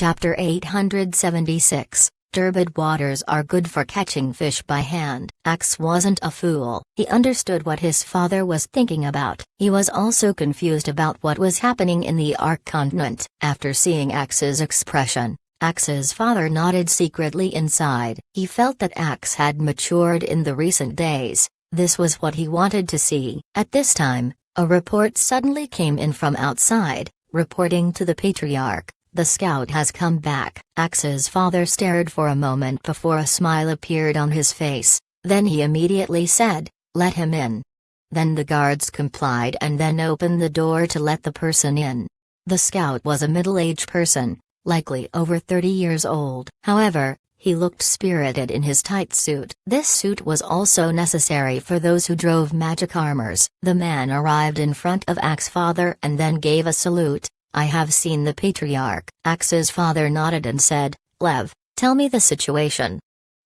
Chapter 876, Turbid waters are good for catching fish by hand. Axe wasn't a fool. He understood what his father was thinking about. He was also confused about what was happening in the Ark continent. After seeing Axe's expression, Axe's father nodded secretly inside. He felt that Axe had matured in the recent days. This was what he wanted to see. At this time, a report suddenly came in from outside, reporting to the Patriarch. The scout has come back. Axe's father stared for a moment before a smile appeared on his face. Then he immediately said, "Let him in." Then the guards complied and then opened the door to let the person in. The scout was a middle-aged person, likely over 30 years old. However, he looked spirited in his tight suit. This suit was also necessary for those who drove magic armors. The man arrived in front of Axe's father and then gave a salute. "I have seen the Patriarch." Axe's father nodded and said, "Lev, tell me the situation."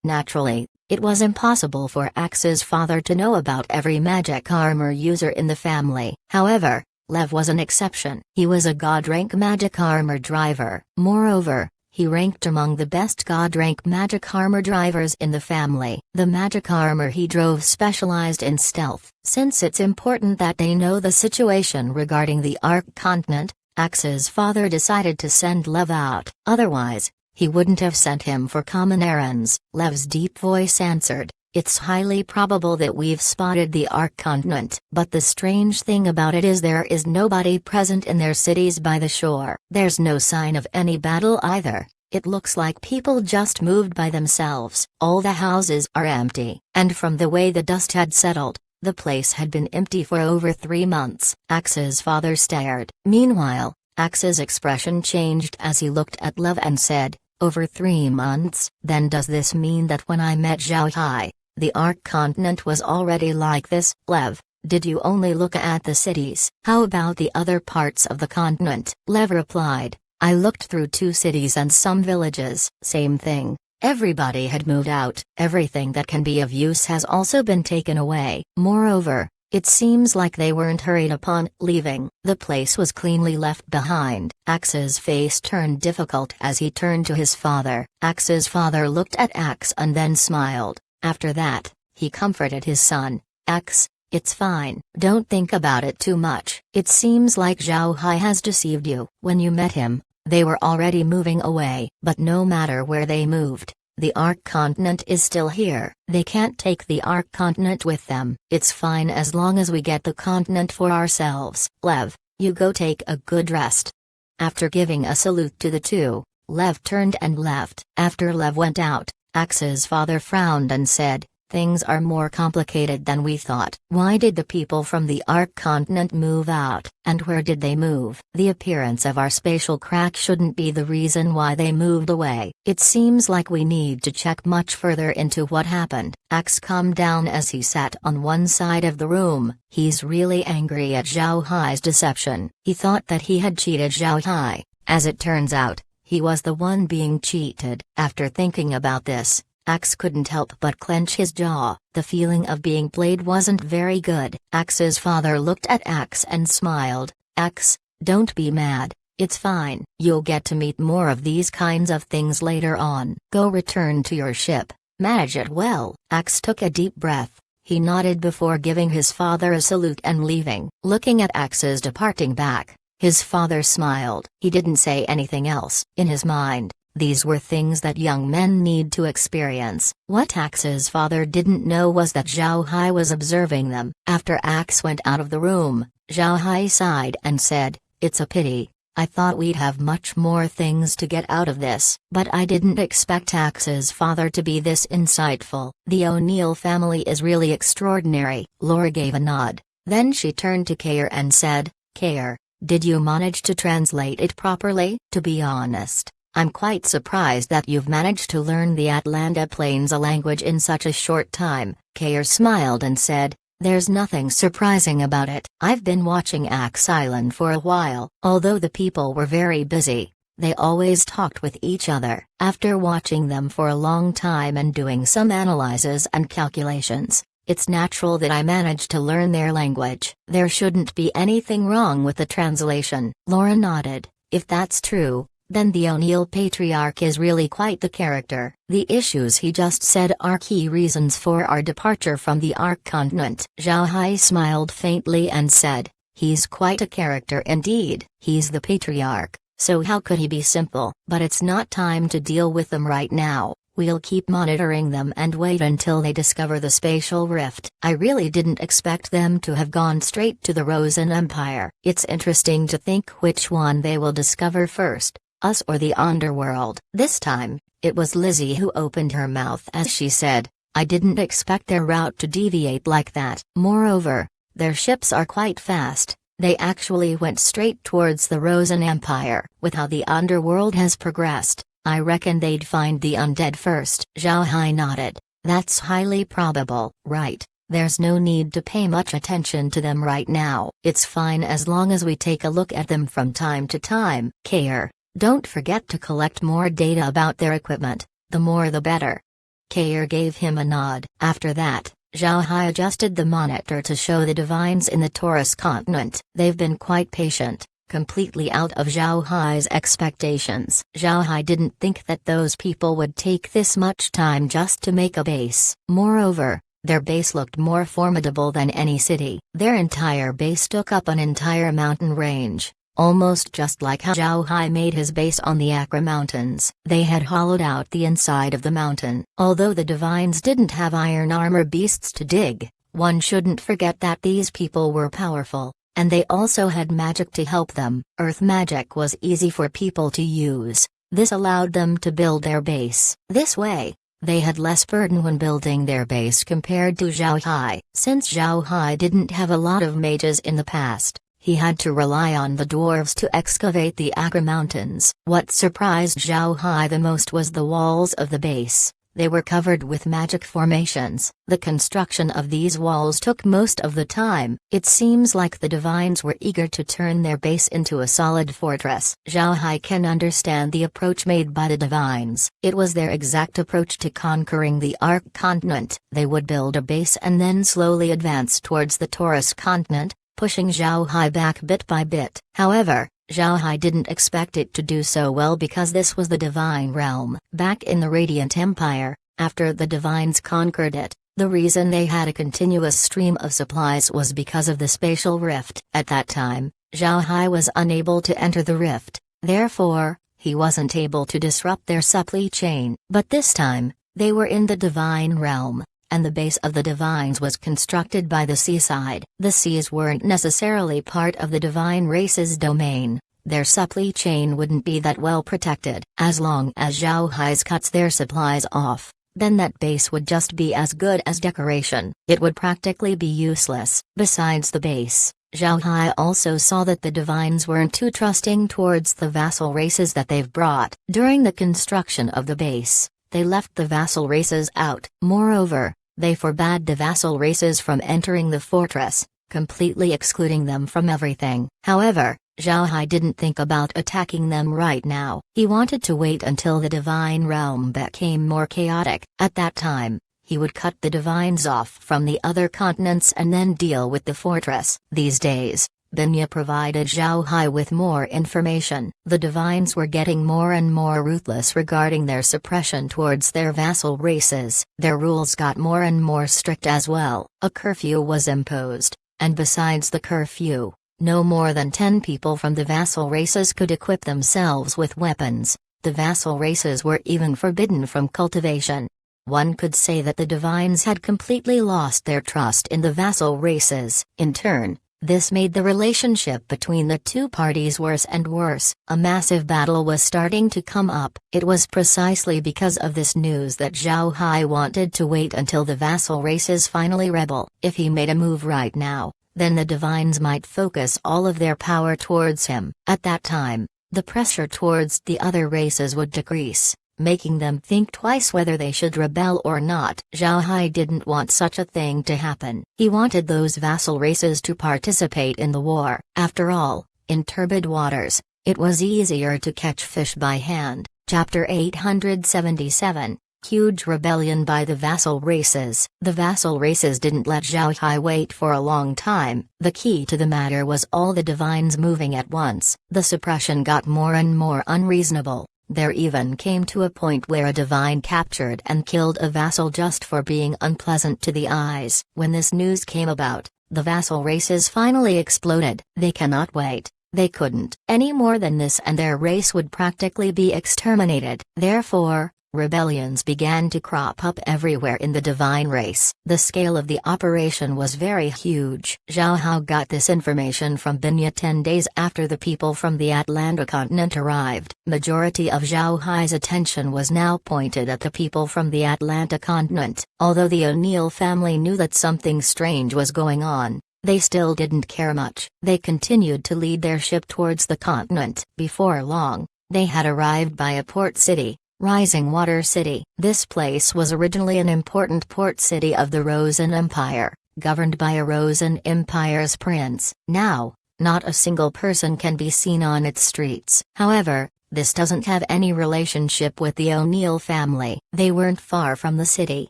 Naturally, it was impossible for Axe's father to know about every magic armor user in the family. However, Lev was an exception. He was a God-rank magic armor driver. Moreover, he ranked among the best God-rank magic armor drivers in the family. The magic armor he drove specialized in stealth. Since it's important that they know the situation regarding the Ark continent, Axe's father decided to send Lev out. Otherwise, he wouldn't have sent him for common errands. Lev's deep voice answered, "It's highly probable that we've spotted the Ark continent. But the strange thing about it is there is nobody present in their cities by the shore. There's no sign of any battle either. It looks like people just moved by themselves. All the houses are empty. And from the way the dust had settled, the place had been empty for over 3 months." Axe's father stared. Meanwhile, Axe's expression changed as he looked at Lev and said, "Over 3 months? Then does this mean that when I met Zhao Hai, the Ark continent was already like this?" "Lev, did you only look at the cities? How about the other parts of the continent?" Lev replied, "I looked through 2 cities and some villages." Same thing. Everybody had moved out. Everything that can be of use has also been taken away. Moreover, it seems like they weren't hurried upon leaving. The place was cleanly left behind. Axe's face turned difficult as he turned to his father. Axe's father looked at Axe and then smiled. After that, he comforted his son. "Axe, it's fine. Don't think about it too much. It seems like Zhao Hai has deceived you. When you met him, they were already moving away. But no matter where they moved, the Ark continent is still here. They can't take the Ark continent with them. It's fine as long as we get the continent for ourselves. Lev, you go take a good rest." After giving a salute to the two, Lev turned and left. After Lev went out, Axe's father frowned and said, "Things are more complicated than we thought. Why did the people from the Ark continent move out? And where did they move? The appearance of our spatial crack shouldn't be the reason why they moved away. It seems like we need to check much further into what happened." Axe calmed down as he sat on one side of the room. He's really angry at Zhao Hai's deception. He thought that he had cheated Zhao Hai. As it turns out, he was the one being cheated. After thinking about this, Axe couldn't help but clench his jaw. The feeling of being played wasn't very good. Axe's father looked at Axe and smiled. "Axe, don't be mad. It's fine. You'll get to meet more of these kinds of things later on. Go return to your ship. Manage it well." Axe took a deep breath. He nodded before giving his father a salute and leaving. Looking at Axe's departing back, his father smiled. He didn't say anything else. In his mind, these were things that young men need to experience. What Axe's father didn't know was that Zhao Hai was observing them. After Axe went out of the room, Zhao Hai sighed and said, "It's a pity. I thought we'd have much more things to get out of this. But I didn't expect Axe's father to be this insightful. The O'Neill family is really extraordinary." Laura gave a nod. Then she turned to Kair and said, "Kair, did you manage to translate it properly?" "To be honest, I'm quite surprised that you've managed to learn the Atlanta Plains language in such a short time." Kair smiled and said, "There's nothing surprising about it. I've been watching Axe Island for a while. Although the people were very busy, they always talked with each other. After watching them for a long time and doing some analyses and calculations, it's natural that I managed to learn their language. There shouldn't be anything wrong with the translation." Laura nodded. "If that's true, Then the O'Neill Patriarch is really quite the character. The issues he just said are key reasons for our departure from the Ark continent. Zhao Hai smiled faintly and said, he's quite a character indeed. He's the Patriarch, so how could he be simple? But it's not time to deal with them right now. We'll keep monitoring them and wait until they discover the spatial rift. I really didn't expect them to have gone straight to the Rosen Empire. It's interesting to think which one they will discover first, us or the underworld. This time, it was Lizzie who opened her mouth as she said, I didn't expect their route to deviate like that. Moreover, their ships are quite fast. They actually went straight towards the Rosen Empire. With how the underworld has progressed, I reckon they'd find the undead first. Zhao Hai nodded. That's highly probable. Right, there's no need to pay much attention to them right now. It's fine as long as we take a look at them from time to time. Kair, don't forget to collect more data about their equipment, the more the better. Kair gave him a nod. After that, Zhao Hai adjusted the monitor to show the divines in the Taurus continent. They've been quite patient. Completely out of Zhao Hai's expectations. Zhao Hai didn't think that those people would take this much time just to make a base. Moreover, their base looked more formidable than any city. Their entire base took up an entire mountain range, almost just like how Zhao Hai made his base on the Akra Mountains. They had hollowed out the inside of the mountain. Although the divines didn't have iron armor beasts to dig, one shouldn't forget that these people were powerful. And they also had magic to help them. Earth magic was easy for people to use. This allowed them to build their base. This way, they had less burden when building their base compared to Zhao Hai. Since Zhao Hai didn't have a lot of mages in the past, he had to rely on the dwarves to excavate the Akra Mountains. What surprised Zhao Hai the most was the walls of the base. They were covered with magic formations. The construction of these walls took most of the time. It seems like the divines were eager to turn their base into a solid fortress. Zhao Hai can understand the approach made by the divines. It was their exact approach to conquering the Ark continent. They would build a base and then slowly advance towards the Taurus continent, pushing Zhao Hai back bit by bit. However, Zhao Hai didn't expect it to do so well because this was the divine realm. Back in the Radiant Empire, after the divines conquered it, the reason they had a continuous stream of supplies was because of the spatial rift. At that time, Zhao Hai was unable to enter the rift, therefore, he wasn't able to disrupt their supply chain. But this time, they were in the divine realm, and the base of the divines was constructed by the seaside. The seas weren't necessarily part of the divine race's domain. Their supply chain wouldn't be that well protected. As long as Zhao Hai cuts their supplies off, then that base would just be as good as decoration. It would practically be useless. Besides the base, Zhao Hai also saw that the divines weren't too trusting towards the vassal races that they've brought. During the construction of the base, they left the vassal races out. Moreover, they forbade the vassal races from entering the fortress, completely excluding them from everything. However, Zhao Hai didn't think about attacking them right now. He wanted to wait until the divine realm became more chaotic. At that time, he would cut the divines off from the other continents and then deal with the fortress. These days, Binya provided Zhao Hai with more information. The divines were getting more and more ruthless regarding their suppression towards their vassal races. Their rules got more and more strict as well. A curfew was imposed, and besides the curfew, no more than 10 people from the vassal races could equip themselves with weapons. The vassal races were even forbidden from cultivation. One could say that the divines had completely lost their trust in the vassal races. In turn, this made the relationship between the two parties worse and worse. A massive battle was starting to come up. It was precisely because of this news that Zhao Hai wanted to wait until the vassal races finally rebel. If he made a move right now, then the divines might focus all of their power towards him. At that time, the pressure towards the other races would decrease, making them think twice whether they should rebel or not. Zhao Hai didn't want such a thing to happen. He wanted those vassal races to participate in the war. After all, in turbid waters, it was easier to catch fish by hand. Chapter 877, Huge rebellion by the vassal races. The vassal races didn't let Zhao Hai wait for a long time. The key to the matter was all the divines moving at once. The suppression got more and more unreasonable. There even came to a point where a divine captured and killed a vassal just for being unpleasant to the eyes. When this news came about, the vassal races finally exploded. They cannot wait. They couldn't any more than this, and their race would practically be exterminated. Therefore, rebellions began to crop up everywhere in the divine race. The scale of the operation was very huge. Zhao Hao got this information from Binya 10 days after the people from the Atlanta continent arrived. Majority of Zhao Hai's attention was now pointed at the people from the Atlanta continent. Although the O'Neill family knew that something strange was going on, they still didn't care much. They continued to lead their ship towards the continent. Before long, they had arrived by a port city, Rising Water City. This place was originally an important port city of the Rosen Empire, governed by a Rosen Empire's prince. Now, not a single person can be seen on its streets. However, this doesn't have any relationship with the O'Neill family. They weren't far from the city,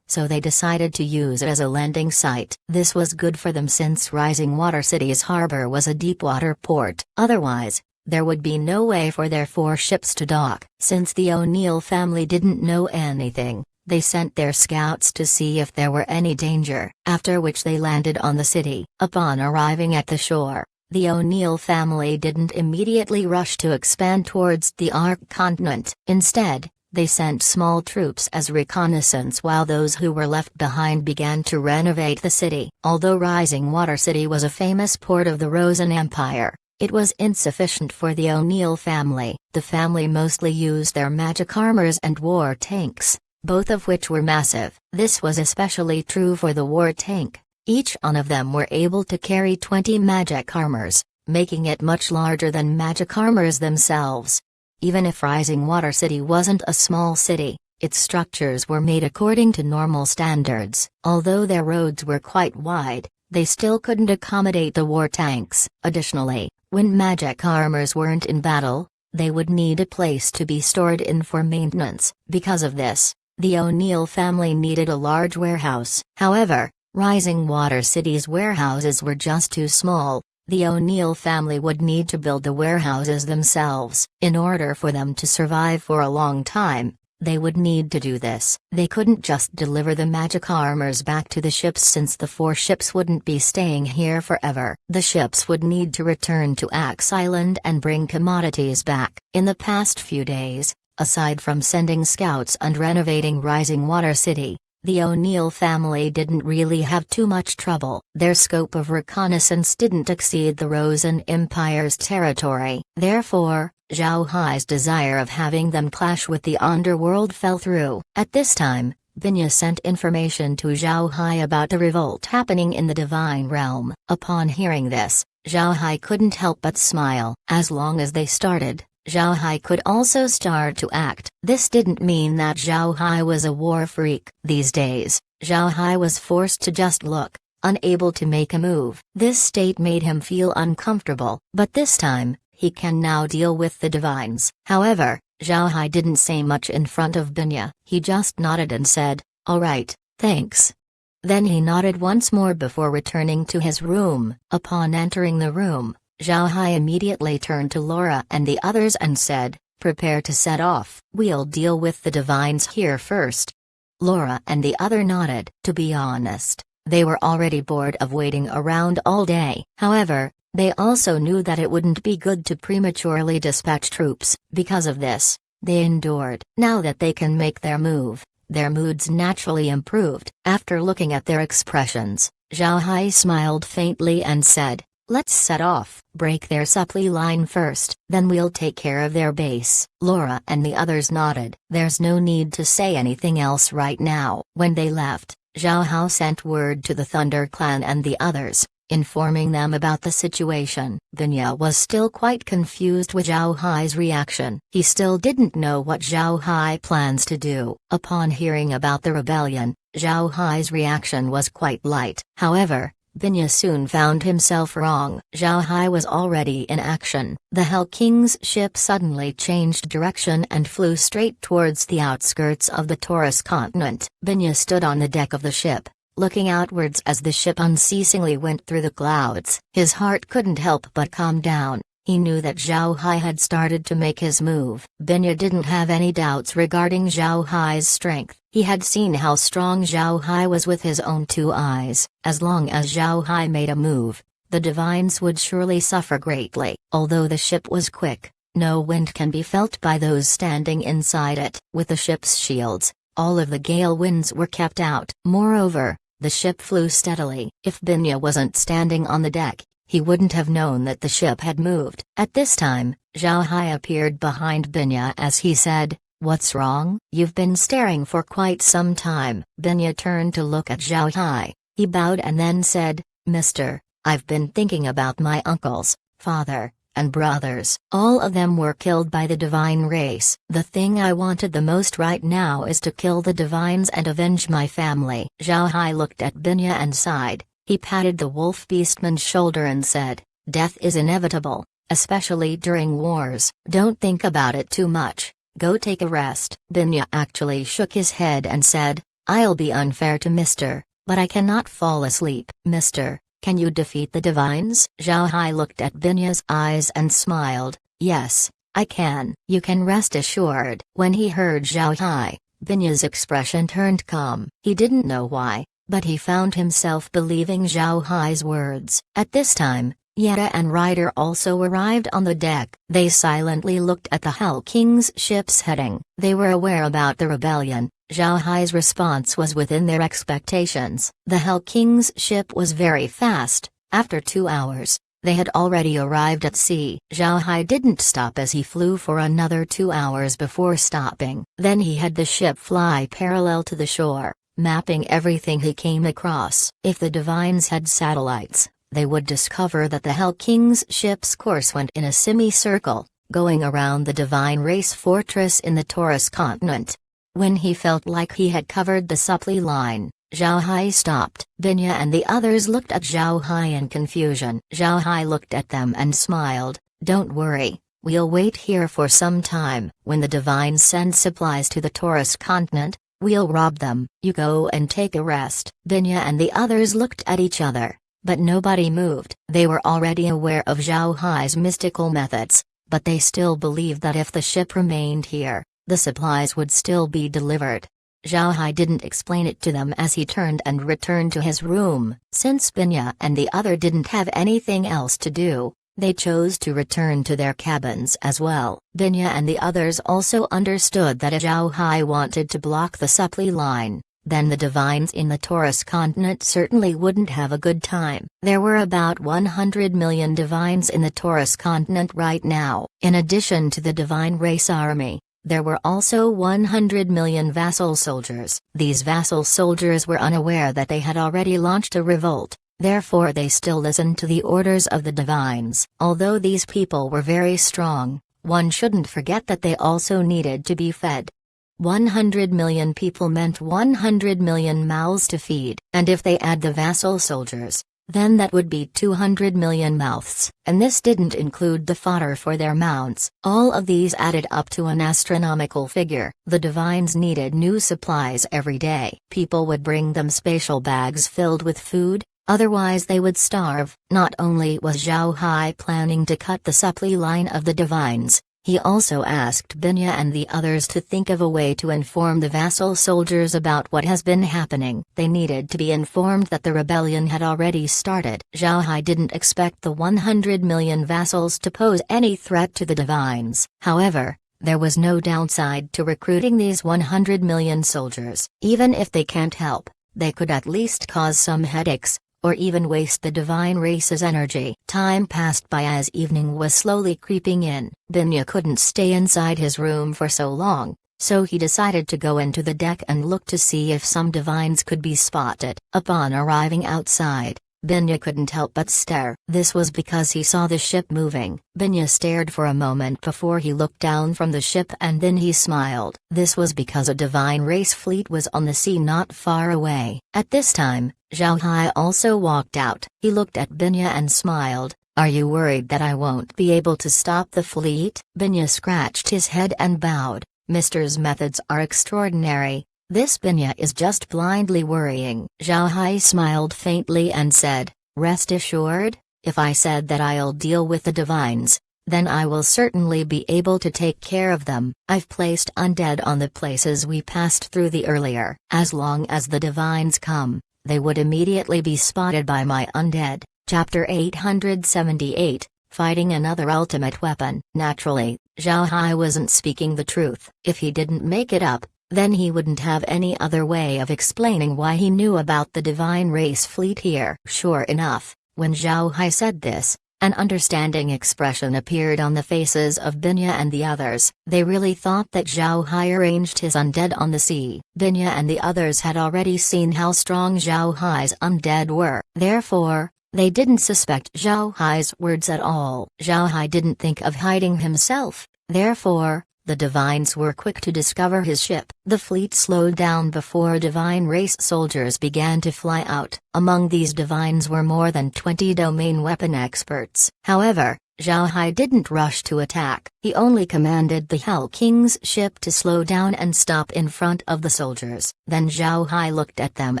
so they decided to use it as a landing site. This was good for them since Rising Water City's harbor was a deep-water port. Otherwise, there would be no way for their 4 ships to dock. Since the O'Neill family didn't know anything, they sent their scouts to see if there were any danger, after which they landed on the city. Upon arriving at the shore, the O'Neill family didn't immediately rush to expand towards the Ark continent. Instead, they sent small troops as reconnaissance while those who were left behind began to renovate the city. Although Rising Water City was a famous port of the Rosen Empire, it was insufficient for the O'Neill family. The family mostly used their magic armors and war tanks, both of which were massive. This was especially true for the war tank. Each one of them were able to carry 20 magic armors, making it much larger than magic armors themselves. Even if Rising Water City wasn't a small city, its structures were made according to normal standards. Although their roads were quite wide, they still couldn't accommodate the war tanks. Additionally, when magic armors weren't in battle, they would need a place to be stored in for maintenance. Because of this, the O'Neill family needed a large warehouse. However, Rising Water City's warehouses were just too small. The O'Neill family would need to build the warehouses themselves. In order for them to survive for a long time, they would need to do this. They couldn't just deliver the magic armors back to the ships since the 4 ships wouldn't be staying here forever. The ships would need to return to Axe Island and bring commodities back. In the past few days, aside from sending scouts and renovating Rising Water City, the O'Neill family didn't really have too much trouble. Their scope of reconnaissance didn't exceed the Rosen Empire's territory. Therefore, Zhao Hai's desire of having them clash with the underworld fell through. At this time, Binya sent information to Zhao Hai about the revolt happening in the divine realm. Upon hearing this, Zhao Hai couldn't help but smile. As long as they started, Zhao Hai could also start to act. This didn't mean that Zhao Hai was a war freak. These days, Zhao Hai was forced to just look, unable to make a move. This state made him feel uncomfortable, but this time, he can now deal with the divines. However, Zhao Hai didn't say much in front of Binya. He just nodded and said, "All right, thanks." Then he nodded once more before returning to his room. Upon entering the room, Zhao Hai immediately turned to Laura and the others and said, "Prepare to set off. We'll deal with the divines here first." Laura and the other nodded. To be honest, they were already bored of waiting around all day. However, they also knew that it wouldn't be good to prematurely dispatch troops. Because of this, they endured. Now that they can make their move, their moods naturally improved. After looking at their expressions, Zhao Hai smiled faintly and said, "Let's set off. Break their supply line first, then we'll take care of their base." Laura and the others nodded. There's no need to say anything else right now. When they left, Zhao Hao sent word to the Thunder Clan and the others, informing them about the situation. Binya was still quite confused with Zhao Hai's reaction. He still didn't know what Zhao Hai plans to do. Upon hearing about the rebellion, Zhao Hai's reaction was quite light. However, Binya soon found himself wrong. Zhao Hai was already in action. The Hell King's ship suddenly changed direction and flew straight towards the outskirts of the Taurus continent. Binya stood on the deck of the ship, looking outwards as the ship unceasingly went through the clouds. His heart couldn't help but calm down. He knew that Zhao Hai had started to make his move. Binya didn't have any doubts regarding Zhao Hai's strength. He had seen how strong Zhao Hai was with his own two eyes. As long as Zhao Hai made a move, the divines would surely suffer greatly. Although the ship was quick, no wind can be felt by those standing inside it. With the ship's shields, all of the gale winds were kept out. Moreover, the ship flew steadily. If Binya wasn't standing on the deck, he wouldn't have known that the ship had moved. At this time, Zhao Hai appeared behind Binya as he said, "What's wrong? You've been staring for quite some time." Binya turned to look at Zhao Hai. He bowed and then said, "Mister, I've been thinking about my uncles, father, and brothers. All of them were killed by the divine race. The thing I wanted the most right now is to kill the divines and avenge my family." Zhao Hai looked at Binya and sighed. He patted the wolf beastman's shoulder and said, "Death is inevitable, especially during wars. Don't think about it too much. Go take a rest." Binya actually shook his head and said, "I'll be unfair to Mister, but I cannot fall asleep." "Mister, can you defeat the divines?" Zhao Hai looked at Binya's eyes and smiled. "Yes, I can." "You can rest assured." When he heard Zhao Hai, Binya's expression turned calm. He didn't know why, but he found himself believing Zhao Hai's words. At this time, Yetta and Ryder also arrived on the deck. They silently looked at the Hell King's ship's heading. They were aware about the rebellion. Zhao Hai's response was within their expectations. The Hell King's ship was very fast. After 2 hours, they had already arrived at sea. Zhao Hai didn't stop as he flew for another 2 hours before stopping. Then he had the ship fly parallel to the shore, mapping everything he came across. If the divines had satellites, they would discover that the Hell King's ship's course went in a semicircle, going around the divine race fortress in the Taurus continent. When he felt like he had covered the supply line, Zhao Hai stopped. Binya and the others looked at Zhao Hai in confusion. Zhao Hai looked at them and smiled. "Don't worry, we'll wait here for some time. When the divines send supplies to the Taurus continent, we'll rob them. You go and take a rest." Binya and the others looked at each other, but nobody moved. They were already aware of Zhao Hai's mystical methods, but they still believed that if the ship remained here, the supplies would still be delivered. Zhao Hai didn't explain it to them as he turned and returned to his room. Since Binya and the other didn't have anything else to do, they chose to return to their cabins as well. Binya and the others also understood that if Zhao Hai wanted to block the supply line, then the divines in the Taurus continent certainly wouldn't have a good time. There were about 100 million divines in the Taurus continent right now. In addition to the divine race army, there were also 100 million vassal soldiers. These vassal soldiers were unaware that they had already launched a revolt, therefore they still listened to the orders of the divines. Although these people were very strong, one shouldn't forget that they also needed to be fed. 100 million people meant 100 million mouths to feed. And if they add the vassal soldiers, then that would be 200 million mouths. And this didn't include the fodder for their mounts. All of these added up to an astronomical figure. The divines needed new supplies every day. People would bring them spatial bags filled with food, otherwise they would starve. Not only was Zhao Hai planning to cut the supply line of the divines, he also asked Binya and the others to think of a way to inform the vassal soldiers about what has been happening. They needed to be informed that the rebellion had already started. Zhao Hai didn't expect the 100 million vassals to pose any threat to the divines. However, there was no downside to recruiting these 100 million soldiers. Even if they can't help, they could at least cause some headaches, or even waste the divine race's energy. Time passed by as evening was slowly creeping in. Binya couldn't stay inside his room for so long, so he decided to go into the deck and look to see if some divines could be spotted. Upon arriving outside, Binya couldn't help but stare. This was because he saw the ship moving. Binya stared for a moment before he looked down from the ship and then he smiled. This was because a divine race fleet was on the sea not far away. At this time, Zhao Hai also walked out. He looked at Binya and smiled. Are you worried that I won't be able to stop the fleet? Binya scratched his head and bowed. Mister's methods are extraordinary. This Binya is just blindly worrying. Zhao Hai smiled faintly and said, rest assured, if I said that I'll deal with the divines, then I will certainly be able to take care of them. I've placed undead on the places we passed through the earlier. As long as the divines come, they would immediately be spotted by my undead. Chapter 878, Fighting Another Ultimate Weapon. Naturally, Zhao Hai wasn't speaking the truth. If he didn't make it up, then he wouldn't have any other way of explaining why he knew about the divine race fleet here. Sure enough, when Zhao Hai said this, an understanding expression appeared on the faces of Binya and the others. They really thought that Zhao Hai arranged his undead on the sea. Binya and the others had already seen how strong Zhao Hai's undead were. Therefore, they didn't suspect Zhao Hai's words at all. Zhao Hai didn't think of hiding himself, therefore, the divines were quick to discover his ship. The fleet slowed down before divine race soldiers began to fly out. Among these divines were more than 20 domain weapon experts. However, Zhao Hai didn't rush to attack. He only commanded the Hell King's ship to slow down and stop in front of the soldiers. Then Zhao Hai looked at them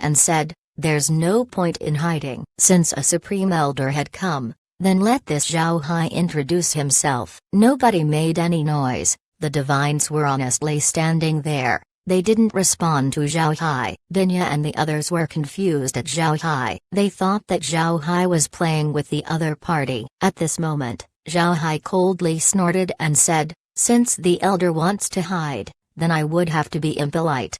and said, there's no point in hiding. Since a Supreme Elder had come, then let this Zhao Hai introduce himself. Nobody made any noise. The divines were honestly standing there. They didn't respond to Zhao Hai. Binya and the others were confused at Zhao Hai. They thought that Zhao Hai was playing with the other party. At this moment, Zhao Hai coldly snorted and said, since the elder wants to hide, then I would have to be impolite.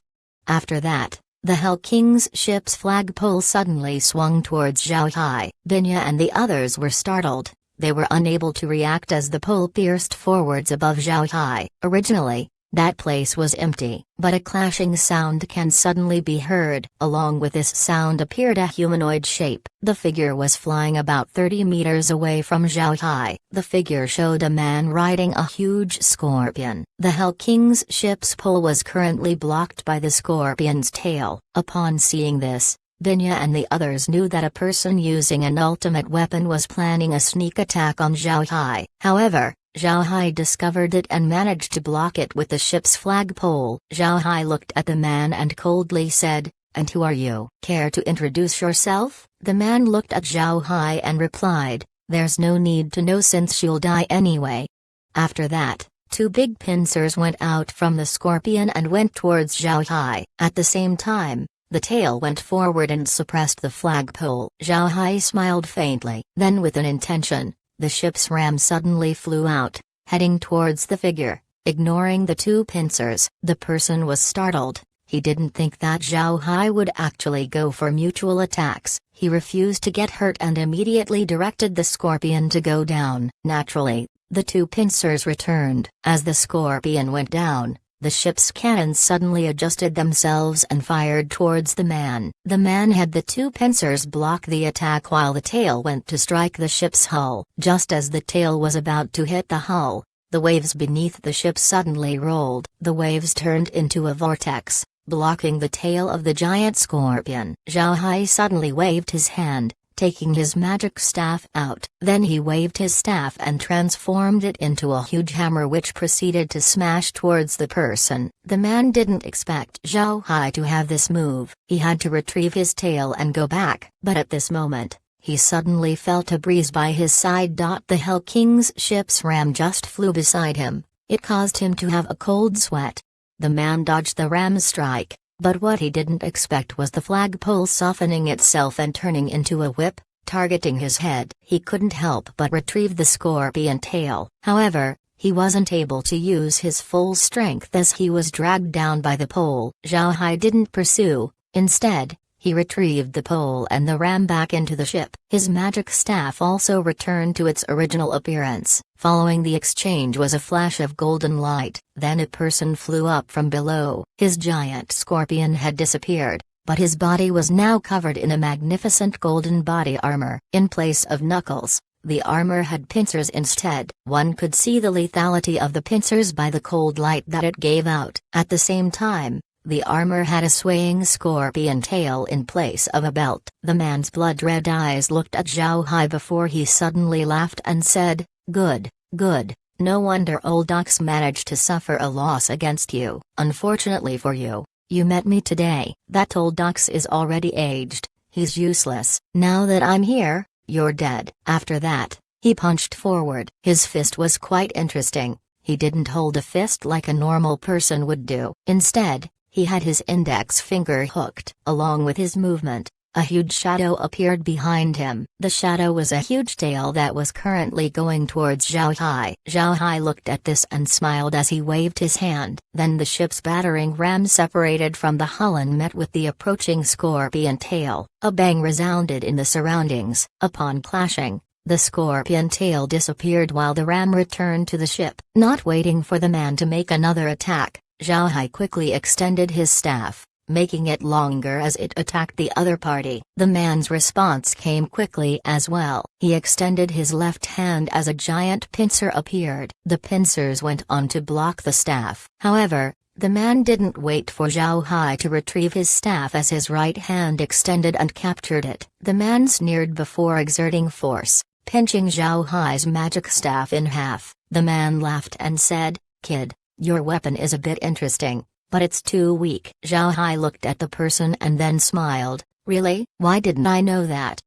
After that, the Hell King's ship's flagpole suddenly swung towards Zhao Hai. Binya and the others were startled. They were unable to react as the pole pierced forwards above Zhao Hai. Originally, that place was empty, but a clashing sound can suddenly be heard. Along with this sound appeared a humanoid shape. The figure was flying about 30 meters away from Zhao Hai. The figure showed a man riding a huge scorpion. The Hell King's ship's pole was currently blocked by the scorpion's tail. Upon seeing this, Binya and the others knew that a person using an ultimate weapon was planning a sneak attack on Zhao Hai. However, Zhao Hai discovered it and managed to block it with the ship's flagpole. Zhao Hai looked at the man and coldly said, and who are you? Care to introduce yourself? The man looked at Zhao Hai and replied, there's no need to know since she'll die anyway. After that, two big pincers went out from the scorpion and went towards Zhao Hai. At the same time, the tail went forward and suppressed the flagpole. Zhao Hai smiled faintly. Then with an intention, the ship's ram suddenly flew out, heading towards the figure, ignoring the two pincers. The person was startled. He didn't think that Zhao Hai would actually go for mutual attacks. He refused to get hurt and immediately directed the scorpion to go down. Naturally, the two pincers returned. As the scorpion went down, the ship's cannons suddenly adjusted themselves and fired towards the man. The man had the two pincers block the attack while the tail went to strike the ship's hull. Just as the tail was about to hit the hull, the waves beneath the ship suddenly rolled. The waves turned into a vortex, blocking the tail of the giant scorpion. Zhao Hai suddenly waved his hand, taking his magic staff out. Then he waved his staff and transformed it into a huge hammer which proceeded to smash towards the person. The man didn't expect Zhao Hai to have this move. He had to retrieve his tail and go back. But at this moment, he suddenly felt a breeze by his side. The Hell King's ship's ram just flew beside him. It caused him to have a cold sweat. The man dodged the ram's strike. But what he didn't expect was the flagpole softening itself and turning into a whip, targeting his head. He couldn't help but retrieve the scorpion tail. However, he wasn't able to use his full strength as he was dragged down by the pole. Zhao Hai didn't pursue. Instead, he retrieved the pole and the ram back into the ship. His magic staff also returned to its original appearance. Following the exchange was a flash of golden light. Then a person flew up from below. His giant scorpion had disappeared, but his body was now covered in a magnificent golden body armor. In place of knuckles, the armor had pincers instead. One could see the lethality of the pincers by the cold light that it gave out. At the same time, The armor had a swaying scorpion tail in place of a belt. The man's blood-red eyes looked at Zhao Hai before he suddenly laughed and said, "Good, good. No wonder old Ox managed to suffer a loss against you. Unfortunately for you, you met me today. That old Ox is already aged. He's useless. Now that I'm here, you're dead." After that, he punched forward. His fist was quite interesting. He didn't hold a fist like a normal person would do. Instead, he had his index finger hooked. Along with his movement, a huge shadow appeared behind him. The shadow was a huge tail that was currently going towards Zhao Hai. Zhao Hai looked at this and smiled as he waved his hand. Then the ship's battering ram separated from the hull and met with the approaching scorpion tail. A bang resounded in the surroundings. Upon clashing, the scorpion tail disappeared while the ram returned to the ship. Not waiting for the man to make another attack, Zhao Hai quickly extended his staff, making it longer as it attacked the other party. The man's response came quickly as well. He extended his left hand as a giant pincer appeared. The pincers went on to block the staff. However, the man didn't wait for Zhao Hai to retrieve his staff as his right hand extended and captured it. The man sneered before exerting force, pinching Zhao Hai's magic staff in half. The man laughed and said, "Kid, your weapon is a bit interesting, but it's too weak." Zhao Hai looked at the person and then smiled. "Really? Why didn't I know that?"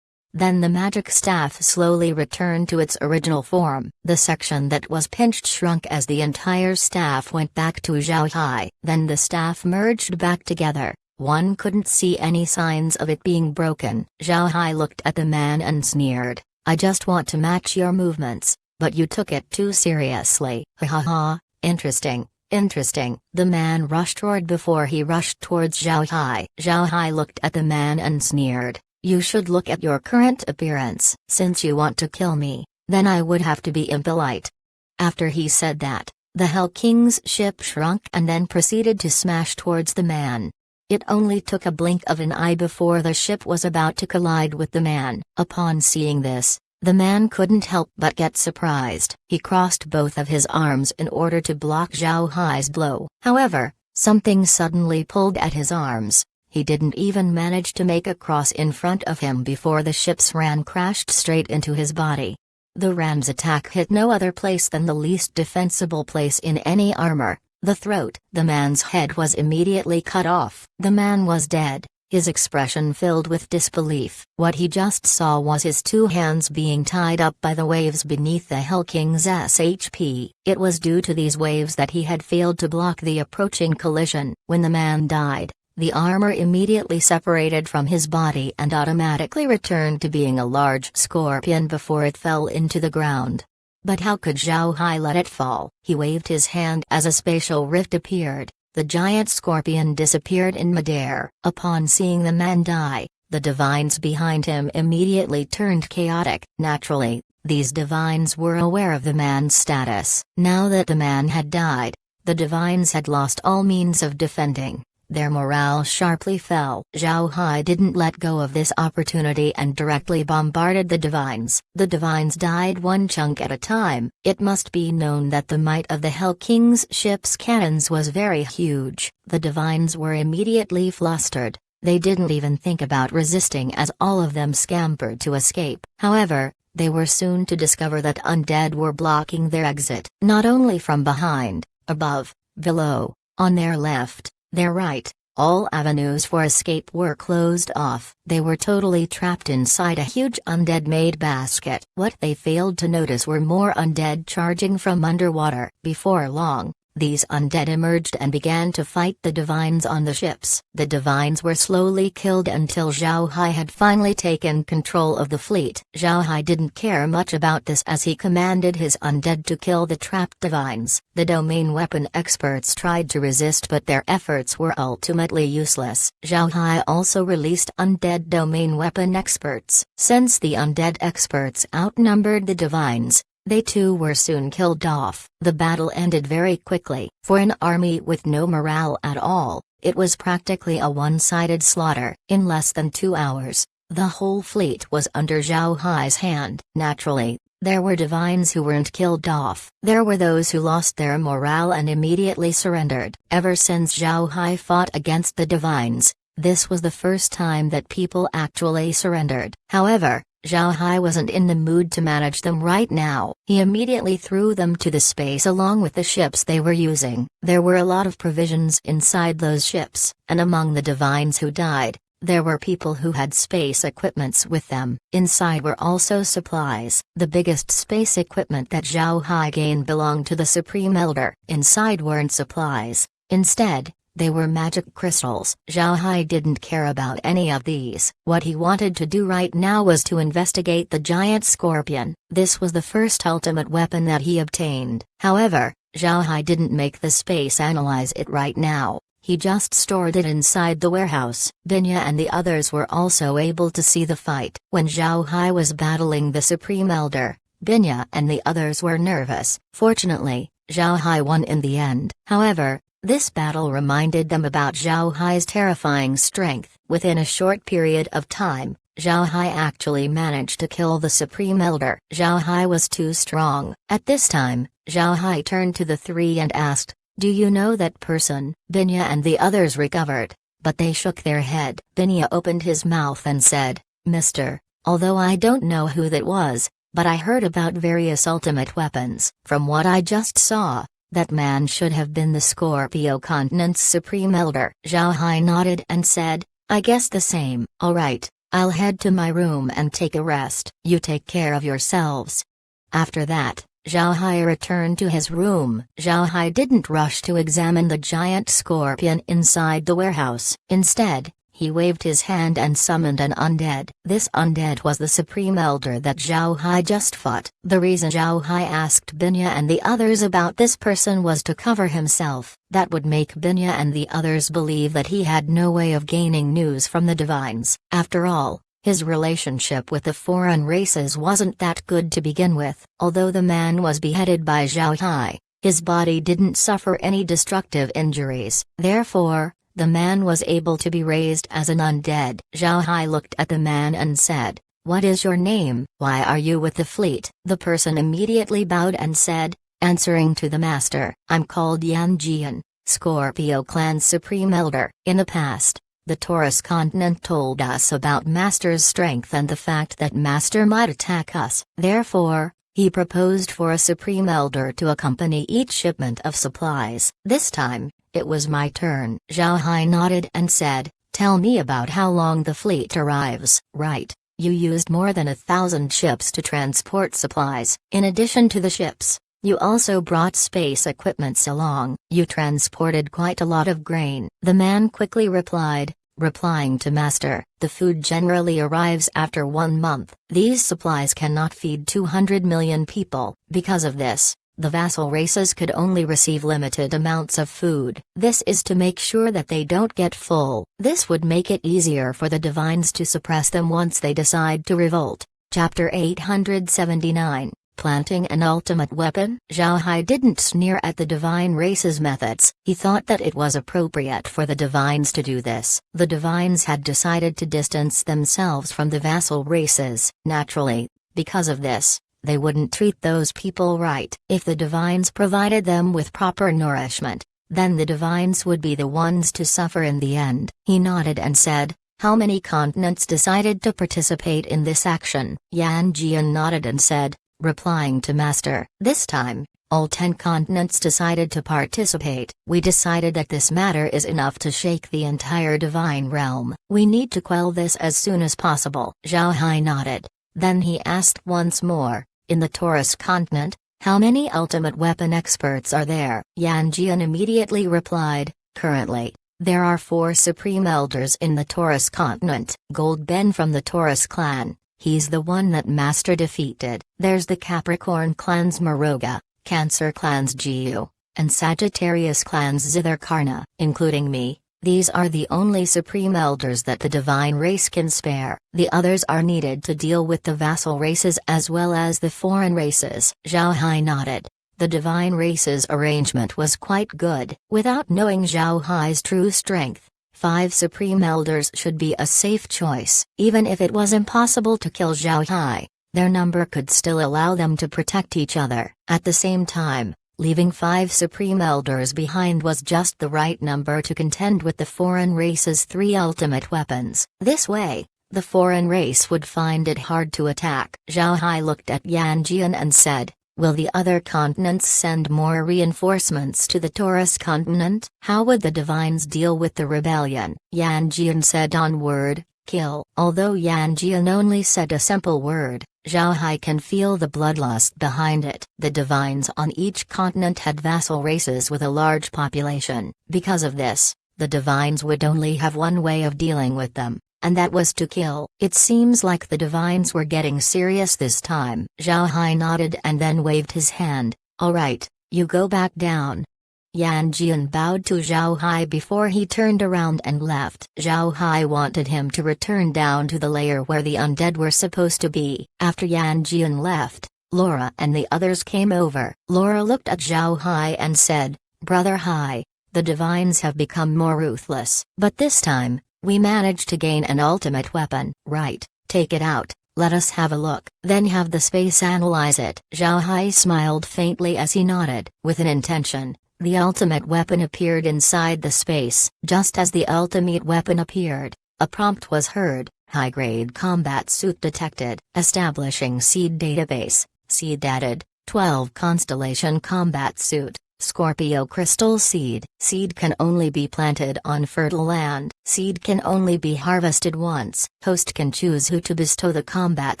Then the magic staff slowly returned to its original form. The section that was pinched shrunk as the entire staff went back to Zhao Hai. Then the staff merged back together. One couldn't see any signs of it being broken. Zhao Hai looked at the man and sneered, "I just want to match your movements, but you took it too seriously." "Ha ha ha, interesting. Interesting." The man rushed toward before he rushed towards Zhao Hai. Zhao Hai looked at the man and sneered, "You should look at your current appearance. Since you want to kill me, then I would have to be impolite." After he said that, the Hell King's ship shrunk and then proceeded to smash towards the man. It only took a blink of an eye before the ship was about to collide with the man. Upon seeing this, the man couldn't help but get surprised. He crossed both of his arms in order to block Zhao Hai's blow. However, something suddenly pulled at his arms. He didn't even manage to make a cross in front of him before the ship's ram crashed straight into his body. The ram's attack hit no other place than the least defensible place in any armor, the throat. The man's head was immediately cut off. The man was dead. His expression filled with disbelief. What he just saw was his two hands being tied up by the waves beneath the Hell King's SHP. It was due to these waves that he had failed to block the approaching collision. When the man died, the armor immediately separated from his body and automatically returned to being a large scorpion before it fell into the ground. But how could Zhao Hai let it fall? He waved his hand as a spatial rift appeared. The giant scorpion disappeared in midair. Upon seeing the man die, the divines behind him immediately turned chaotic. Naturally, these divines were aware of the man's status. Now that the man had died, the divines had lost all means of defending. Their morale sharply fell. Zhao Hai didn't let go of this opportunity and directly bombarded the divines. The divines died one chunk at a time. It must be known that the might of the Hell King's ship's cannons was very huge. The divines were immediately flustered. They didn't even think about resisting as all of them scampered to escape. However, they were soon to discover that undead were blocking their exit. Not only from behind, above, below, on their left, their right, all avenues for escape were closed off. They were totally trapped inside a huge undead-made basket. What they failed to notice were more undead charging from underwater. Before long, these undead emerged and began to fight the divines on the ships. The divines were slowly killed until Zhao Hai had finally taken control of the fleet. Zhao Hai didn't care much about this as he commanded his undead to kill the trapped divines. The domain weapon experts tried to resist but their efforts were ultimately useless. Zhao Hai also released undead domain weapon experts. Since the undead experts outnumbered the divines, they too were soon killed off. The battle ended very quickly. For an army with no morale at all, it was practically a one-sided slaughter. In less than 2 hours, the whole fleet was under Zhao Hai's hand. Naturally, There were divines who weren't killed off. There were those who lost their morale and immediately surrendered. Ever since Zhao Hai fought against the divines, this was the first time that people actually surrendered. However, Zhao Hai wasn't in the mood to manage them right now. He immediately threw them to the space along with the ships they were using. There were a lot of provisions inside those ships, and among the divines who died, there were people who had space equipments with them. Inside were also supplies. The biggest space equipment that Zhao Hai gained belonged to the Supreme Elder. Inside weren't supplies. Instead, they were magic crystals. Zhao Hai didn't care about any of these. What he wanted to do right now was to investigate the giant scorpion. This was the first ultimate weapon that he obtained. However, Zhao Hai didn't make the space analyze it right now. He just stored it inside the warehouse. Binya and the others were also able to see the fight. When Zhao Hai was battling the Supreme Elder, Binya and the others were nervous. Fortunately, Zhao Hai won in the end. However, this battle reminded them about Zhao Hai's terrifying strength. Within a short period of time, Zhao Hai actually managed to kill the Supreme Elder. Zhao Hai was too strong. At this time, Zhao Hai turned to the three and asked, "Do you know that person?" Binya and the others recovered, but they shook their head. Binya opened his mouth and said, "Mister, although I don't know who that was, but I heard about various ultimate weapons. From what I just saw, that man should have been the Scorpio Continent's Supreme Elder." Zhao Hai nodded and said, "I guess the same." "Alright, I'll head to my room and take a rest. You take care of yourselves." After that, Zhao Hai returned to his room. Zhao Hai didn't rush to examine the giant scorpion inside the warehouse. Instead, he waved his hand and summoned an undead. This undead was the Supreme Elder that Zhao Hai just fought. The reason Zhao Hai asked Binya and the others about this person was to cover himself. That would make Binya and the others believe that he had no way of gaining news from the divines. After all, his relationship with the foreign races wasn't that good to begin with. Although the man was beheaded by Zhao Hai, his body didn't suffer any destructive injuries. Therefore, the man was able to be raised as an undead. Zhao Hai looked at the man and said, "What is your name? Why are you with the fleet?" The person immediately bowed and said, answering to the master, "I'm called Yan Jian, Scorpio Clan's Supreme Elder." In the past, the Taurus continent told us about Master's strength and the fact that Master might attack us. Therefore, he proposed for a Supreme Elder to accompany each shipment of supplies. This time, it was my turn. Zhao Hai nodded and said, "Tell me about how long the fleet arrives." "Right, you used more than 1,000 ships to transport supplies. In addition to the ships, you also brought space equipments along. You transported quite a lot of grain." The man quickly replied, replying to Master, "The food generally arrives after 1 month. These supplies cannot feed 200 million people. Because of this, the vassal races could only receive limited amounts of food. This is to make sure that they don't get full. This would make it easier for the divines to suppress them once they decide to revolt." Chapter 879, Planting an Ultimate Weapon. Zhao Hai didn't sneer at the divine race's methods. He thought that it was appropriate for the divines to do this. The divines had decided to distance themselves from the vassal races. Naturally, because of this, they wouldn't treat those people right. If the divines provided them with proper nourishment, then the divines would be the ones to suffer in the end. He nodded and said, "How many continents decided to participate in this action?" Yan Jian nodded and said, replying to Master, "This time, all 10 continents decided to participate. We decided that this matter is enough to shake the entire divine realm. We need to quell this as soon as possible." Zhao Hai nodded. Then he asked once more, "In the Taurus continent, how many ultimate weapon experts are there?" Yan Jian immediately replied, "Currently, there are 4 Supreme Elders in the Taurus continent. Gold Ben from the Taurus clan, he's the one that Master defeated. There's the Capricorn clan's Maroga, Cancer clan's Jiu, and Sagittarius clan's Zitharkarna. Including me, these are the only Supreme Elders that the divine race can spare. The others are needed to deal with the vassal races as well as the foreign races." Zhao Hai nodded. The divine race's arrangement was quite good. Without knowing Zhao Hai's true strength, 5 Supreme Elders should be a safe choice. Even if it was impossible to kill Zhao Hai, Their number could still allow them to protect each other. At the same time, leaving 5 Supreme Elders behind was just the right number to contend with the foreign race's 3 ultimate weapons. This way, the foreign race would find it hard to attack. Zhao Hai looked at Yan Jian and said, "Will the other continents send more reinforcements to the Taurus continent? How would the divines deal with the rebellion?" Yan Jian said on word, "Kill." Although Yan Jian only said a simple word, Zhao Hai can feel the bloodlust behind it. The divines on each continent had vassal races with a large population. Because of this, the divines would only have one way of dealing with them, and that was to kill. It seems like the divines were getting serious this time. Zhao Hai nodded and then waved his hand. "All right, you go back down." Yan Jian bowed to Zhao Hai before he turned around and left. Zhao Hai wanted him to return down to the layer where the undead were supposed to be. After Yan Jian left, Laura and the others came over. Laura looked at Zhao Hai and said, "Brother Hai, the divines have become more ruthless. But this time, we managed to gain an ultimate weapon." "Right, take it out, let us have a look. Then have the space analyze it." Zhao Hai smiled faintly as he nodded. With an intention, the ultimate weapon appeared inside the space. Just as the ultimate weapon appeared, a prompt was heard, "High-grade combat suit detected. Establishing seed database. Seed added, 12 constellation combat suit. Scorpio crystal seed. Seed can only be planted on fertile land. Seed can only be harvested once. Host can choose who to bestow the combat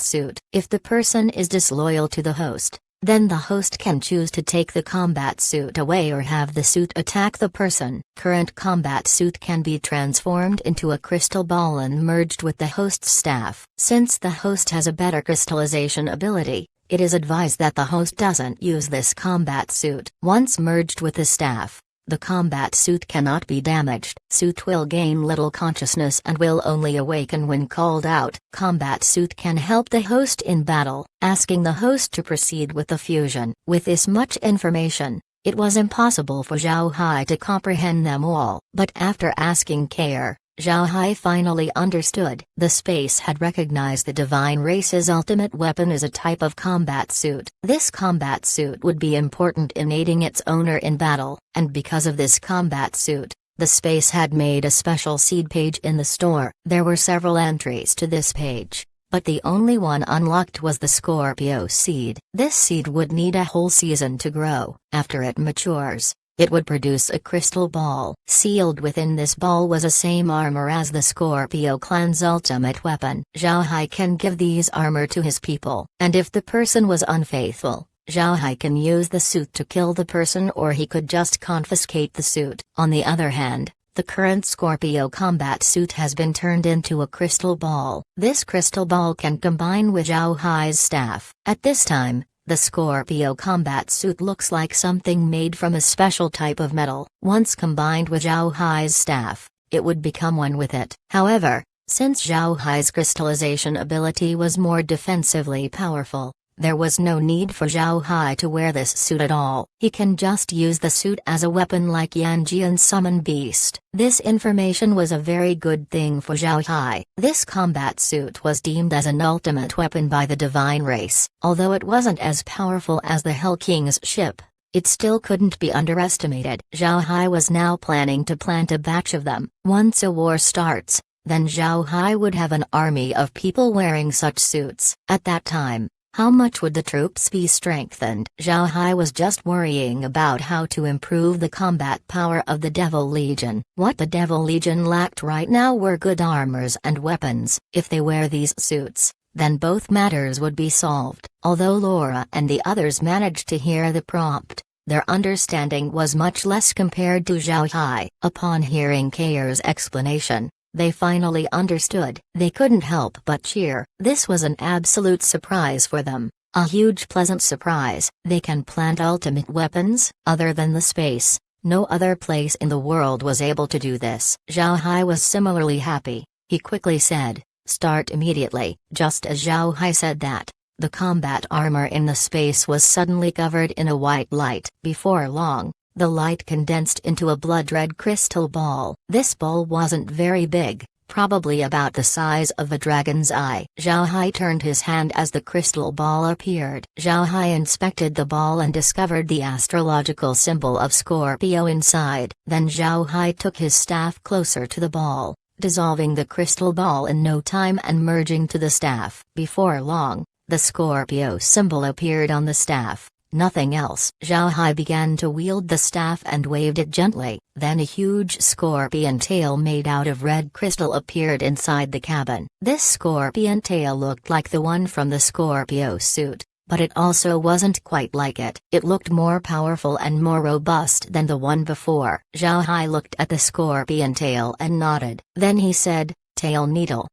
suit. If the person is disloyal to the host, then the host can choose to take the combat suit away or have the suit attack the person. Current combat suit can be transformed into a crystal ball and merged with the host's staff. Since the host has a better crystallization ability, it is advised that the host doesn't use this combat suit. Once merged with the staff, the combat suit cannot be damaged. Suit will gain little consciousness and will only awaken when called out. Combat suit can help the host in battle, asking the host to proceed with the fusion. With this much information, it was impossible for Zhao Hai to comprehend them all. But after asking care, Zhao Hai finally understood. The space had recognized the divine race's ultimate weapon as a type of combat suit. This combat suit would be important in aiding its owner in battle, and because of this combat suit, the space had made a special seed page in the store. There were several entries to this page, but the only one unlocked was the Scorpio seed. This seed would need a whole season to grow. After it matures, it would produce a crystal ball. Sealed within this ball was the same armor as the Scorpio clan's ultimate weapon. Zhao Hai can give these armor to his people, and if the person was unfaithful, Zhao Hai can use the suit to kill the person, or he could just confiscate the suit. On the other hand, the current Scorpio combat suit has been turned into a crystal ball. This crystal ball can combine with Zhao Hai's staff. At this time, the Scorpio combat suit looks like something made from a special type of metal. Once combined with Zhao Hai's staff, it would become one with it. However, since Zhao Hai's crystallization ability was more defensively powerful, there was no need for Zhao Hai to wear this suit at all. He can just use the suit as a weapon like Yan Jian's summon beast. This information was a very good thing for Zhao Hai. This combat suit was deemed as an ultimate weapon by the divine race. Although it wasn't as powerful as the Hell King's ship, it still couldn't be underestimated. Zhao Hai was now planning to plant a batch of them. Once a war starts, then Zhao Hai would have an army of people wearing such suits. At that time, how much would the troops be strengthened? Zhao Hai was just worrying about how to improve the combat power of the Devil Legion. What the Devil Legion lacked right now were good armors and weapons. If they wear these suits, then both matters would be solved. Although Laura and the others managed to hear the prompt, their understanding was much less compared to Zhao Hai. Upon hearing Kair's explanation, they finally understood. They couldn't help but cheer. This was an absolute surprise for them. A huge pleasant surprise. They can plant ultimate weapons? Other than the space, no other place in the world was able to do this. Zhao Hai was similarly happy. He quickly said, "Start immediately." Just as Zhao Hai said that, the combat armor in the space was suddenly covered in a white light. Before long, the light condensed into a blood-red crystal ball. This ball wasn't very big, probably about the size of a dragon's eye. Zhao Hai turned his hand as the crystal ball appeared. Zhao Hai inspected the ball and discovered the astrological symbol of Scorpio inside. Then Zhao Hai took his staff closer to the ball, dissolving the crystal ball in no time and merging to the staff. Before long, the Scorpio symbol appeared on the staff. Nothing else. Zhao Hai began to wield the staff and waved it gently. Then a huge scorpion tail made out of red crystal appeared inside the cabin. This scorpion tail looked like the one from the Scorpio suit, but it also wasn't quite like it. It looked more powerful and more robust than the one before. Zhao Hai looked at the scorpion tail and nodded. Then he said, "Tail needle."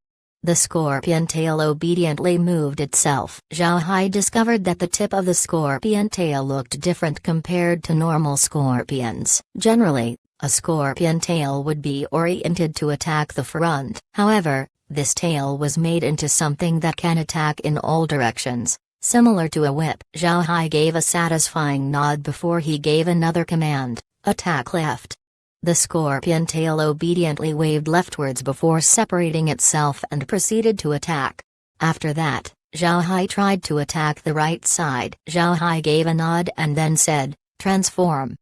The scorpion tail obediently moved itself. Zhao Hai discovered that the tip of the scorpion tail looked different compared to normal scorpions. Generally, a scorpion tail would be oriented to attack the front. However, this tail was made into something that can attack in all directions, similar to a whip. Zhao Hai gave a satisfying nod before he gave another command, "Attack left." The scorpion tail obediently waved leftwards before separating itself and proceeded to attack. After that, Zhao Hai tried to attack the right side. Zhao Hai gave a nod and then said, "Transform."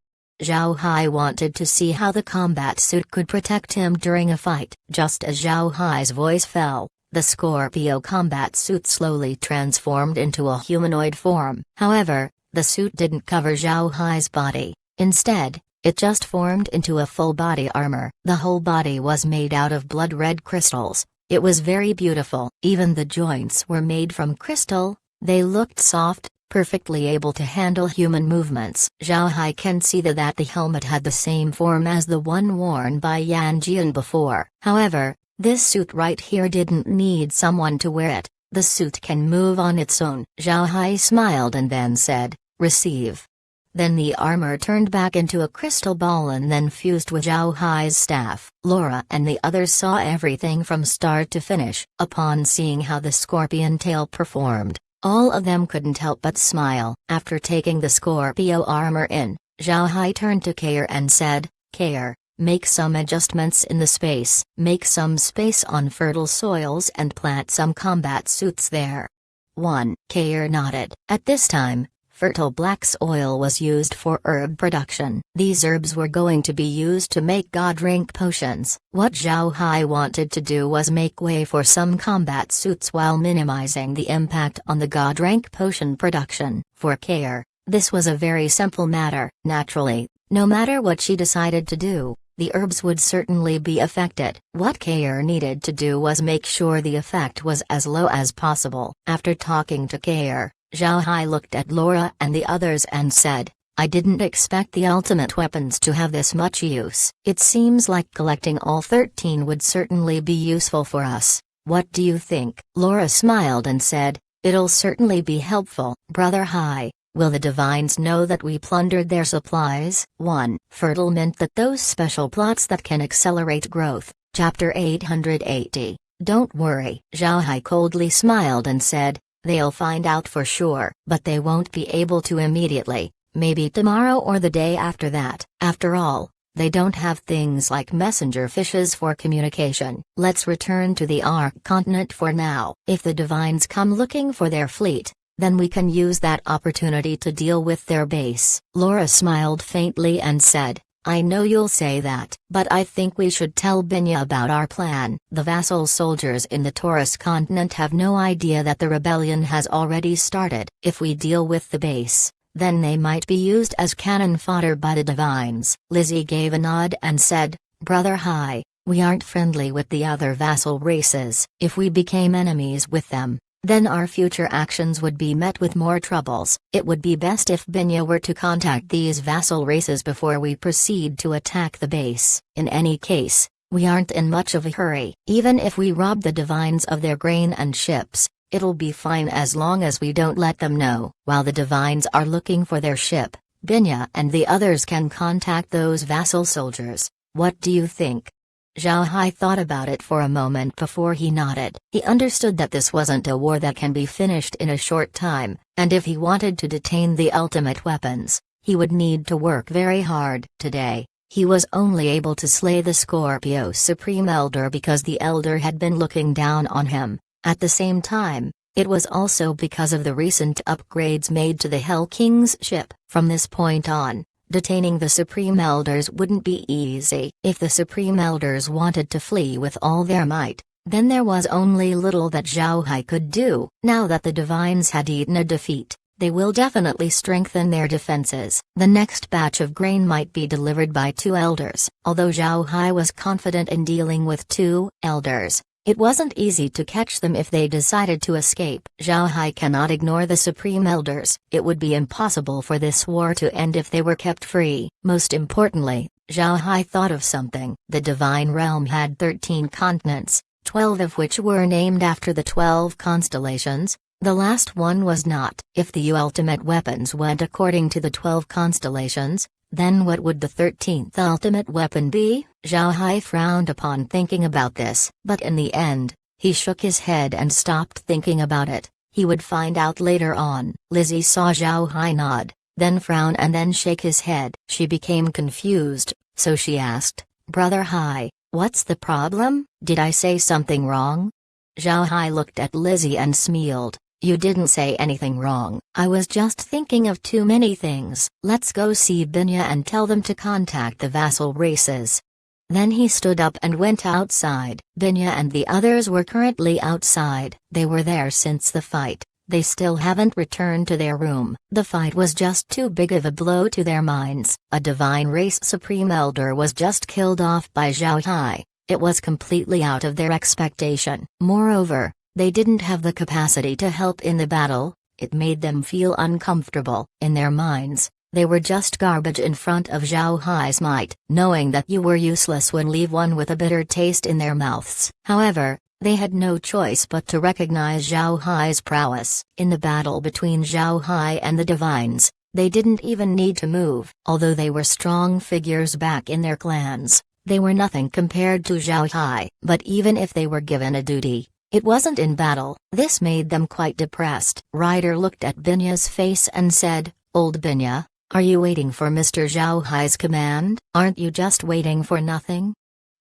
Zhao Hai wanted to see how the combat suit could protect him during a fight. Just as Zhao Hai's voice fell, the Scorpio combat suit slowly transformed into a humanoid form. However, the suit didn't cover Zhao Hai's body. Instead, it just formed into a full-body armor. The whole body was made out of blood-red crystals. It was very beautiful. Even the joints were made from crystal. They looked soft, perfectly able to handle human movements. Zhao Hai can see that the helmet had the same form as the one worn by Yan Jian before. However, this suit right here didn't need someone to wear it. The suit can move on its own. Zhao Hai smiled and then said, "Receive." Then the armor turned back into a crystal ball and then fused with Zhao Hai's staff. Laura and the others saw everything from start to finish. Upon seeing how the scorpion tail performed, all of them couldn't help but smile. After taking the Scorpio armor in, Zhao Hai turned to Kair and said, "Kair, make some adjustments in the space. Make some space on fertile soils and plant some combat suits there." 1. Kair nodded. At this time, fertile black soil was used for herb production. These herbs were going to be used to make god rank potions. What Zhao Hai wanted to do was make way for some combat suits while minimizing the impact on the god rank potion production. For Kair, this was a very simple matter. Naturally, no matter what she decided to do, the herbs would certainly be affected. What Kair needed to do was make sure the effect was as low as possible. After talking to Kair, Zhao Hai looked at Laura and the others and said, "I didn't expect the ultimate weapons to have this much use. It seems like collecting all 13 would certainly be useful for us. What do you think?" Laura smiled and said, "It'll certainly be helpful." "Brother Hai, will the divines know that we plundered their supplies?" 1. Fertile meant that those special plots that can accelerate growth. Chapter 880. Don't worry. Zhao Hai coldly smiled and said, "They'll find out for sure, but they won't be able to immediately, maybe tomorrow or the day after that. After all, they don't have things like messenger fishes for communication. Let's return to the Ark continent for now. If the divines come looking for their fleet, then we can use that opportunity to deal with their base." Laura smiled faintly and said, "I know you'll say that, but I think we should tell Binya about our plan." The vassal soldiers in the Taurus continent have no idea that the rebellion has already started. If we deal with the base, then they might be used as cannon fodder by the divines. Lizzie gave a nod and said, "Brother Hai, we aren't friendly with the other vassal races. If we became enemies with them, then our future actions would be met with more troubles. It would be best if Binya were to contact these vassal races before we proceed to attack the base. In any case, we aren't in much of a hurry. Even if we rob the divines of their grain and ships, it'll be fine as long as we don't let them know. While the divines are looking for their ship, Binya and the others can contact those vassal soldiers. What do you think?" Zhao Hai thought about it for a moment before he nodded. He understood that this wasn't a war that can be finished in a short time, and if he wanted to detain the ultimate weapons, he would need to work very hard. Today, He was only able to slay the Scorpio Supreme Elder because the Elder had been looking down on him. At the same time, it was also because of the recent upgrades made to the Hell King's ship. From this point on, detaining the Supreme Elders wouldn't be easy. If the Supreme Elders wanted to flee with all their might, then there was only little that Zhao Hai could do. Now that the Divines had eaten a defeat, they will definitely strengthen their defenses. The next batch of grain might be delivered by 2 elders. Although Zhao Hai was confident in dealing with 2 elders, it wasn't easy to catch them if they decided to escape. Zhao Hai cannot ignore the Supreme Elders. It would be impossible for this war to end if they were kept free. Most importantly, Zhao Hai thought of something. The Divine Realm had 13 continents, 12 of which were named after the 12 constellations. The last one was not. If the ultimate weapons went according to the 12 constellations, then what would the 13th ultimate weapon be? Zhao Hai frowned upon thinking about this. But in the end, he shook his head and stopped thinking about it. He would find out later on. Lizzie saw Zhao Hai nod, then frown and then shake his head. She became confused, so she asked, "Brother Hai, what's the problem? Did I say something wrong?" Zhao Hai looked at Lizzie and smiled. "You didn't say anything wrong. I was just thinking of too many things. Let's go see Binya and tell them to contact the vassal races." Then he stood up and went outside. Binya and the others were currently outside. They were there since the fight. They still haven't returned to their room. The fight was just too big of a blow to their minds. A Divine Race Supreme Elder was just killed off by Zhao Hai. It was completely out of their expectation. Moreover, they didn't have the capacity to help in the battle. It made them feel uncomfortable. In their minds, they were just garbage in front of Zhao Hai's might. Knowing that you were useless would leave one with a bitter taste in their mouths. However, they had no choice but to recognize Zhao Hai's prowess. In the battle between Zhao Hai and the Divines, they didn't even need to move. Although they were strong figures back in their clans, they were nothing compared to Zhao Hai. But even if they were given a duty, it wasn't in battle. This made them quite depressed. Ryder looked at Binya's face and said, "Old Binya, are you waiting for Mr. Zhao Hai's command? Aren't you just waiting for nothing?"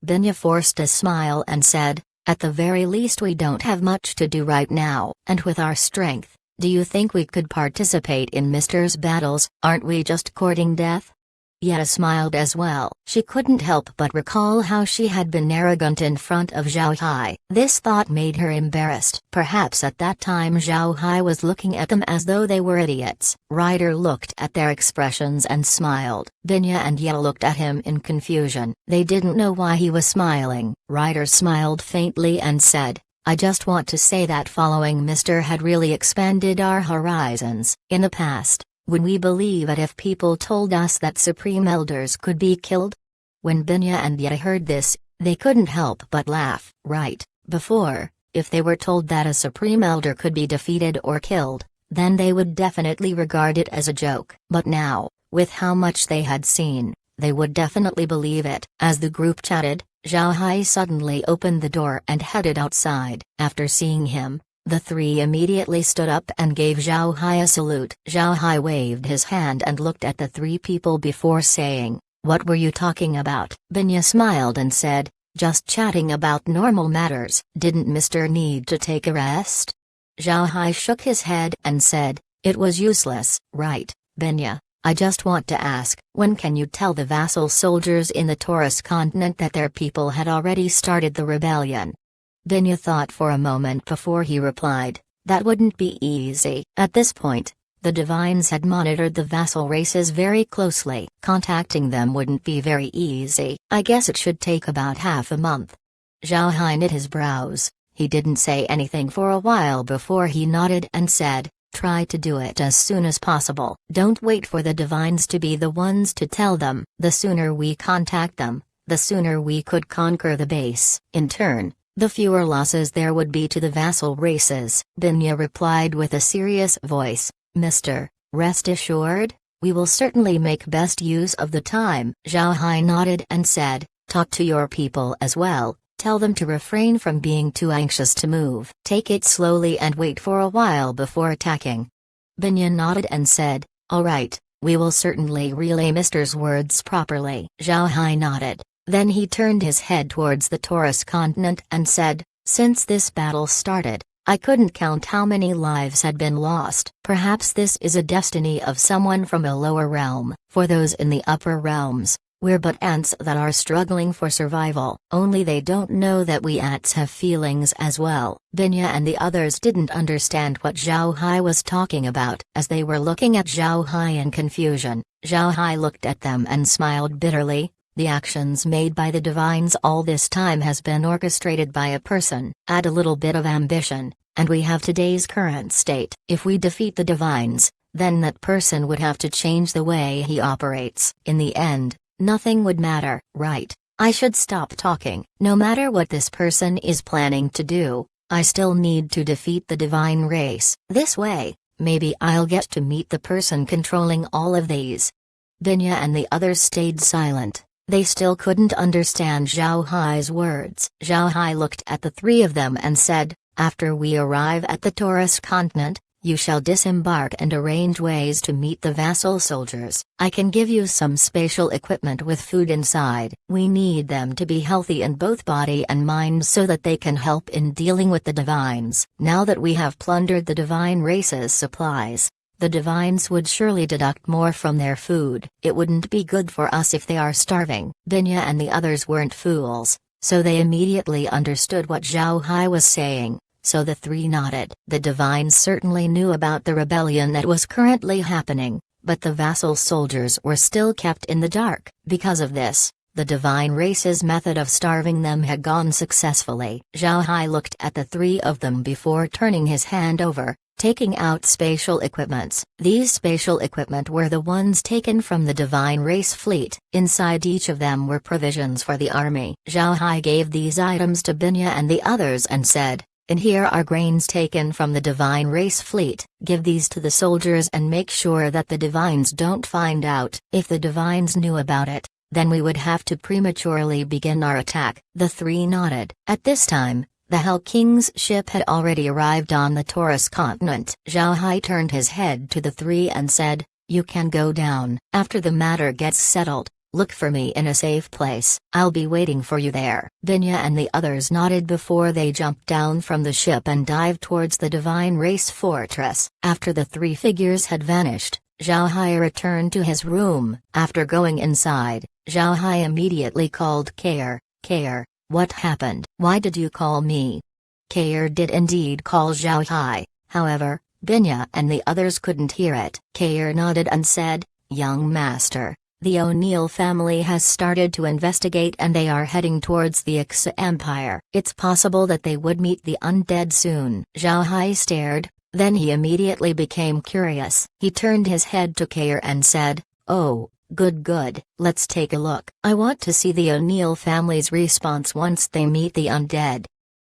Binya forced a smile and said, "At the very least we don't have much to do right now. And with our strength, do you think we could participate in Mr.'s battles? Aren't we just courting death?" Yetta smiled as well. She couldn't help but recall how she had been arrogant in front of Zhao Hai. This thought made her embarrassed. Perhaps at that time Zhao Hai was looking at them as though they were idiots. Ryder looked at their expressions and smiled. Binya and Yetta looked at him in confusion. They didn't know why he was smiling. Ryder smiled faintly and said, "I just want to say that following Mr. had really expanded our horizons. In the past, would we believe it if people told us that Supreme Elders could be killed?" When Binya and Yetta heard this, they couldn't help but laugh. Right, before, if they were told that a Supreme Elder could be defeated or killed, then they would definitely regard it as a joke. But now, with how much they had seen, they would definitely believe it. As the group chatted, Zhao Hai suddenly opened the door and headed outside. After seeing him, the three immediately stood up and gave Zhao Hai a salute. Zhao Hai waved his hand and looked at the three people before saying, "What were you talking about?" Binya smiled and said, "Just chatting about normal matters." "Didn't Mr. need to take a rest?" Zhao Hai shook his head and said, "It was useless." "Right, Binya, I just want to ask, when can you tell the vassal soldiers in the Taurus continent that their people had already started the rebellion?" Binya thought for a moment before he replied, "That wouldn't be easy." At this point, the Divines had monitored the vassal races very closely. Contacting them wouldn't be very easy. "I guess it should take about half a month." Zhao Hai knit his brows. He didn't say anything for a while before he nodded and said, "Try to do it as soon as possible. Don't wait for the Divines to be the ones to tell them. The sooner we contact them, the sooner we could conquer the base. In turn, the fewer losses there would be to the vassal races." Binya replied with a serious voice, "Mister, rest assured, we will certainly make best use of the time." Zhao Hai nodded and said, "Talk to your people as well, tell them to refrain from being too anxious to move. Take it slowly and wait for a while before attacking." Binya nodded and said, "All right, We will certainly relay Mr.'s words properly. Zhao Hai nodded. Then he turned his head towards the Taurus continent and said, "Since this battle started, I couldn't count how many lives had been lost. Perhaps this is a destiny of someone from a lower realm. For those in the upper realms, we're but ants that are struggling for survival. Only they don't know that we ants have feelings as well." Binya and the others didn't understand what Zhao Hai was talking about. As they were looking at Zhao Hai in confusion, Zhao Hai looked at them and smiled bitterly. "The actions made by the divines all this time has been orchestrated by a person. Add a little bit of ambition, and we have today's current state. If we defeat the divines, then that person would have to change the way he operates. In the end, nothing would matter." "Right. I should stop talking. No matter what this person is planning to do, I still need to defeat the divine race. This way, maybe I'll get to meet the person controlling all of these." Binya and the others stayed silent. They still couldn't understand Zhao Hai's words. Zhao Hai looked at the three of them and said, "After we arrive at the Taurus continent, you shall disembark and arrange ways to meet the vassal soldiers. I can give you some spatial equipment with food inside. We need them to be healthy in both body and mind so that they can help in dealing with the divines. Now that we have plundered the divine race's supplies, the divines would surely deduct more from their food. It wouldn't be good for us if they are starving." Binya and the others weren't fools, so they immediately understood what Zhao Hai was saying. So the three nodded. The divines certainly knew about the rebellion that was currently happening, but the vassal soldiers were still kept in the dark. Because of this, the divine race's method of starving them had gone successfully. Zhao Hai looked at the three of them before turning his hand over, taking out spatial equipments. These spatial equipment were the ones taken from the divine race fleet. Inside each of them were provisions for the army. Zhao Hai gave these items to Binya and the others and said, "And here are grains taken from the divine race fleet. Give these to the soldiers and make sure that the divines don't find out. If the divines knew about it, then we would have to prematurely begin our attack." The three nodded. At this time, the Hell King's ship had already arrived on the Taurus continent. Zhao Hai turned his head to the three and said, "You can go down. After the matter gets settled, look for me in a safe place. I'll be waiting for you there." Binya and the others nodded before they jumped down from the ship and dived towards the divine race fortress. After the three figures had vanished, Zhao Hai returned to his room. After going inside, Zhao Hai immediately called Kair. "Kair, what happened? Why did you call me?" Kair did indeed call Zhao Hai, however, Binya and the others couldn't hear it. Kair nodded and said, "Young master, the O'Neill family has started to investigate and they are heading towards the Ixa Empire. It's possible that they would meet the undead soon." Zhao Hai stared, then he immediately became curious. He turned his head to Kair and said, "Oh, good, let's take a look. I want to see the O'Neill family's response once they meet the undead."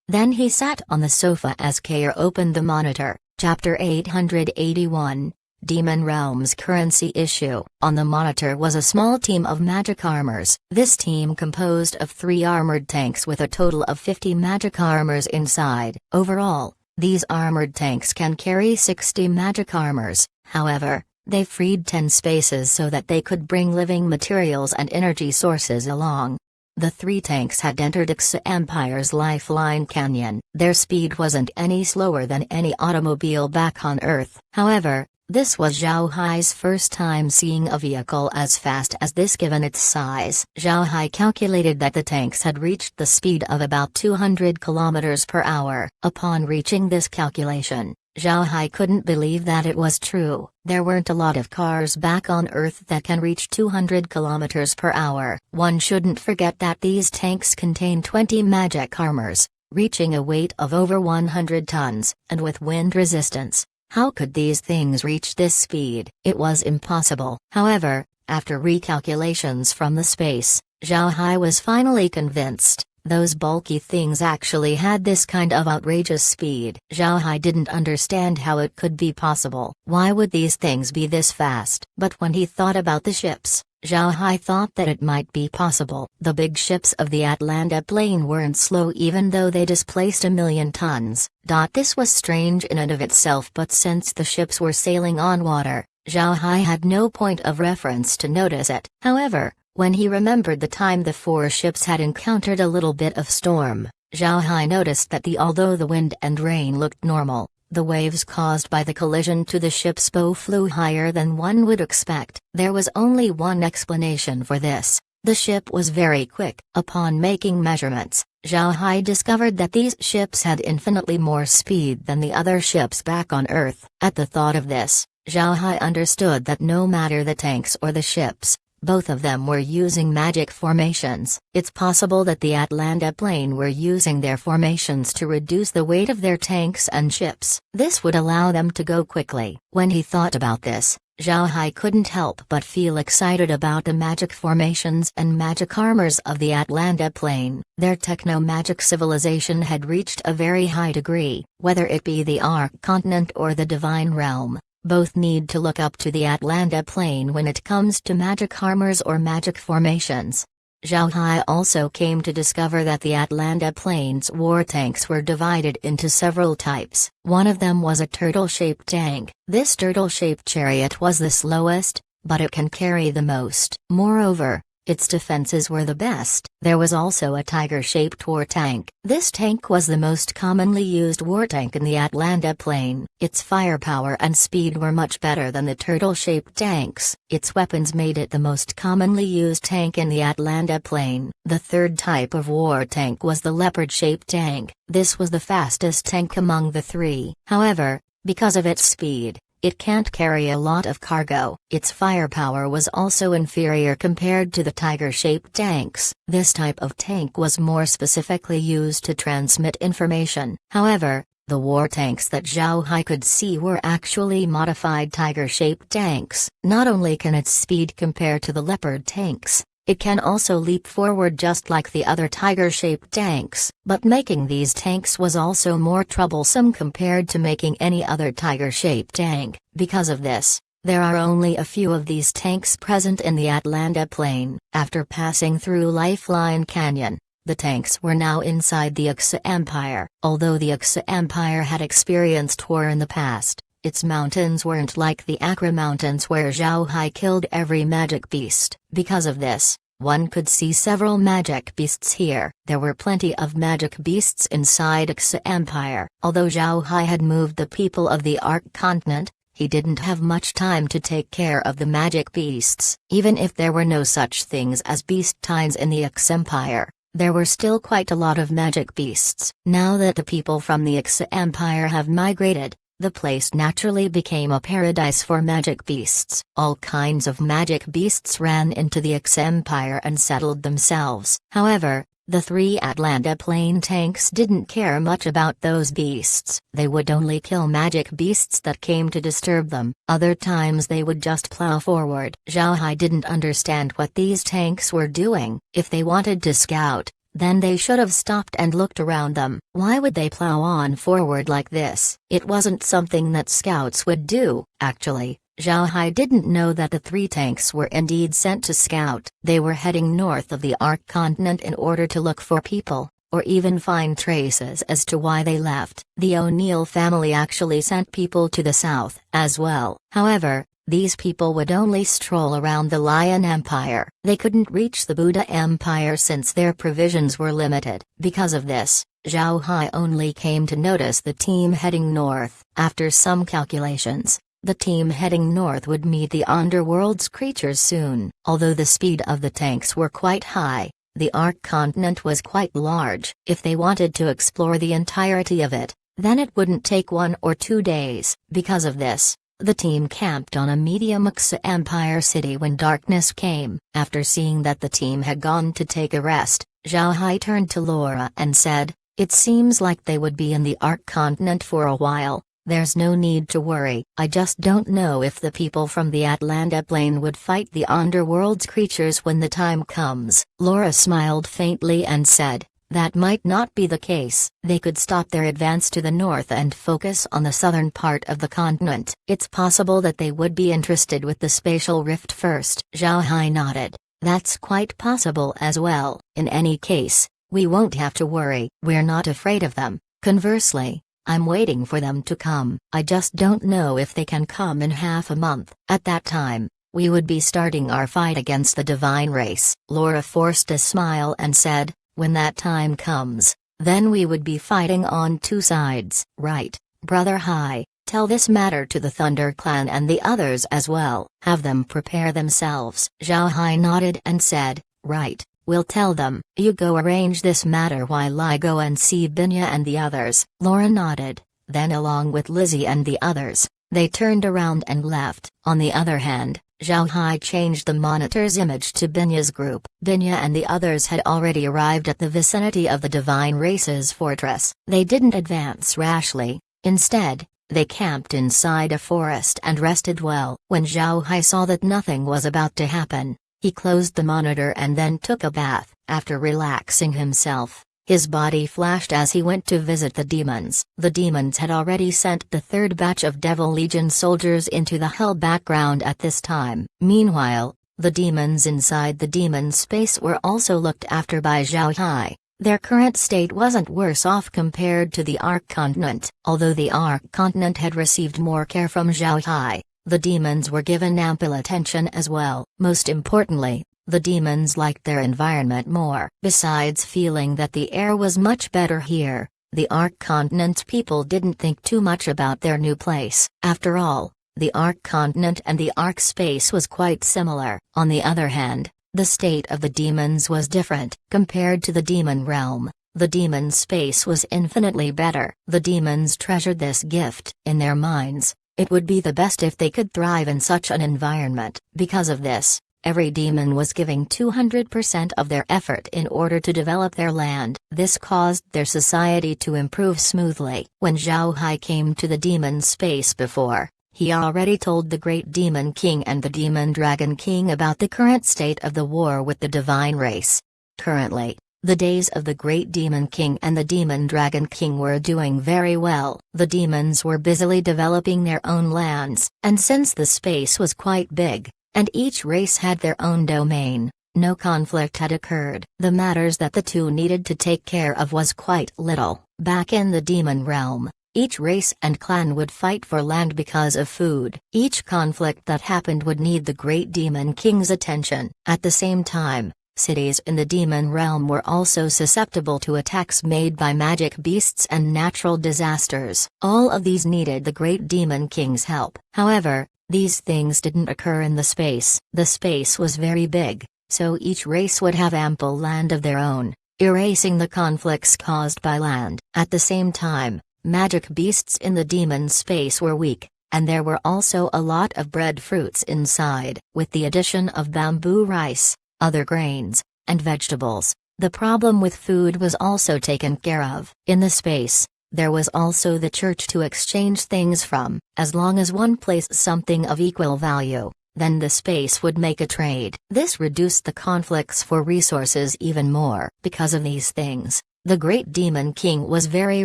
Then he sat on the sofa as Kair opened the monitor. Chapter 881, Demon Realm's Currency Issue. On the monitor was a small team of magic armors. This team composed of 3 armored tanks with a total of 50 magic armors inside. Overall, these armored tanks can carry 60 magic armors. However, they freed 10 spaces so that they could bring living materials and energy sources along. The 3 tanks had entered Ixa Empire's Lifeline Canyon. Their speed wasn't any slower than any automobile back on Earth. However, this was Zhao Hai's first time seeing a vehicle as fast as this given its size. Zhao Hai calculated that the tanks had reached the speed of about 200 km per hour. Upon reaching this calculation, Zhao Hai couldn't believe that it was true. There weren't a lot of cars back on Earth that can reach 200 km per hour. One shouldn't forget that these tanks contain 20 magic armors, reaching a weight of over 100 tons, and with wind resistance. How could these things reach this speed? It was impossible. However, after recalculations from the space, Zhao Hai was finally convinced. Those bulky things actually had this kind of outrageous speed. Zhao Hai didn't understand how it could be possible. Why would these things be this fast? But when he thought about the ships, Zhao Hai thought that it might be possible. The big ships of the Atlanta Plain weren't slow even though they displaced 1,000,000 tons. This was strange in and of itself, but since the ships were sailing on water, Zhao Hai had no point of reference to notice it. However, when he remembered the time the four ships had encountered a little bit of storm, Zhao Hai noticed that although the wind and rain looked normal, the waves caused by the collision to the ship's bow flew higher than one would expect. There was only one explanation for this. The ship was very quick. Upon making measurements, Zhao Hai discovered that these ships had infinitely more speed than the other ships back on Earth. At the thought of this, Zhao Hai understood that no matter the tanks or the ships, both of them were using magic formations. It's possible that the Atlanta plane were using their formations to reduce the weight of their tanks and ships. This would allow them to go quickly. When he thought about this, Zhao Hai couldn't help but feel excited about the magic formations and magic armors of the Atlanta plane. Their techno-magic civilization had reached a very high degree. Whether it be the Ark continent or the Divine Realm, both need to look up to the Atlanta plane when it comes to magic armors or magic formations. Zhao Hai also came to discover that the Atlanta plane's war tanks were divided into several types. One of them was a turtle-shaped tank. This turtle-shaped chariot was the slowest, but it can carry the most. Moreover, its defenses were the best. There was also a tiger-shaped war tank. This tank was the most commonly used war tank in the Atlanta plane. Its firepower and speed were much better than the turtle-shaped tanks. Its weapons made it the most commonly used tank in the Atlanta plane. The third type of war tank was the leopard-shaped tank. This was the fastest tank among the three. However, because of its speed, it can't carry a lot of cargo. Its firepower was also inferior compared to the tiger-shaped tanks. This type of tank was more specifically used to transmit information. However, the war tanks that Zhao Hai could see were actually modified tiger-shaped tanks. Not only can its speed compare to the leopard tanks, it can also leap forward just like the other tiger-shaped tanks. But making these tanks was also more troublesome compared to making any other tiger-shaped tank. Because of this, there are only a few of these tanks present in the Atlanta plane. After passing through Lifeline Canyon, the tanks were now inside the Ixia Empire. Although the Ixia Empire had experienced war in the past, its mountains weren't like the Accra Mountains where Zhao Hai killed every magic beast. Because of this, one could see several magic beasts here. There were plenty of magic beasts inside Ixia Empire. Although Zhao Hai had moved the people of the Ark continent, he didn't have much time to take care of the magic beasts. Even if there were no such things as beast tines in the Ixia Empire, there were still quite a lot of magic beasts. Now that the people from the Ixia Empire have migrated, the place naturally became a paradise for magic beasts. All kinds of magic beasts ran into the Ixia Empire and settled themselves. However, the three Atlanta plane tanks didn't care much about those beasts. They would only kill magic beasts that came to disturb them. Other times they would just plow forward. Zhao Hai didn't understand what these tanks were doing. If they wanted to scout, then they should have stopped and looked around them. Why would they plow on forward like this? It wasn't something that scouts would do. Actually, Zhao Hai didn't know that the three tanks were indeed sent to scout. They were heading north of the Ark continent in order to look for people, or even find traces as to why they left. The O'Neill family actually sent people to the south as well. However, these people would only stroll around the Lion Empire. They couldn't reach the Buddha Empire since their provisions were limited. Because of this, Zhao Hai only came to notice the team heading north. After some calculations, the team heading north would meet the underworld's creatures soon. Although the speed of the tanks were quite high, the Ark continent was quite large. If they wanted to explore the entirety of it, then it wouldn't take 1 or 2 days. Because of this, the team camped on a medium Ixia Empire city when darkness came. After seeing that the team had gone to take a rest, Zhao Hai turned to Laura and said, "It seems like they would be in the Ark continent for a while. There's no need to worry. I just don't know if the people from the Atlanta plane would fight the underworld's creatures when the time comes." Laura smiled faintly and said, "That might not be the case. They could stop their advance to the north and focus on the southern part of the continent. It's possible that they would be interested with the spatial rift first." Zhao Hai nodded. "That's quite possible as well. In any case, we won't have to worry. We're not afraid of them. Conversely, I'm waiting for them to come. I just don't know if they can come in half a month. At that time, we would be starting our fight against the divine race." Laura forced a smile and said, "When that time comes, then we would be fighting on two sides." "Right, Brother Hai. Tell this matter to the Thunder Clan and the others as well. Have them prepare themselves." Zhao Hai nodded and said, "Right, we'll tell them." "You go arrange this matter while I go and see Binya and the others." Laura nodded, then along with Lizzie and the others, they turned around and left. On the other hand, Zhao Hai changed the monitor's image to Binya's group. Binya and the others had already arrived at the vicinity of the Divine Race's fortress. They didn't advance rashly. Instead, they camped inside a forest and rested well. When Zhao Hai saw that nothing was about to happen, he closed the monitor and then took a bath. After relaxing himself, his body flashed as he went to visit the demons. The demons had already sent the third batch of Devil Legion soldiers into the hell background at this time. Meanwhile, the demons inside the demon space were also looked after by Zhao Hai. Their current state wasn't worse off compared to the Ark Continent. Although the Ark Continent had received more care from Zhao Hai, the demons were given ample attention as well. Most importantly, the demons liked their environment more. Besides feeling that the air was much better here, the Ark Continent people didn't think too much about their new place. After all, the Ark Continent and the Ark space was quite similar. On the other hand, the state of the demons was different. Compared to the demon realm, the demon space was infinitely better. The demons treasured this gift. In their minds, it would be the best if they could thrive in such an environment. Because of this, every demon was giving 200% of their effort in order to develop their land. This caused their society to improve smoothly. When Zhao Hai came to the demon space before, he already told the Great Demon King and the Demon Dragon King about the current state of the war with the divine race. Currently, the days of the Great Demon King and the Demon Dragon King were doing very well. The demons were busily developing their own lands, and since the space was quite big, and each race had their own domain, no conflict had occurred. The matters that the two needed to take care of was quite little. Back in the demon realm, each race and clan would fight for land because of food. Each conflict that happened would need the Great Demon King's attention. At the same time, cities in the demon realm were also susceptible to attacks made by magic beasts and natural disasters. All of these needed the Great Demon King's help. However, these things didn't occur in the space. The space was very big, so each race would have ample land of their own, erasing the conflicts caused by land. At the same time, magic beasts in the demon space were weak, and there were also a lot of breadfruits inside. With the addition of bamboo rice, other grains, and vegetables, the problem with food was also taken care of. In the space, there was also the church to exchange things from. As long as one placed something of equal value, then the space would make a trade. This reduced the conflicts for resources even more. Because of these things, the Great Demon King was very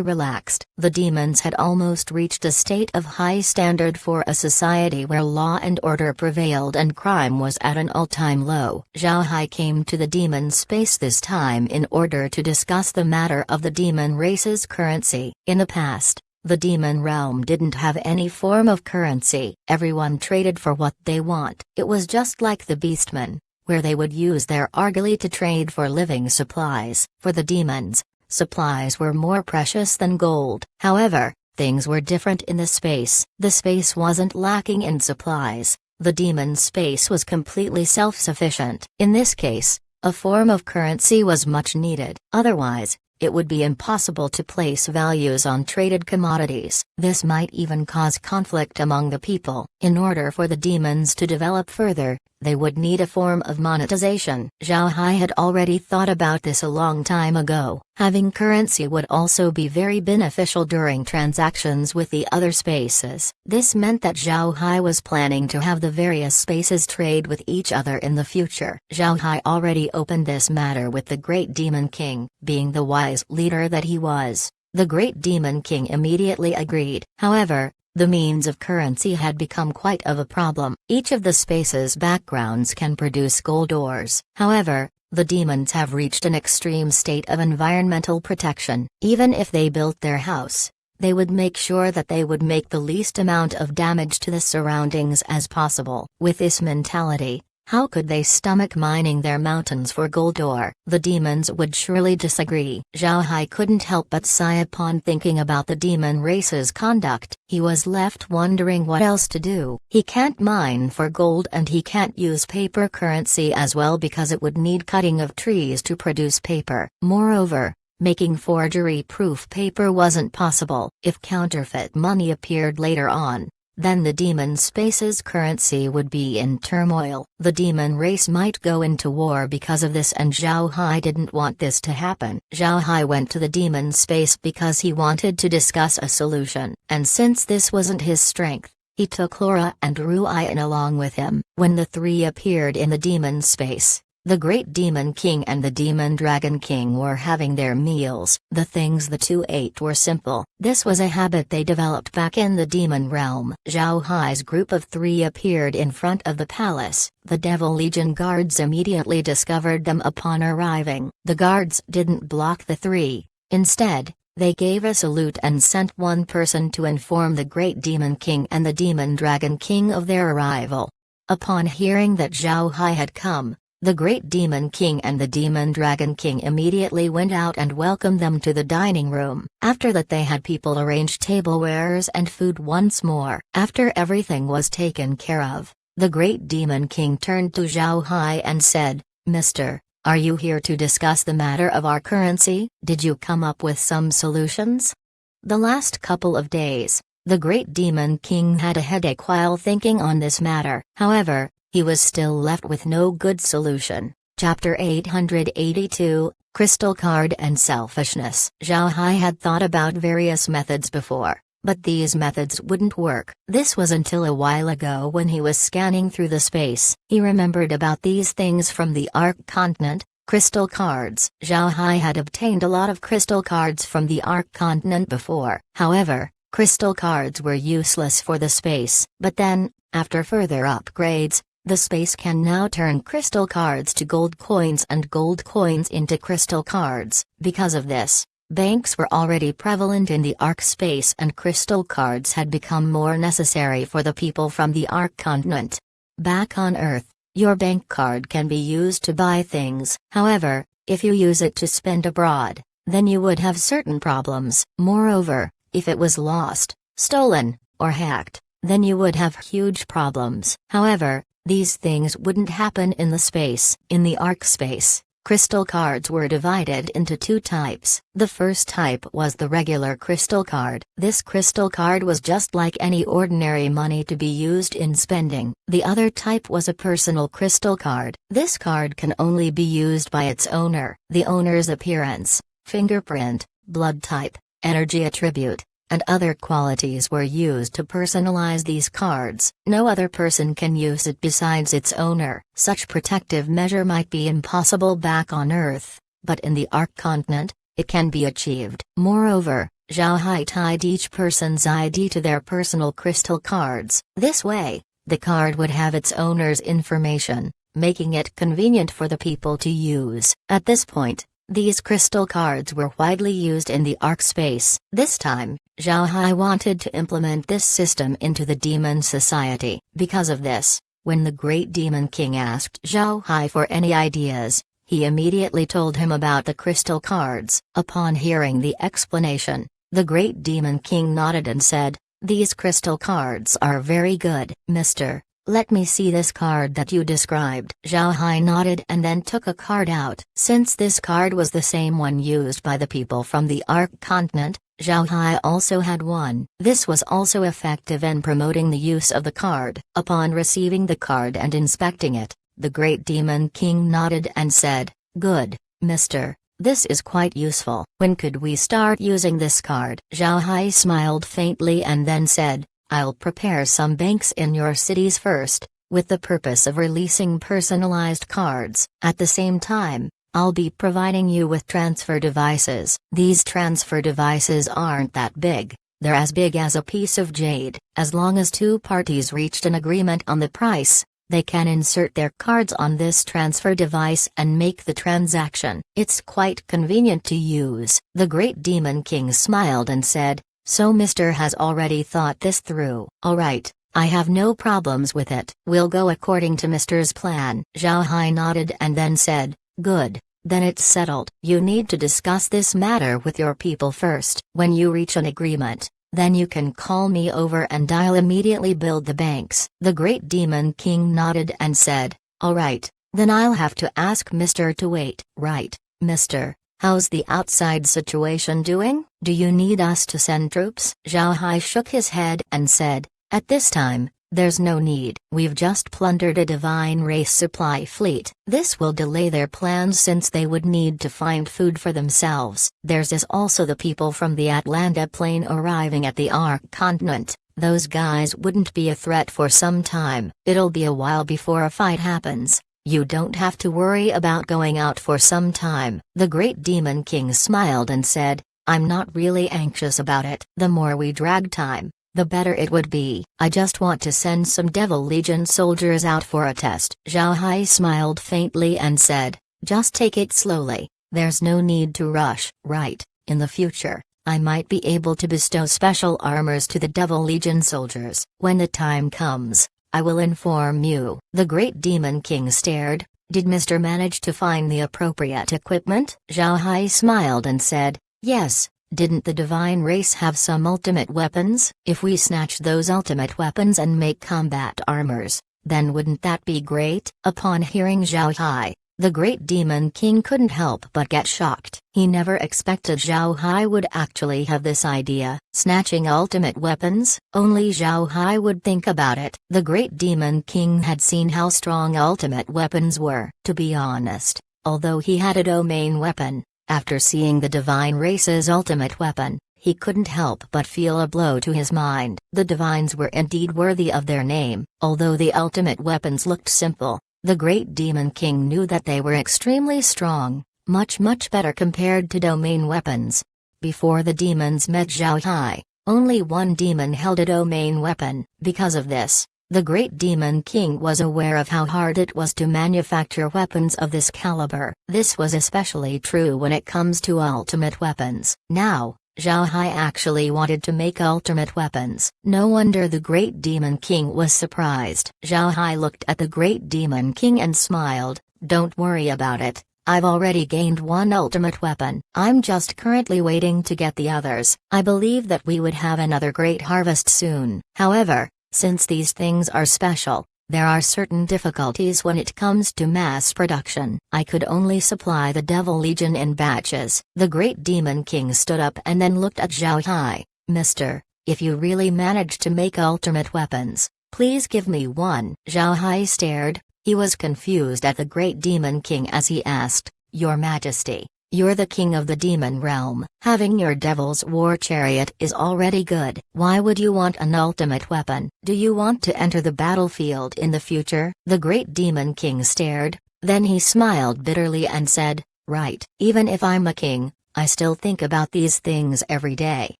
relaxed. The demons had almost reached a state of high standard for a society where law and order prevailed and crime was at an all-time low. Zhao Hai came to the demon space this time in order to discuss the matter of the demon race's currency. In the past, the demon realm didn't have any form of currency. Everyone traded for what they want. It was just like the Beastmen, where they would use their argali to trade for living supplies. For the demons, supplies were more precious than gold. However, things were different in the space. The space wasn't lacking in supplies. The demon space was completely self-sufficient. In this case, a form of currency was much needed. Otherwise, it would be impossible to place values on traded commodities. This might even cause conflict among the people. In order for the demons to develop further, they would need a form of monetization. Zhao Hai had already thought about this a long time ago. Having currency would also be very beneficial during transactions with the other spaces. This meant that Zhao Hai was planning to have the various spaces trade with each other in the future. Zhao Hai already opened this matter with the Great Demon King. Being the wise leader that he was, the Great Demon King immediately agreed. However, the means of currency had become quite of a problem. Each of the space's backgrounds can produce gold ores. However, the demons have reached an extreme state of environmental protection. Even if they built their house, they would make sure that they would make the least amount of damage to the surroundings as possible. With this mentality, how could they stomach mining their mountains for gold ore? The demons would surely disagree. Zhao Hai couldn't help but sigh upon thinking about the demon race's conduct. He was left wondering what else to do. He can't mine for gold and he can't use paper currency as well because it would need cutting of trees to produce paper. Moreover, making forgery-proof paper wasn't possible. If counterfeit money appeared later on, then the demon space's currency would be in turmoil. The demon race might go into war because of this, and Zhao Hai didn't want this to happen. Zhao Hai went to the demon space because he wanted to discuss a solution, and since this wasn't his strength, he took Laura and Ruian along with him. When the three appeared in the demon space, the Great Demon King and the Demon Dragon King were having their meals. The things the two ate were simple. This was a habit they developed back in the demon realm. Zhao Hai's group of three appeared in front of the palace. The Devil Legion guards immediately discovered them upon arriving. The guards didn't block the three. Instead, they gave a salute and sent one person to inform the Great Demon King and the Demon Dragon King of their arrival. Upon hearing that Zhao Hai had come, the Great Demon King and the Demon Dragon King immediately went out and welcomed them to the dining room. After that they had people arrange tablewares and food once more. After everything was taken care of, the Great Demon King turned to Zhao Hai and said, "Mister, are you here to discuss the matter of our currency? Did you come up with some solutions?" The last couple of days, the Great Demon King had a headache while thinking on this matter. However, he was still left with no good solution. Chapter 882, Crystal Card and Selfishness. Zhao Hai had thought about various methods before, but these methods wouldn't work. This was until a while ago when he was scanning through the space. He remembered about these things from the Ark Continent, crystal cards. Zhao Hai had obtained a lot of crystal cards from the Ark Continent before. However, crystal cards were useless for the space. But then, after further upgrades, the space can now turn crystal cards to gold coins and gold coins into crystal cards. Because of this, banks were already prevalent in the Ark space and crystal cards had become more necessary for the people from the Ark continent. Back on Earth, your bank card can be used to buy things. However, if you use it to spend abroad, then you would have certain problems. Moreover, if it was lost, stolen, or hacked, then you would have huge problems. However, these things wouldn't happen in the space. In the Ark space, crystal cards were divided into two types. The first type was the regular crystal card. This crystal card was just like any ordinary money to be used in spending. The other type was a personal crystal card. This card can only be used by its owner. The owner's appearance, fingerprint, blood type, energy attribute, and other qualities were used to personalize these cards. No other person can use it besides its owner. Such protective measure might be impossible back on Earth, but in the Ark continent, it can be achieved. Moreover, Zhao Hai tied each person's ID to their personal crystal cards. This way, the card would have its owner's information, making it convenient for the people to use. At this point, these crystal cards were widely used in the Ark space. This time, Zhao Hai wanted to implement this system into the demon society. Because of this, when the Great Demon King asked Zhao Hai for any ideas, he immediately told him about the crystal cards. Upon hearing the explanation, the Great Demon King nodded and said, "These crystal cards are very good, mister. Let me see this card that you described." Zhao Hai nodded and then took a card out. Since this card was the same one used by the people from the Ark continent, Zhao Hai also had one. This was also effective in promoting the use of the card. Upon receiving the card and inspecting it, the Great Demon King nodded and said, "Good, mister. This is quite useful. When could we start using this card?" Zhao Hai smiled faintly and then said, "I'll prepare some banks in your cities first, with the purpose of releasing personalized cards. At the same time, I'll be providing you with transfer devices. These transfer devices aren't that big, they're as big as a piece of jade. As long as two parties reached an agreement on the price, they can insert their cards on this transfer device and make the transaction. It's quite convenient to use." The Great Demon King smiled and said, So Mr. has already thought this through. Alright, I have no problems with it. We'll go according to Mr.'s plan. Zhao Hai nodded and then said, good. Then it's settled. You need to discuss this matter with your people first. When you reach an agreement, then you can call me over and I'll immediately build the banks. The Great Demon King nodded and said, alright, then I'll have to ask Mr. to wait. Right, Mr. How's the outside situation doing? Do you need us to send troops? Zhao Hai shook his head and said, at this time, there's no need. We've just plundered a divine race supply fleet. This will delay their plans since they would need to find food for themselves. There's also the people from the Atlanta Plain arriving at the Ark continent. Those guys wouldn't be a threat for some time. It'll be a while before a fight happens. You don't have to worry about going out for some time. The Great Demon King smiled and said, I'm not really anxious about it. The more we drag time, the better it would be. I just want to send some Devil Legion soldiers out for a test. Zhao Hai smiled faintly and said, just take it slowly. There's no need to rush. Right, in the future, I might be able to bestow special armors to the Devil Legion soldiers. When the time comes, I will inform you. The Great Demon King stared. Did Mr. manage to find the appropriate equipment? Zhao Hai smiled and said, yes. Didn't the divine race have some ultimate weapons? If we snatch those ultimate weapons and make combat armors, then wouldn't that be great? Upon hearing Zhao Hai, the Great Demon King couldn't help but get shocked. He never expected Zhao Hai would actually have this idea. Snatching ultimate weapons? Only Zhao Hai would think about it. The Great Demon King had seen how strong ultimate weapons were. To be honest, although he had a domain weapon, after seeing the divine race's ultimate weapon, he couldn't help but feel a blow to his mind. The divines were indeed worthy of their name. Although the ultimate weapons looked simple, the Great Demon King knew that they were extremely strong, much better compared to domain weapons. Before the demons met Zhao Hai, only one demon held a domain weapon. Because of this, the Great Demon King was aware of how hard it was to manufacture weapons of this caliber. This was especially true when it comes to ultimate weapons. Now, Zhao Hai actually wanted to make ultimate weapons. No wonder the Great Demon King was surprised. Zhao Hai looked at the Great Demon King and smiled. Don't worry about it. I've already gained one ultimate weapon. I'm just currently waiting to get the others. I believe that we would have another great harvest soon. However, since these things are special, there are certain difficulties when it comes to mass production. I could only supply the Devil Legion in batches. The Great Demon King stood up and then looked at Zhao Hai. Mister, if you really manage to make ultimate weapons, please give me one. Zhao Hai stared. He was confused at the Great Demon King as he asked, Your Majesty, you're the king of the demon realm. Having your Devil's War Chariot is already good. Why would you want an ultimate weapon? Do you want to enter the battlefield in the future? The Great Demon King stared, then he smiled bitterly and said, right. Even if I'm a king, I still think about these things every day.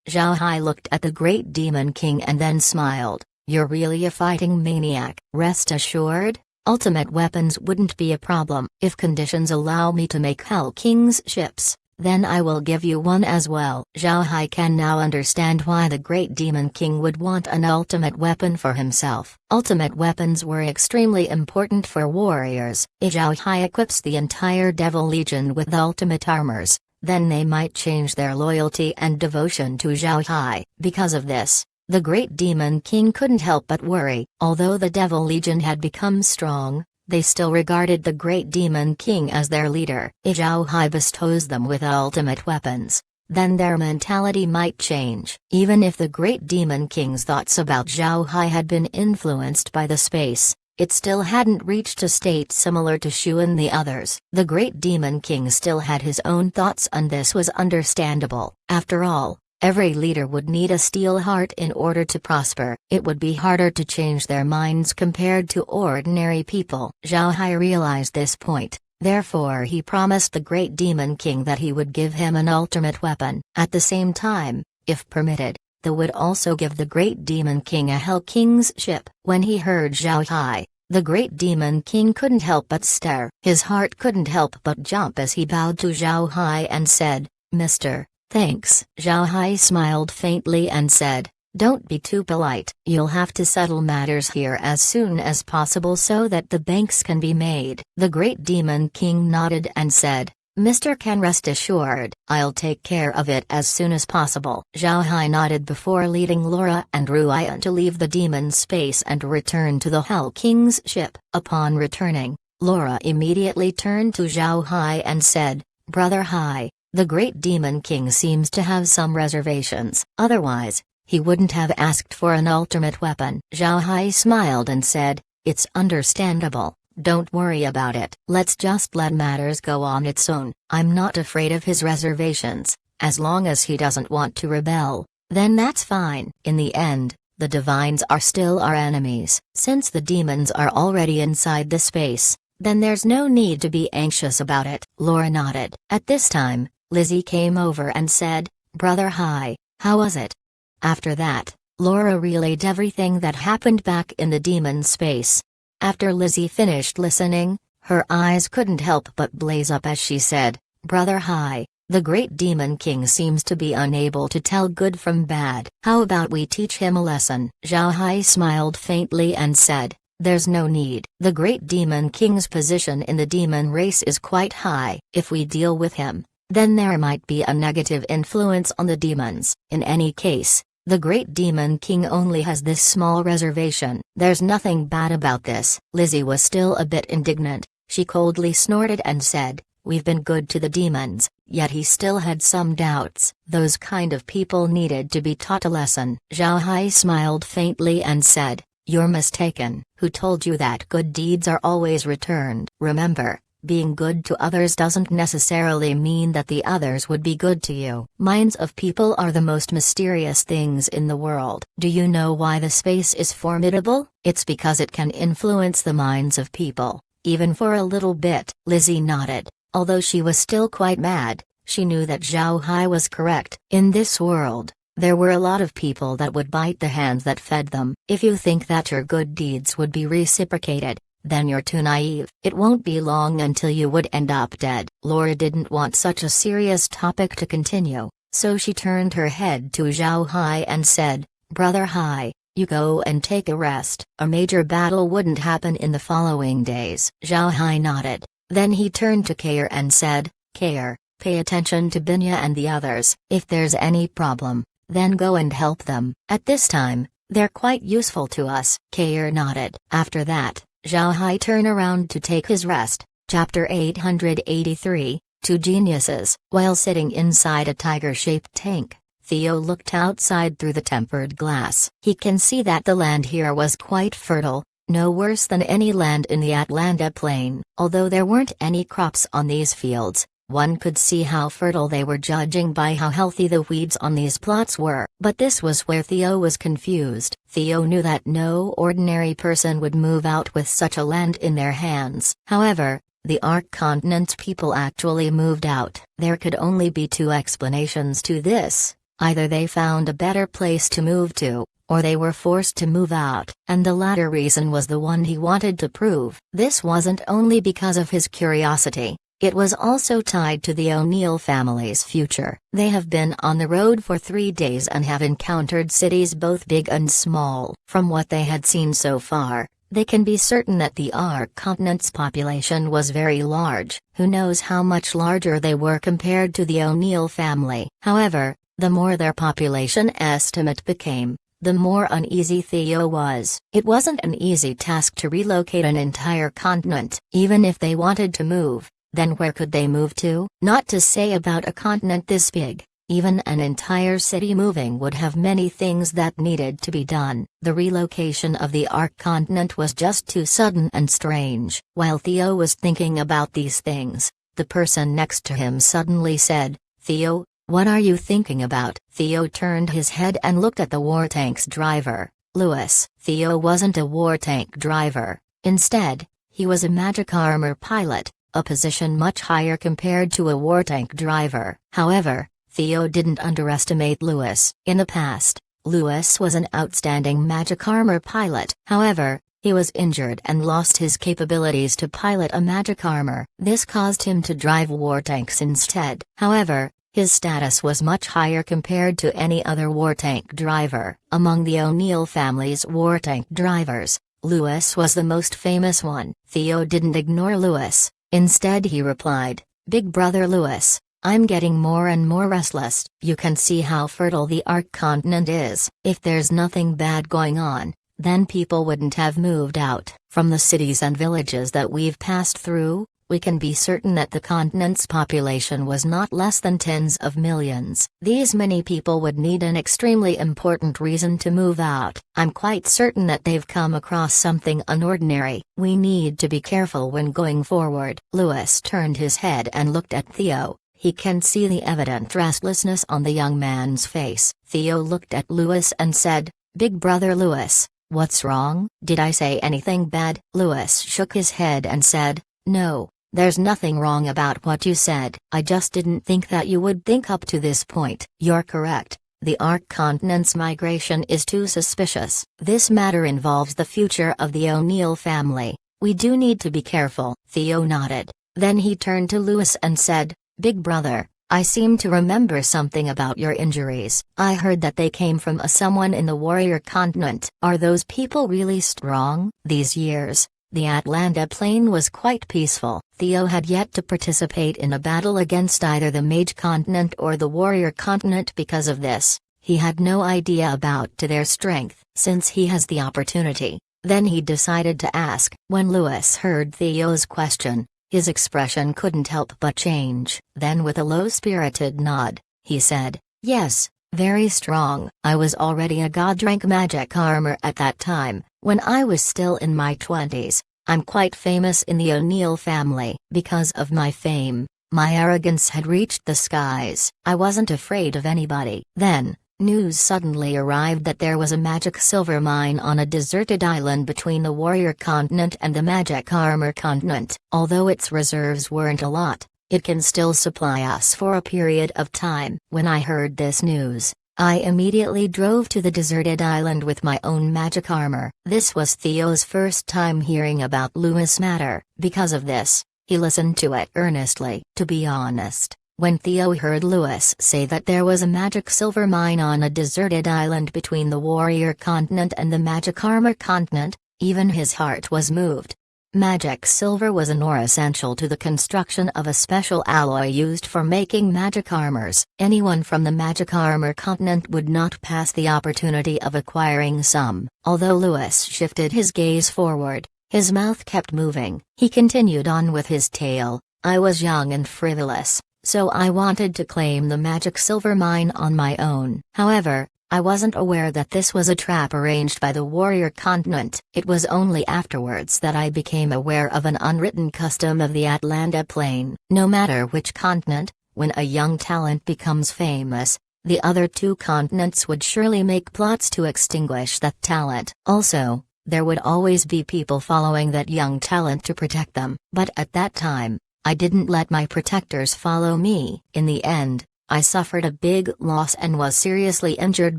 Zhao Hai looked at the Great Demon King and then smiled. You're really a fighting maniac. Rest assured, ultimate weapons wouldn't be a problem. If conditions allow me to make Hell King's ships, then I will give you one as well. Zhao Hai can now understand why the Great Demon King would want an ultimate weapon for himself. Ultimate weapons were extremely important for warriors. If Zhao Hai equips the entire Devil Legion with ultimate armors, then they might change their loyalty and devotion to Zhao Hai. Because of this, the Great Demon King couldn't help but worry. Although the Devil Legion had become strong, they still regarded the Great Demon King as their leader. If Zhao Hai bestows them with ultimate weapons, then their mentality might change. Even if the Great Demon King's thoughts about Zhao Hai had been influenced by the space, it still hadn't reached a state similar to Shu and the others. The Great Demon King still had his own thoughts, and this was understandable. After all, every leader would need a steel heart in order to prosper. It would be harder to change their minds compared to ordinary people. Zhao Hai realized this point, therefore he promised the Great Demon King that he would give him an ultimate weapon. At the same time, if permitted, they would also give the Great Demon King a Hell King's ship. When he heard Zhao Hai, the Great Demon King couldn't help but stare. His heart couldn't help but jump as he bowed to Zhao Hai and said, Mister, Thanks. Zhao Hai smiled faintly and said, "Don't be too polite. You'll have to settle matters here as soon as possible so that the banks can be made." The Great Demon King nodded and said, "Mr. Can rest assured, I'll take care of it as soon as possible." Zhao Hai nodded before leading Laura and Ruyan to leave the demon space and return to the Hell King's ship. Upon returning, Laura immediately turned to Zhao Hai and said, "Brother Hai, the Great Demon King seems to have some reservations. Otherwise, he wouldn't have asked for an ultimate weapon." Zhao Hai smiled and said, "It's understandable. Don't worry about it. Let's just let matters go on its own. I'm not afraid of his reservations. As long as he doesn't want to rebel, then that's fine." In the end, the divines are still our enemies. Since the demons are already inside the space, then there's no need to be anxious about it. Laura nodded. At this time, Lizzie came over and said, "Brother Hai, how was it?" After that, Laura relayed everything that happened back in the demon space. After Lizzie finished listening, her eyes couldn't help but blaze up as she said, "Brother Hai, the Great Demon King seems to be unable to tell good from bad. How about we teach him a lesson?" Zhao Hai smiled faintly and said, "There's no need. The Great Demon King's position in the demon race is quite high. If we deal with him, then there might be a negative influence on the demons. In any case, the Great Demon King only has this small reservation. There's nothing bad about this." Lizzie was still a bit indignant. She coldly snorted and said, "We've been good to the demons," yet he still had some doubts. Those kind of people needed to be taught a lesson. Zhao Hai smiled faintly and said, "You're mistaken. Who told you that good deeds are always returned? Remember, being good to others doesn't necessarily mean that the others would be good to you. Minds of people are the most mysterious things in the world. Do you know why the space is formidable? It's because it can influence the minds of people, even for a little bit." Lizzie nodded. Although she was still quite mad, she knew that Zhao Hai was correct. In this world, there were a lot of people that would bite the hand that fed them. If you think that your good deeds would be reciprocated, then you're too naive. It won't be long until you would end up dead. Laura didn't want such a serious topic to continue, so she turned her head to Zhao Hai and said, "Brother Hai, you go and take a rest. A major battle wouldn't happen in the following days." Zhao Hai nodded. Then he turned to Kair and said, "Kair, pay attention to Binya and the others. If there's any problem, then go and help them. At this time, they're quite useful to us." Kair nodded. After that, Zhao Hai turned around to take his rest. Chapter 883, Two Geniuses. While sitting inside a tiger-shaped tank, Theo looked outside through the tempered glass. He can see that the land here was quite fertile, no worse than any land in the Atlanta plain. Although there weren't any crops on these fields, one could see how fertile they were judging by how healthy the weeds on these plots were. But this was where Theo was confused. Theo knew that no ordinary person would move out with such a land in their hands. However, the Ark Continent's people actually moved out. There could only be two explanations to this. Either they found a better place to move to, or they were forced to move out. And the latter reason was the one he wanted to prove. This wasn't only because of his curiosity. It was also tied to the O'Neill family's future. They have been on the road for 3 days and have encountered cities both big and small. From what they had seen so far, they can be certain that the Ark Continent's population was very large. Who knows how much larger they were compared to the O'Neill family. However, the more their population estimate became, the more uneasy Theo was. It wasn't an easy task to relocate an entire continent. Even if they wanted to move, then where could they move to? Not to say about a continent this big, even an entire city moving would have many things that needed to be done. The relocation of the Ark Continent was just too sudden and strange. While Theo was thinking about these things, the person next to him suddenly said, "Theo, what are you thinking about?" Theo turned his head and looked at the war tank's driver, Lewis. Theo wasn't a war tank driver. Instead, he was a magic armor pilot, a position much higher compared to a war tank driver. However, Theo didn't underestimate Lewis. In the past, Lewis was an outstanding magic armor pilot. However, he was injured and lost his capabilities to pilot a magic armor. This caused him to drive war tanks instead. However, His status was much higher compared to any other war tank driver. Among the O'Neill family's war tank drivers, Lewis was the most famous one. Theo didn't ignore Lewis. Instead he replied, "Big brother Lewis, I'm getting more and more restless. You can see how fertile the Ark continent is. If there's nothing bad going on, then people wouldn't have moved out. From the cities and villages that we've passed through, we can be certain that the continent's population was not less than tens of millions. These many people would need an extremely important reason to move out. I'm quite certain that they've come across something unordinary. We need to be careful when going forward." Lewis turned his head and looked at Theo. He can see the evident restlessness on the young man's face. Theo looked at Lewis and said, "Big brother Lewis, what's wrong? Did I say anything bad?" Lewis shook his head and said, "No. There's nothing wrong about what you said. I just didn't think that you would think up to this point." "You're correct. The Ark continent's migration is too suspicious. This matter involves the future of the O'Neill family. We do need to be careful." Theo nodded. Then he turned to Lewis and said, "Big brother, I seem to remember something about your injuries. I heard that they came from someone in the warrior continent. Are those people really strong?" These years, the Atlanta Plain was quite peaceful. Theo had yet to participate in a battle against either the Mage continent or the warrior continent. Because of this, he had no idea about their strength. Since he has the opportunity, then he decided to ask. When Lewis heard Theo's question, his expression couldn't help but change. Then with a low-spirited nod, he said, "Yes, very strong. I was already a god rank magic armor at that time, when I was still in my 20s. I'm quite famous in the O'Neill family. Because of my fame, my arrogance had reached the skies. I wasn't afraid of anybody." Then, news suddenly arrived that there was a magic silver mine on a deserted island between the warrior continent and the magic armor continent. Although its reserves weren't a lot, it can still supply us for a period of time. When I heard this news, I immediately drove to the deserted island with my own magic armor. This was Theo's first time hearing about Lewis' matter. Because of this, he listened to it earnestly. To be honest, when Theo heard Lewis say that there was a magic silver mine on a deserted island between the warrior continent and the magic armor continent, even his heart was moved. Magic silver was an ore essential to the construction of a special alloy used for making magic armors. Anyone from the magic armor continent would not pass the opportunity of acquiring some. Although Lewis shifted his gaze forward, his mouth kept moving. He continued on with his tale. "I was young and frivolous, so I wanted to claim the magic silver mine on my own. However, I wasn't aware that this was a trap arranged by the warrior continent. It was only afterwards that I became aware of an unwritten custom of the Atlanta Plain. No matter which continent, when a young talent becomes famous, the other two continents would surely make plots to extinguish that talent. Also, there would always be people following that young talent to protect them. But at that time, I didn't let my protectors follow me. In the end, I suffered a big loss and was seriously injured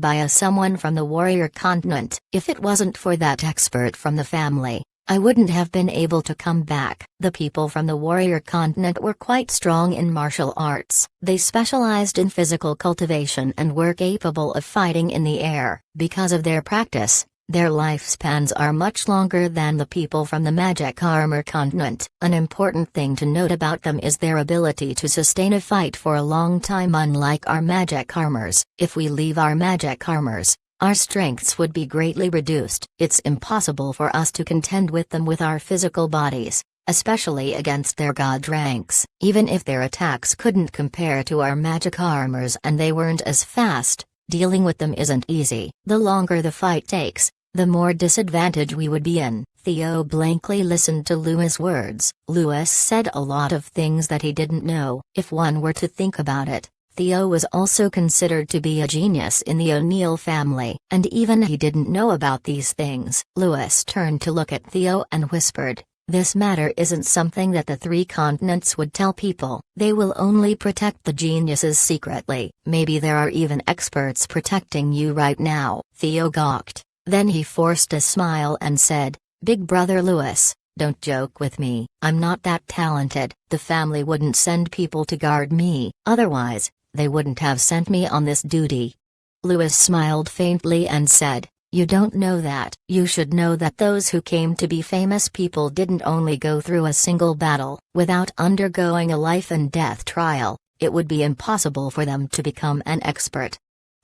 by someone from the warrior continent. If it wasn't for that expert from the family, I wouldn't have been able to come back." The people from the warrior continent were quite strong in martial arts. They specialized in physical cultivation and were capable of fighting in the air. Because of their practice, their lifespans are much longer than the people from the magic armor continent. An important thing to note about them is their ability to sustain a fight for a long time. Unlike our magic armors, if we leave our magic armors, our strengths would be greatly reduced. It's impossible for us to contend with them with our physical bodies, especially against their god ranks. Even if their attacks couldn't compare to our magic armors and they weren't as fast, dealing with them isn't easy. The longer the fight takes, the more disadvantage we would be in. Theo blankly listened to Lewis' words. Lewis said a lot of things that he didn't know. If one were to think about it, Theo was also considered to be a genius in the O'Neill family. And even he didn't know about these things. Lewis turned to look at Theo and whispered, "This matter isn't something that the three continents would tell people. They will only protect the geniuses secretly. Maybe there are even experts protecting you right now." Theo gawked. Then he forced a smile and said, "Big brother Lewis, don't joke with me. I'm not that talented. The family wouldn't send people to guard me. Otherwise, they wouldn't have sent me on this duty." Louis smiled faintly and said, "You don't know that. You should know that those who came to be famous people didn't only go through a single battle. Without undergoing a life and death trial, it would be impossible for them to become an expert."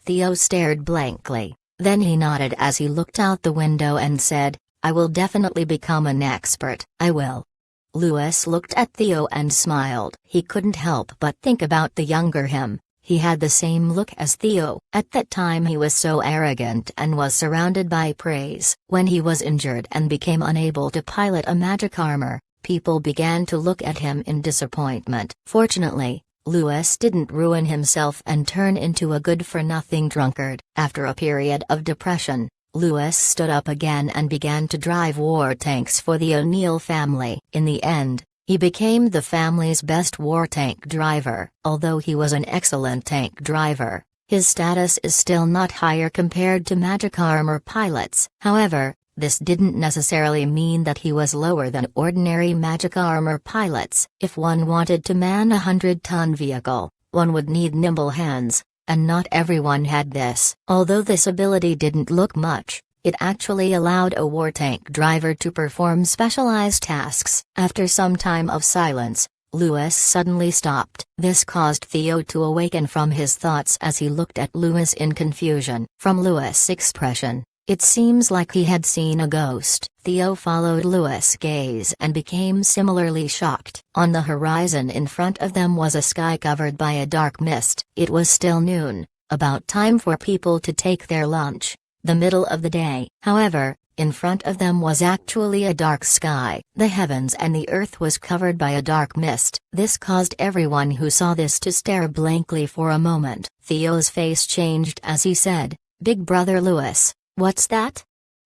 Theo stared blankly, then he nodded as he looked out the window and said, "I will definitely become an expert. I will." Louis looked at Theo and smiled. He couldn't help but think about the younger him. He had the same look as Theo. At that time he was so arrogant and was surrounded by praise. When he was injured and became unable to pilot a magic armor, people began to look at him in disappointment. Fortunately, Louis didn't ruin himself and turn into a good-for-nothing drunkard. After a period of depression, Louis stood up again and began to drive war tanks for the O'Neill family. In the end, he became the family's best war tank driver. Although he was an excellent tank driver, his status is still not higher compared to magic armor pilots. However, this didn't necessarily mean that he was lower than ordinary magic armor pilots. If one wanted to man a 100-ton vehicle, one would need nimble hands, and not everyone had this. Although this ability didn't look much, it actually allowed a war tank driver to perform specialized tasks. After some time of silence, Louis suddenly stopped. This caused Theo to awaken from his thoughts as he looked at Louis in confusion. From Louis' expression, it seems like he had seen a ghost. Theo followed Louis' gaze and became similarly shocked. On the horizon in front of them was a sky covered by a dark mist. It was still noon, about time for people to take their lunch. The middle of the day. However, in front of them was actually a dark sky. The heavens and the earth was covered by a dark mist. This caused everyone who saw this to stare blankly for a moment. Theo's face changed as he said, "Big brother Louis, what's that?"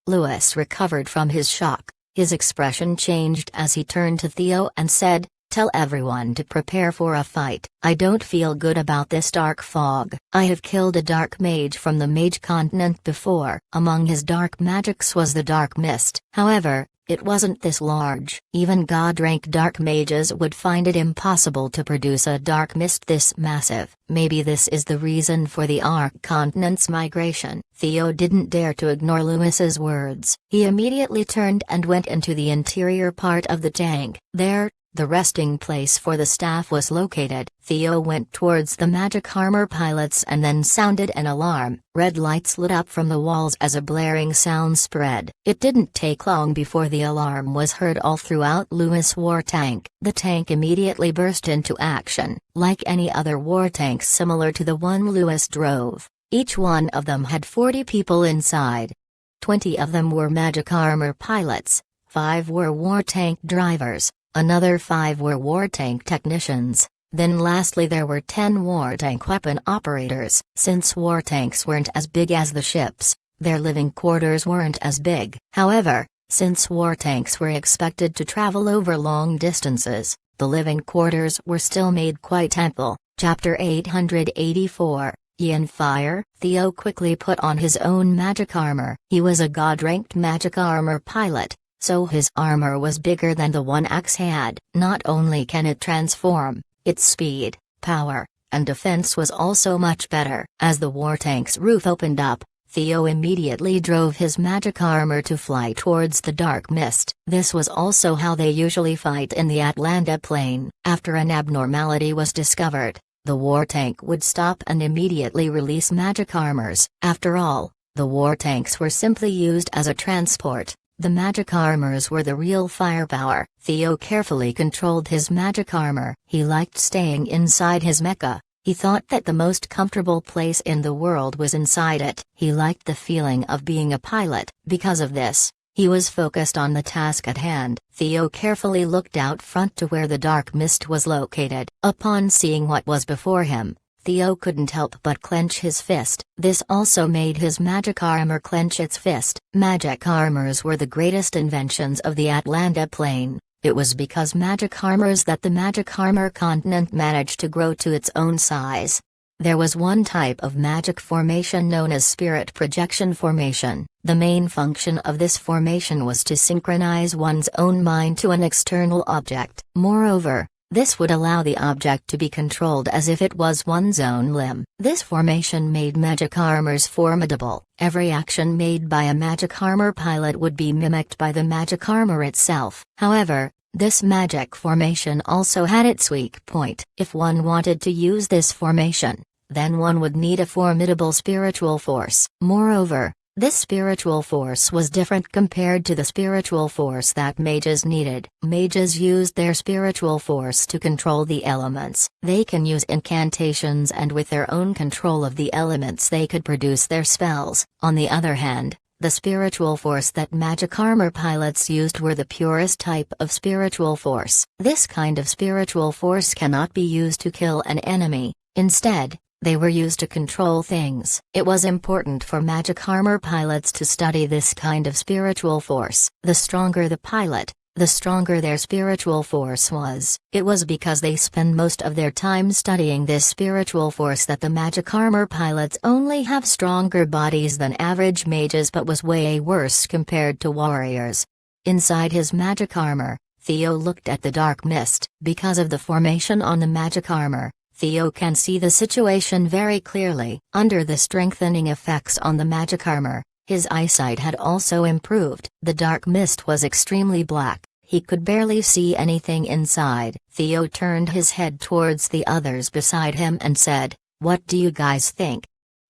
Louis recovered from his shock. His expression changed as he turned to Theo and said, "Tell everyone to prepare for a fight. I don't feel good about this dark fog. I have killed a dark mage from the mage continent before." Among his dark magics was the dark mist. However, it wasn't this large. Even god-rank dark mages would find it impossible to produce a dark mist this massive. Maybe this is the reason for the Ark continent's migration. Theo didn't dare to ignore Louis's words. He immediately turned and went into the interior part of the tank. There, the resting place for the staff was located. Theo went towards the magic armor pilots and then sounded an alarm. Red lights lit up from the walls as a blaring sound spread. It didn't take long before the alarm was heard all throughout Louis' war tank. The tank immediately burst into action. Like any other war tanks similar to the one Louis drove, each one of them had 40 people inside. 20 of them were magic armor pilots, 5 were war tank drivers, another 5 were war tank technicians, then lastly there were 10 war tank weapon operators. Since war tanks weren't as big as the ships, their living quarters weren't as big. However, since war tanks were expected to travel over long distances, the living quarters were still made quite ample. Chapter 884, Yin Fire. Theo quickly put on his own magic armor. He was a god-ranked magic armor pilot, so his armor was bigger than the one Axe had. Not only can it transform, its speed, power, and defense was also much better. As the war tank's roof opened up, Theo immediately drove his magic armor to fly towards the dark mist. This was also how they usually fight in the Atlanta Plain. After an abnormality was discovered, the war tank would stop and immediately release magic armors. After all, the war tanks were simply used as a transport. The magic armors were the real firepower. Theo carefully controlled his magic armor. He liked staying inside his mecha. He thought that the most comfortable place in the world was inside it. He liked the feeling of being a pilot. Because of this, he was focused on the task at hand. Theo carefully looked out front to where the dark mist was located. Upon seeing what was before him, Theo couldn't help but clench his fist. This also made his magic armor clench its fist. Magic armors were the greatest inventions of the Atlanta Plain. It was because magic armors that the magic armor continent managed to grow to its own size. There was one type of magic formation known as spirit projection formation. The main function of this formation was to synchronize one's own mind to an external object. Moreover, This would allow the object to be controlled as if it was one's own limb. This formation made magic armors formidable. Every action made by a magic armor pilot would be mimicked by the magic armor itself. However, this magic formation also had its weak point. If one wanted to use this formation, then one would need a formidable spiritual force. Moreover, this spiritual force was different compared to the spiritual force that mages needed. Mages used their spiritual force to control the elements. They can use incantations, and with their own control of the elements they could produce their spells. On the other hand, the spiritual force that magic armor pilots used were the purest type of spiritual force. This kind of spiritual force cannot be used to kill an enemy. Instead, they were used to control things. It was important for magic armor pilots to study this kind of spiritual force. The stronger the pilot, the stronger their spiritual force was. It was because they spend most of their time studying this spiritual force that the magic armor pilots only have stronger bodies than average mages, but was way worse compared to warriors. Inside his magic armor, Theo looked at the dark mist. Because of the formation on the magic armor, Theo can see the situation very clearly. Under the strengthening effects on the magic armor, his eyesight had also improved. The dark mist was extremely black, he could barely see anything inside. Theo turned his head towards the others beside him and said, "What do you guys think?"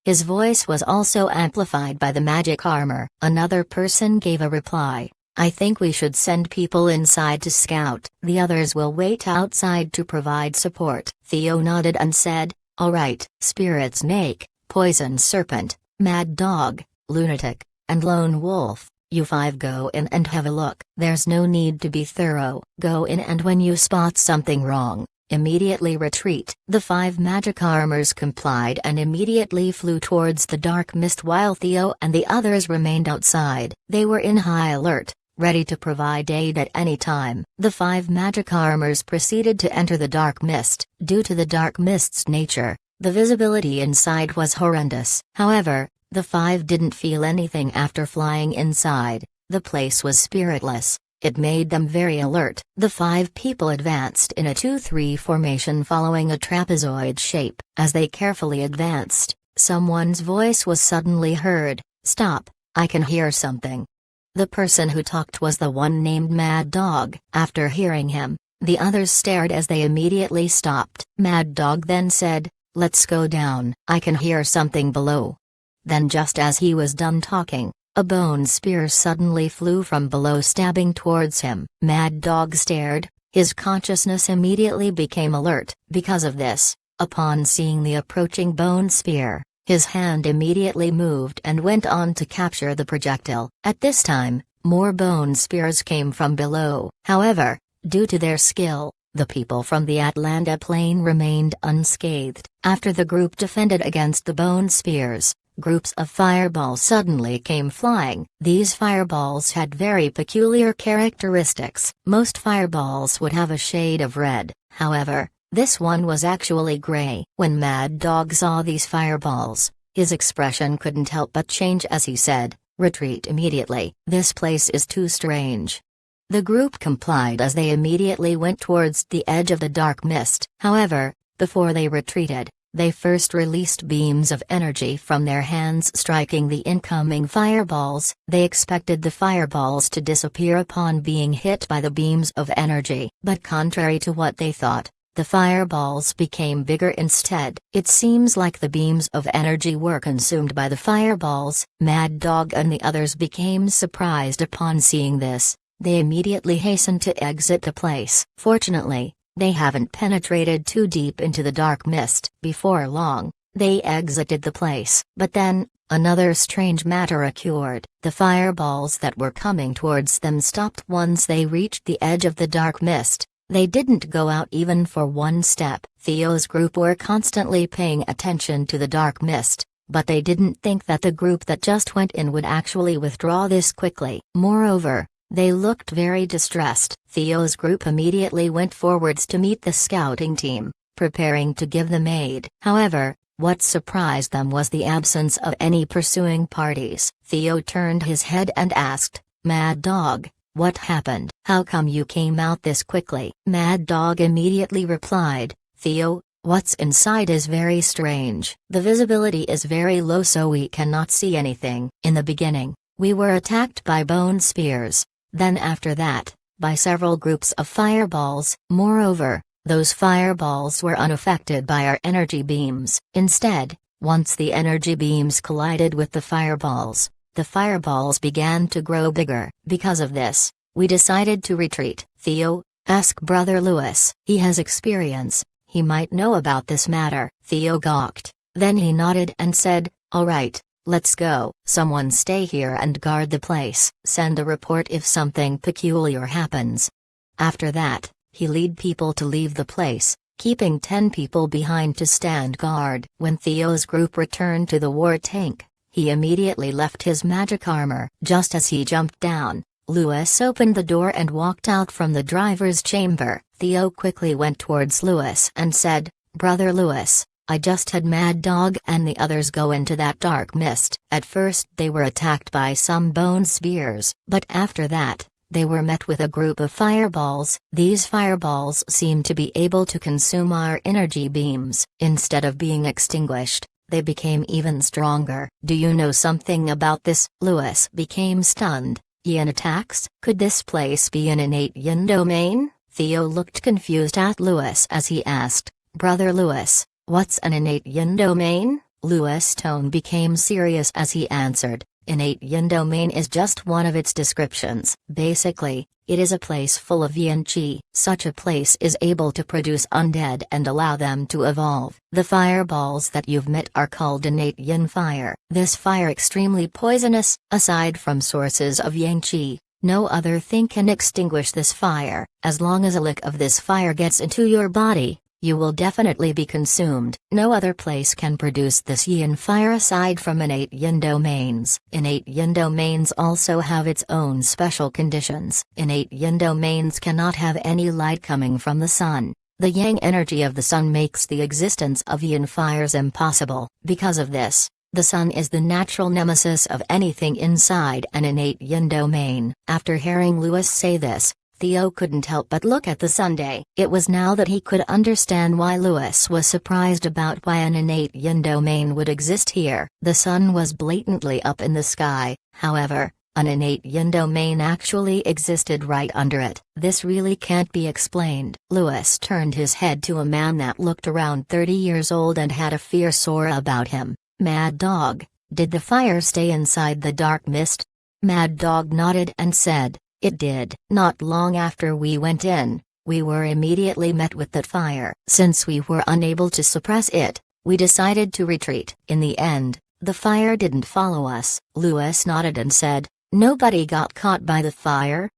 His voice was also amplified by the magic armor. Another person gave a reply, "I think we should send people inside to scout. The others will wait outside to provide support." Theo nodded and said, "All right." Spirit Snake, Poison Serpent, Mad Dog, Lunatic, and Lone Wolf, you five go in and have a look. There's no need to be thorough. Go in, and when you spot something wrong, immediately retreat. The 5 magic armors complied and immediately flew towards the dark mist while Theo and the others remained outside. They were in high alert, ready to provide aid at any time. The 5 magic armors proceeded to enter the dark mist. Due to the dark mist's nature, the visibility inside was horrendous. However, the 5 didn't feel anything after flying inside. The place was spiritless. It made them very alert. The 5 people advanced in a 2-3 formation following a trapezoid shape. As they carefully advanced, someone's voice was suddenly heard. "Stop, I can hear something." The person who talked was the one named Mad Dog. After hearing him, the others stared as they immediately stopped. Mad Dog then said, "Let's go down. I can hear something below." Then just as he was done talking, a bone spear suddenly flew from below, stabbing towards him. Mad Dog stared, his consciousness immediately became alert. Because of this, upon seeing the approaching bone spear, his hand immediately moved and went on to capture the projectile. At this time, more bone spears came from below. However, due to their skill, the people from the Atlanta plain remained unscathed. After the group defended against the bone spears, groups of fireballs suddenly came flying. These fireballs had very peculiar characteristics. Most fireballs would have a shade of red, however, this one was actually gray. When Mad Dog saw these fireballs, his expression couldn't help but change as he said, "Retreat immediately. This place is too strange." The group complied as they immediately went towards the edge of the dark mist. However, before they retreated, they first released beams of energy from their hands, striking the incoming fireballs. They expected the fireballs to disappear upon being hit by the beams of energy. But contrary to what they thought, the fireballs became bigger instead. It seems like the beams of energy were consumed by the fireballs. Mad Dog and the others became surprised upon seeing this. They immediately hastened to exit the place. Fortunately, they haven't penetrated too deep into the dark mist. Before long, they exited the place. But then, another strange matter occurred. The fireballs that were coming towards them stopped once they reached the edge of the dark mist. They didn't go out even for one step. Theo's group were constantly paying attention to the dark mist, but they didn't think that the group that just went in would actually withdraw this quickly. Moreover, they looked very distressed. Theo's group immediately went forwards to meet the scouting team, preparing to give them aid. However, what surprised them was the absence of any pursuing parties. Theo turned his head and asked, "Mad Dog, what happened?" How come you came out this quickly? Mad Dog immediately replied, Theo, what's inside is very strange. The visibility is very low so we cannot see anything. In the beginning, we were attacked by bone spears. Then after that, by several groups of fireballs. Moreover, those fireballs were unaffected by our energy beams. Instead, once the energy beams collided with the fireballs began to grow bigger. Because of this, we decided to retreat. Theo, ask Brother Lewis. He has experience, he might know about this matter. Theo gawked, then he nodded and said, all right, let's go. Someone stay here and guard the place. Send a report if something peculiar happens. After that, he lead people to leave the place, keeping 10 people behind to stand guard. When Theo's group returned to the war tank, he immediately left his magic armor. Just as he jumped down, Lewis opened the door and walked out from the driver's chamber. Theo quickly went towards Lewis and said, Brother Lewis, I just had Mad Dog and the others go into that dark mist. At first they were attacked by some bone spears, but after that, they were met with a group of fireballs. These fireballs seemed to be able to consume our energy beams. Instead of being extinguished, they became even stronger. Do you know something about this? Lewis became stunned. Yin attacks? Could this place be an innate Yin domain? Theo looked confused at Lewis as he asked, Brother Lewis, what's an innate Yin domain? Lewis' tone became serious as he answered, innate Yin domain is just one of its descriptions. Basically, it is a place full of Yin Qi. Such a place is able to produce undead and allow them to evolve. The fireballs that you've met are called innate Yin fire. This fire extremely poisonous. Aside from sources of Yang Qi, no other thing can extinguish this fire. As long as a lick of this fire gets into your body, you will definitely be consumed. No other place can produce this Yin fire aside from innate Yin domains. Innate Yin domains also have its own special conditions. Innate Yin domains cannot have any light coming from the sun. The Yang energy of the sun makes the existence of Yin fires impossible. Because of this, the sun is the natural nemesis of anything inside an innate Yin domain. After hearing Lewis say this, Theo couldn't help but look at the Sunday. It was now that he could understand why Lewis was surprised about why an innate Yin domain would exist here. The sun was blatantly up in the sky, however, an innate Yin domain actually existed right under it. This really can't be explained. Lewis turned his head to a man that looked around 30 years old and had a fierce aura about him. Mad Dog, did the fire stay inside the dark mist? Mad Dog nodded and said, it did. Not long after we went in, we were immediately met with that fire. Since we were unable to suppress it, we decided to retreat. In the end, the fire didn't follow us. Lewis nodded and said, nobody got caught by the fire?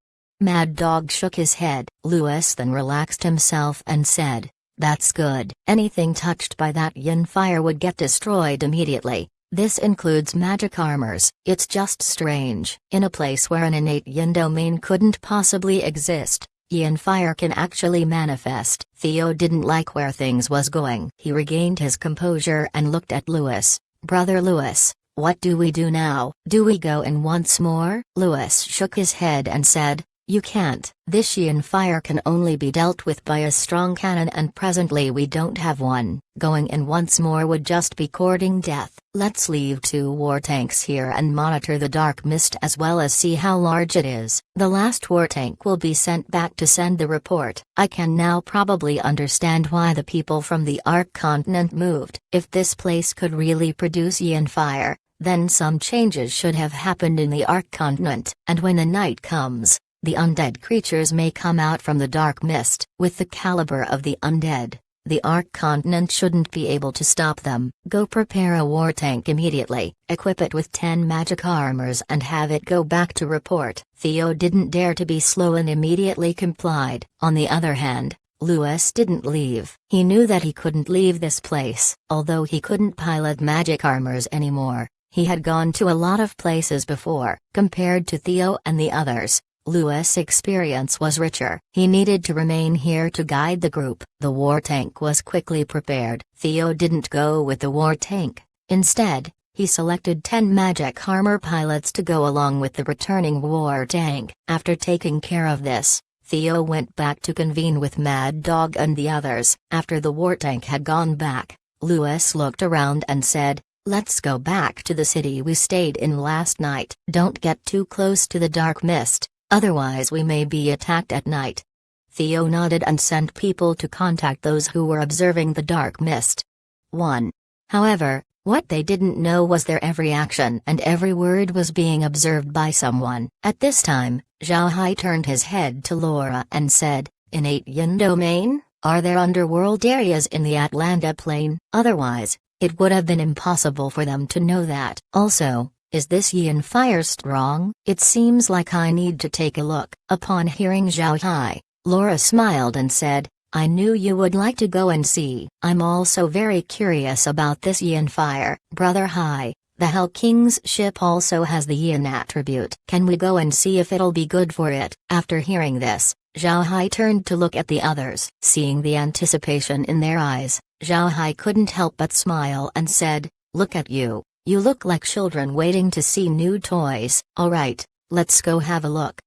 Mad Dog shook his head. Lewis then relaxed himself and said, that's good. Anything touched by that Yin fire would get destroyed immediately. This includes magic armors. It's just strange. In a place where an innate Yin domain couldn't possibly exist, Yin fire can actually manifest. Theo didn't like where things was going. He regained his composure and looked at Lewis. Brother Lewis, what do we do now? Do we go in once more? Lewis shook his head and said, you can't. This Yin fire can only be dealt with by a strong cannon and presently we don't have one. Going in once more would just be courting death. Let's leave 2 war tanks here and monitor the dark mist as well as see how large it is. The last war tank will be sent back to send the report. I can now probably understand why the people from the Ark continent moved. If this place could really produce Yin fire, then some changes should have happened in the Ark continent. And when the night comes, the undead creatures may come out from the dark mist. With the caliber of the undead, the Ark continent shouldn't be able to stop them. Go prepare a war tank immediately, equip it with 10 magic armors and have it go back to report. Theo didn't dare to be slow and immediately complied. On the other hand, Lewis didn't leave. He knew that he couldn't leave this place. Although he couldn't pilot magic armors anymore, he had gone to a lot of places before. Compared to Theo and the others, Lewis' experience was richer. He needed to remain here to guide the group. The war tank was quickly prepared. Theo didn't go with the war tank. Instead, He selected 10 magic armor pilots to go along with the returning war tank. After taking care of this, Theo went back to convene with Mad Dog and the others. After the war tank had gone back, Lewis looked around and said, "Let's go back to the city we stayed in last night. Don't get too close to the dark mist, otherwise we may be attacked at night." Theo nodded and sent people to contact those who were observing the dark mist. 1. However, what they didn't know was their every action and every word was being observed by someone. At this time, Zhao Hai turned his head to Laura and said, "Innate Yin domain? Are there underworld areas in the Atlanta plain? Otherwise, it would have been impossible for them to know that. Also, is this Yin fire strong? It seems like I need to take a look." Upon hearing Zhao Hai, Laura smiled and said, "I knew you would like to go and see. I'm also very curious about this Yin fire." "Brother Hai, the Hell King's ship also has the Yin attribute. Can we go and see if it'll be good for it?" After hearing this, Zhao Hai turned to look at the others. Seeing the anticipation in their eyes, Zhao Hai couldn't help but smile and said, "Look at you. You look like children waiting to see new toys. Alright, let's go have a look."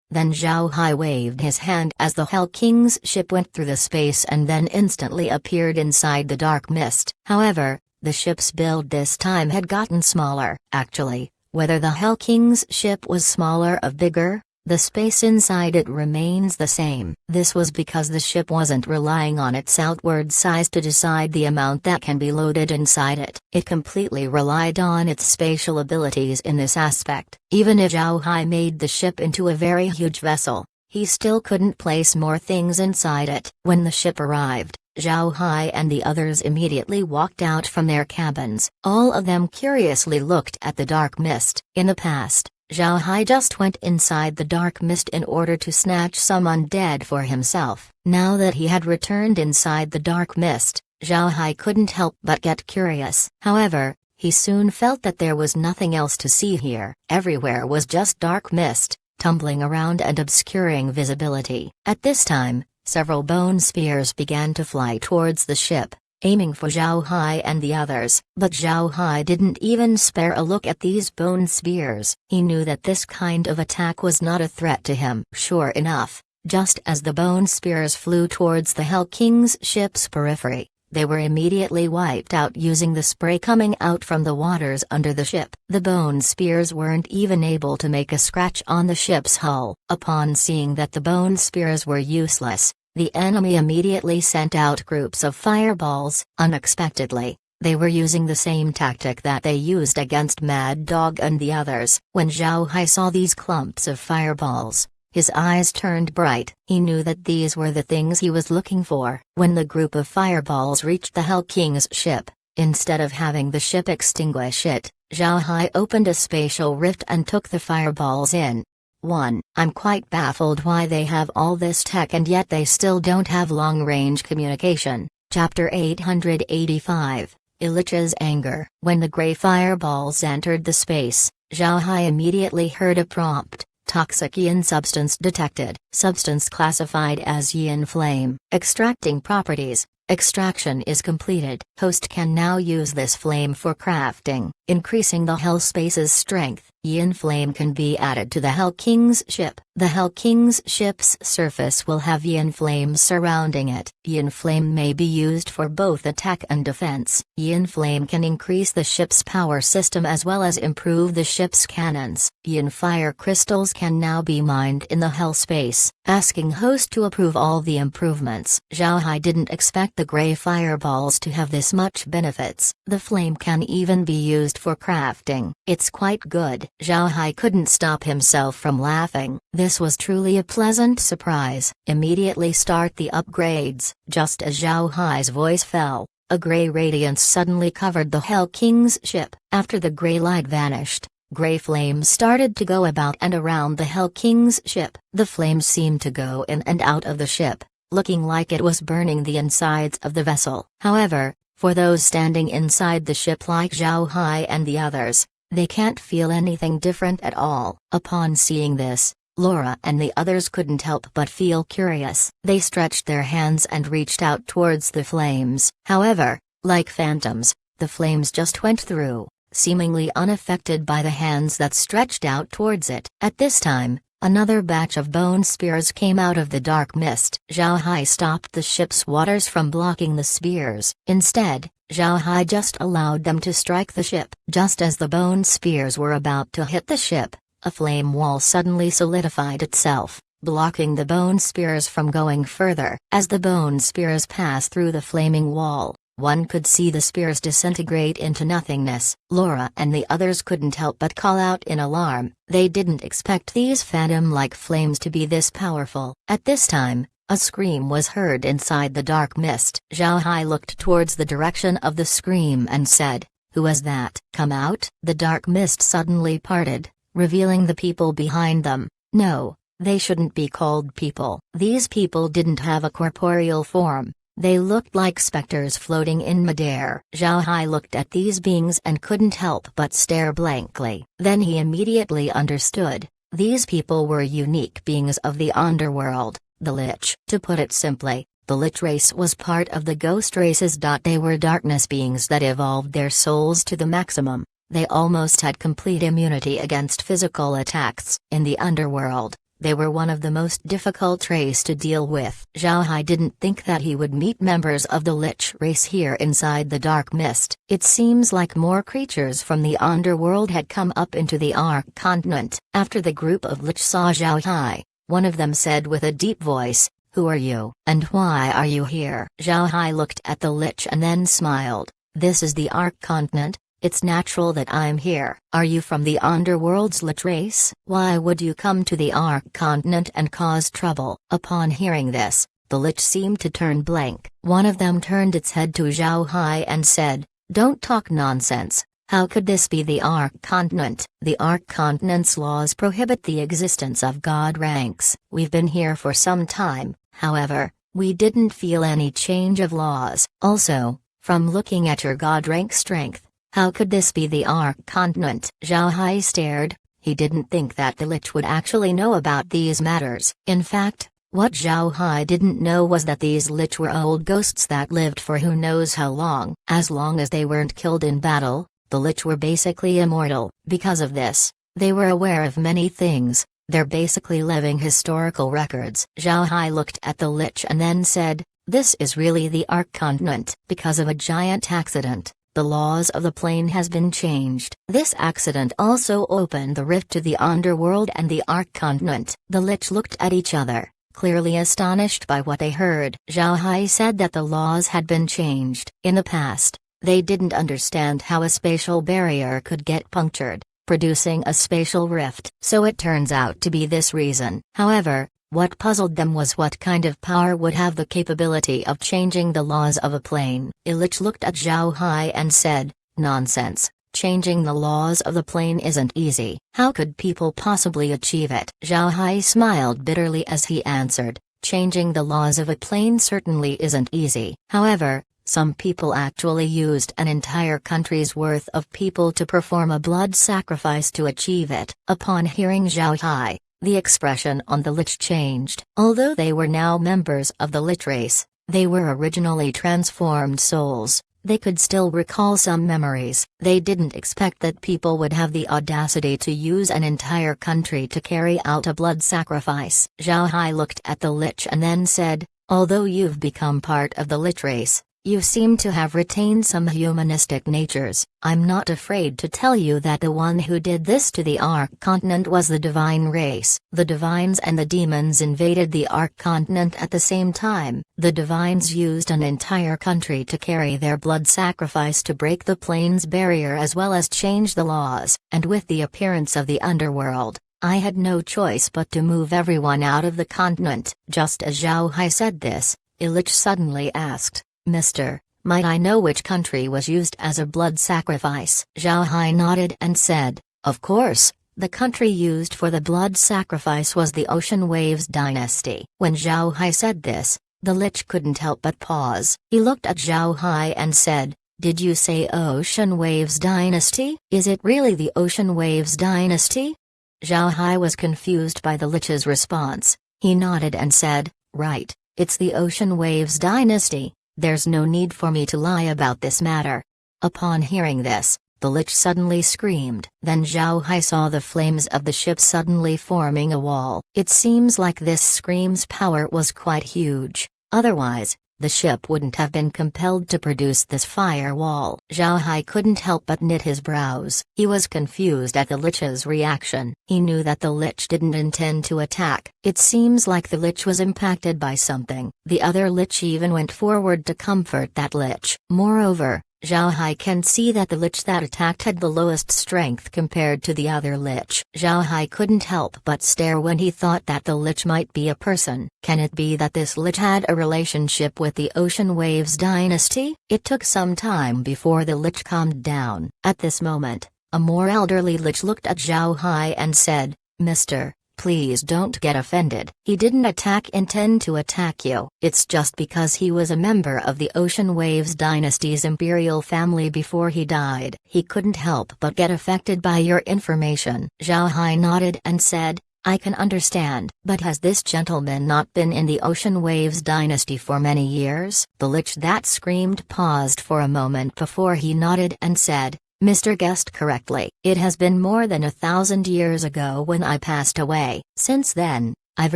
Then Zhao Hai waved his hand as the Hell King's ship went through the space and then instantly appeared inside the dark mist. However, the ship's build this time had gotten smaller. Actually, whether the Hell King's ship was smaller or bigger, the space inside it remains the same. This was because the ship wasn't relying on its outward size to decide the amount that can be loaded inside it. It completely relied on its spatial abilities in this aspect. Even if Zhao Hai made the ship into a very huge vessel, he still couldn't place more things inside it. When the ship arrived, Zhao Hai and the others immediately walked out from their cabins. All of them curiously looked at the dark mist. In the past, Zhao Hai just went inside the dark mist in order to snatch some undead for himself. Now that he had returned inside the dark mist, Zhao Hai couldn't help but get curious. However, he soon felt that there was nothing else to see here. Everywhere was just dark mist, tumbling around and obscuring visibility. At this time, several bone spears began to fly towards the ship, aiming for Zhao Hai and the others. But Zhao Hai didn't even spare a look at these bone spears. He knew that this kind of attack was not a threat to him. Sure enough, just as the bone spears flew towards the Hell King's ship's periphery, they were immediately wiped out using the spray coming out from the waters under the ship. The bone spears weren't even able to make a scratch on the ship's hull. Upon seeing that the bone spears were useless, the enemy immediately sent out groups of fireballs. Unexpectedly, they were using the same tactic that they used against Mad Dog and the others. When Zhao Hai saw these clumps of fireballs, his eyes turned bright. He knew that these were the things he was looking for. When the group of fireballs reached the Hell King's ship, instead of having the ship extinguish it, Zhao Hai opened a spatial rift and took the fireballs in. 1. I'm quite baffled why they have all this tech and yet they still don't have long-range communication. Chapter 885, Ilich's Anger. When the gray fireballs entered the space, Zhao Hai immediately heard a prompt. Toxic Yin substance detected. Substance classified as Yin flame. Extracting properties. Extraction is completed. Host can now use this flame for crafting, increasing the Hell Space's strength. Yin flame can be added to the Hell King's ship. The Hell King's ship's surface will have Yin flame surrounding it. Yin flame may be used for both attack and defense. Yin flame can increase the ship's power system as well as improve the ship's cannons. Yin fire crystals can now be mined in the Hell Space. Asking host to approve all the improvements. Zhao Hai didn't expect the gray fireballs to have this much benefits. The flame can even be used for crafting. It's quite good. Zhao Hai couldn't stop himself from laughing. This was truly a pleasant surprise. Immediately start the upgrades. Just as Zhao Hai's voice fell, a gray radiance suddenly covered the Hell King's ship. After the gray light vanished, gray flames started to go about and around the Hell King's ship. The flames seemed to go in and out of the ship, looking like it was burning the insides of the vessel. However, for those standing inside the ship like Zhao Hai and the others, they can't feel anything different at all. Upon seeing this, Laura and the others couldn't help but feel curious. They stretched their hands and reached out towards the flames. However, like phantoms, the flames just went through, seemingly unaffected by the hands that stretched out towards it. At this time, another batch of bone spears came out of the dark mist. Zhao Hai stopped the ship's waters from blocking the spears. Instead, Zhao Hai just allowed them to strike the ship. Just as the bone spears were about to hit the ship, a flame wall suddenly solidified itself, blocking the bone spears from going further. As the bone spears passed through the flaming wall, one could see the spears disintegrate into nothingness. Laura and the others couldn't help but call out in alarm. They didn't expect these phantom-like flames to be this powerful. At this time, a scream was heard inside the dark mist. Zhao Hai looked towards the direction of the scream and said, "Who was that? Come out." The dark mist suddenly parted, revealing the people behind them. No, they shouldn't be called people. These people didn't have a corporeal form. They looked like specters floating in midair. Zhao Hai looked at these beings and couldn't help but stare blankly. Then he immediately understood. These people were unique beings of the underworld, the Lich. To put it simply, the Lich race was part of the ghost races. They were darkness beings that evolved their souls to the maximum. They almost had complete immunity against physical attacks. In the underworld, they were one of the most difficult race to deal with. Zhao Hai didn't think that he would meet members of the Lich race here inside the dark mist. It seems like more creatures from the underworld had come up into the Ark continent. After the group of Lich saw Zhao Hai, one of them said with a deep voice, "Who are you? And why are you here?" Zhao Hai looked at the Lich and then smiled. "This is the Ark continent. It's natural that I'm here." "Are you from the underworld's Lich race? Why would you come to the Ark continent and cause trouble?" Upon hearing this, the Lich seemed to turn blank. One of them turned its head to Zhao Hai and said, "Don't talk nonsense. How could this be the Ark continent?" "The Ark continent's laws prohibit the existence of god ranks. We've been here for some time, however, we didn't feel any change of laws. Also, from looking at your god rank strength, how could this be the Ark continent?" Zhao Hai stared. He didn't think that the Lich would actually know about these matters. In fact, what Zhao Hai didn't know was that these Lich were old ghosts that lived for who knows how long. As long as they weren't killed in battle, the Lich were basically immortal. Because of this, they were aware of many things. They're basically living historical records. Zhao Hai looked at the Lich and then said, "This is really the Ark continent. Because of a giant accident, the laws of the plane has been changed. This accident also opened the rift to the underworld and the Ark continent." The Lich looked at each other, clearly astonished by what they heard. Zhao Hai said that the laws had been changed. In the past, they didn't understand how a spatial barrier could get punctured, producing a spatial rift. So it turns out to be this reason. However, what puzzled them was what kind of power would have the capability of changing the laws of a plane. Illich looked at Zhao Hai and said, "Nonsense. Changing the laws of the plane isn't easy. How could people possibly achieve it?" Zhao Hai smiled bitterly as he answered, "Changing the laws of a plane certainly isn't easy. However, some people actually used an entire country's worth of people to perform a blood sacrifice to achieve it." Upon hearing Zhao Hai, the expression on the Lich changed. Although they were now members of the Lich race, they were originally transformed souls. They could still recall some memories. They didn't expect that people would have the audacity to use an entire country to carry out a blood sacrifice. Zhao Hai looked at the Lich and then said, "Although you've become part of the Lich race, you seem to have retained some humanistic natures. I'm not afraid to tell you that the one who did this to the Ark continent was the Divine race. The Divines and the Demons invaded the Ark continent at the same time. The Divines used an entire country to carry their blood sacrifice to break the plane's barrier as well as change the laws, and with the appearance of the underworld, I had no choice but to move everyone out of the continent." Just as Zhao Hai said this, Illich suddenly asked, "Mister, might I know which country was used as a blood sacrifice?" Zhao Hai nodded and said, "Of course, the country used for the blood sacrifice was the Ocean Waves dynasty." When Zhao Hai said this, the Lich couldn't help but pause. He looked at Zhao Hai and said, "Did you say Ocean Waves dynasty? Is it really the Ocean Waves dynasty?" Zhao Hai was confused by the Lich's response. He nodded and said, "Right, it's the Ocean Waves dynasty. There's no need for me to lie about this matter." Upon hearing this, the Lich suddenly screamed. Then Zhao Hai saw the flames of the ship suddenly forming a wall. It seems like this scream's power was quite huge, otherwise, the ship wouldn't have been compelled to produce this firewall. Zhao Hai couldn't help but knit his brows. He was confused at the Lich's reaction. He knew that the Lich didn't intend to attack. It seems like the Lich was impacted by something. The other Lich even went forward to comfort that Lich. Moreover, Zhao Hai can see that the Lich that attacked had the lowest strength compared to the other Lich. Zhao Hai couldn't help but stare when he thought that the Lich might be a person. Can it be that this Lich had a relationship with the Ocean Waves dynasty? It took some time before the Lich calmed down. At this moment, a more elderly Lich looked at Zhao Hai and said, "Mister, please don't get offended. He didn't intend to attack you. It's just because he was a member of the Ocean Waves dynasty's imperial family before he died. He couldn't help but get affected by your information." Zhao Hai nodded and said, "I can understand. But has this gentleman not been in the Ocean Waves dynasty for many years?" The Lich that screamed paused for a moment before he nodded and said, "Mr. guessed correctly. It has been more than 1,000 years ago when I passed away. Since then, I've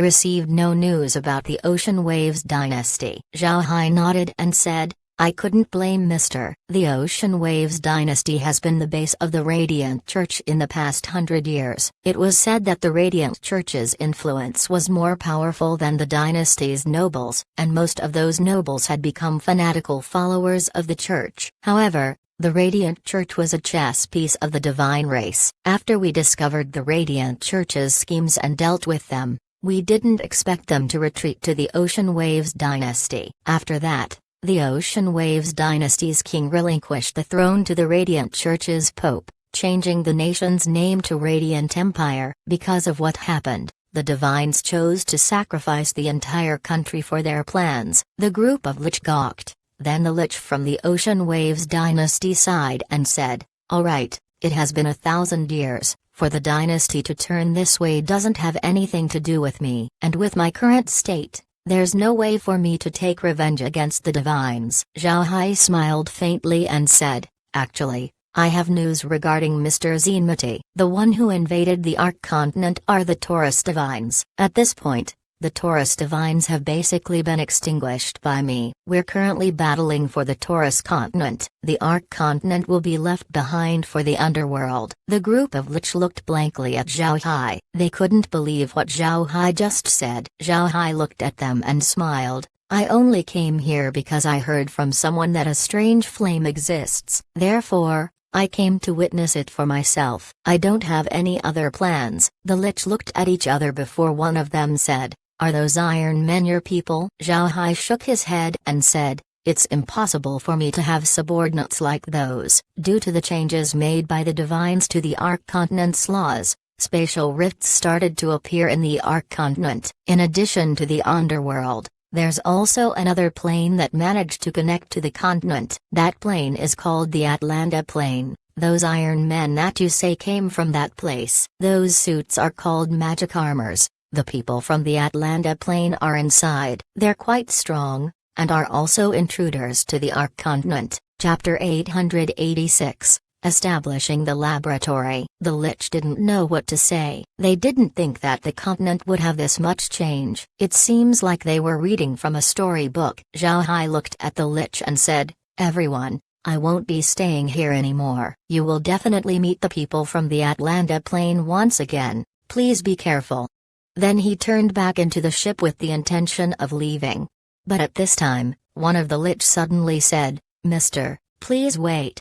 received no news about the Ocean Waves dynasty." Zhao Hai nodded and said, "I couldn't blame Mr. The Ocean Waves dynasty has been the base of the Radiant Church in the past 100 years. It was said that the Radiant Church's influence was more powerful than the dynasty's nobles, and most of those nobles had become fanatical followers of the church. However, the Radiant Church was a chess piece of the divine race. After we discovered the Radiant Church's schemes and dealt with them, we didn't expect them to retreat to the Ocean Waves dynasty. After that, the Ocean Waves dynasty's king relinquished the throne to the Radiant Church's pope, changing the nation's name to Radiant Empire. Because of what happened, the Divines chose to sacrifice the entire country for their plans. The group of Lich gawked. Then the Lich from the Ocean Waves dynasty sighed and said, "All right, it has been 1,000 years. For the dynasty to turn this way doesn't have anything to do with me. And with my current state, there's no way for me to take revenge against the Divines." Zhao Hai smiled faintly and said, "Actually, I have news regarding Mr. Zenmati. The one who invaded the Ark continent are the Taurus Divines. At this point, the Taurus Divines have basically been extinguished by me. We're currently battling for the Taurus continent. The Ark continent will be left behind for the underworld." The group of Lich looked blankly at Zhao Hai. They couldn't believe what Zhao Hai just said. Zhao Hai looked at them and smiled. "I only came here because I heard from someone that a strange flame exists. Therefore, I came to witness it for myself. I don't have any other plans." The Lich looked at each other before one of them said, "Are those Iron Men your people?" Zhao Hai shook his head and said, "It's impossible for me to have subordinates like those. Due to the changes made by the Divines to the Ark continent's laws, spatial rifts started to appear in the Ark continent. In addition to the underworld, there's also another plane that managed to connect to the continent. That plane is called the Atlanta plane. Those Iron Men that you say came from that place. Those suits are called magic armors. The people from the Atlanta plane are inside. They're quite strong, and are also intruders to the Ark continent." Chapter 886, Establishing the Laboratory. The Lich didn't know what to say. They didn't think that the continent would have this much change. It seems like they were reading from a storybook. Zhao Hai looked at the Lich and said, "Everyone, I won't be staying here anymore. You will definitely meet the people from the Atlanta plane once again. Please be careful." Then he turned back into the ship with the intention of leaving. But at this time, one of the Lich suddenly said, "Mister, please wait."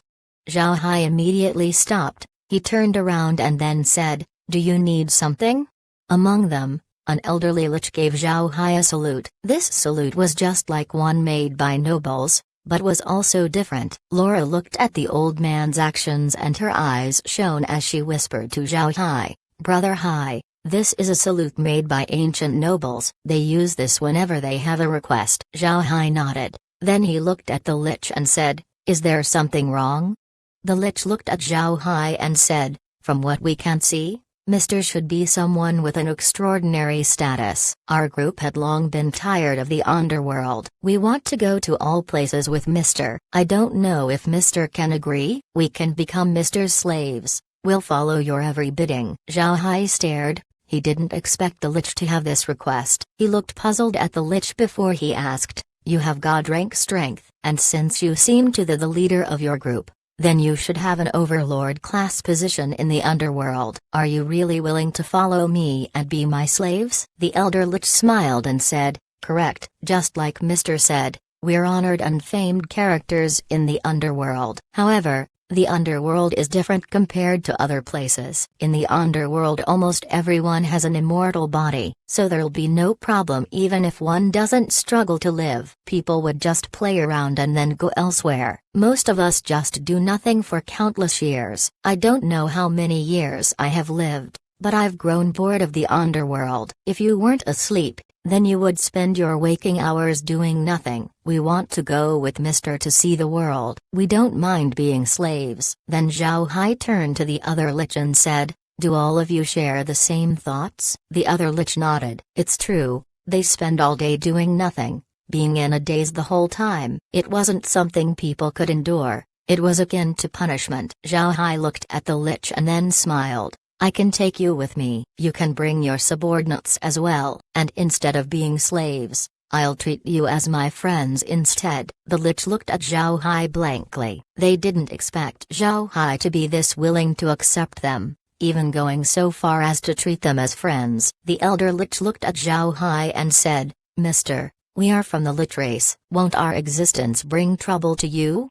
Zhao Hai immediately stopped. He turned around and then said, "Do you need something?" Among them, an elderly Lich gave Zhao Hai a salute. This salute was just like one made by nobles, but was also different. Laura looked at the old man's actions and her eyes shone as she whispered to Zhao Hai, "Brother Hai, this is a salute made by ancient nobles. They use this whenever they have a request." Zhao Hai nodded. Then he looked at the Lich and said, "Is there something wrong?" The Lich looked at Zhao Hai and said, "From what we can see, Mr. should be someone with an extraordinary status. Our group had long been tired of the underworld. We want to go to all places with Mr. I don't know if Mr. can agree. We can become Mr.'s slaves. We'll follow your every bidding. Zhao Hai stared. He didn't expect the Lich to have this request. He looked puzzled at the Lich before he asked, "You have god rank strength, and since you seem to the leader of your group, then you should have an overlord class position in the underworld. Are you really willing to follow me and be my slaves?" The elder Lich smiled and said, "Correct. Just like Mr. said, we're honored and famed characters in the underworld. However, the underworld is different compared to other places. In the underworld almost everyone has an immortal body, so there'll be no problem even if one doesn't struggle to live. People would just play around and then go elsewhere. Most of us just do nothing for countless years. I don't know how many years I have lived, but I've grown bored of the underworld. If you weren't asleep, then you would spend your waking hours doing nothing. We want to go with Mr. to see the world. We don't mind being slaves." Then Zhao Hai turned to the other Lich and said, "Do all of you share the same thoughts?" The other Lich nodded. It's true, they spend all day doing nothing, being in a daze the whole time. It wasn't something people could endure. It was akin to punishment. Zhao Hai looked at the Lich and then smiled. "I can take you with me. You can bring your subordinates as well, and instead of being slaves, I'll treat you as my friends instead." The Lich looked at Zhao Hai blankly. They didn't expect Zhao Hai to be this willing to accept them, even going so far as to treat them as friends. The elder Lich looked at Zhao Hai and said, "Mister, we are from the Lich race. Won't our existence bring trouble to you?"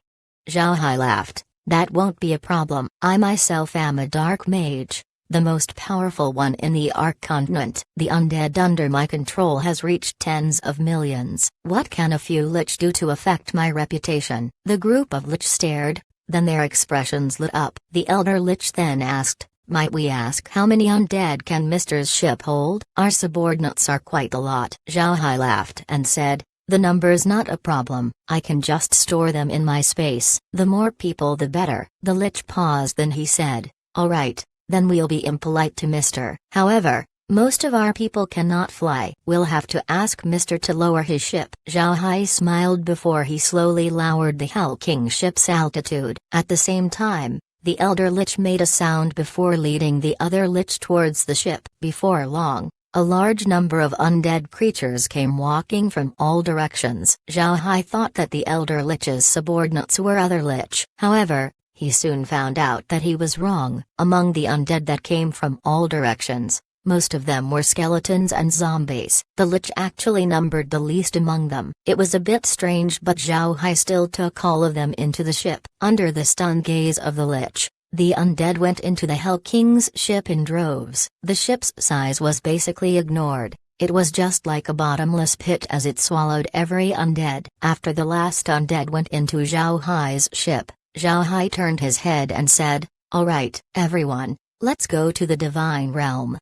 Zhao Hai laughed. "That won't be a problem. I myself am a dark mage, the most powerful one in the Ark continent. The undead under my control has reached tens of millions. What can a few Lich do to affect my reputation?" The group of Lich stared, then their expressions lit up. The elder Lich then asked, "Might we ask how many undead can Mr.'s ship hold?" "Our subordinates are quite a lot." Zhao Hai laughed and said, "The number's not a problem. I can just store them in my space. The more people the better." The Lich paused, then he said, "All right. Then we'll be impolite to Mr. However, most of our people cannot fly. We'll have to ask Mr. to lower his ship." Zhao Hai smiled before he slowly lowered the Hell King ship's altitude. At the same time, the elder Lich made a sound before leading the other Lich towards the ship. Before long, a large number of undead creatures came walking from all directions. Zhao Hai thought that the elder Lich's subordinates were other Lich. However, he soon found out that he was wrong. Among the undead that came from all directions, most of them were skeletons and zombies. The Lich actually numbered the least among them. It was a bit strange, but Zhao Hai still took all of them into the ship. Under the stunned gaze of the Lich, the undead went into the Hell King's ship in droves. The ship's size was basically ignored. It was just like a bottomless pit as it swallowed every undead. After the last undead went into Zhao Hai's ship, Zhao Hai turned his head and said, "All right, everyone, let's go to the Divine Realm."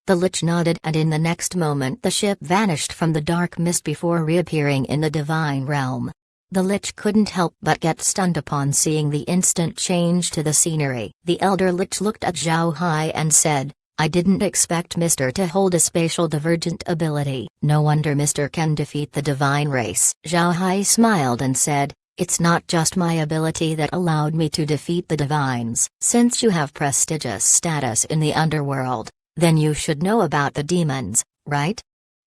The Lich nodded, and in the next moment the ship vanished from the dark mist before reappearing in the Divine Realm. The Lich couldn't help but get stunned upon seeing the instant change to the scenery. The elder Lich looked at Zhao Hai and said, "I didn't expect Mr. to hold a spatial divergent ability. No wonder Mr. can defeat the divine race." Zhao Hai smiled and said, "It's not just my ability that allowed me to defeat the divines. Since you have prestigious status in the underworld, then you should know about the demons, right?"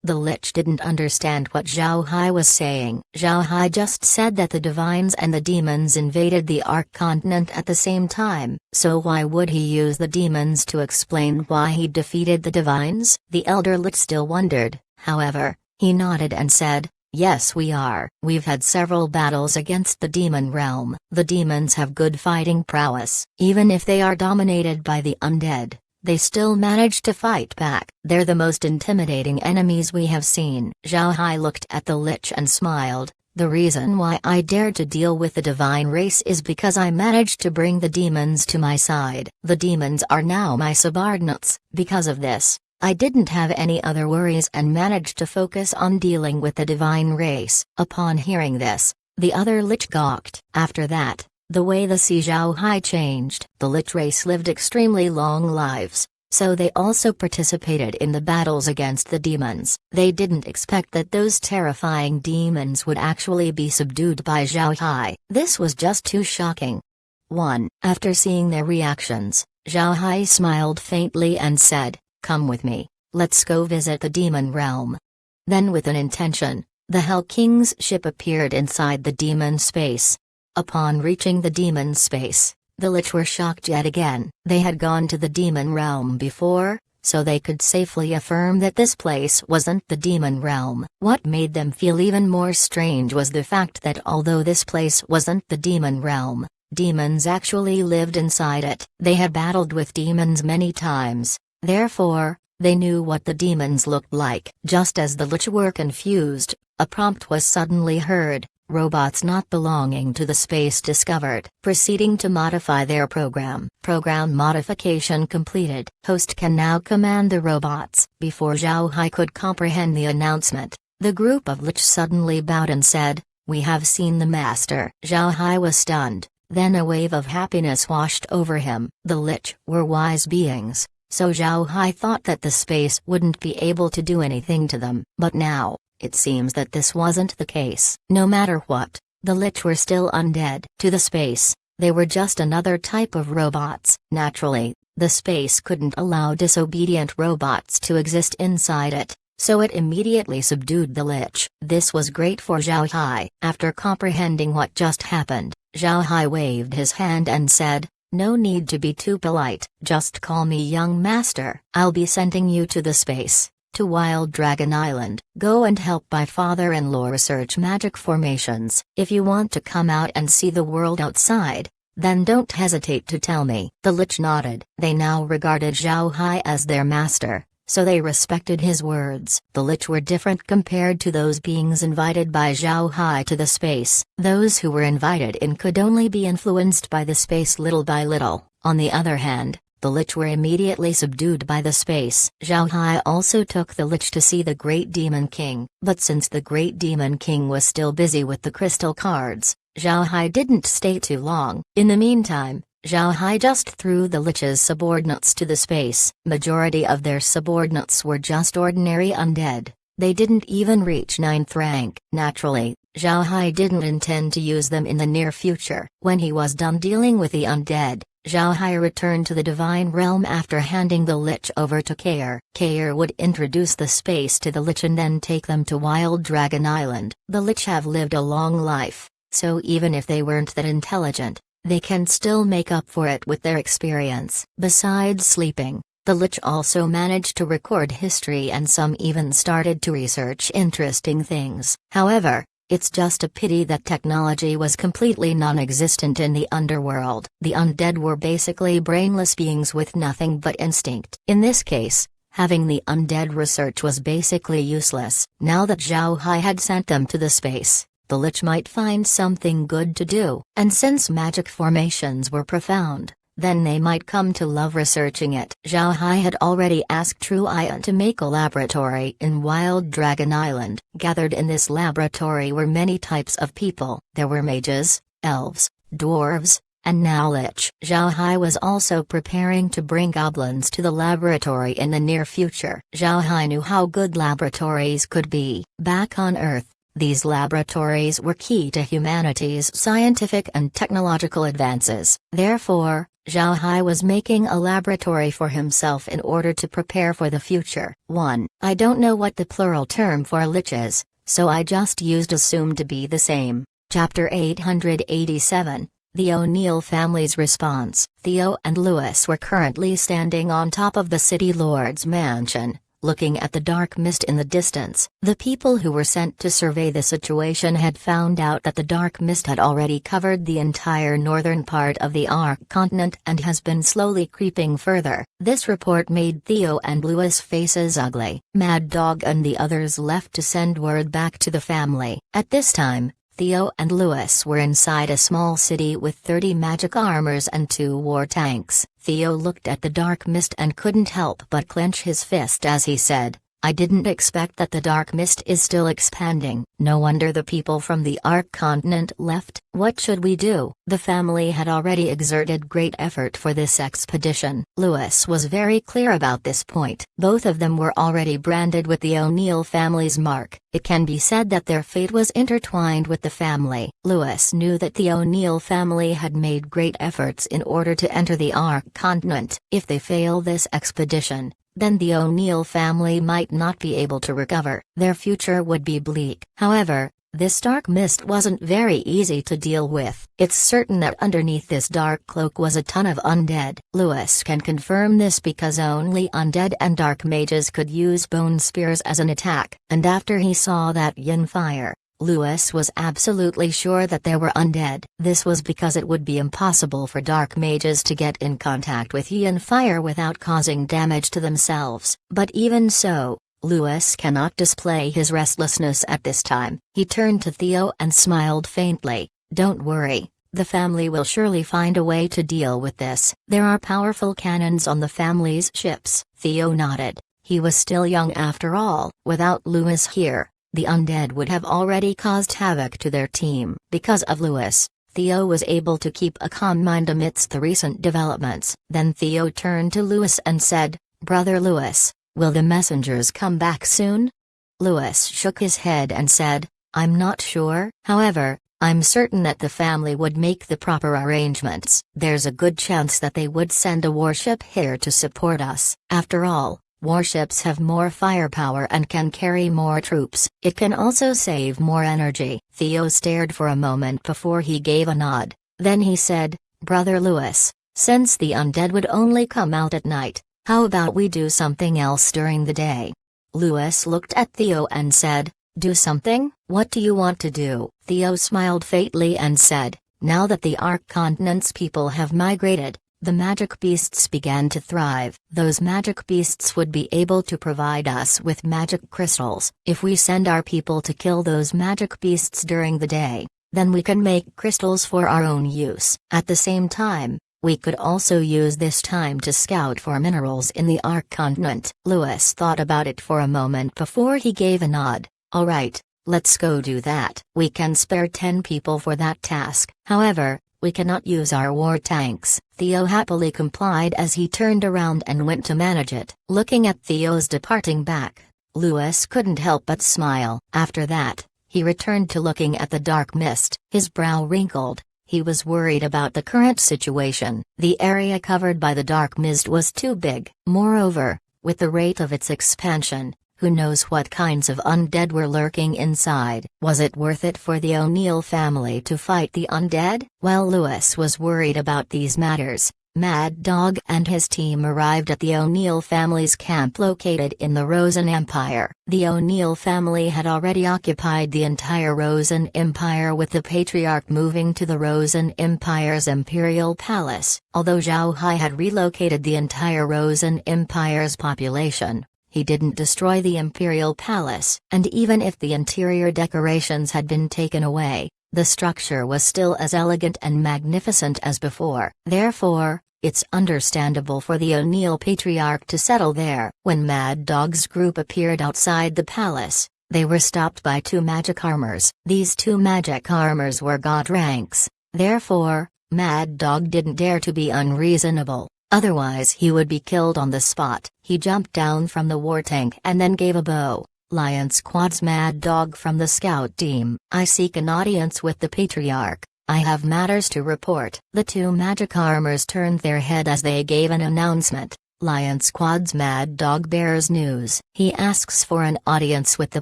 The Lich didn't understand what Zhao Hai was saying. Zhao Hai just said that the divines and the demons invaded the Ark continent at the same time, so why would he use the demons to explain why he defeated the divines? The elder Lich still wondered. However, he nodded and said, "Yes, we are. We've had several battles against the demon realm. The demons have good fighting prowess. Even if they are dominated by the undead, they still manage to fight back. They're the most intimidating enemies we have seen." Zhao Hai looked at the Lich and smiled. "The reason why I dared to deal with the divine race is because I managed to bring the demons to my side. The demons are now my subordinates. Because of this, I didn't have any other worries and managed to focus on dealing with the divine race." Upon hearing this, the other Lich gawked. After that, the way the Zhao Hai changed. The Lich race lived extremely long lives, so they also participated in the battles against the demons. They didn't expect that those terrifying demons would actually be subdued by Zhao Hai. This was just too shocking. 1. After seeing their reactions, Zhao Hai smiled faintly and said, "Come with me, let's go visit the demon realm." Then with an intention, the Hell King's ship appeared inside the demon space. Upon reaching the demon space, the Lich were shocked yet again. They had gone to the demon realm before, so they could safely affirm that this place wasn't the demon realm. What made them feel even more strange was the fact that although this place wasn't the demon realm, demons actually lived inside it. They had battled with demons many times, therefore, they knew what the demons looked like. Just as the Lich were confused, a prompt was suddenly heard: robots not belonging to the space discovered. Proceeding to modify their program. Program modification completed. Host can now command the robots. Before Zhao Hai could comprehend the announcement, the group of Lich suddenly bowed and said, "We have seen the master." Zhao Hai was stunned, then a wave of happiness washed over him. The Lich were wise beings, so Zhao Hai thought that the space wouldn't be able to do anything to them. But now, it seems that this wasn't the case. No matter what, the Lich were still undead. To the space, they were just another type of robots. Naturally, the space couldn't allow disobedient robots to exist inside it, so it immediately subdued the Lich. This was great for Zhao Hai. After comprehending what just happened, Zhao Hai waved his hand and said, "No need to be too polite. Just call me young master. I'll be sending you to the space, to Wild Dragon Island. Go and help my father-in-law research magic formations. If you want to come out and see the world outside, then don't hesitate to tell me." The Lich nodded. They now regarded Zhao Hai as their master, so they respected his words. The Lich were different compared to those beings invited by Zhao Hai to the space. Those who were invited in could only be influenced by the space little by little. On the other hand, the Lich were immediately subdued by the space. Zhao Hai also took the Lich to see the Great Demon King, but since the Great Demon King was still busy with the crystal cards, Zhao Hai didn't stay too long. In the meantime, Zhao Hai just threw the Lich's subordinates to the space. Majority of their subordinates were just ordinary undead. They didn't even reach 9th rank. Naturally, Zhao Hai didn't intend to use them in the near future. When he was done dealing with the undead, Zhao Hai returned to the Divine Realm after handing the Lich over to Kair. Kair would introduce the space to the Lich and then take them to Wild Dragon Island. The Lich have lived a long life, so even if they weren't that intelligent, they can still make up for it with their experience. Besides sleeping, the Lich also managed to record history and some even started to research interesting things. However, it's just a pity that technology was completely non-existent in the underworld. The undead were basically brainless beings with nothing but instinct. In this case, having the undead research was basically useless. Now that Zhao Hai had sent them to the space, the Lich might find something good to do. And since magic formations were profound, then they might come to love researching it. Zhao Hai had already asked True Ian to make a laboratory in Wild Dragon Island. Gathered in this laboratory were many types of people. There were mages, elves, dwarves, and now Lich. Zhao Hai was also preparing to bring goblins to the laboratory in the near future. Zhao Hai knew how good laboratories could be. Back on Earth, these laboratories were key to humanity's scientific and technological advances. Therefore, Zhao Hai was making a laboratory for himself in order to prepare for the future. 1. I don't know what the plural term for Lich is, so I just used assume to be the same. Chapter 887, The O'Neill Family's Response. Theo and Lewis were currently standing on top of the City Lord's mansion, looking at the dark mist in the distance. The people who were sent to survey the situation had found out that the dark mist had already covered the entire northern part of the Ark continent and has been slowly creeping further. This report made Theo and Lewis' faces ugly. Mad Dog and the others left to send word back to the family. At this time, Theo and Lewis were inside a small city with 30 magic armors and 2 war tanks. Theo looked at the dark mist and couldn't help but clench his fist as he said, I didn't expect that the dark mist is still expanding. No wonder the people from the Ark continent left. What should we do? The family had already exerted great effort for this expedition. Lewis was very clear about this point. Both of them were already branded with the O'Neill family's mark. It can be said that their fate was intertwined with the family. Lewis knew that the O'Neill family had made great efforts in order to enter the Ark continent. If they fail this expedition, then the O'Neill family might not be able to recover. Their future would be bleak. However, this dark mist wasn't very easy to deal with. It's certain that underneath this dark cloak was a ton of undead. Lewis can confirm this because only undead and dark mages could use bone spears as an attack. And after he saw that yin fire, Lewis was absolutely sure that there were undead. This was because it would be impossible for dark mages to get in contact with yin fire without causing damage to themselves. But even so, Lewis cannot display his restlessness at this time. He turned to Theo and smiled faintly. "Don't worry, the family will surely find a way to deal with this. There are powerful cannons on the family's ships." Theo nodded. He was still young after all. Without Lewis here, the undead would have already caused havoc to their team. Because of Lewis, Theo was able to keep a calm mind amidst the recent developments. Then Theo turned to Lewis and said, "Brother Lewis, will the messengers come back soon?" Lewis shook his head and said, "I'm not sure. However, I'm certain that the family would make the proper arrangements. There's a good chance that they would send a warship here to support us. After all, warships have more firepower and can carry more troops. It can also save more energy." Theo stared for a moment before he gave a nod. Then he said, "Brother Lewis, since the undead would only come out at night, how about we do something else during the day?" Lewis looked at Theo and said, "Do something? What do you want to do?" Theo smiled faintly and said, "Now that the Ark continent's people have migrated, the magic beasts began to thrive. Those magic beasts would be able to provide us with magic crystals. If we send our people to kill those magic beasts during the day, then we can make crystals for our own use. At the same time, we could also use this time to scout for minerals in the Ark continent." Lewis thought about it for a moment before he gave a nod. "All right, let's go do that. We can spare 10 people for that task. However, we cannot use our war tanks." Theo happily complied as he turned around and went to manage it. Looking at Theo's departing back, Lewis couldn't help but smile. After that, he returned to looking at the dark mist. His brow wrinkled. He was worried about the current situation. The area covered by the dark mist was too big. Moreover, with the rate of its expansion, who knows what kinds of undead were lurking inside. Was it worth it for the O'Neill family to fight the undead? While Lewis was worried about these matters, Mad Dog and his team arrived at the O'Neill family's camp located in the Rosen Empire. The O'Neill family had already occupied the entire Rosen Empire, with the Patriarch moving to the Rosen Empire's Imperial Palace. Although Zhao Hai had relocated the entire Rosen Empire's population, he didn't destroy the Imperial Palace. And even if the interior decorations had been taken away, the structure was still as elegant and magnificent as before. Therefore, it's understandable for the O'Neill Patriarch to settle there. When Mad Dog's group appeared outside the palace, they were stopped by 2 magic armors. These 2 magic armors were god ranks. Therefore, Mad Dog didn't dare to be unreasonable. Otherwise he would be killed on the spot. He jumped down from the war tank and then gave a bow. Lion Squad's Mad Dog from the scout team. "I seek an audience with the Patriarch. I have matters to report." The 2 magic armors turned their head as they gave an announcement. Lion Squad's Mad Dog bears news. He asks for an audience with the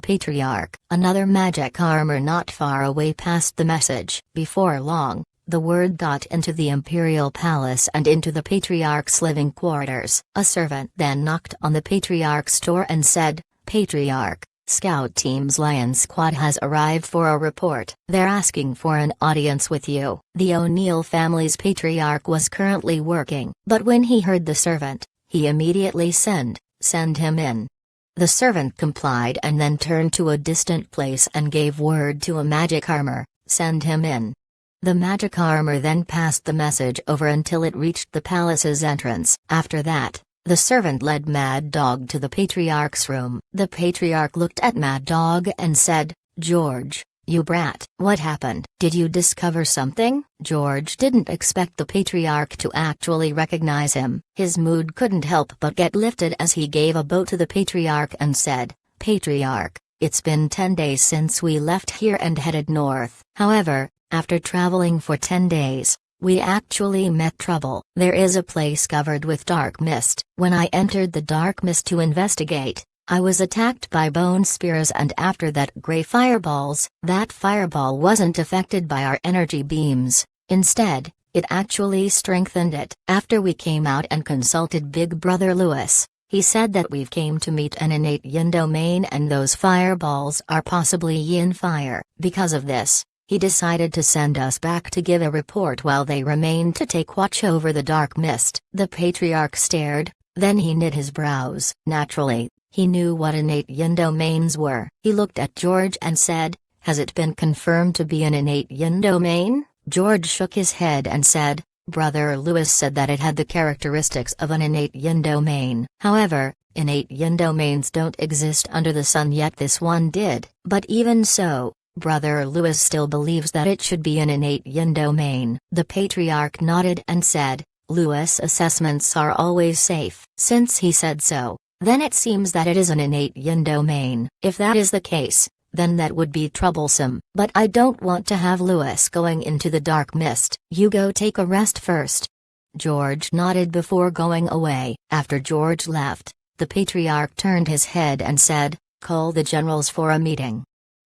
Patriarch. Another magic armor not far away passed the message. Before long, the word got into the Imperial Palace and into the Patriarch's living quarters. A servant then knocked on the Patriarch's door and said, "Patriarch, Scout Team's Lion Squad has arrived for a report. They're asking for an audience with you." The O'Neill family's Patriarch was currently working, but when he heard the servant, he immediately send him in. The servant complied and then turned to a distant place and gave word to a magic armor, "Send him in." The magic armor then passed the message over until it reached the palace's entrance. After that, The servant led Mad Dog to the Patriarch's room. The Patriarch looked at Mad Dog and said, "George, you brat. What happened? Did you discover something?" George didn't expect the Patriarch to actually recognize him. His mood couldn't help but get lifted as he gave a bow to the Patriarch and said, "Patriarch, it's been 10 days since we left here and headed north. However, after traveling for 10 days, we actually met trouble. There is a place covered with dark mist. When I entered the dark mist to investigate, I was attacked by bone spears and after that gray fireballs. That fireball wasn't affected by our energy beams. Instead, it actually strengthened it. After we came out and consulted Big Brother Lewis, he said that we've came to meet an innate yin domain and those fireballs are possibly yin fire. Because of this, he decided to send us back to give a report while they remained to take watch over the dark mist." The Patriarch stared, then he knit his brows. Naturally, he knew what innate yin domains were. He looked at George and said, "Has it been confirmed to be an innate yin domain?" George shook his head and said, "Brother Lewis said that it had the characteristics of an innate yin domain. However, innate yin domains don't exist under the sun yet. This one did. But even so, Brother Lewis still believes that it should be an innate yin domain." The Patriarch nodded and said, "Lewis' assessments are always safe." Since he said so, then it seems that it is an innate yin domain. If that is the case, then that would be troublesome. But I don't want to have Lewis going into the dark mist. You go take a rest first." George nodded before going away. After George left, the Patriarch turned his head and said, "Call the generals for a meeting."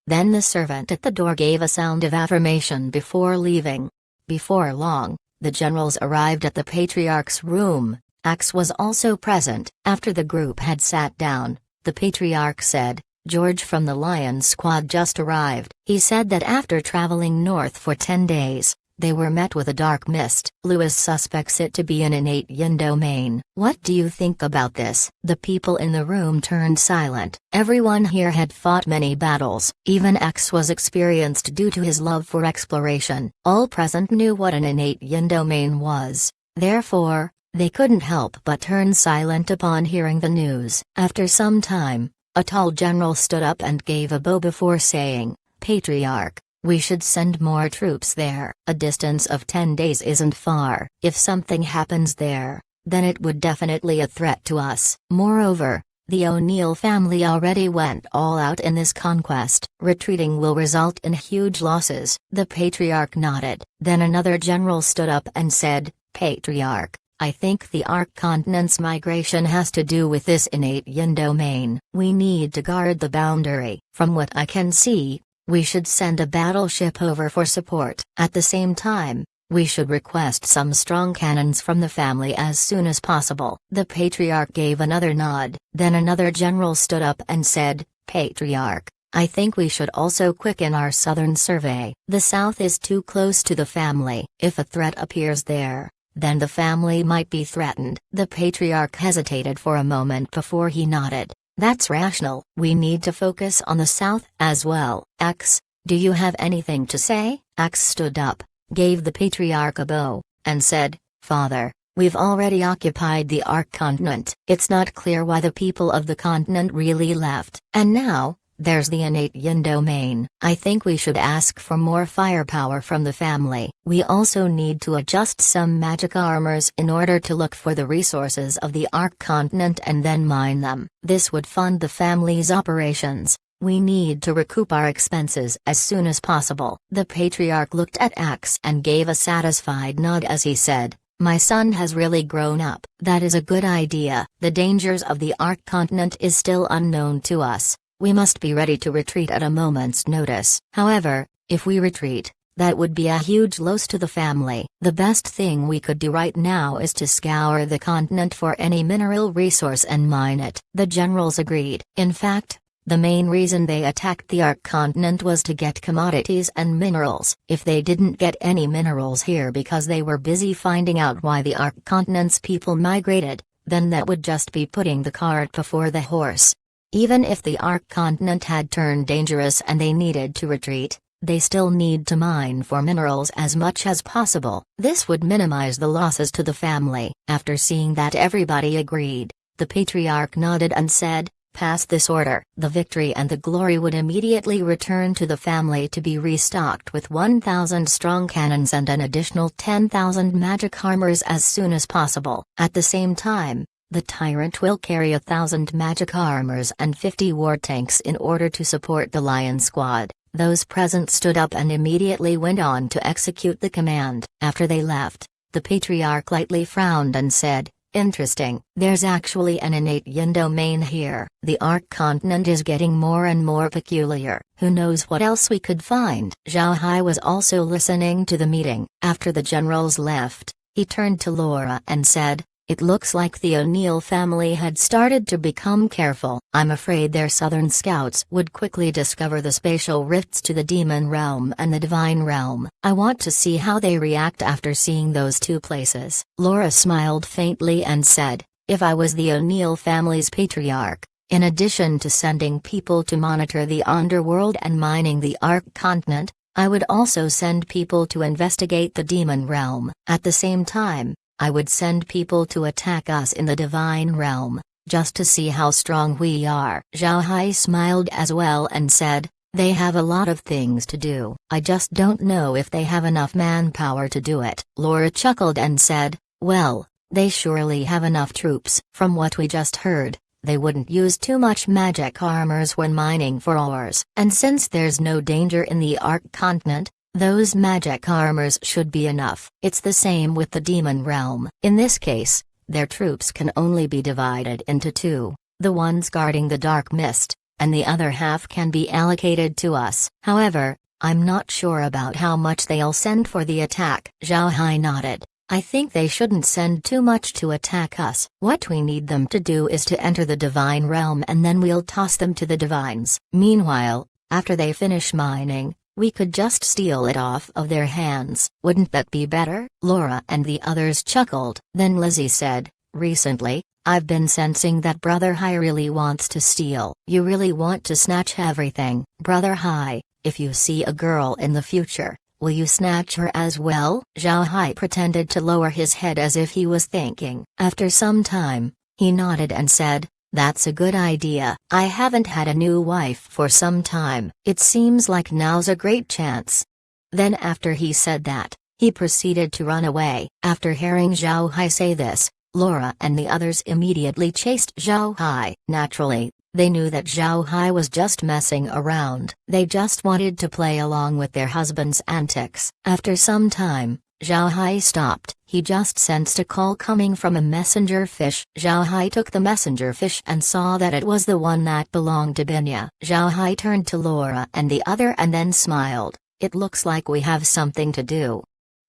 Then the servant at the door gave a sound of affirmation before leaving. Before long, the generals arrived at the Patriarch's room. Axe was also present. After the group had sat down, the Patriarch said, "George from the Lion Squad just arrived." He said that after traveling north for 10 days, they were met with a dark mist. Lewis suspects it to be an innate yin domain. What do you think about this? The people in the room turned silent. Everyone here had fought many battles. Even X was experienced due to his love for exploration. All present knew what an innate yin domain was. Therefore, they couldn't help but turn silent upon hearing the news. After some time, a tall general stood up and gave a bow before saying, "Patriarch, we should send more troops there. A distance of 10 days isn't far. If something happens there, then it would definitely a threat to us. Moreover, the O'Neill family already went all out in this conquest. Retreating will result in huge losses." The Patriarch nodded. Then another general stood up and said, "Patriarch, I think the Ark Continent's migration has to do with this innate yin domain. We need to guard the boundary. From what I can see, we should send a battleship over for support. At the same time, we should request some strong cannons from the family as soon as possible." The Patriarch gave another nod. Then another general stood up and said, "Patriarch, I think we should also quicken our southern survey. The south is too close to the family. If a threat appears there, then the family might be threatened." The Patriarch hesitated for a moment before he nodded. "That's rational. We need to focus on the south as well." "Axe, do you have anything to say?" Axe stood up, gave the Patriarch a bow, and said, "Father, we've already occupied the Ark Continent. It's not clear why the people of the continent really left. And now, there's the innate yin domain. I think we should ask for more firepower from the family. We also need to adjust some magic armors in order to look for the resources of the Ark Continent and then mine them. This would fund the family's operations. We need to recoup our expenses as soon as possible." The Patriarch looked at Axe and gave a satisfied nod as he said, "My son has really grown up. That is a good idea. The dangers of the Ark Continent is still unknown to us. We must be ready to retreat at a moment's notice. However, if we retreat, that would be a huge loss to the family. The best thing we could do right now is to scour the continent for any mineral resource and mine it." The generals agreed. In fact, the main reason they attacked the Ark Continent was to get commodities and minerals. If they didn't get any minerals here because they were busy finding out why the Ark Continent's people migrated, then that would just be putting the cart before the horse. Even if the Ark Continent had turned dangerous and they needed to retreat, They still need to mine for minerals as much as possible. This would minimize the losses to the family. After seeing that everybody agreed, the patriarch nodded and said, "Pass this order." The victory and the glory would immediately return to the family to be restocked with 1,000 strong cannons and an additional 10,000 magic armors as soon as possible. At the same time, the tyrant will carry 1,000 magic armors and 50 war tanks in order to support the Lion Squad. Those present stood up and immediately went on to execute the command. After they left, the patriarch lightly frowned and said, "Interesting. There's actually an innate yin domain here. The Ark continent is getting more and more peculiar. Who knows what else we could find?" Zhao Hai was also listening to the meeting. After the generals left, he turned to Laura and said, "It looks like the O'Neill family had started to become careful. I'm afraid their southern scouts would quickly discover the spatial rifts to the demon realm and the divine realm. I want to see how they react after seeing those two places." Laura smiled faintly and said, "If I was the O'Neill family's patriarch, in addition to sending people to monitor the underworld and mining the Ark continent, I would also send people to investigate the demon realm. At the same time, I would send people to attack us in the divine realm, just to see how strong we are." Zhao Hai smiled as well and said, "They have a lot of things to do. I just don't know if they have enough manpower to do it." Laura chuckled and said, "Well, they surely have enough troops. From what we just heard, they wouldn't use too much magic armors when mining for ores. And since there's no danger in the Ark continent, those magic armors should be enough. It's the same with the demon realm. In this case, their troops can only be divided into two, the ones guarding the dark mist, and the other half can be allocated to us. However, I'm not sure about how much they'll send for the attack." Zhao Hai nodded. "I think they shouldn't send too much to attack us. What we need them to do is to enter the divine realm and then we'll toss them to the divines. Meanwhile, after they finish mining, we could just steal it off of their hands. Wouldn't that be better?" Laura and the others chuckled. Then Lizzie said, "Recently, I've been sensing that Brother Hai really wants to steal." "You really want to snatch everything?" "Brother Hai, if you see a girl in the future, will you snatch her as well?" Zhao Hai pretended to lower his head as if he was thinking. After some time, he nodded and said, "That's a good idea. I haven't had a new wife for some time. It seems like now's a great chance." Then after he said that, he proceeded to run away. After hearing Zhao Hai say this, Laura and the others immediately chased Zhao Hai. Naturally, they knew that Zhao Hai was just messing around. They just wanted to play along with their husband's antics. After some time, Zhao Hai stopped. He just sensed a call coming from a messenger fish. Zhao Hai took the messenger fish and saw that it was the one that belonged to Binya. Zhao Hai turned to Laura and the other and then smiled. "It looks like we have something to do."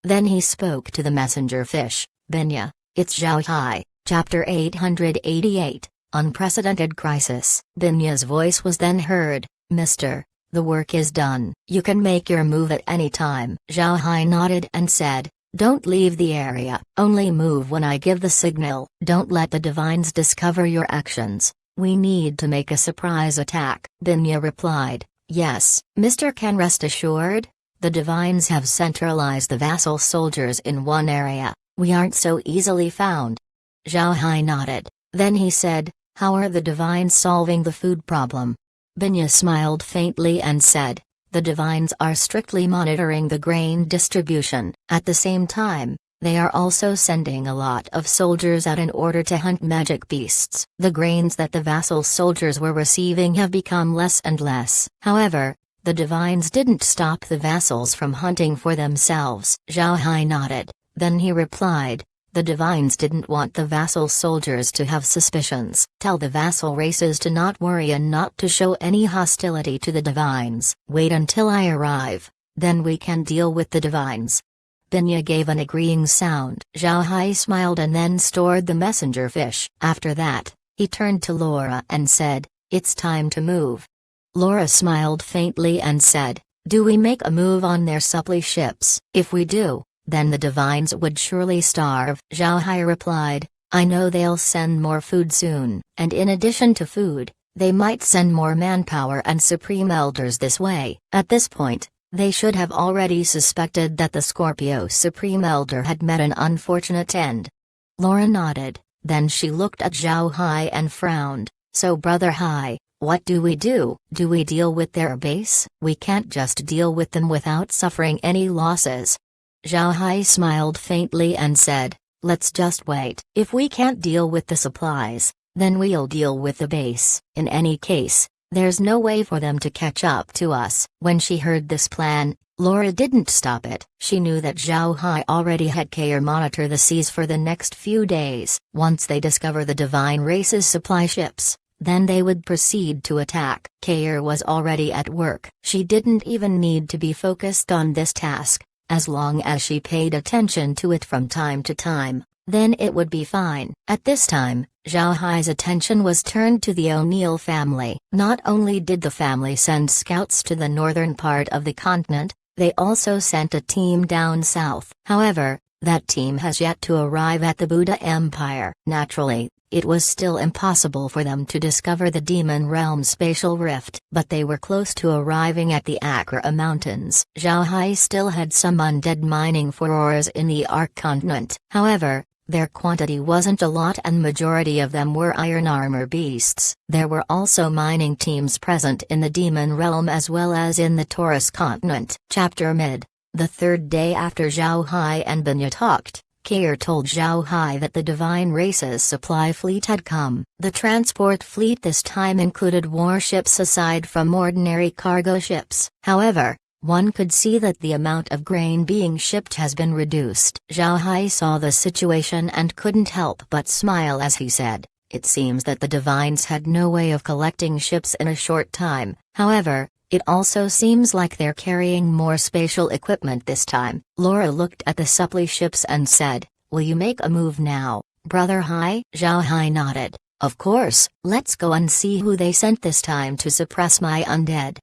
Then he spoke to the messenger fish. "Binya, it's Zhao Hai." Chapter 888, Unprecedented Crisis. Binya's voice was then heard. "Mister, the work is done. You can make your move at any time." Zhao Hai nodded and said, "Don't leave the area. Only move when I give the signal. Don't let the divines discover your actions. We need to make a surprise attack." Binya replied, "Yes, Mr. Can rest assured. The divines have centralized the vassal soldiers in one area. We aren't so easily found." Zhao Hai nodded. Then he said, "How are the divines solving the food problem?" Binya smiled faintly and said, "The divines are strictly monitoring the grain distribution. At the same time, they are also sending a lot of soldiers out in order to hunt magic beasts. The grains that the vassal soldiers were receiving have become less and less. However, the divines didn't stop the vassals from hunting for themselves." Zhao Hai nodded. Then he replied, "The divines didn't want the vassal soldiers to have suspicions. Tell the vassal races to not worry and not to show any hostility to the divines. Wait until I arrive, then we can deal with the divines." Binya gave an agreeing sound. Zhao Hai smiled and then stored the messenger fish. After that, he turned to Laura and said, "It's time to move." Laura smiled faintly and said, "Do we make a move on their supply ships? If we do, then the divines would surely starve." Zhao Hai replied, "I know they'll send more food soon, and in addition to food, they might send more manpower and supreme elders this way." At this point, They should have already suspected that the Scorpio Supreme Elder had met an unfortunate end. Laura nodded, then she looked at Zhao Hai and frowned. So Brother Hai, what do we do? Do we deal with their base? We can't just deal with them without suffering any losses. Zhao Hai smiled faintly and said, let's just wait. If we can't deal with the supplies, then we'll deal with the base. In any case, there's no way for them to catch up to us. When she heard this plan, Laura didn't stop it. She knew that Zhao Hai already had Kair monitor the seas for the next few days. Once they discover the Divine Race's supply ships, then they would proceed to attack. Kair was already at work. She didn't even need to be focused on this task. As long as she paid attention to it from time to time, then it would be fine. At this time, Zhao Hai's attention was turned to the O'Neill family. Not only did the family send scouts to the northern part of the continent, they also sent a team down south. However, that team has yet to arrive at the Buddha Empire. Naturally, it was still impossible for them to discover the Demon Realm spatial rift, but they were close to arriving at the Akra Mountains. Zhao Hai still had some undead mining for ores in the Ark continent. However, their quantity wasn't a lot and majority of them were iron armor beasts. There were also mining teams present in the Demon Realm as well as in the Taurus continent. Chapter Mid. The third day after Zhao Hai and Banya talked, Kair told Zhao Hai that the Divine Race's supply fleet had come. The transport fleet this time included warships aside from ordinary cargo ships. However, one could see that the amount of grain being shipped has been reduced. Zhao Hai saw the situation and couldn't help but smile as he said, it seems that the Divines had no way of collecting ships in a short time. However, it also seems like they're carrying more spatial equipment this time. Laura looked at the supply ships and said, will you make a move now, Brother Hai? Zhao Hai nodded. Of course, let's go and see who they sent this time to suppress my undead.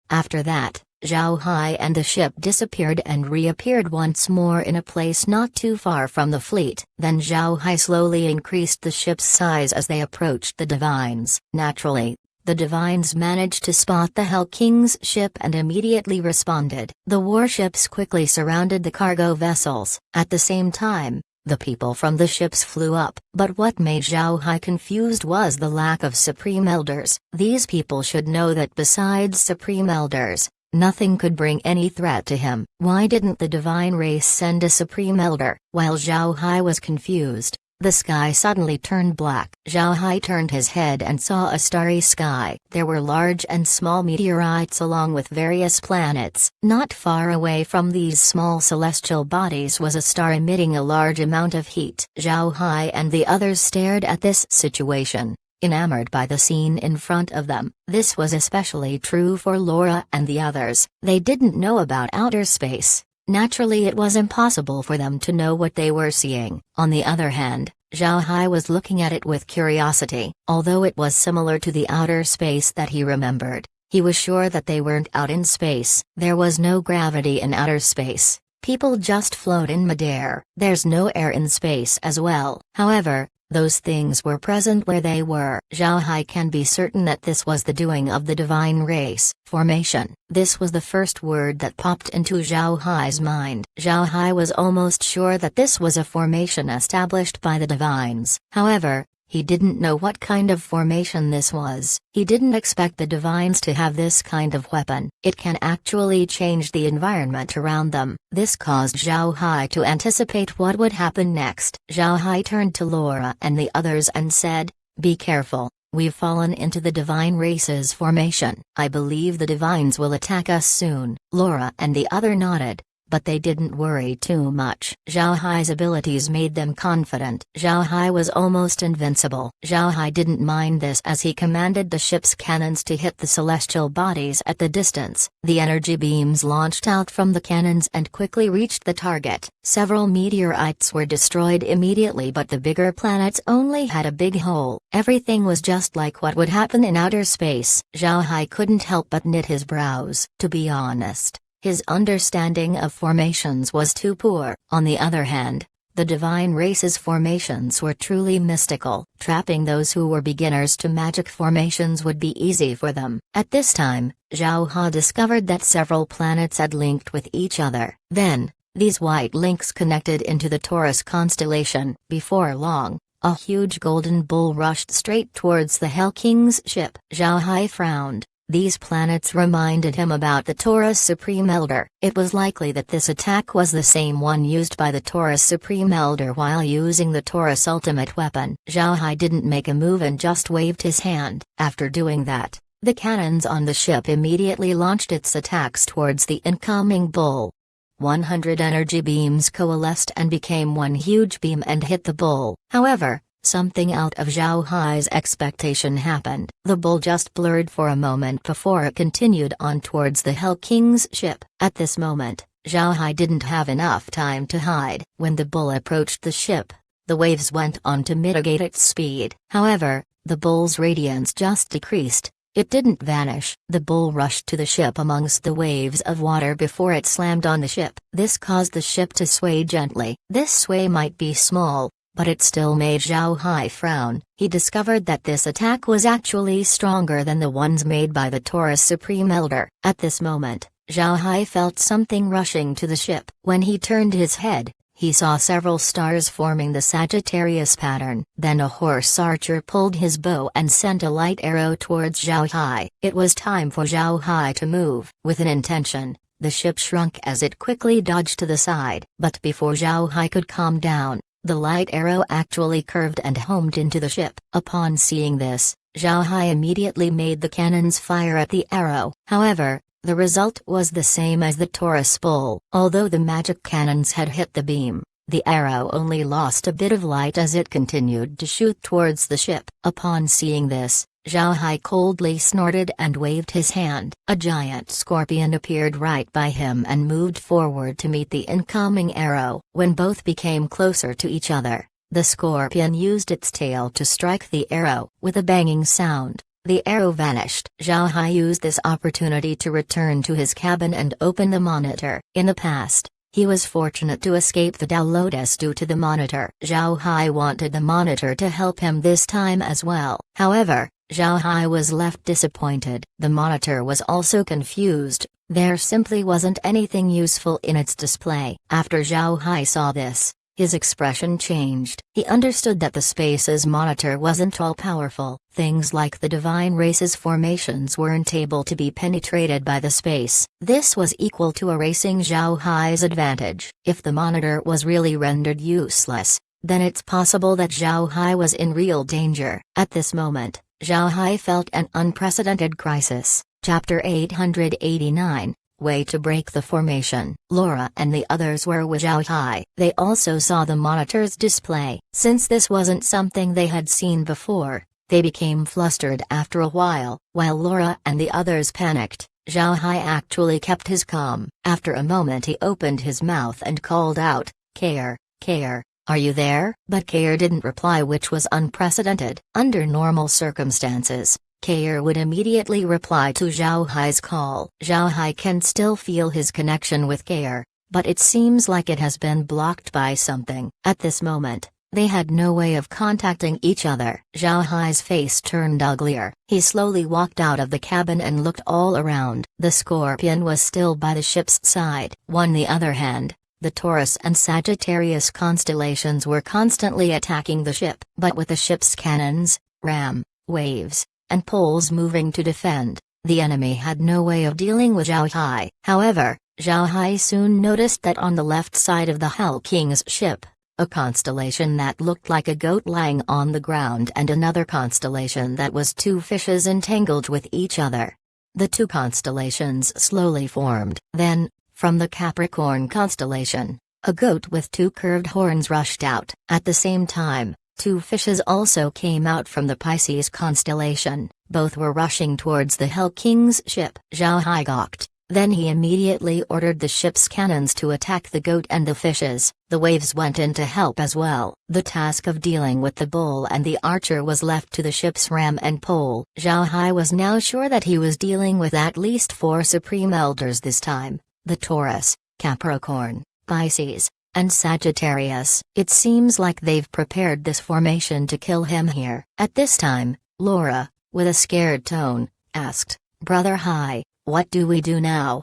After that, Zhao Hai and the ship disappeared and reappeared once more in a place not too far from the fleet. Then Zhao Hai slowly increased the ship's size as they approached the Divines. Naturally, the Divines managed to spot the Hell King's ship and immediately responded. The warships quickly surrounded the cargo vessels. At the same time, the people from the ships flew up. But what made Zhao Hai confused was the lack of Supreme Elders. These people should know that besides Supreme Elders, nothing could bring any threat to him. Why didn't the Divine Race send a Supreme Elder? While Zhao Hai was confused, the sky suddenly turned black. Zhao Hai turned his head and saw a starry sky. There were large and small meteorites along with various planets. Not far away from these small celestial bodies was a star emitting a large amount of heat. Zhao Hai and the others stared at this situation, enamored by the scene in front of them. This was especially true for Laura and the others. They didn't know about outer space. Naturally, it was impossible for them to know what they were seeing. On the other hand, Zhao Hai was looking at it with curiosity. Although it was similar to the outer space that he remembered, he was sure that they weren't out in space. There was no gravity in outer space. People just float in midair. There's no air in space as well. However, those things were present where they were. Zhao Hai can be certain that this was the doing of the Divine Race. Formation. This was the first word that popped into Zhao Hai's mind. Zhao Hai was almost sure that this was a formation established by the Divines. However, he didn't know what kind of formation this was. He didn't expect the Divines to have this kind of weapon. It can actually change the environment around them. This caused Zhao Hai to anticipate what would happen next. Zhao Hai turned to Laura and the others and said, be careful, we've fallen into the Divine Race's formation. I believe the Divines will attack us soon. Laura and the other nodded, but they didn't worry too much. Zhao Hai's abilities made them confident. Zhao Hai was almost invincible. Zhao Hai didn't mind this as he commanded the ship's cannons to hit the celestial bodies at the distance. The energy beams launched out from the cannons and quickly reached the target. Several meteorites were destroyed immediately, but the bigger planets only had a big hole. Everything was just like what would happen in outer space. Zhao Hai couldn't help but knit his brows. To be honest, his understanding of formations was too poor. On the other hand, The divine race's formations were truly mystical. Trapping those who were beginners to magic formations would be easy for them. At this time, Zhao Hai discovered that several planets had linked with each other. Then, these white links connected into the Taurus constellation. Before long, a huge golden bull rushed straight towards the Hell King's ship. Zhao Hai frowned. These planets reminded him about the Taurus Supreme Elder. It was likely that this attack was the same one used by the Taurus Supreme Elder while using the Taurus ultimate weapon. Zhao Hai didn't make a move and just waved his hand. After doing that, the cannons on the ship immediately launched its attacks towards the incoming bull. 100 energy beams coalesced and became one huge beam and hit the bull. However, something out of Zhao Hai's expectation happened. The bull just blurred for a moment before it continued on towards the Hell King's ship. At this moment, Zhao Hai didn't have enough time to hide. When the bull approached the ship, the waves went on to mitigate its speed. However, the bull's radiance just decreased. It didn't vanish. The bull rushed to the ship amongst the waves of water before it slammed on the ship. This caused the ship to sway gently. This sway might be small, but it still made Zhao Hai frown. He discovered that this attack was actually stronger than the ones made by the Taurus Supreme Elder. At this moment, Zhao Hai felt something rushing to the ship. When he turned his head, he saw several stars forming the Sagittarius pattern. Then a horse archer pulled his bow and sent a light arrow towards Zhao Hai. It was time for Zhao Hai to move. With an intention, the ship shrunk as it quickly dodged to the side. But before Zhao Hai could calm down, the light arrow actually curved and homed into the ship. Upon seeing this, Zhao Hai immediately made the cannons fire at the arrow. However, the result was the same as the Taurus bull. Although the magic cannons had hit the beam, the arrow only lost a bit of light as it continued to shoot towards the ship. Upon seeing this, Zhao Hai coldly snorted and waved his hand. A giant scorpion appeared right by him and moved forward to meet the incoming arrow. When both became closer to each other, the scorpion used its tail to strike the arrow. With a banging sound, the arrow vanished. Zhao Hai used this opportunity to return to his cabin and open the monitor. In the past, he was fortunate to escape the Tao Lotus due to the monitor. Zhao Hai wanted the monitor to help him this time as well. However, Zhao Hai was left disappointed. The monitor was also confused. There simply wasn't anything useful in its display. After Zhao Hai saw this, his expression changed. He understood that the space's monitor wasn't all-powerful. Things like the divine race's formations weren't able to be penetrated by the space. This was equal to erasing Zhao Hai's advantage. If the monitor was really rendered useless, then it's possible that Zhao Hai was in real danger. At this moment, Zhao Hai felt an unprecedented crisis. Chapter 889, Way to Break the Formation. Laura and the others were with Zhao Hai. They also saw the monitor's display. Since this wasn't something they had seen before, they became flustered after a while. While Laura and the others panicked, Zhao Hai actually kept his calm. After a moment he opened his mouth and called out, "Kair, Kair. Are you there?" But Kair didn't reply, which was unprecedented. Under normal circumstances, Kair would immediately reply to Zhao Hai's call. Zhao Hai can still feel his connection with Kair, but it seems like it has been blocked by something. At this moment, they had no way of contacting each other. Zhao Hai's face turned uglier. He slowly walked out of the cabin and looked all around. The scorpion was still by the ship's side. On the other hand, the Taurus and Sagittarius constellations were constantly attacking the ship. But with the ship's cannons, ram, waves, and poles moving to defend, the enemy had no way of dealing with Zhao Hai. However, Zhao Hai soon noticed that on the left side of the Hell King's ship, a constellation that looked like a goat lying on the ground and another constellation that was two fishes entangled with each other. The two constellations slowly formed. Then, from the Capricorn constellation, a goat with two curved horns rushed out. At the same time, two fishes also came out from the Pisces constellation. Both were rushing towards the Hell King's ship. Zhao Hai gawked. Then he immediately ordered the ship's cannons to attack the goat and the fishes. The waves went in to help as well. The task of dealing with the bull and the archer was left to the ship's ram and pole. Zhao Hai was now sure that he was dealing with at least 4 supreme elders this time: the Taurus, Capricorn, Pisces, and Sagittarius. It seems like they've prepared this formation to kill him here. At this time, Laura, with a scared tone, asked, "Brother Hai, what do we do now?"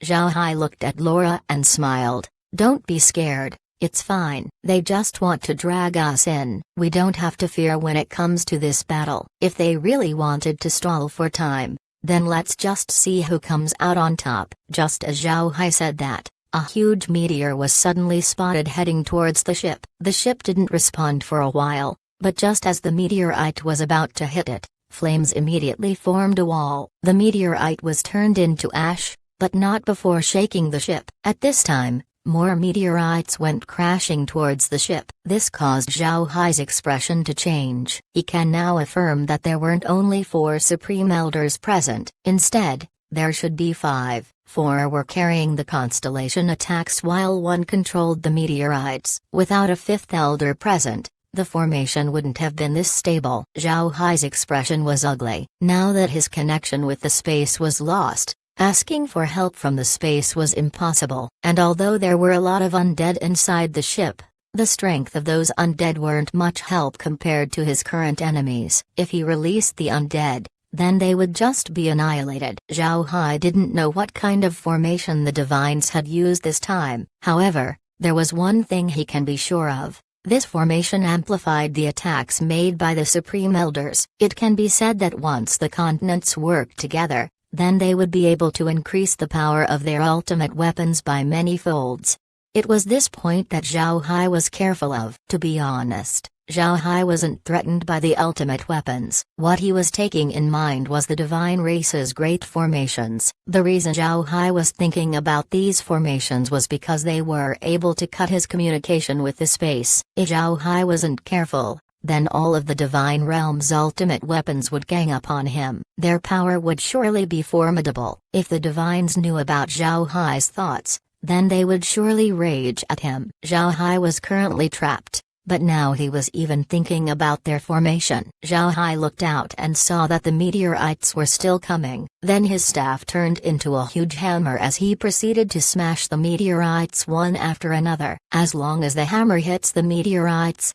Zhao Hai looked at Laura and smiled. "Don't be scared, it's fine. They just want to drag us in. We don't have to fear when it comes to this battle. If they really wanted to stall for time, then let's just see who comes out on top." Just as Zhao Hai said that, a huge meteor was suddenly spotted heading towards the ship. The ship didn't respond for a while, but just as the meteorite was about to hit it, flames immediately formed a wall. The meteorite was turned into ash, but not before shaking the ship. At this time, more meteorites went crashing towards the ship. This caused Zhao Hai's expression to change. He can now affirm that there weren't only 4 Supreme Elders present. Instead, there should be 5. 4 were carrying the constellation attacks while 1 controlled the meteorites. Without a 5th Elder present, the formation wouldn't have been this stable. Zhao Hai's expression was ugly. Now that his connection with the space was lost, asking for help from the space was impossible. And although there were a lot of undead inside the ship, the strength of those undead weren't much help compared to his current enemies. If he released the undead, then they would just be annihilated. Zhao Hai didn't know what kind of formation the Divines had used this time. However, there was one thing he can be sure of. This formation amplified the attacks made by the Supreme Elders. It can be said that once the continents worked together, then they would be able to increase the power of their ultimate weapons by many folds. It was this point that Zhao Hai was careful of. To be honest, Zhao Hai wasn't threatened by the ultimate weapons. What he was taking in mind was the divine race's great formations. The reason Zhao Hai was thinking about these formations was because they were able to cut his communication with the space. If Zhao Hai wasn't careful, then all of the Divine Realm's ultimate weapons would gang up on him. Their power would surely be formidable. If the Divines knew about Zhao Hai's thoughts, then they would surely rage at him. Zhao Hai was currently trapped, but now he was even thinking about their formation. Zhao Hai looked out and saw that the meteorites were still coming. Then his staff turned into a huge hammer as he proceeded to smash the meteorites one after another. As long as the hammer hits the meteorites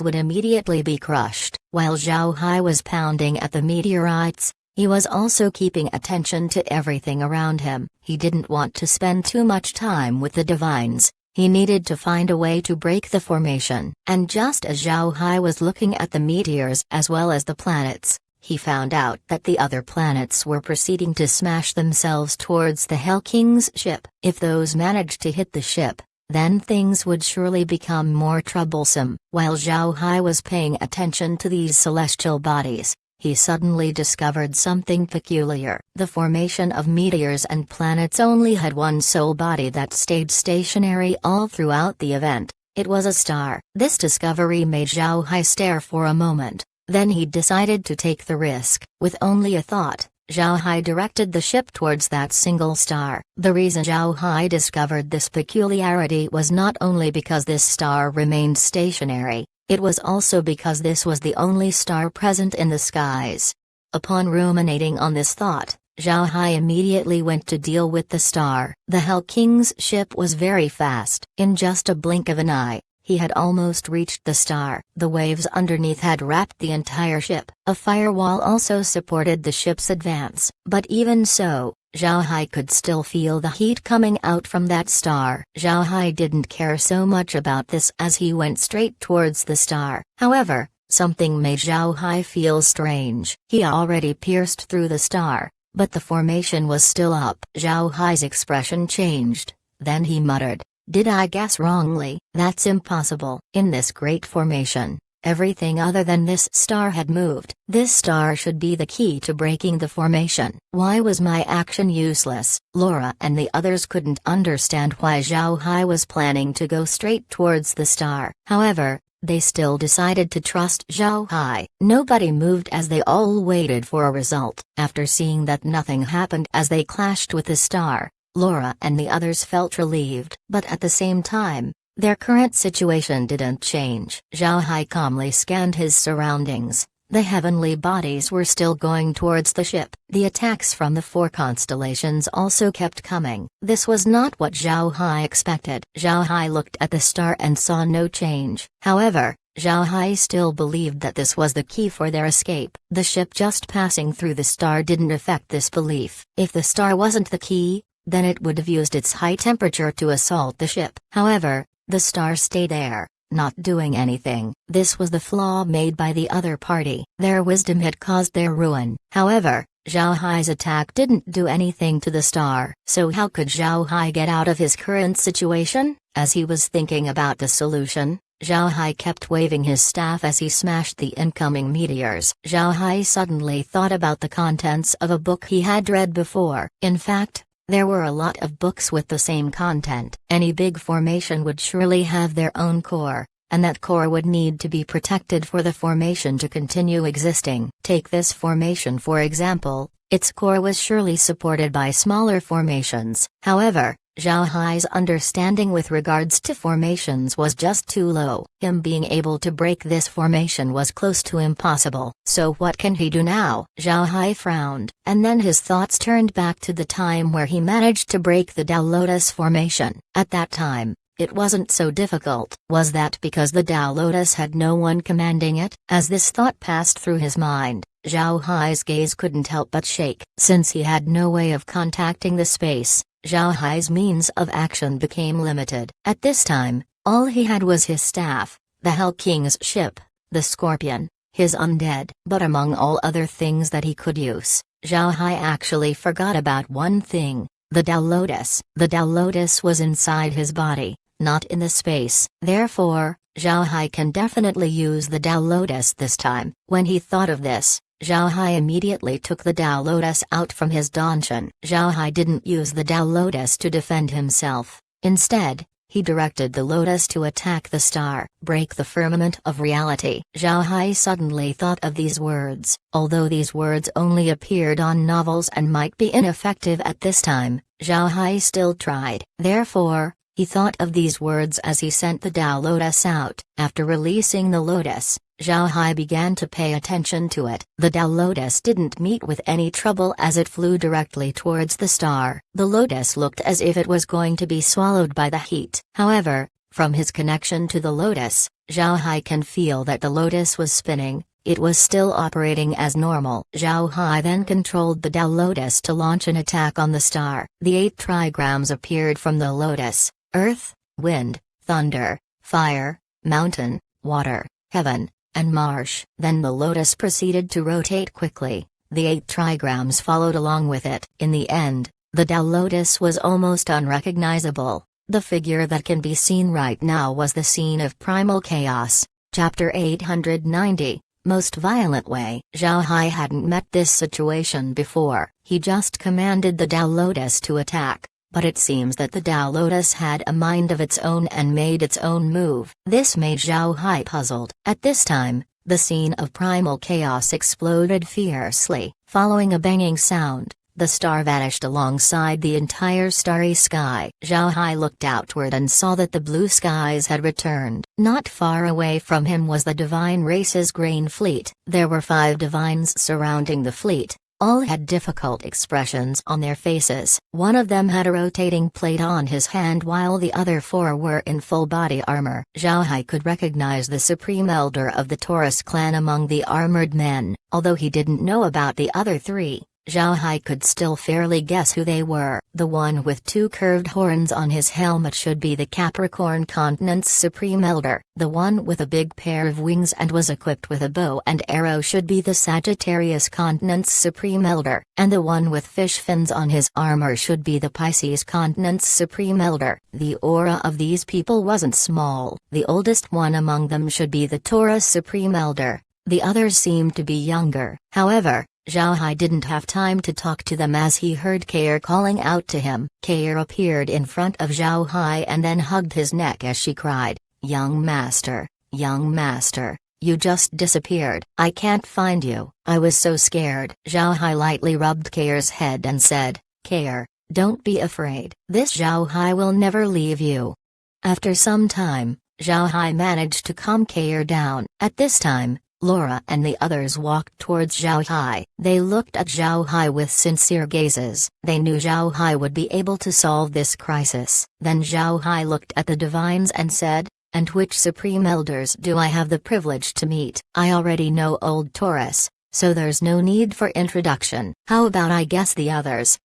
would immediately be crushed. While Zhao Hai was pounding at the meteorites, he was also keeping attention to everything around him. He didn't want to spend too much time with the Divines. He needed to find a way to break the formation. And just as Zhao Hai was looking at the meteors as well as the planets, he found out that the other planets were proceeding to smash themselves towards the Hell King's ship. If those managed to hit the ship, then things would surely become more troublesome. While Zhao Hai was paying attention to these celestial bodies, he suddenly discovered something peculiar. The formation of meteors and planets only had one sole body that stayed stationary all throughout the event. It was a star. This discovery made Zhao Hai stare for a moment. Then he decided to take the risk. With only a thought, Zhao Hai directed the ship towards that single star. The reason Zhao Hai discovered this peculiarity was not only because this star remained stationary, it was also because this was the only star present in the skies. Upon ruminating on this thought, Zhao Hai immediately went to deal with the star. The Hell King's ship was very fast. In just a blink of an eye, he had almost reached the star. The waves underneath had wrapped the entire ship. A firewall also supported the ship's advance. But even so, Zhao Hai could still feel the heat coming out from that star. Zhao Hai didn't care so much about this as he went straight towards the star. However, something made Zhao Hai feel strange. He already pierced through the star, but the formation was still up. Zhao Hai's expression changed. Then he muttered, "Did I guess wrongly? That's impossible." In this great formation, everything other than this star had moved. This star should be the key to breaking the formation. Why was my action useless? Laura and the others couldn't understand why Zhao Hai was planning to go straight towards the star. However, they still decided to trust Zhao Hai. Nobody moved as they all waited for a result. After seeing that nothing happened as they clashed with the star, Laura and the others felt relieved. But at the same time, their current situation didn't change. Zhao Hai calmly scanned his surroundings, The heavenly bodies were still going towards the ship. The attacks from the four constellations also kept coming. This was not what Zhao Hai expected. Zhao Hai looked at the star and saw no change. However, Zhao Hai still believed that this was the key for their escape. The ship just passing through the star didn't affect this belief. If the star wasn't the key, then it would have used its high temperature to assault the ship. However, the star stayed there, not doing anything. This was the flaw made by the other party. Their wisdom had caused their ruin. However, Zhao Hai's attack didn't do anything to the star. So how could Zhao Hai get out of his current situation? As he was thinking about the solution, Zhao Hai kept waving his staff as he smashed the incoming meteors. Zhao Hai suddenly thought about the contents of a book he had read before. In fact, there were a lot of books with the same content. Any big formation would surely have their own core, and that core would need to be protected for the formation to continue existing. Take this formation for example, its core was surely supported by smaller formations. However, Zhao Hai's understanding with regards to formations was just too low. Him being able to break this formation was close to impossible. So what can he do now? Zhao Hai frowned, and then his thoughts turned back to the time where he managed to break the Tao Lotus formation. At that time, it wasn't so difficult. Was that because the Tao Lotus had no one commanding it? As this thought passed through his mind, Zhao Hai's gaze couldn't help but shake. Since he had no way of contacting the space, Zhao Hai's means of action became limited. At this time, all he had was his staff, the Hell King's ship, the Scorpion, his undead. But among all other things that he could use, Zhao Hai actually forgot about one thing, the Tao Lotus. The Tao Lotus was inside his body, not in the space. Therefore, Zhao Hai can definitely use the Tao Lotus this time. When he thought of this, Zhao Hai immediately took the Tao Lotus out from his danshan. Zhao Hai didn't use the Tao Lotus to defend himself. Instead, he directed the Lotus to attack the star. Break the firmament of reality. Zhao Hai suddenly thought of these words. Although these words only appeared on novels and might be ineffective at this time, Zhao Hai still tried. Therefore, he thought of these words as he sent the Tao Lotus out. After releasing the Lotus, Zhao Hai began to pay attention to it. The Tao Lotus didn't meet with any trouble as it flew directly towards the star. The Lotus looked as if it was going to be swallowed by the heat. However, from his connection to the Lotus, Zhao Hai can feel that the Lotus was spinning. It was still operating as normal. Zhao Hai then controlled the Tao Lotus to launch an attack on the star. The 8 trigrams appeared from the Lotus: earth, wind, thunder, fire, mountain, water, heaven, and marsh. Then the Lotus proceeded to rotate quickly. The 8 trigrams followed along with it. In the end, the Tao Lotus was almost unrecognizable. The figure that can be seen right now was the scene of Primal Chaos. Chapter 890, Most Violent Way. Zhao Hai hadn't met this situation before. He just commanded the Tao Lotus to attack. But it seems that the Tao Lotus had a mind of its own and made its own move. This made Zhao Hai puzzled. At this time, the scene of Primal Chaos exploded fiercely. Following a banging sound, the star vanished alongside the entire starry sky. Zhao Hai looked outward and saw that the blue skies had returned. Not far away from him was the Divine Race's grain fleet. There were 5 divines surrounding the fleet. All had difficult expressions on their faces. One of them had a rotating plate on his hand while the other 4 were in full body armor. Zhao Hai could recognize the supreme elder of the Taurus clan among the armored men. Although he didn't know about the other 3, Zhao Hai could still fairly guess who they were. The one with 2 curved horns on his helmet should be the Capricorn continent's supreme elder. The one with a big pair of wings and was equipped with a bow and arrow should be the Sagittarius continent's supreme elder. And the one with fish fins on his armor should be the Pisces continent's supreme elder. The aura of these people wasn't small. The oldest one among them should be the Taurus supreme elder. The others seemed to be younger. However, Zhao Hai didn't have time to talk to them as he heard Kair calling out to him. Kair appeared in front of Zhao Hai and then hugged his neck as she cried, young master, you just disappeared. I can't find you. I was so scared." Zhao Hai lightly rubbed Kair's head and said, "Kair, don't be afraid. This Zhao Hai will never leave you." After some time, Zhao Hai managed to calm Kair down. At this time, Laura and the others walked towards Zhao Hai. They looked at Zhao Hai with sincere gazes. They knew Zhao Hai would be able to solve this crisis. Then Zhao Hai looked at the divines and said, "And which supreme elders do I have the privilege to meet? I already know old Taurus, so there's no need for introduction. How about I guess the others?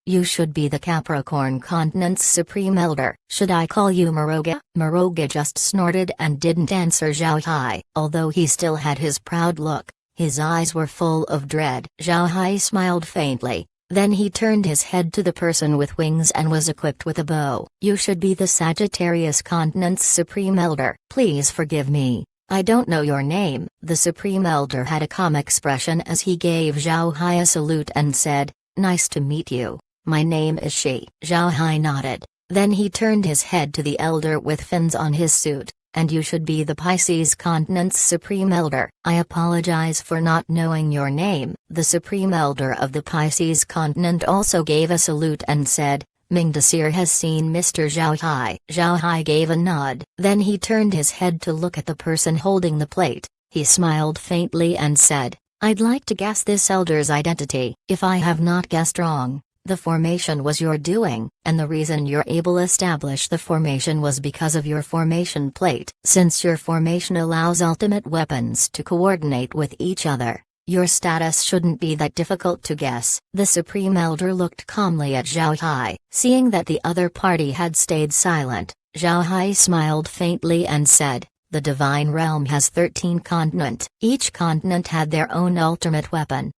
You should be the Capricorn continent's supreme elder. Should I call you Muroga?" Muroga just snorted and didn't answer Zhao Hai. Although he still had his proud look, his eyes were full of dread. Zhao Hai smiled faintly. Then he turned his head to the person with wings and was equipped with a bow. "You should be the Sagittarius continent's supreme elder. Please forgive me, I don't know your name." The supreme elder had a calm expression as he gave Zhao Hai a salute and said, "Nice to meet you. My name is Shi." Zhao Hai nodded. Then he turned his head to the elder with fins on his suit. "And you should be the Pisces continent's supreme elder. I apologize for not knowing your name." The supreme elder of the Pisces continent also gave a salute and said, "Mingdasir has seen Mr. Zhao Hai." Zhao Hai gave a nod. Then he turned his head to look at the person holding the plate. He smiled faintly and said, "I'd like to guess this elder's identity. If I have not guessed wrong, the formation was your doing, and the reason you're able to establish the formation was because of your formation plate. Since your formation allows ultimate weapons to coordinate with each other, your status shouldn't be that difficult to guess." The Supreme Elder looked calmly at Zhao Hai. Seeing that the other party had stayed silent, Zhao Hai smiled faintly and said, "The Divine Realm has 13 continents. Each continent had their own ultimate weapon.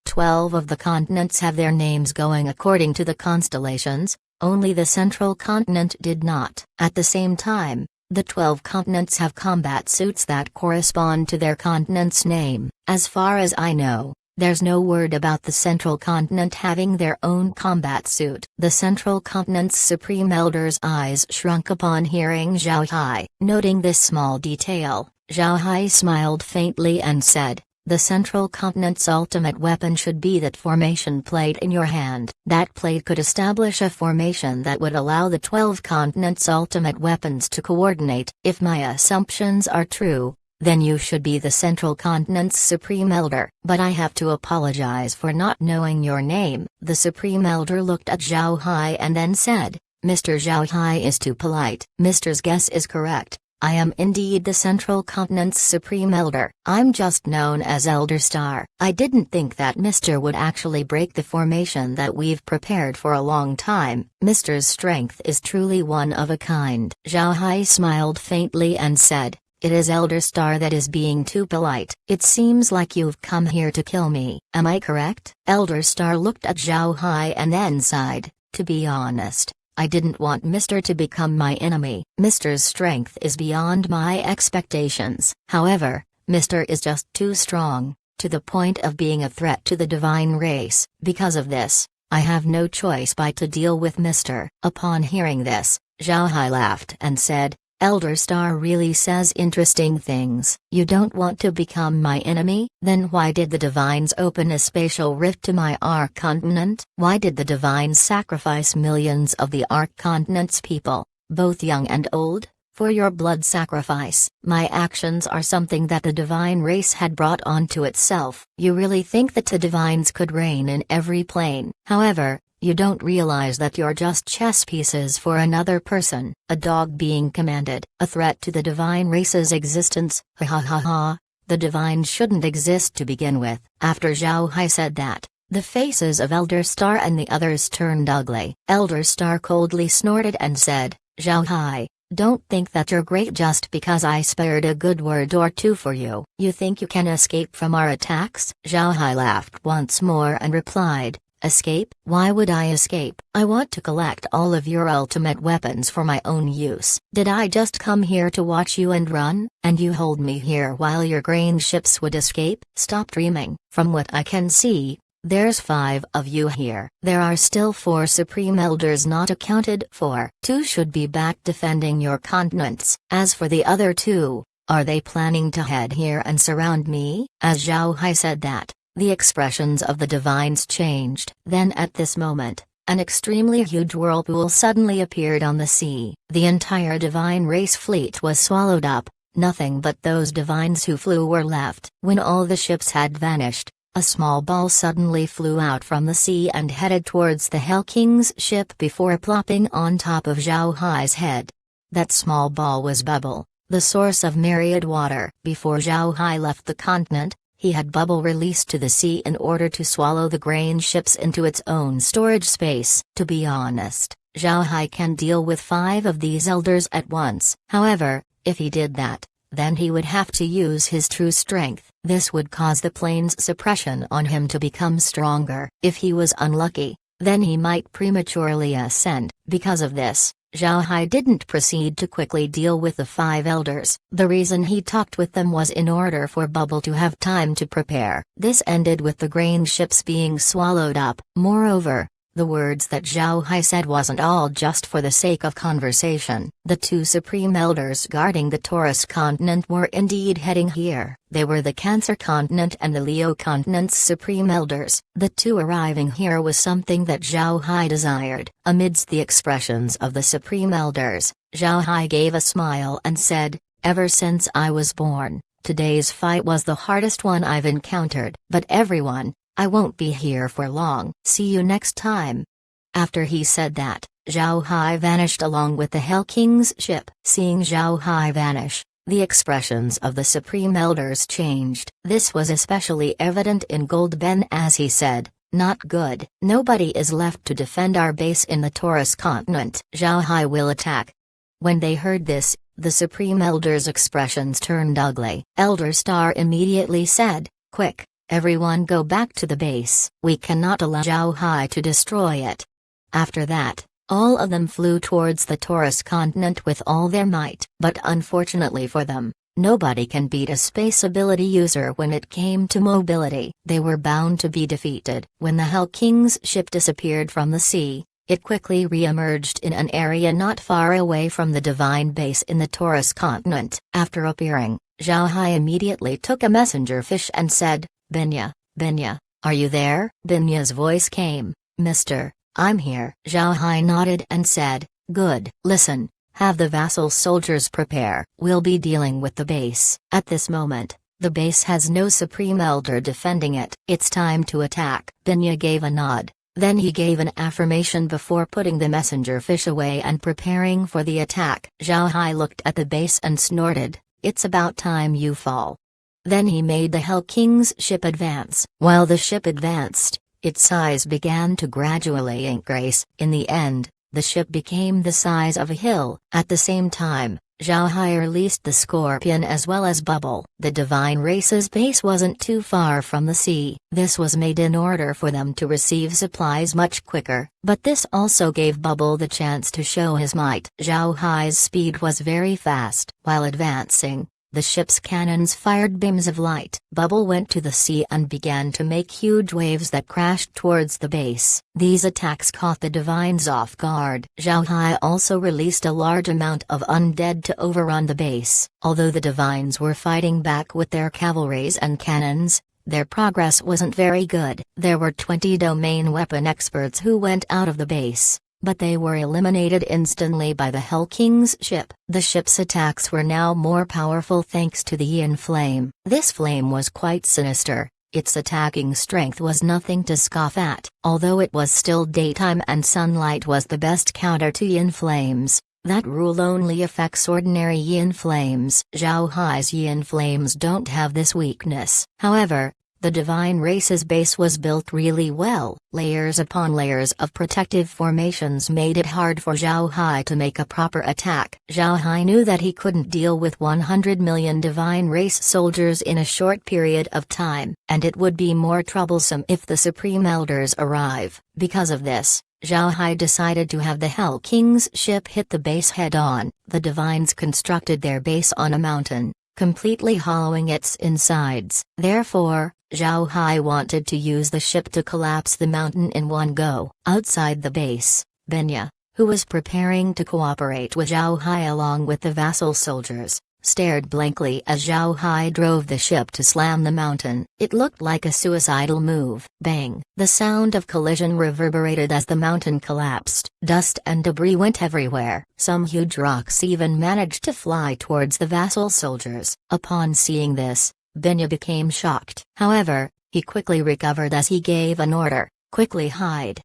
12 of the continents have their names going according to the constellations, only the central continent did not. At the same time, the 12 continents have combat suits that correspond to their continent's name. As far as I know, there's no word about the central continent having their own combat suit." The central continent's supreme elder's eyes shrunk upon hearing Zhao Hai. Noting this small detail, Zhao Hai smiled faintly and said, "The central continent's ultimate weapon should be that formation plate in your hand. That plate could establish a formation that would allow the 12 continents' ultimate weapons to coordinate. If my assumptions are true, then you should be the central continent's supreme elder. But I have to apologize for not knowing your name." The supreme elder looked at Zhao Hai and then said, "Mr. Zhao Hai is too polite. Mr's guess is correct. I am indeed the Central Continent's Supreme Elder. I'm just known as Elder Star. I didn't think that Mr. would actually break the formation that we've prepared for a long time. Mr's strength is truly one of a kind." Zhao Hai smiled faintly and said, "It is Elder Star that is being too polite. It seems like you've come here to kill me. Am I correct?" Elder Star looked at Zhao Hai and then sighed. "To be honest, I didn't want Mr. to become my enemy. Mr's strength is beyond my expectations. However, Mr. is just too strong, to the point of being a threat to the divine race. Because of this, I have no choice but to deal with Mr." Upon hearing this, Zhao Hai laughed and said, "Elder Star really says interesting things. You don't want to become my enemy? Then why did the Divines open a spatial rift to my Arc continent? Why did the Divines sacrifice millions of the Arc continent's people, both young and old, for your blood sacrifice? My actions are something that the divine race had brought onto itself. You really think that the Divines could reign in every plane? However, you don't realize that you're just chess pieces for another person, a dog being commanded, a threat to the divine race's existence. Ha ha ha ha, the divines shouldn't exist to begin with." After Zhao Hai said that, the faces of Elder Star and the others turned ugly. Elder Star coldly snorted and said, "Zhao Hai, don't think that you're great just because I spared a good word or two for you. You think you can escape from our attacks?" Zhao Hai laughed once more and replied, "Escape? Why would I escape? I want to collect all of your ultimate weapons for my own use. Did I just come here to watch you and run, and you hold me here while your grain ships would escape? Stop dreaming. From what I can see, there's 5 of you here. There are still 4 Supreme Elders not accounted for. 2 should be back defending your continents. As for the other 2, are they planning to head here and surround me?" As Zhao Hai said that, the expressions of the divines changed. Then at this moment, an extremely huge whirlpool suddenly appeared on the sea. The entire divine race fleet was swallowed up, Nothing but those divines who flew were left. When all the ships had vanished, a small ball suddenly flew out from the sea and headed towards the Hell King's ship before plopping on top of Zhao Hai's head. That small ball was Bubble, the source of myriad water. Before Zhao Hai left the continent, he had Bubble released to the sea in order to swallow the grain ships into its own storage space. To be honest, Zhao Hai can deal with 5 of these elders at once. However, if he did that, then he would have to use his true strength. This would cause the plane's suppression on him to become stronger. If he was unlucky, then he might prematurely ascend. Because of this, Zhao Hai didn't proceed to quickly deal with the 5 elders. The reason he talked with them was in order for Bubble to have time to prepare. This ended with the grain ships being swallowed up. Moreover, the words that Zhao Hai said wasn't all just for the sake of conversation. The 2 supreme elders guarding the Taurus continent were indeed heading here. They were the Cancer continent and the Leo continent's supreme elders. The 2 arriving here was something that Zhao Hai desired. Amidst the expressions of the supreme elders, Zhao Hai gave a smile and said, "Ever since I was born, today's fight was the hardest one I've encountered. But everyone, I won't be here for long. See you next time." After he said that, Zhao Hai vanished along with the Hell King's ship. Seeing Zhao Hai vanish, the expressions of the Supreme Elders changed. This was especially evident in Gold Ben as he said, "Not good. Nobody is left to defend our base in the Taurus continent. Zhao Hai will attack." When they heard this, the Supreme Elders' expressions turned ugly. Elder Star immediately said, "Quick! Everyone go back to the base. We cannot allow Zhao Hai to destroy it." After that, all of them flew towards the Taurus continent with all their might. But unfortunately for them, nobody can beat a space ability user when it came to mobility. They were bound to be defeated. When the Hell King's ship disappeared from the sea, it quickly re-emerged in an area not far away from the divine base in the Taurus continent. After appearing, Zhao Hai immediately took a messenger fish and said, "Binya, Binya, are you there?" Binya's voice came, "Mister, I'm here." Zhao Hai nodded and said, "Good. Listen, have the vassal soldiers prepare. We'll be dealing with the base." At this moment, the base has no supreme elder defending it. It's time to attack. Binya gave a nod, then he gave an affirmation before putting the messenger fish away and preparing for the attack. Zhao Hai looked at the base and snorted, "It's about time you fall." Then he made the Hell King's ship advance. While the ship advanced, its size began to gradually increase. In the end, the ship became the size of a hill. At the same time, Zhao Hai released the Scorpion as well as Bubble. The Divine Race's base wasn't too far from the sea. This was made in order for them to receive supplies much quicker. But this also gave Bubble the chance to show his might. Zhao Hai's speed was very fast. While advancing, the ship's cannons fired beams of light. Bubble went to the sea and began to make huge waves that crashed towards the base. These attacks caught the divines off guard. Zhao Hai also released a large amount of undead to overrun the base. Although the divines were fighting back with their cavalries and cannons, their progress wasn't very good. There were 20 domain weapon experts who went out of the base, but they were eliminated instantly by the Hell King's ship. The ship's attacks were now more powerful thanks to the Yin Flame. This flame was quite sinister. Its attacking strength was nothing to scoff at. Although it was still daytime and sunlight was the best counter to Yin Flames, that rule only affects ordinary Yin Flames. Zhao Hai's Yin Flames don't have this weakness. However, the Divine Race's base was built really well. Layers upon layers of protective formations made it hard for Zhao Hai to make a proper attack. Zhao Hai knew that he couldn't deal with 100 million Divine Race soldiers in a short period of time, and it would be more troublesome if the Supreme Elders arrive. Because of this, Zhao Hai decided to have the Hell King's ship hit the base head-on. The Divines constructed their base on a mountain, completely hollowing its insides. Therefore, Zhao Hai wanted to use the ship to collapse the mountain in one go. Outside the base, Binya, who was preparing to cooperate with Zhao Hai along with the vassal soldiers, stared blankly as Zhao Hai drove the ship to slam the mountain. It looked like a suicidal move. Bang! The sound of collision reverberated as the mountain collapsed. Dust and debris went everywhere. Some huge rocks even managed to fly towards the vassal soldiers. Upon seeing this, Binya became shocked. However, he quickly recovered as he gave an order: quickly hide.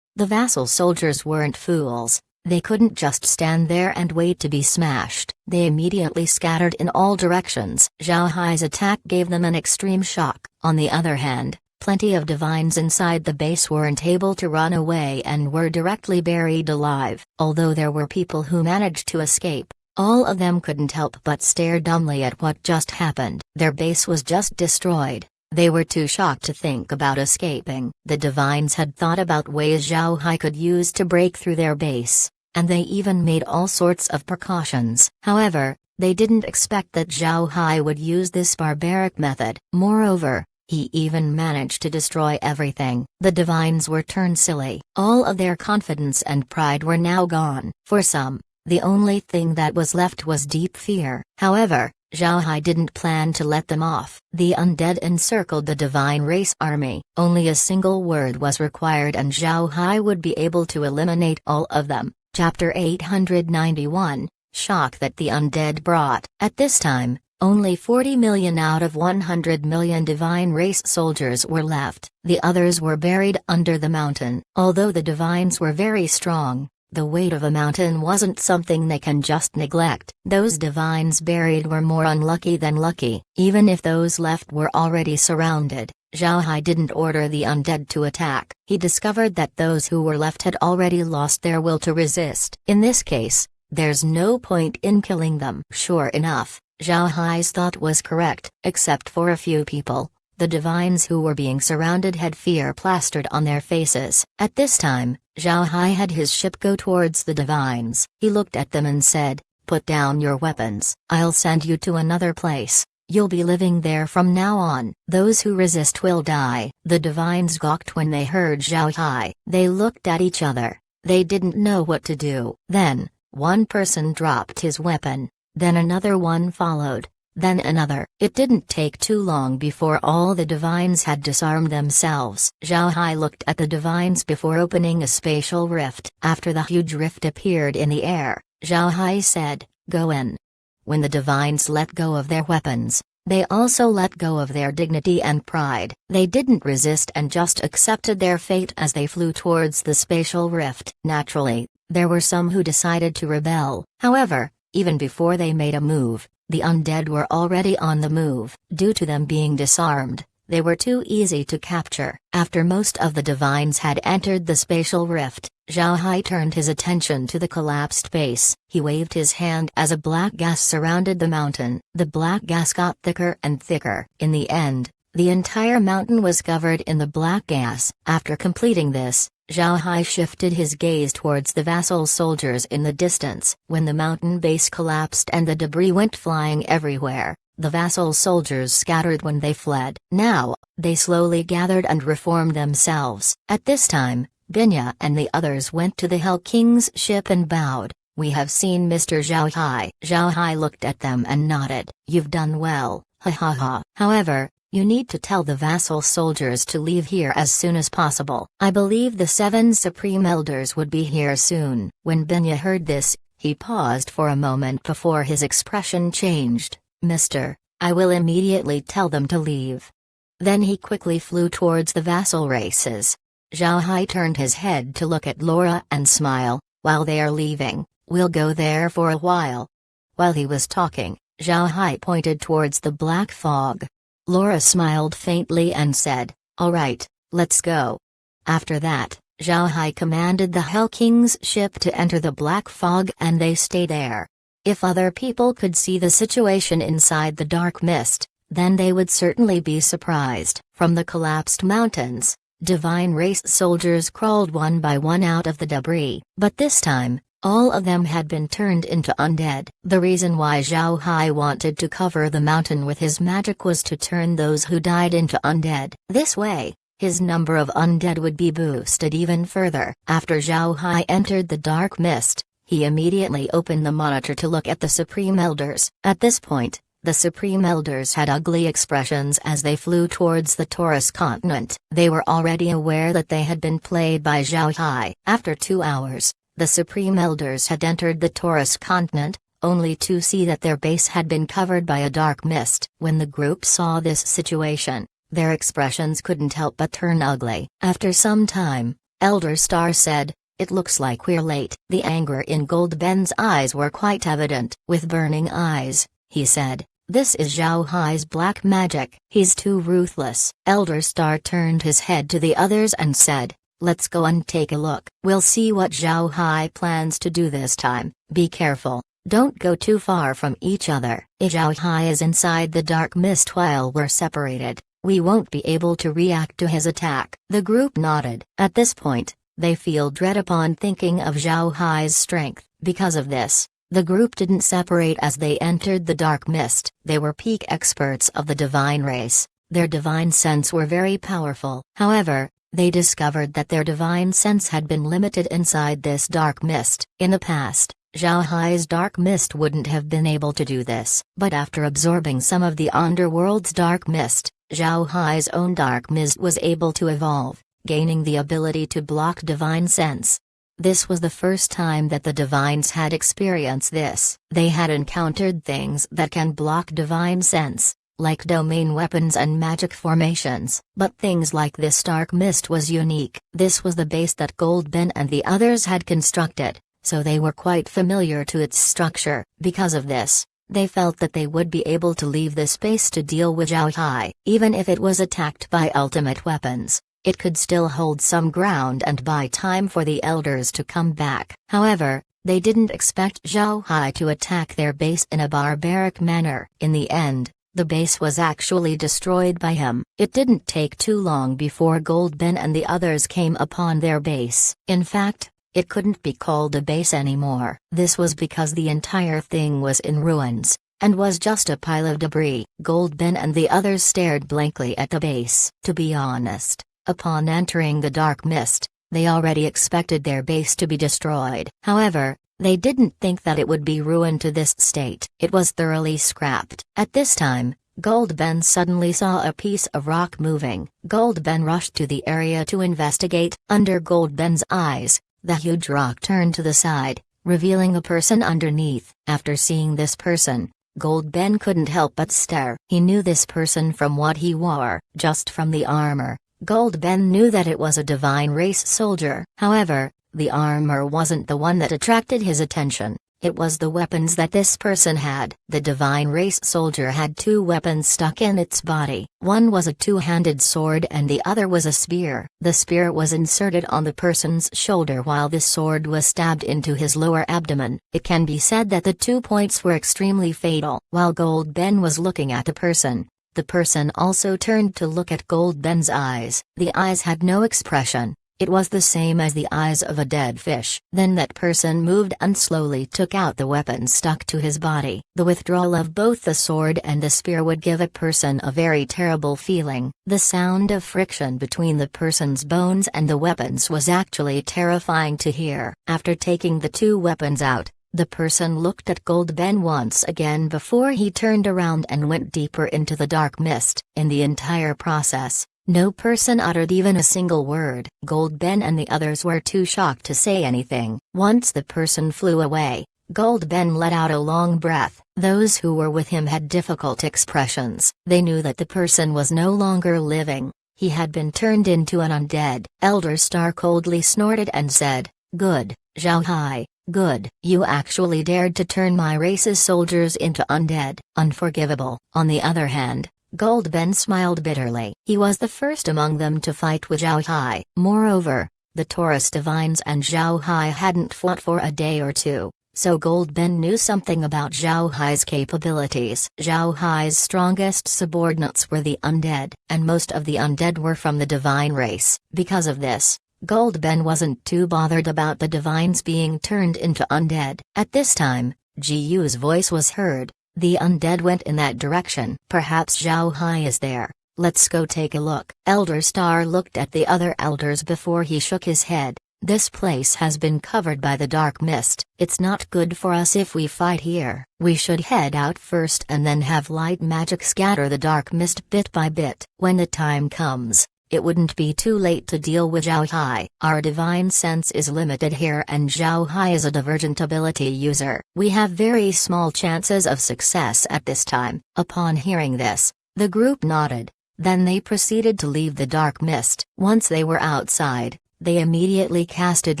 The vassal soldiers weren't fools. They couldn't just stand there and wait to be smashed. They immediately scattered in all directions. Zhao Hai's attack gave them an extreme shock. On the other hand, plenty of divines inside the base weren't able to run away and were directly buried alive. Although there were people who managed to escape, all of them couldn't help but stare dumbly at what just happened. Their base was just destroyed. They were too shocked to think about escaping. The divines had thought about ways Zhao Hai could use to break through their base, and they even made all sorts of precautions. However, they didn't expect that Zhao Hai would use this barbaric method. Moreover, he even managed to destroy everything. The divines were turned silly. All of their confidence and pride were now gone. For some, the only thing that was left was deep fear. However, Zhao Hai didn't plan to let them off. The undead encircled the divine race army. Only a single word was required and Zhao Hai would be able to eliminate all of them. Chapter 891, Shock that the undead brought. At this time, only 40 million out of 100 million divine race soldiers were left. The others were buried under the mountain. Although the divines were very strong, the weight of a mountain wasn't something they can just neglect. Those divines buried were more unlucky than lucky. Even if those left were already surrounded, Zhao Hai didn't order the undead to attack. He discovered that those who were left had already lost their will to resist. In this case, there's no point in killing them. Sure enough, Zhao Hai's thought was correct. Except for a few people, the divines who were being surrounded had fear plastered on their faces. At this time, Zhao Hai had his ship go towards the divines. He looked at them and said, "Put down your weapons. I'll send you to another place. You'll be living there from now on. Those who resist will die." The divines gawked when they heard Zhao Hai. They looked at each other. They didn't know what to do. Then, one person dropped his weapon. Then another one followed. Then another. It didn't take too long before all the divines had disarmed themselves. Zhao Hai looked at the divines before opening a spatial rift. After the huge rift appeared in the air, Zhao Hai said, "Go in." When the divines let go of their weapons, they also let go of their dignity and pride. They didn't resist and just accepted their fate as they flew towards the spatial rift. Naturally, there were some who decided to rebel. However, even before they made a move, the undead were already on the move. Due to them being disarmed, they were too easy to capture. After most of the divines had entered the spatial rift, Zhao Hai turned his attention to the collapsed base. He waved his hand as a black gas surrounded the mountain. The black gas got thicker and thicker. In the end, the entire mountain was covered in the black gas. After completing this, Zhao Hai shifted his gaze towards the vassal soldiers in the distance. When the mountain base collapsed and the debris went flying everywhere, the vassal soldiers scattered when they fled. Now, they slowly gathered and reformed themselves. At this time, Binya and the others went to the Hell King's ship and bowed. "We have seen Mr. Zhao Hai." Zhao Hai looked at them and nodded. "You've done well, ha ha ha. However, you need to tell the vassal soldiers to leave here as soon as possible. I believe the 7 Supreme Elders would be here soon." When Binya heard this, he paused for a moment before his expression changed. "Mister, I will immediately tell them to leave." Then he quickly flew towards the vassal races. Zhao Hai turned his head to look at Laura and smile. "While they are leaving, we'll go there for a while." While he was talking, Zhao Hai pointed towards the black fog. Laura smiled faintly and said, "All right, let's go." After that, Zhao Hai commanded the Hell King's ship to enter the black fog and they stayed there. If other people could see the situation inside the dark mist, then they would certainly be surprised. From the collapsed mountains, divine race soldiers crawled one by one out of the debris. But this time, all of them had been turned into undead. The reason why Zhao Hai wanted to cover the mountain with his magic was to turn those who died into undead. This way, his number of undead would be boosted even further. After Zhao Hai entered the dark mist, He immediately opened the monitor to look at the Supreme Elders. At this point, the Supreme Elders had ugly expressions as they flew towards the Taurus continent. They were already aware that they had been played by Zhao Hai. After 2 hours, the Supreme Elders had entered the Taurus continent, only to see that their base had been covered by a dark mist. When the group saw this situation, their expressions couldn't help but turn ugly. After some time, Elder Star said, "It looks like we're late." The anger in Goldben's eyes were quite evident. With burning eyes, he said, "This is Zhao Hai's black magic. He's too ruthless." Elder Star turned his head to the others and said, "Let's go and take a look. We'll see what Zhao Hai plans to do this time. Be careful. Don't go too far from each other. If Zhao Hai is inside the dark mist while we're separated, we won't be able to react to his attack." The group nodded. At this point, they feel dread upon thinking of Zhao Hai's strength. Because of this, the group didn't separate as they entered the dark mist. They were peak experts of the divine race. Their divine sense were very powerful. However, they discovered that their divine sense had been limited inside this dark mist. In the past, Zhao Hai's dark mist wouldn't have been able to do this. But after absorbing some of the underworld's dark mist, Zhao Hai's own dark mist was able to evolve, gaining the ability to block divine sense. This was the first time that the divines had experienced this. They had encountered things that can block divine sense, like domain weapons and magic formations. But things like this dark mist was unique. This was the base that Goldben and the others had constructed, so they were quite familiar to its structure. Because of this, they felt that they would be able to leave this base to deal with Zhao Hai. Even if it was attacked by ultimate weapons, it could still hold some ground and buy time for the elders to come back. However, they didn't expect Zhao Hai to attack their base in a barbaric manner. In the end, the base was actually destroyed by him. It didn't take too long before Goldben and the others came upon their base. In fact, it couldn't be called a base anymore. This was because the entire thing was in ruins, and was just a pile of debris. Goldben and the others stared blankly at the base. To be honest, upon entering the dark mist, they already expected their base to be destroyed. However, they didn't think that it would be ruined to this state. It was thoroughly scrapped. At this time, Goldben suddenly saw a piece of rock moving. Goldben rushed to the area to investigate. Under Goldben's eyes, the huge rock turned to the side, revealing a person underneath. After seeing this person, Goldben couldn't help but stare. He knew this person from what he wore. Just from the armor, Goldben knew that it was a divine race soldier. However, the armor wasn't the one that attracted his attention. It was the weapons that this person had. The divine race soldier had 2 weapons stuck in its body. One was a 2-handed sword and the other was a spear. The spear was inserted on the person's shoulder while the sword was stabbed into his lower abdomen. It can be said that the 2 points were extremely fatal. While Goldben was looking at the person also turned to look at Goldben's eyes. The eyes had no expression. It was the same as the eyes of a dead fish. Then that person moved and slowly took out the weapons stuck to his body. The withdrawal of both the sword and the spear would give a person a very terrible feeling. The sound of friction between the person's bones and the weapons was actually terrifying to hear. After taking the 2 weapons out, the person looked at Goldben once again before he turned around and went deeper into the dark mist. In the entire process, no person uttered even a single word. Goldben and the others were too shocked to say anything. Once the person flew away, Goldben let out a long breath. Those who were with him had difficult expressions. They knew that the person was no longer living. He had been turned into an undead. Elder Star coldly snorted and said, "Good, Zhao Hai, good. You actually dared to turn my race's soldiers into undead. Unforgivable." On the other hand, Goldben smiled bitterly. He was the first among them to fight with Zhao Hai. Moreover, the Taurus divines and Zhao Hai hadn't fought for a day or two, so Goldben knew something about Zhao Hai's capabilities. Zhao Hai's strongest subordinates were the undead, and most of the undead were from the divine race. Because of this, Goldben wasn't too bothered about the divines being turned into undead. At this time, Jiu's voice was heard. The undead went in that direction. "Perhaps Zhao Hai is there. Let's go take a look." Elder Star looked at the other elders before he shook his head. This place has been covered by the dark mist. It's not good for us if we fight here. We should head out first and then have light magic scatter the dark mist bit by bit. When the time comes, it wouldn't be too late to deal with Zhao Hai. Our divine sense is limited here and Zhao Hai is a divergent ability user. We have very small chances of success at this time. Upon hearing this, the group nodded. Then they proceeded to leave the dark mist. Once they were outside, they immediately casted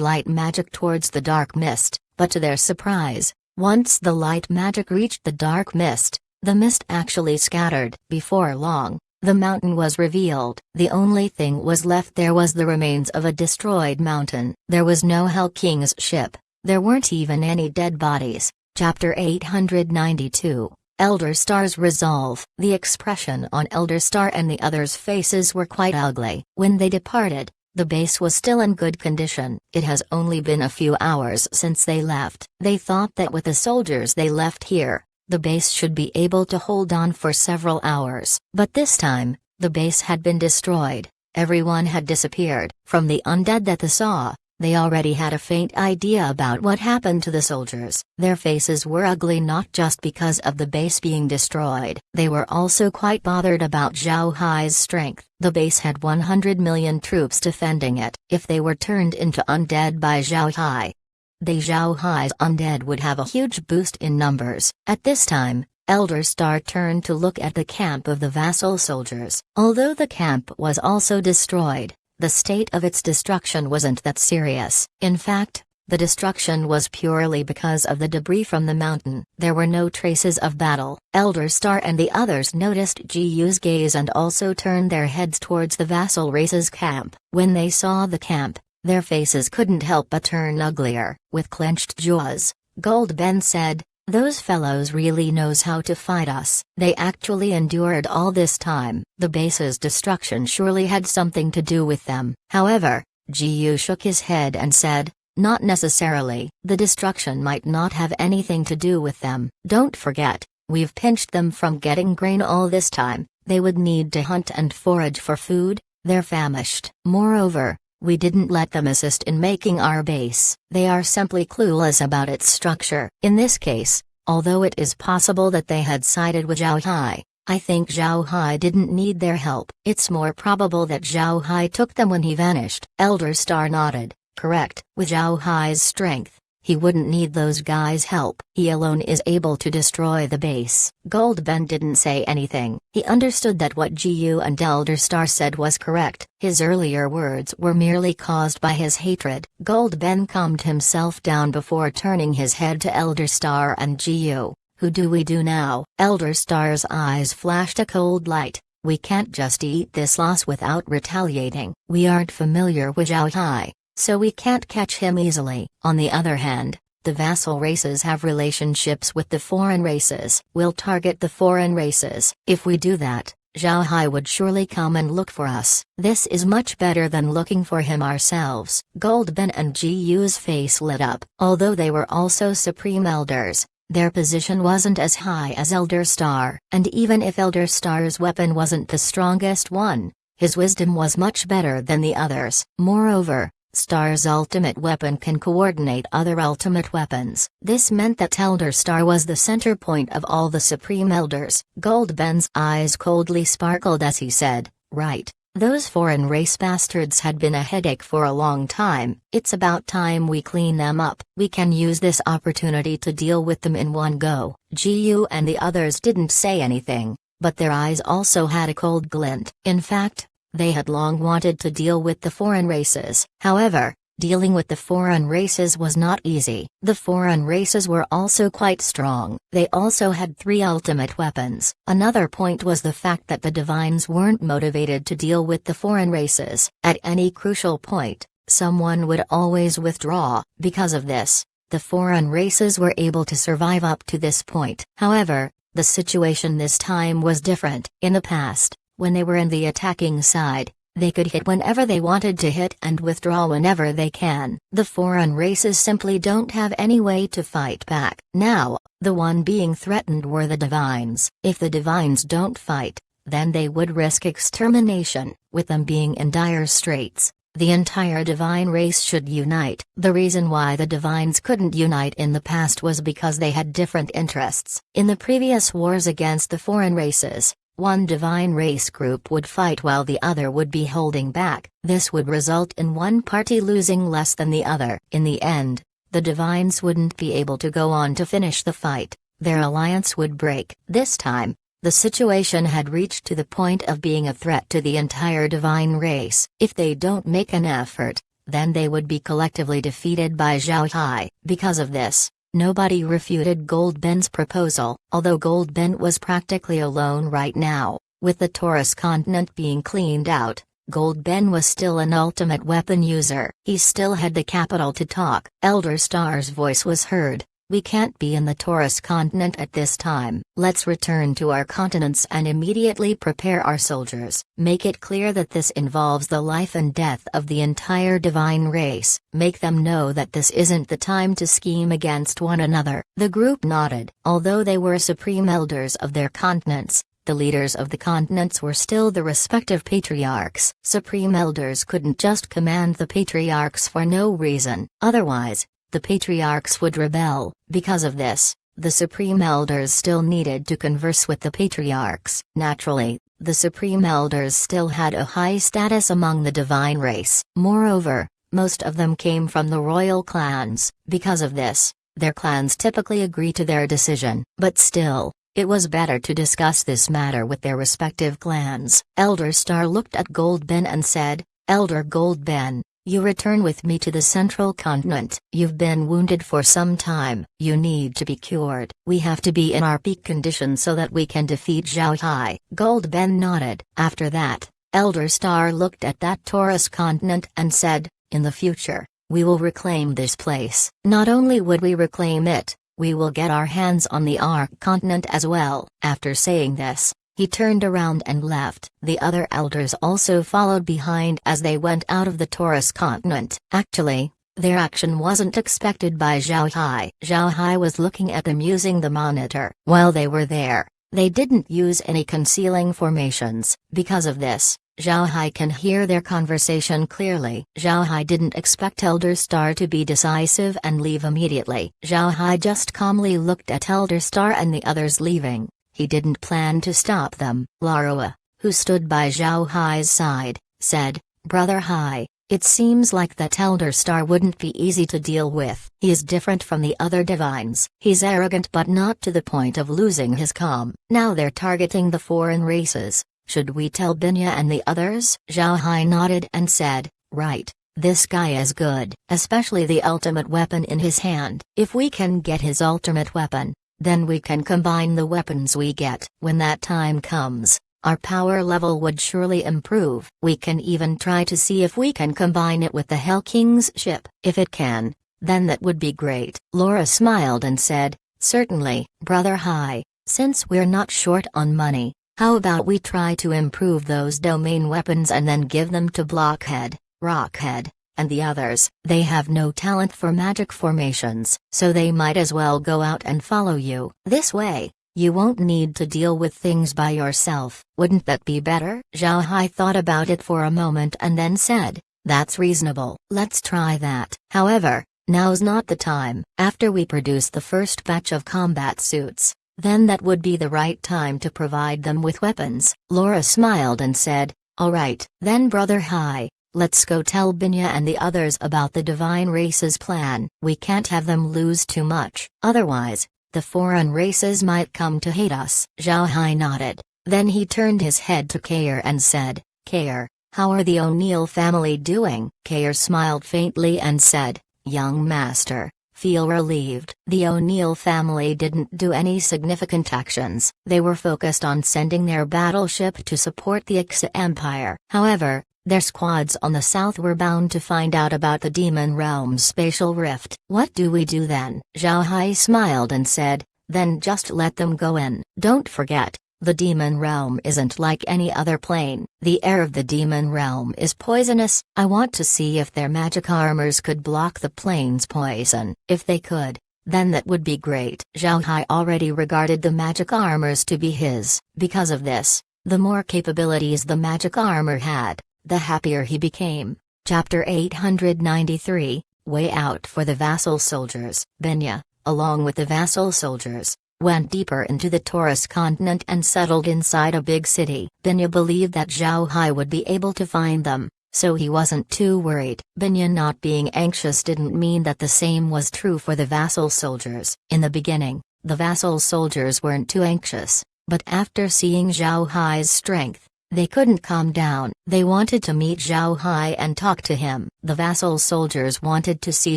light magic towards the dark mist, but to their surprise, once the light magic reached the dark mist, the mist actually scattered. Before long, the mountain was revealed. The only thing was left there was the remains of a destroyed mountain. There was no Hell King's ship. There weren't even any dead bodies. Chapter 892, Elder Star's Resolve. The expression on Elder Star and the others' faces were quite ugly. When they departed, the base was still in good condition. It has only been a few hours since they left. They thought that with the soldiers they left here, the base should be able to hold on for several hours. But this time, the base had been destroyed. Everyone had disappeared. From the undead that they saw, they already had a faint idea about what happened to the soldiers. Their faces were ugly not just because of the base being destroyed. They were also quite bothered about Zhao Hai's strength. The base had 100 million troops defending it. If they were turned into undead by Zhao Hai, the Zhao Hai's undead would have a huge boost in numbers. At this time, Elder Star turned to look at the camp of the vassal soldiers. Although the camp was also destroyed, the state of its destruction wasn't that serious. In fact, the destruction was purely because of the debris from the mountain. There were no traces of battle. Elder Star and the others noticed Jiu's gaze and also turned their heads towards the vassal race's camp. When they saw the camp, their faces couldn't help but turn uglier. With clenched jaws, Gold Ben said, "Those fellows really knows how to fight us. They actually endured all this time. The base's destruction surely had something to do with them." However, Jiu shook his head and said, "Not necessarily. The destruction might not have anything to do with them. Don't forget, we've pinched them from getting grain all this time. They would need to hunt and forage for food. They're famished. Moreover, we didn't let them assist in making our base. They are simply clueless about its structure." In this case, although it is possible that they had sided with Zhao Hai, I think Zhao Hai didn't need their help. It's more probable that Zhao Hai took them when he vanished. Elder Star nodded. Correct. With Zhao Hai's strength, he wouldn't need those guys' help. He alone is able to destroy the base. Gold Ben didn't say anything. He understood that what Jiu and Elder Star said was correct. His earlier words were merely caused by his hatred. Gold Ben calmed himself down before turning his head to Elder Star and Jiu. "Who do we do now?" Elder Star's eyes flashed a cold light. "We can't just eat this loss without retaliating. We aren't familiar with Zhao Hai, so we can't catch him easily. On the other hand, the vassal races have relationships with the foreign races. We'll target the foreign races. If we do that, Zhao Hai would surely come and look for us. This is much better than looking for him ourselves." Gold Ben and Jiu's face lit up. Although they were also supreme elders, their position wasn't as high as Elder Star. And even if Elder Star's weapon wasn't the strongest one, his wisdom was much better than the others. Moreover, Star's ultimate weapon can coordinate other ultimate weapons. This meant that Elder Star was the center point of all the Supreme Elders. Gold Ben's eyes coldly sparkled as he said, "Right. Those foreign race bastards had been a headache for a long time. It's about time we clean them up. We can use this opportunity to deal with them in one go." Jiu and the others didn't say anything, but their eyes also had a cold glint. In fact, they had long wanted to deal with the foreign races. However, dealing with the foreign races was not easy. The foreign races were also quite strong. They also had 3 ultimate weapons. Another point was the fact that the divines weren't motivated to deal with the foreign races. At any crucial point, someone would always withdraw. Because of this, the foreign races were able to survive up to this point. However, the situation this time was different. In the past, when they were in the attacking side, they could hit whenever they wanted to hit and withdraw whenever they can. The foreign races simply don't have any way to fight back. Now, the one being threatened were the divines. If the divines don't fight, then they would risk extermination. With them being in dire straits, the entire divine race should unite. The reason why the divines couldn't unite in the past was because they had different interests. In the previous wars against the foreign races, one divine race group would fight while the other would be holding back. This would result in one party losing less than the other. In the end, the divines wouldn't be able to go on to finish the fight. Their alliance would break. This time, the situation had reached to the point of being a threat to the entire divine race. If they don't make an effort, then they would be collectively defeated by Zhao Hai. Because of this, nobody refuted Goldben's proposal. Although Goldben was practically alone right now, with the Taurus continent being cleaned out, Goldben was still an ultimate weapon user. He still had the capital to talk. Elder Star's voice was heard. We can't be in the Taurus continent at this time. Let's return to our continents and immediately prepare our soldiers. Make it clear that this involves the life and death of the entire divine race. Make them know that this isn't the time to scheme against one another. The group nodded. Although they were supreme elders of their continents, the leaders of the continents were still the respective patriarchs. Supreme elders couldn't just command the patriarchs for no reason. Otherwise, the patriarchs would rebel. Because of this, the supreme elders still needed to converse with the patriarchs. Naturally, the supreme elders still had a high status among the divine race. Moreover, most of them came from the royal clans. Because of this, their clans typically agree to their decision. But still, it was better to discuss this matter with their respective clans. Elder Star looked at Goldben and said, "Elder Goldben, you return with me to the central continent. You've been wounded for some time. You need to be cured. We have to be in our peak condition so that we can defeat Zhao Hai." Goldben nodded. After that, Elder Star looked at that Taurus continent and said, "In the future, we will reclaim this place. Not only would we reclaim it, we will get our hands on the Ark continent as well." After saying this, he turned around and left. The other elders also followed behind as they went out of the Taurus continent. Actually, their action wasn't expected by Zhao Hai. Zhao Hai was looking at them using the monitor. While they were there, they didn't use any concealing formations. Because of this, Zhao Hai can hear their conversation clearly. Zhao Hai didn't expect Elder Star to be decisive and leave immediately. Zhao Hai just calmly looked at Elder Star and the others leaving. He didn't plan to stop them. Larua, who stood by Zhao Hai's side, said, "Brother Hai, it seems like that Elder Star wouldn't be easy to deal with. He is different from the other divines. He's arrogant but not to the point of losing his calm. Now they're targeting the foreign races. Should we tell Binya and the others?" Zhao Hai nodded and said, "Right. This guy is good, especially the ultimate weapon in his hand. If we can get his ultimate weapon, then we can combine the weapons we get. When that time comes, our power level would surely improve. We can even try to see if we can combine it with the Hell King's ship. If it can, then that would be great." Laura smiled and said, "Certainly, Brother Hai, since we're not short on money, how about we try to improve those domain weapons and then give them to Blockhead, Rockhead, and the others. They have no talent for magic formations, so they might as well go out and follow you. This way, you won't need to deal with things by yourself. Wouldn't that be better?" Zhao Hai thought about it for a moment and then said, "That's reasonable. Let's try that. However, now's not the time. After we produce the first batch of combat suits, then that would be the right time to provide them with weapons." Laura smiled and said, "All right. Then Brother Hai, let's go tell Binya and the others about the divine race's plan. We can't have them lose too much. Otherwise, the foreign races might come to hate us." Zhao Hai nodded. Then he turned his head to Kair and said, "Kair, how are the O'Neill family doing?" Kair smiled faintly and said, "Young master, feel relieved." The O'Neill family didn't do any significant actions. They were focused on sending their battleship to support the Ixa Empire. However, their squads on the south were bound to find out about the Demon Realm's spatial rift. "What do we do then?" Zhao Hai smiled and said, "Then just let them go in. Don't forget, the Demon Realm isn't like any other plane. The air of the Demon Realm is poisonous. I want to see if their magic armors could block the plane's poison. If they could, then that would be great." Zhao Hai already regarded the magic armors to be his. Because of this, the more capabilities the magic armor had, the happier he became. Chapter 893, Way Out for the Vassal Soldiers. Binya, along with the vassal soldiers, went deeper into the Taurus continent and settled inside a big city. Binya believed that Zhao Hai would be able to find them, so he wasn't too worried. Binya not being anxious didn't mean that the same was true for the vassal soldiers. In the beginning, the vassal soldiers weren't too anxious, but after seeing Zhao Hai's strength, they couldn't calm down. They wanted to meet Zhao Hai and talk to him. The vassal soldiers wanted to see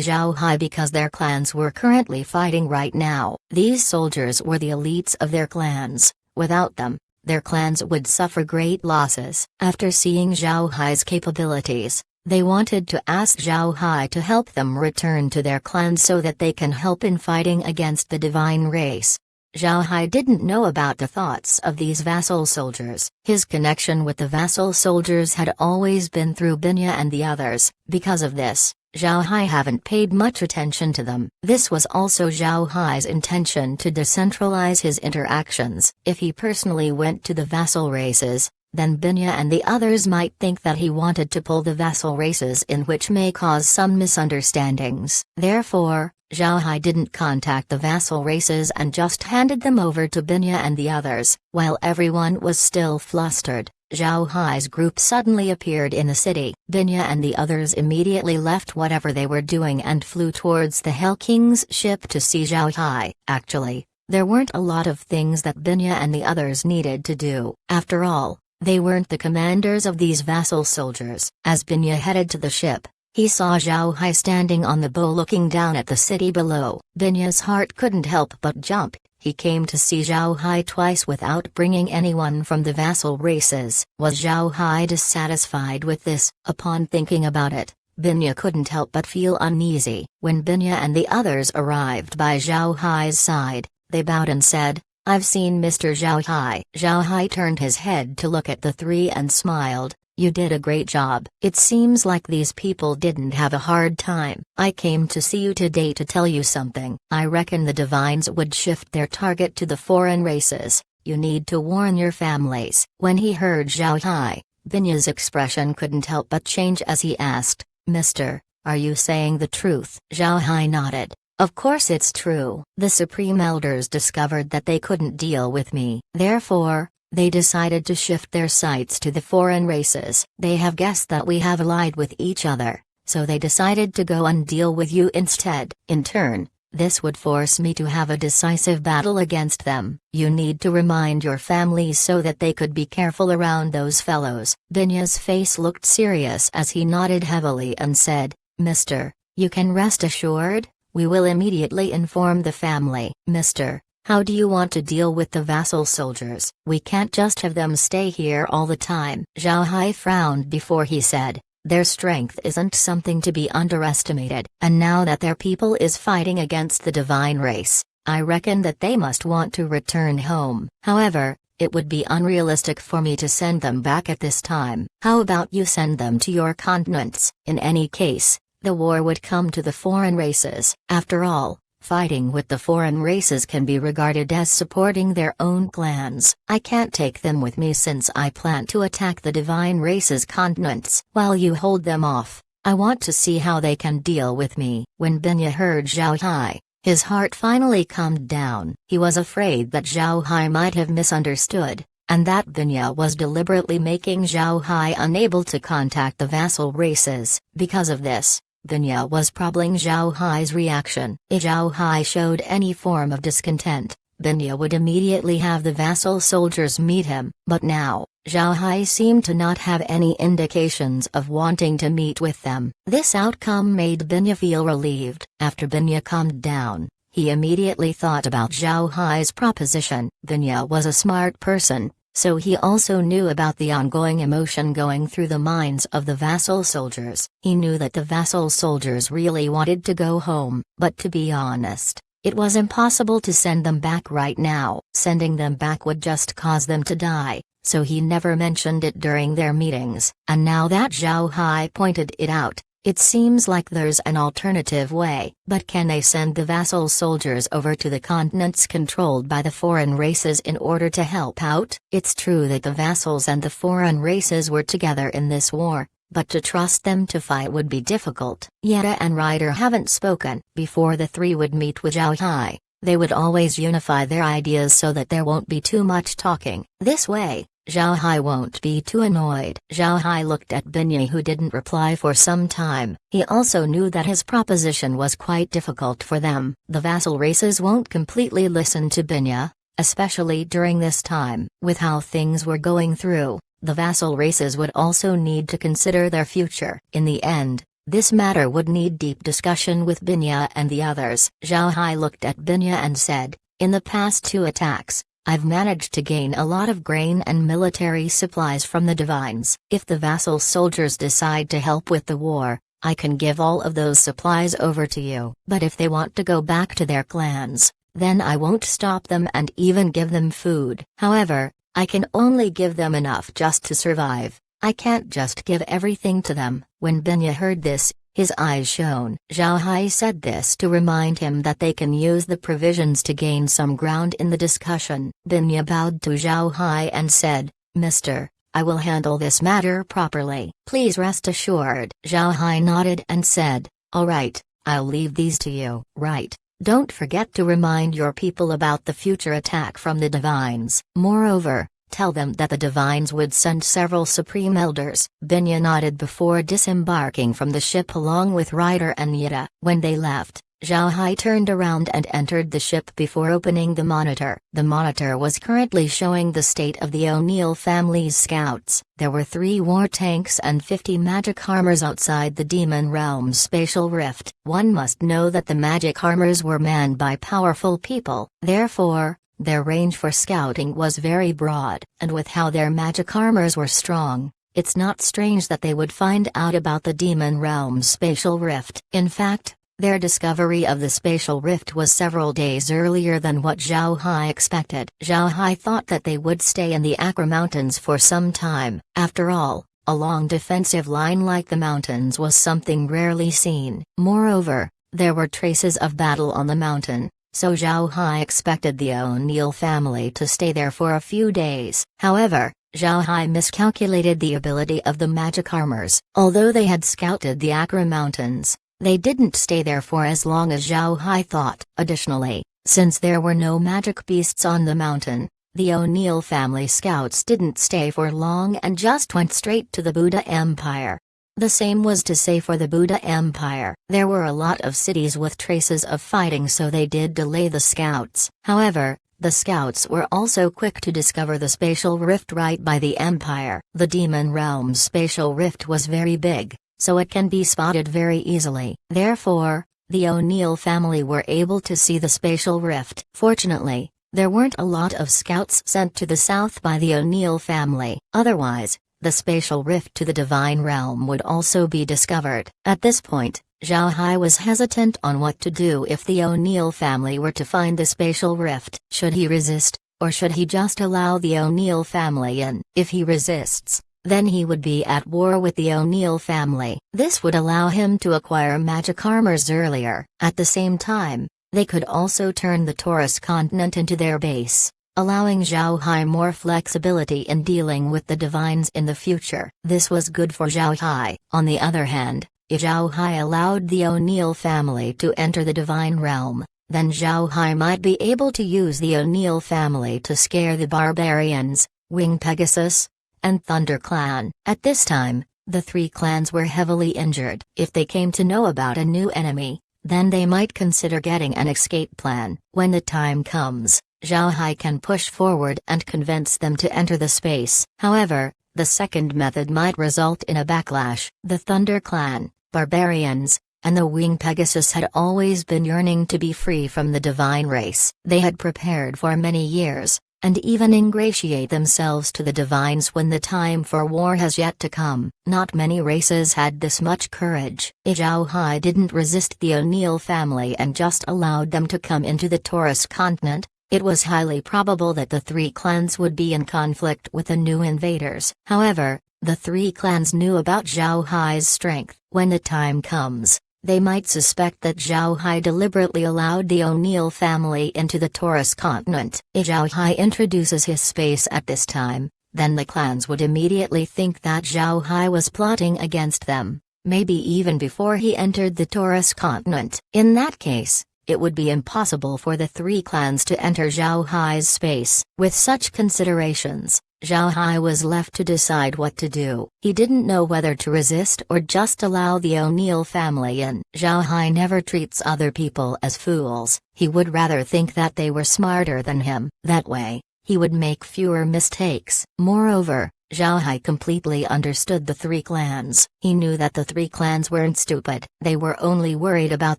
Zhao Hai because their clans were currently fighting right now. These soldiers were the elites of their clans. Without them, their clans would suffer great losses. After seeing Zhao Hai's capabilities, they wanted to ask Zhao Hai to help them return to their clans so that they can help in fighting against the divine race. Zhao Hai didn't know about the thoughts of these vassal soldiers. His connection with the vassal soldiers had always been through Binya and the others. Because of this, Zhao Hai haven't paid much attention to them. This was also Zhao Hai's intention to decentralize his interactions. If he personally went to the vassal races, then Binya and the others might think that he wanted to pull the vassal races in, which may cause some misunderstandings. Therefore, Zhao Hai didn't contact the vassal races and just handed them over to Binya and the others. While everyone was still flustered, Zhao Hai's group suddenly appeared in the city. Binya and the others immediately left whatever they were doing and flew towards the Hell King's ship to see Zhao Hai. Actually, there weren't a lot of things that Binya and the others needed to do. After all, they weren't the commanders of these vassal soldiers. As Binya headed to the ship, he saw Zhao Hai standing on the bow looking down at the city below. Binya's heart couldn't help but jump. He came to see Zhao Hai twice without bringing anyone from the vassal races. Was Zhao Hai dissatisfied with this? Upon thinking about it, Binya couldn't help but feel uneasy. When Binya and the others arrived by Zhao Hai's side, they bowed and said, "I've seen Mr. Zhao Hai." Zhao Hai turned his head to look at the three and smiled. "You did a great job. It seems like these people didn't have a hard time. I came to see you today to tell you something. I reckon the divines would shift their target to the foreign races. You need to warn your families." When he heard Zhao Hai, Binya's expression couldn't help but change as he asked, "Mister, are you saying the truth?" Zhao Hai nodded. "Of course it's true. The Supreme Elders discovered that they couldn't deal with me. Therefore, they decided to shift their sights to the foreign races. They have guessed that we have allied with each other, so they decided to go and deal with you instead. In turn, this would force me to have a decisive battle against them. You need to remind your families so that they could be careful around those fellows." Binya's face looked serious as he nodded heavily and said, "Mister, you can rest assured, we will immediately inform the family." "Mister, how do you want to deal with the vassal soldiers? We can't just have them stay here all the time." Zhao Hai frowned before he said, "Their strength isn't something to be underestimated. And now that their people is fighting against the divine race, I reckon that they must want to return home. However, it would be unrealistic for me to send them back at this time. How about you send them to your continents? In any case, the war would come to the foreign races. After all, fighting with the foreign races can be regarded as supporting their own clans. I can't take them with me since I plan to attack the divine races' continents. While you hold them off, I want to see how they can deal with me." When Binya heard Zhao Hai, his heart finally calmed down. He was afraid that Zhao Hai might have misunderstood, and that Binya was deliberately making Zhao Hai unable to contact the vassal races. Because of this, Binya was probing Zhao Hai's reaction. If Zhao Hai showed any form of discontent, Binya would immediately have the vassal soldiers meet him. But now, Zhao Hai seemed to not have any indications of wanting to meet with them. This outcome made Binya feel relieved. After Binya calmed down, he immediately thought about Zhao Hai's proposition. Binya was a smart person, so he also knew about the ongoing emotion going through the minds of the vassal soldiers. He knew that the vassal soldiers really wanted to go home, but to be honest, it was impossible to send them back right now. Sending them back would just cause them to die, so he never mentioned it during their meetings. And now that Zhao Hai pointed it out, it seems like there's an alternative way. But can they send the vassal soldiers over to the continents controlled by the foreign races in order to help out? It's true that the vassals and the foreign races were together in this war, but to trust them to fight would be difficult. Yetta and Ryder haven't spoken. Before the three would meet with Zhao Hai, they would always unify their ideas so that there won't be too much talking. This way, Zhao Hai won't be too annoyed. Zhao Hai looked at Binya, who didn't reply for some time. He also knew that his proposition was quite difficult for them. The vassal races won't completely listen to Binya, especially during this time. With how things were going through, the vassal races would also need to consider their future. In the end, this matter would need deep discussion with Binya and the others. Zhao Hai looked at Binya and said, "In the past 2 attacks, I've managed to gain a lot of grain and military supplies from the divines. If the vassal soldiers decide to help with the war, I can give all of those supplies over to you. But if they want to go back to their clans, then I won't stop them and even give them food. However, I can only give them enough just to survive. I can't just give everything to them." When Binya heard this, his eyes shone. Zhao Hai said this to remind him that they can use the provisions to gain some ground in the discussion. Binya bowed to Zhao Hai and said, "Mister, I will handle this matter properly. Please rest assured." Zhao Hai nodded and said, "All right, I'll leave these to you." "Right. Don't forget to remind your people about the future attack from the divines. Moreover, tell them that the divines would send several supreme elders." Binya nodded before disembarking from the ship along with Ryder and Yetta. When they left, Zhao Hai turned around and entered the ship before opening the monitor. The monitor was currently showing the state of the O'Neill family's scouts. There were 3 war tanks and 50 magic armors outside the Demon Realm's spatial rift. One must know that the magic armors were manned by powerful people. Therefore, their range for scouting was very broad, and with how their magic armors were strong, it's not strange that they would find out about the Demon Realm's spatial rift. In fact, their discovery of the spatial rift was several days earlier than what Zhao Hai expected. Zhao Hai thought that they would stay in the Acre Mountains for some time. After all, a long defensive line like the mountains was something rarely seen. Moreover, there were traces of battle on the mountain, so Zhao Hai expected the O'Neill family to stay there for a few days. However, Zhao Hai miscalculated the ability of the magic armors. Although they had scouted the Acre Mountains, they didn't stay there for as long as Zhao Hai thought. Additionally, since there were no magic beasts on the mountain, the O'Neill family scouts didn't stay for long and just went straight to the Buddha Empire. The same was to say for the Buddha Empire. There were a lot of cities with traces of fighting, so they did delay the scouts. However, the scouts were also quick to discover the spatial rift right by the Empire. The Demon Realm's spatial rift was very big, so it can be spotted very easily. Therefore, the O'Neill family were able to see the spatial rift. Fortunately, there weren't a lot of scouts sent to the south by the O'Neill family. Otherwise, the spatial rift to the Divine Realm would also be discovered. At this point, Zhao Hai was hesitant on what to do if the O'Neill family were to find the spatial rift. Should he resist, or should he just allow the O'Neill family in? If he resists, then he would be at war with the O'Neill family. This would allow him to acquire magic armors earlier. At the same time, they could also turn the Taurus continent into their base, allowing Zhao Hai more flexibility in dealing with the divines in the future. This was good for Zhao Hai. On the other hand, if Zhao Hai allowed the O'Neill family to enter the Divine Realm, then Zhao Hai might be able to use the O'Neill family to scare the barbarians, Wing Pegasus, and Thunder Clan. At this time, the 3 clans were heavily injured. If they came to know about a new enemy, then they might consider getting an escape plan. When the time comes, Zhao Hai can push forward and convince them to enter the space. However, the second method might result in a backlash. The Thunder Clan, barbarians, and the Wing Pegasus had always been yearning to be free from the divine race. They had prepared for many years, and even ingratiate themselves to the divines when the time for war has yet to come. Not many races had this much courage. If Zhao Hai didn't resist the O'Neill family and just allowed them to come into the Taurus continent, it was highly probable that the 3 clans would be in conflict with the new invaders. However, the 3 clans knew about Zhao Hai's strength. When the time comes, they might suspect that Zhao Hai deliberately allowed the O'Neill family into the Taurus continent. If Zhao Hai introduces his space at this time, then the clans would immediately think that Zhao Hai was plotting against them, maybe even before he entered the Taurus continent. In that case, it would be impossible for the three clans to enter Zhao Hai's space. With such considerations, Zhao Hai was left to decide what to do. He didn't know whether to resist or just allow the O'Neill family in. Zhao Hai never treats other people as fools. He would rather think that they were smarter than him. That way, he would make fewer mistakes. Moreover, Zhao Hai completely understood the three clans. He knew that the three clans weren't stupid. They were only worried about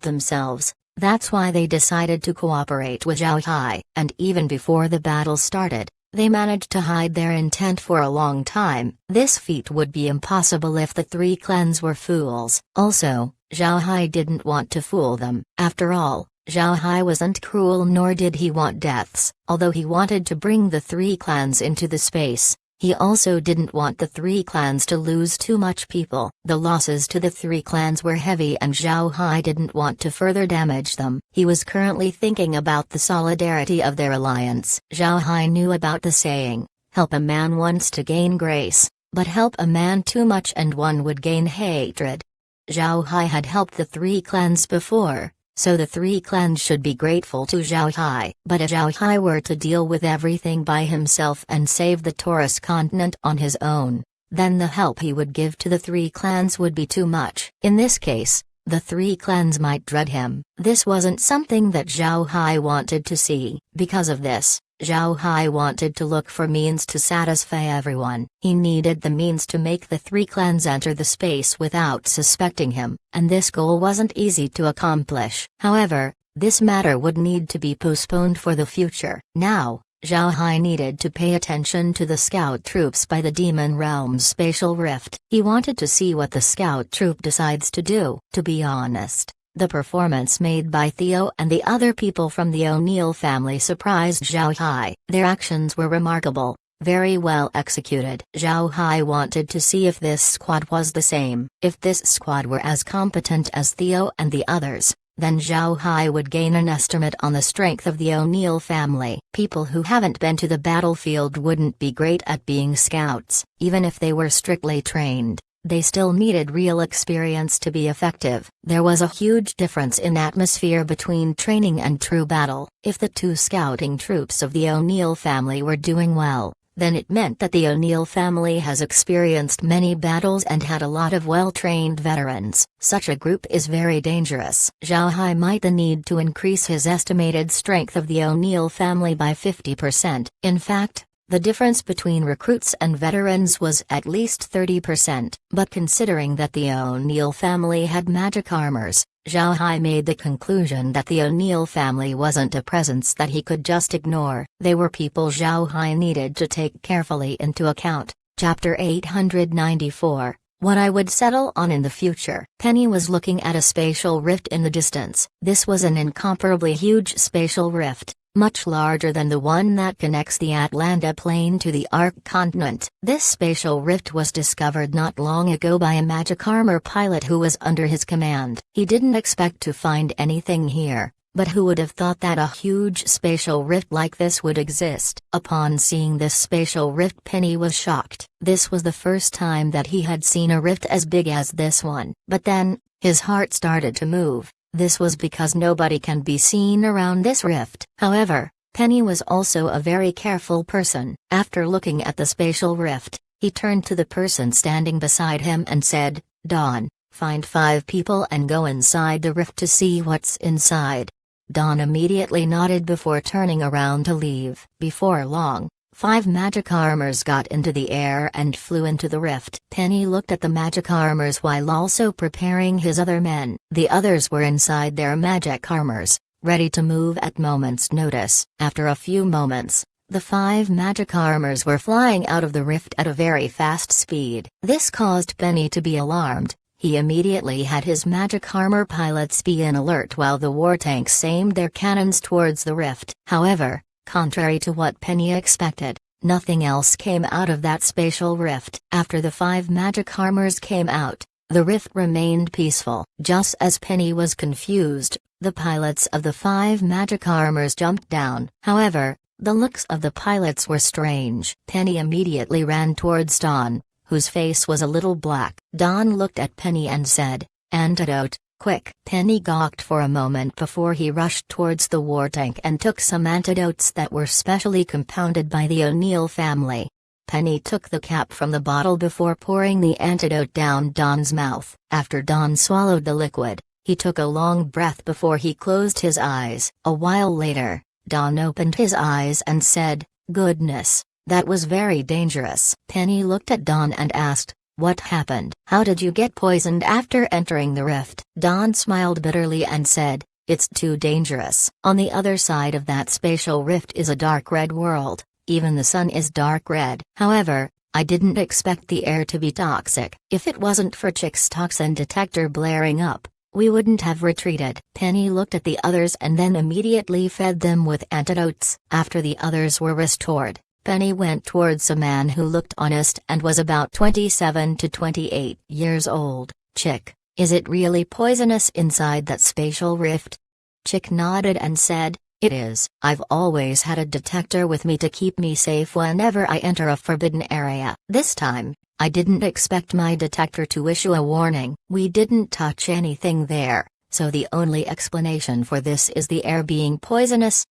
themselves. That's why they decided to cooperate with Zhao Hai. And even before the battle started, they managed to hide their intent for a long time. This feat would be impossible if the three clans were fools. Also, Zhao Hai didn't want to fool them. After all, Zhao Hai wasn't cruel nor did he want deaths. Although he wanted to bring the three clans into the space, he also didn't want the three clans to lose too much people. The losses to the three clans were heavy and Zhao Hai didn't want to further damage them. He was currently thinking about the solidarity of their alliance. Zhao Hai knew about the saying, help a man once to gain grace, but help a man too much and one would gain hatred. Zhao Hai had helped the three clans before, so the three clans should be grateful to Zhao Hai. But if Zhao Hai were to deal with everything by himself and save the Taurus continent on his own, then the help he would give to the three clans would be too much. In this case, the three clans might dread him. This wasn't something that Zhao Hai wanted to see. Because of this, Zhao Hai wanted to look for means to satisfy everyone. He needed the means to make the three clans enter the space without suspecting him, and this goal wasn't easy to accomplish. However, this matter would need to be postponed for the future. Now, Zhao Hai needed to pay attention to the scout troops by the Demon Realm's spatial rift. He wanted to see what the scout troop decides to do. To be honest, the performance made by Theo and the other people from the O'Neill family surprised Zhao Hai. Their actions were remarkable, very well executed. Zhao Hai wanted to see if this squad was the same. If this squad were as competent as Theo and the others, then Zhao Hai would gain an estimate on the strength of the O'Neill family. People who haven't been to the battlefield wouldn't be great at being scouts. Even if they were strictly trained, they still needed real experience to be effective. There was a huge difference in atmosphere between training and true battle. If the two scouting troops of the O'Neill family were doing well, then it meant that the O'Neill family has experienced many battles and had a lot of well-trained veterans. Such a group is very dangerous. Zhao Hai might need to increase his estimated strength of the O'Neill family by 50%. In fact, the difference between recruits and veterans was at least 30%, but considering that the O'Neill family had magic armors, Zhao Hai made the conclusion that the O'Neill family wasn't a presence that he could just ignore. They were people Zhao Hai needed to take carefully into account. Chapter 894, What I Would Settle On in the Future. Penny was looking at a spatial rift in the distance. This was an incomparably huge spatial rift, much larger than the one that connects the Atlanta plain to the Ark continent. This spatial rift was discovered not long ago by a magic armor pilot who was under his command. He didn't expect to find anything here, but who would have thought that a huge spatial rift like this would exist? Upon seeing this spatial rift, Penny was shocked. This was the first time that he had seen a rift as big as this one. But then, his heart started to move. This was because nobody can be seen around this rift. However, Penny was also a very careful person. After looking at the spatial rift, he turned to the person standing beside him and said, Dawn, find 5 people and go inside the rift to see what's inside. Dawn immediately nodded before turning around to leave. Before long, 5 magic armors got into the air and flew into the rift. Penny looked at the magic armors while also preparing his other men. The others were inside their magic armors, ready to move at moment's notice. After a few moments, the 5 magic armors were flying out of the rift at a very fast speed. This caused Penny to be alarmed. He immediately had his magic armor pilots be in alert while the war tanks aimed their cannons towards the rift. However, contrary to what Penny expected, nothing else came out of that spatial rift. After the 5 magic armors came out, the rift remained peaceful. Just as Penny was confused, the pilots of the 5 magic armors jumped down. However, The looks of the pilots were strange. Penny immediately ran towards Don, whose face was a little black. Don looked at Penny and said, "Antidote, quick." Penny gawked for a moment before he rushed towards the war tank and took some antidotes that were specially compounded by the O'Neill family. Penny took the cap from the bottle before pouring the antidote down Don's mouth. After Don swallowed the liquid, he took a long breath before he closed his eyes. A while later, Don opened his eyes and said, "Goodness, that was very dangerous." Penny looked at Don and asked, "What happened? How did you get poisoned after entering the rift?" Don smiled bitterly and said, "It's too dangerous. On the other side of that spatial rift is a dark red world. Even the sun is dark red. However, I didn't expect the air to be toxic. If it wasn't for Chick's toxin detector blaring up, we wouldn't have retreated." Penny looked at the others and then immediately fed them with antidotes. After the others were restored, Penny went towards a man who looked honest and was about 27 to 28 years old. "Chick, is it really poisonous inside that spatial rift?" Chick nodded and said, "It is. I've always had a detector with me to keep me safe whenever I enter a forbidden area. This time, I didn't expect my detector to issue a warning. We didn't touch anything there, so the only explanation for this is the air being poisonous."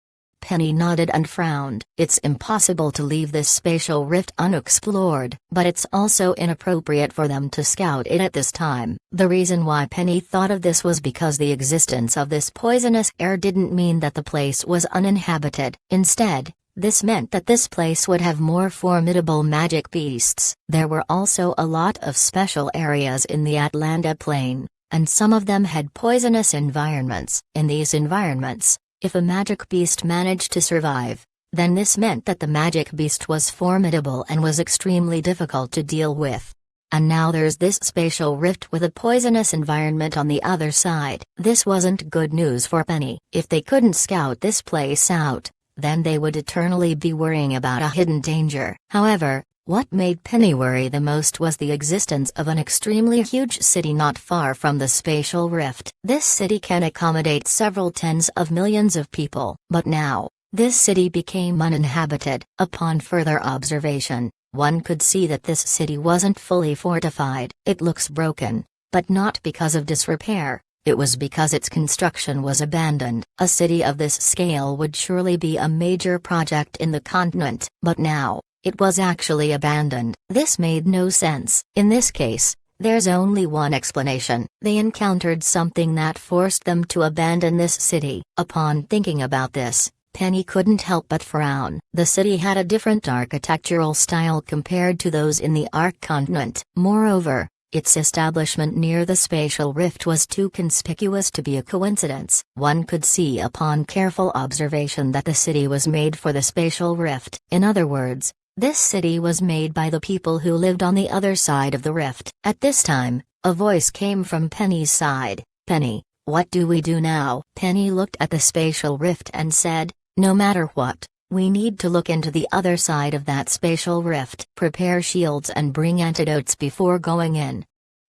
Penny nodded and frowned. "It's impossible to leave this spatial rift unexplored, but it's also inappropriate for them to scout it at this time." The reason why Penny thought of this was because the existence of this poisonous air didn't mean that the place was uninhabited. Instead, this meant that this place would have more formidable magic beasts. There were also a lot of special areas in the Atlanta Plain, and some of them had poisonous environments. In these environments, if a magic beast managed to survive, then this meant that the magic beast was formidable and was extremely difficult to deal with. And now there's this spatial rift with a poisonous environment on the other side. This wasn't good news for Penny. If they couldn't scout this place out, then they would eternally be worrying about a hidden danger. However, what made Penny worry the most was the existence of an extremely huge city not far from the spatial rift. This city can accommodate several tens of millions of people. But now, this city became uninhabited. Upon further observation, one could see that this city wasn't fully fortified. It looks broken, but not because of disrepair. It was because its construction was abandoned. A city of this scale would surely be a major project in the continent. But now, it was actually abandoned. This made no sense. In this case, there's only one explanation. They encountered something that forced them to abandon this city. Upon thinking about this, Penny couldn't help but frown. The city had a different architectural style compared to those in the Ark continent. Moreover, its establishment near the spatial rift was too conspicuous to be a coincidence. One could see upon careful observation that the city was made for the spatial rift. In other words, this city was made by the people who lived on the other side of the rift. At this time, a voice came from Penny's side. "Penny, what do we do now?" Penny looked at the spatial rift and said, "No matter what, we need to look into the other side of that spatial rift. Prepare shields and bring antidotes before going in."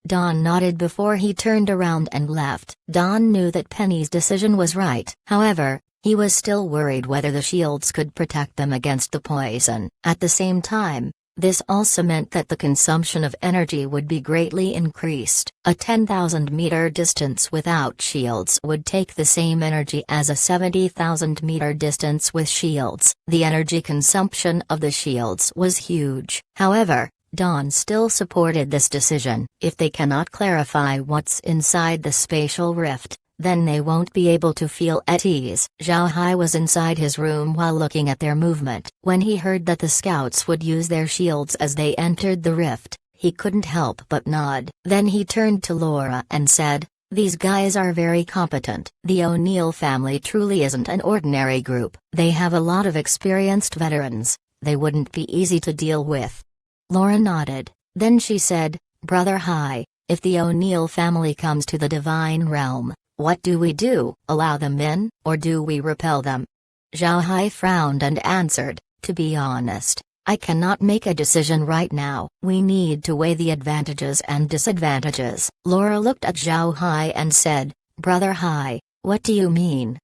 Don nodded before he turned around and left. Don knew that Penny's decision was right. However, he was still worried whether the shields could protect them against the poison. At the same time, this also meant that the consumption of energy would be greatly increased. A 10,000-meter distance without shields would take the same energy as a 70,000-meter distance with shields. The energy consumption of the shields was huge. However, Don still supported this decision. If they cannot clarify what's inside the spatial rift, then they won't be able to feel at ease. Zhao Hai was inside his room while looking at their movement. When he heard that the scouts would use their shields as they entered the rift, he couldn't help but nod. Then he turned to Laura and said, "These guys are very competent. The O'Neill family truly isn't an ordinary group. They have a lot of experienced veterans. They wouldn't be easy to deal with." Laura nodded. Then she said, "Brother Hai, if the O'Neill family comes to the Divine Realm, what do we do? Allow them in, or do we repel them?" Zhao Hai frowned and answered, "To be honest, I cannot make a decision right now. We need to weigh the advantages and disadvantages." Laura looked at Zhao Hai and said, "Brother Hai, what do you mean?"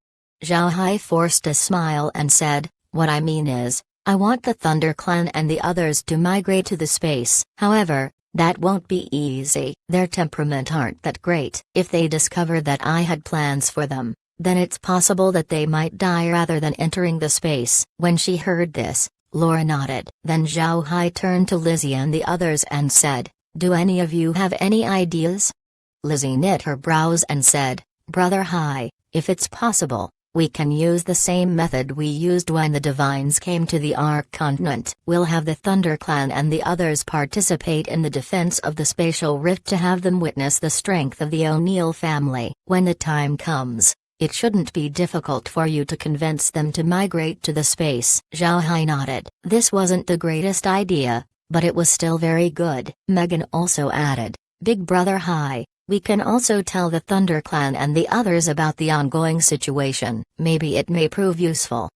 Zhao Hai forced a smile and said, What I mean is, I want the Thunder Clan and the others to migrate to the space. However, that won't be easy. Their temperament aren't that great. If they discover that I had plans for them, then it's possible that they might die rather than entering the space." When she heard this, Laura nodded. Then Zhao Hai turned to Lizzie and the others and said, "Do any of you have any ideas?" Lizzie knit her brows and said, "Brother Hai, if it's possible, we can use the same method we used when the Divines came to the Ark Continent. We'll have the Thunder Clan and the others participate in the defense of the spatial rift to have them witness the strength of the O'Neill family. When the time comes, it shouldn't be difficult for you to convince them to migrate to the space." Zhao Hai nodded. This wasn't the greatest idea, but it was still very good. Megan also added, "Big Brother Hai, we can also tell the Thunder Clan and the others about the ongoing situation. Maybe it may prove useful."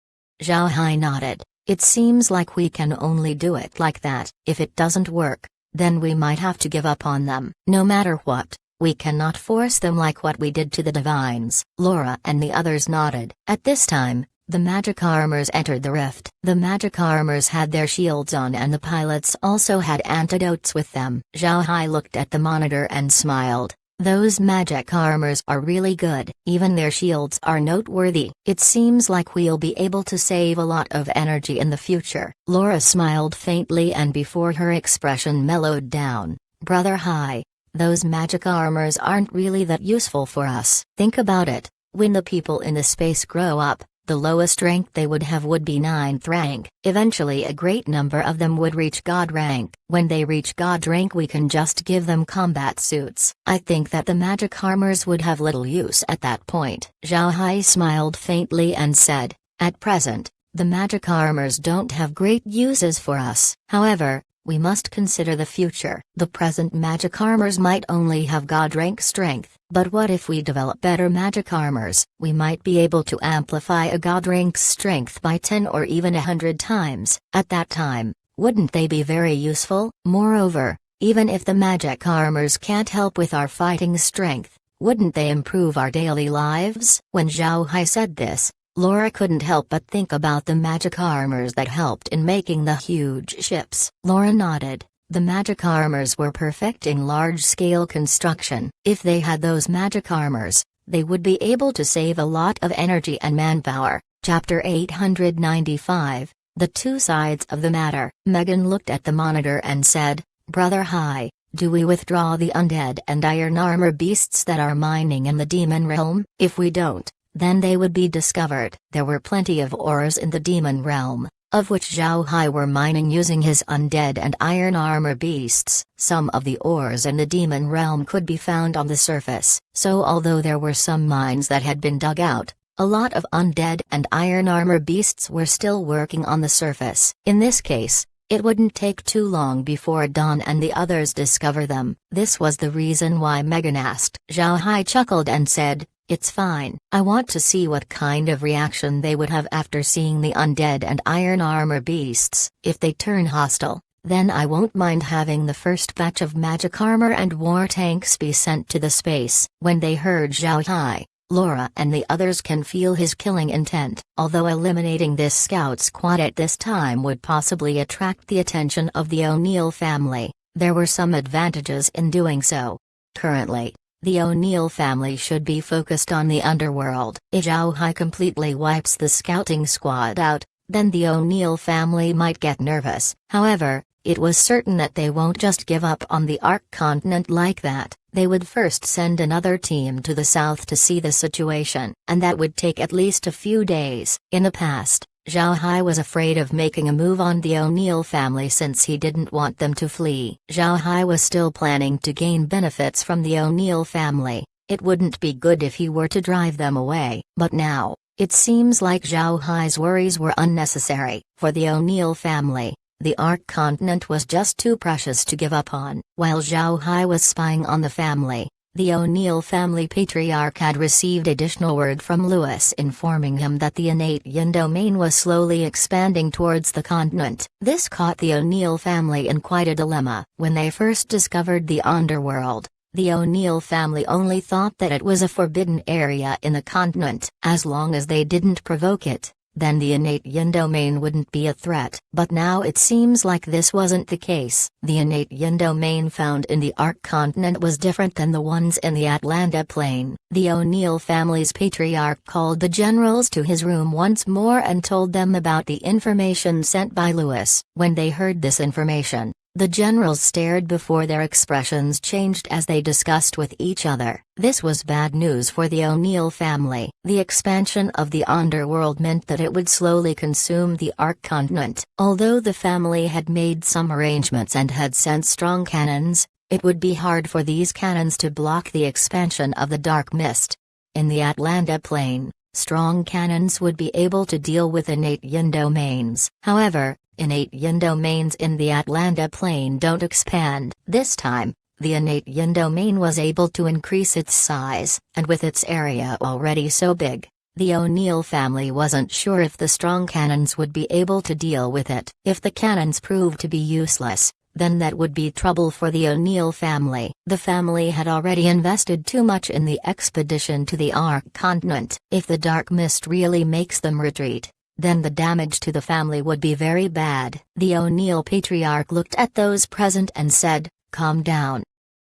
Zhao Hai nodded. "It seems like we can only do it like that. If it doesn't work, then we might have to give up on them. No matter what, we cannot force them like what we did to the Divines." Laura and the others nodded. At this time, the magic armors entered the rift. The magic armors had their shields on and the pilots also had antidotes with them. Zhao Hai looked at the monitor and smiled. "Those magic armors are really good. Even their shields are noteworthy. It seems like we'll be able to save a lot of energy in the future." Laura smiled faintly and before her expression mellowed down, "Brother Hai, those magic armors aren't really that useful for us. Think about it, when the people in the space grow up, the lowest rank they would have would be 9th rank. Eventually a great number of them would reach God rank. When they reach God rank we can just give them combat suits. I think that the magic armors would have little use at that point." Zhao Hai smiled faintly and said, "At present, the magic armors don't have great uses for us. However, we must consider the future. The present magic armors might only have God rank strength, but what if we develop better magic armors? We might be able to amplify a God rank strength by 10 or even 100 times. At that time, wouldn't they be very useful? Moreover, even if the magic armors can't help with our fighting strength, wouldn't they improve our daily lives?" When Zhao Hai said this, Laura couldn't help but think about the magic armors that helped in making the huge ships. Laura nodded. The magic armors were perfect in large-scale construction. If they had those magic armors, they would be able to save a lot of energy and manpower. Chapter 895, The Two Sides of the Matter. Megan looked at the monitor and said, "Brother Hai, do we withdraw the undead and iron armor beasts that are mining in the demon realm? If we don't, then they would be discovered." There were plenty of ores in the demon realm, of which Zhao Hai were mining using his undead and iron armor beasts. Some of the ores in the demon realm could be found on the surface, so although there were some mines that had been dug out, a lot of undead and iron armor beasts were still working on the surface. In this case, it wouldn't take too long before Dawn and the others discover them. This was the reason why Megan asked. Zhao Hai chuckled and said, "It's fine. I want to see what kind of reaction they would have after seeing the undead and iron armor beasts. If they turn hostile, then I won't mind having the first batch of magic armor and war tanks be sent to the space." When they heard Zhao Hai, Laura and the others can feel his killing intent. Although eliminating this scout squad at this time would possibly attract the attention of the O'Neill family, there were some advantages in doing so. Currently, the O'Neill family should be focused on the underworld. If Zhao Hai completely wipes the scouting squad out, then the O'Neill family might get nervous. However, it was certain that they won't just give up on the Ark Continent like that. They would first send another team to the south to see the situation, and that would take at least a few days. In the past, Zhao Hai was afraid of making a move on the O'Neill family since he didn't want them to flee. Zhao Hai was still planning to gain benefits from the O'Neill family. It wouldn't be good if he were to drive them away. But now, it seems like Zhao Hai's worries were unnecessary. For the O'Neill family, the Ark Continent was just too precious to give up on. While Zhao Hai was spying on the family, the O'Neill family patriarch had received additional word from Lewis informing him that the innate yin domain was slowly expanding towards the continent. This caught the O'Neill family in quite a dilemma. When they first discovered the underworld, the O'Neill family only thought that it was a forbidden area in the continent. As long as they didn't provoke it, then the innate yin domain wouldn't be a threat. But now it seems like this wasn't the case. The innate yin domain found in the Ark continent was different than the ones in the Atlanta plain. The O'Neill family's patriarch called the generals to his room once more and told them about the information sent by Lewis. When they heard this information, the generals stared before their expressions changed as they discussed with each other. This was bad news for the O'Neill family. The expansion of the underworld meant that it would slowly consume the Ark continent. Although the family had made some arrangements and had sent strong cannons, it would be hard for these cannons to block the expansion of the dark mist. In the Atlanta plain, strong cannons would be able to deal with innate yin domains. However, innate yin domains in the Atlanta plain don't expand. This time, the innate yin domain was able to increase its size, and with its area already so big, the O'Neill family wasn't sure if the strong cannons would be able to deal with it. If the cannons proved to be useless, then that would be trouble for the O'Neill family. The family had already invested too much in the expedition to the Ark continent. If the dark mist really makes them retreat, then the damage to the family would be very bad. The O'Neill patriarch looked at those present and said, "Calm down."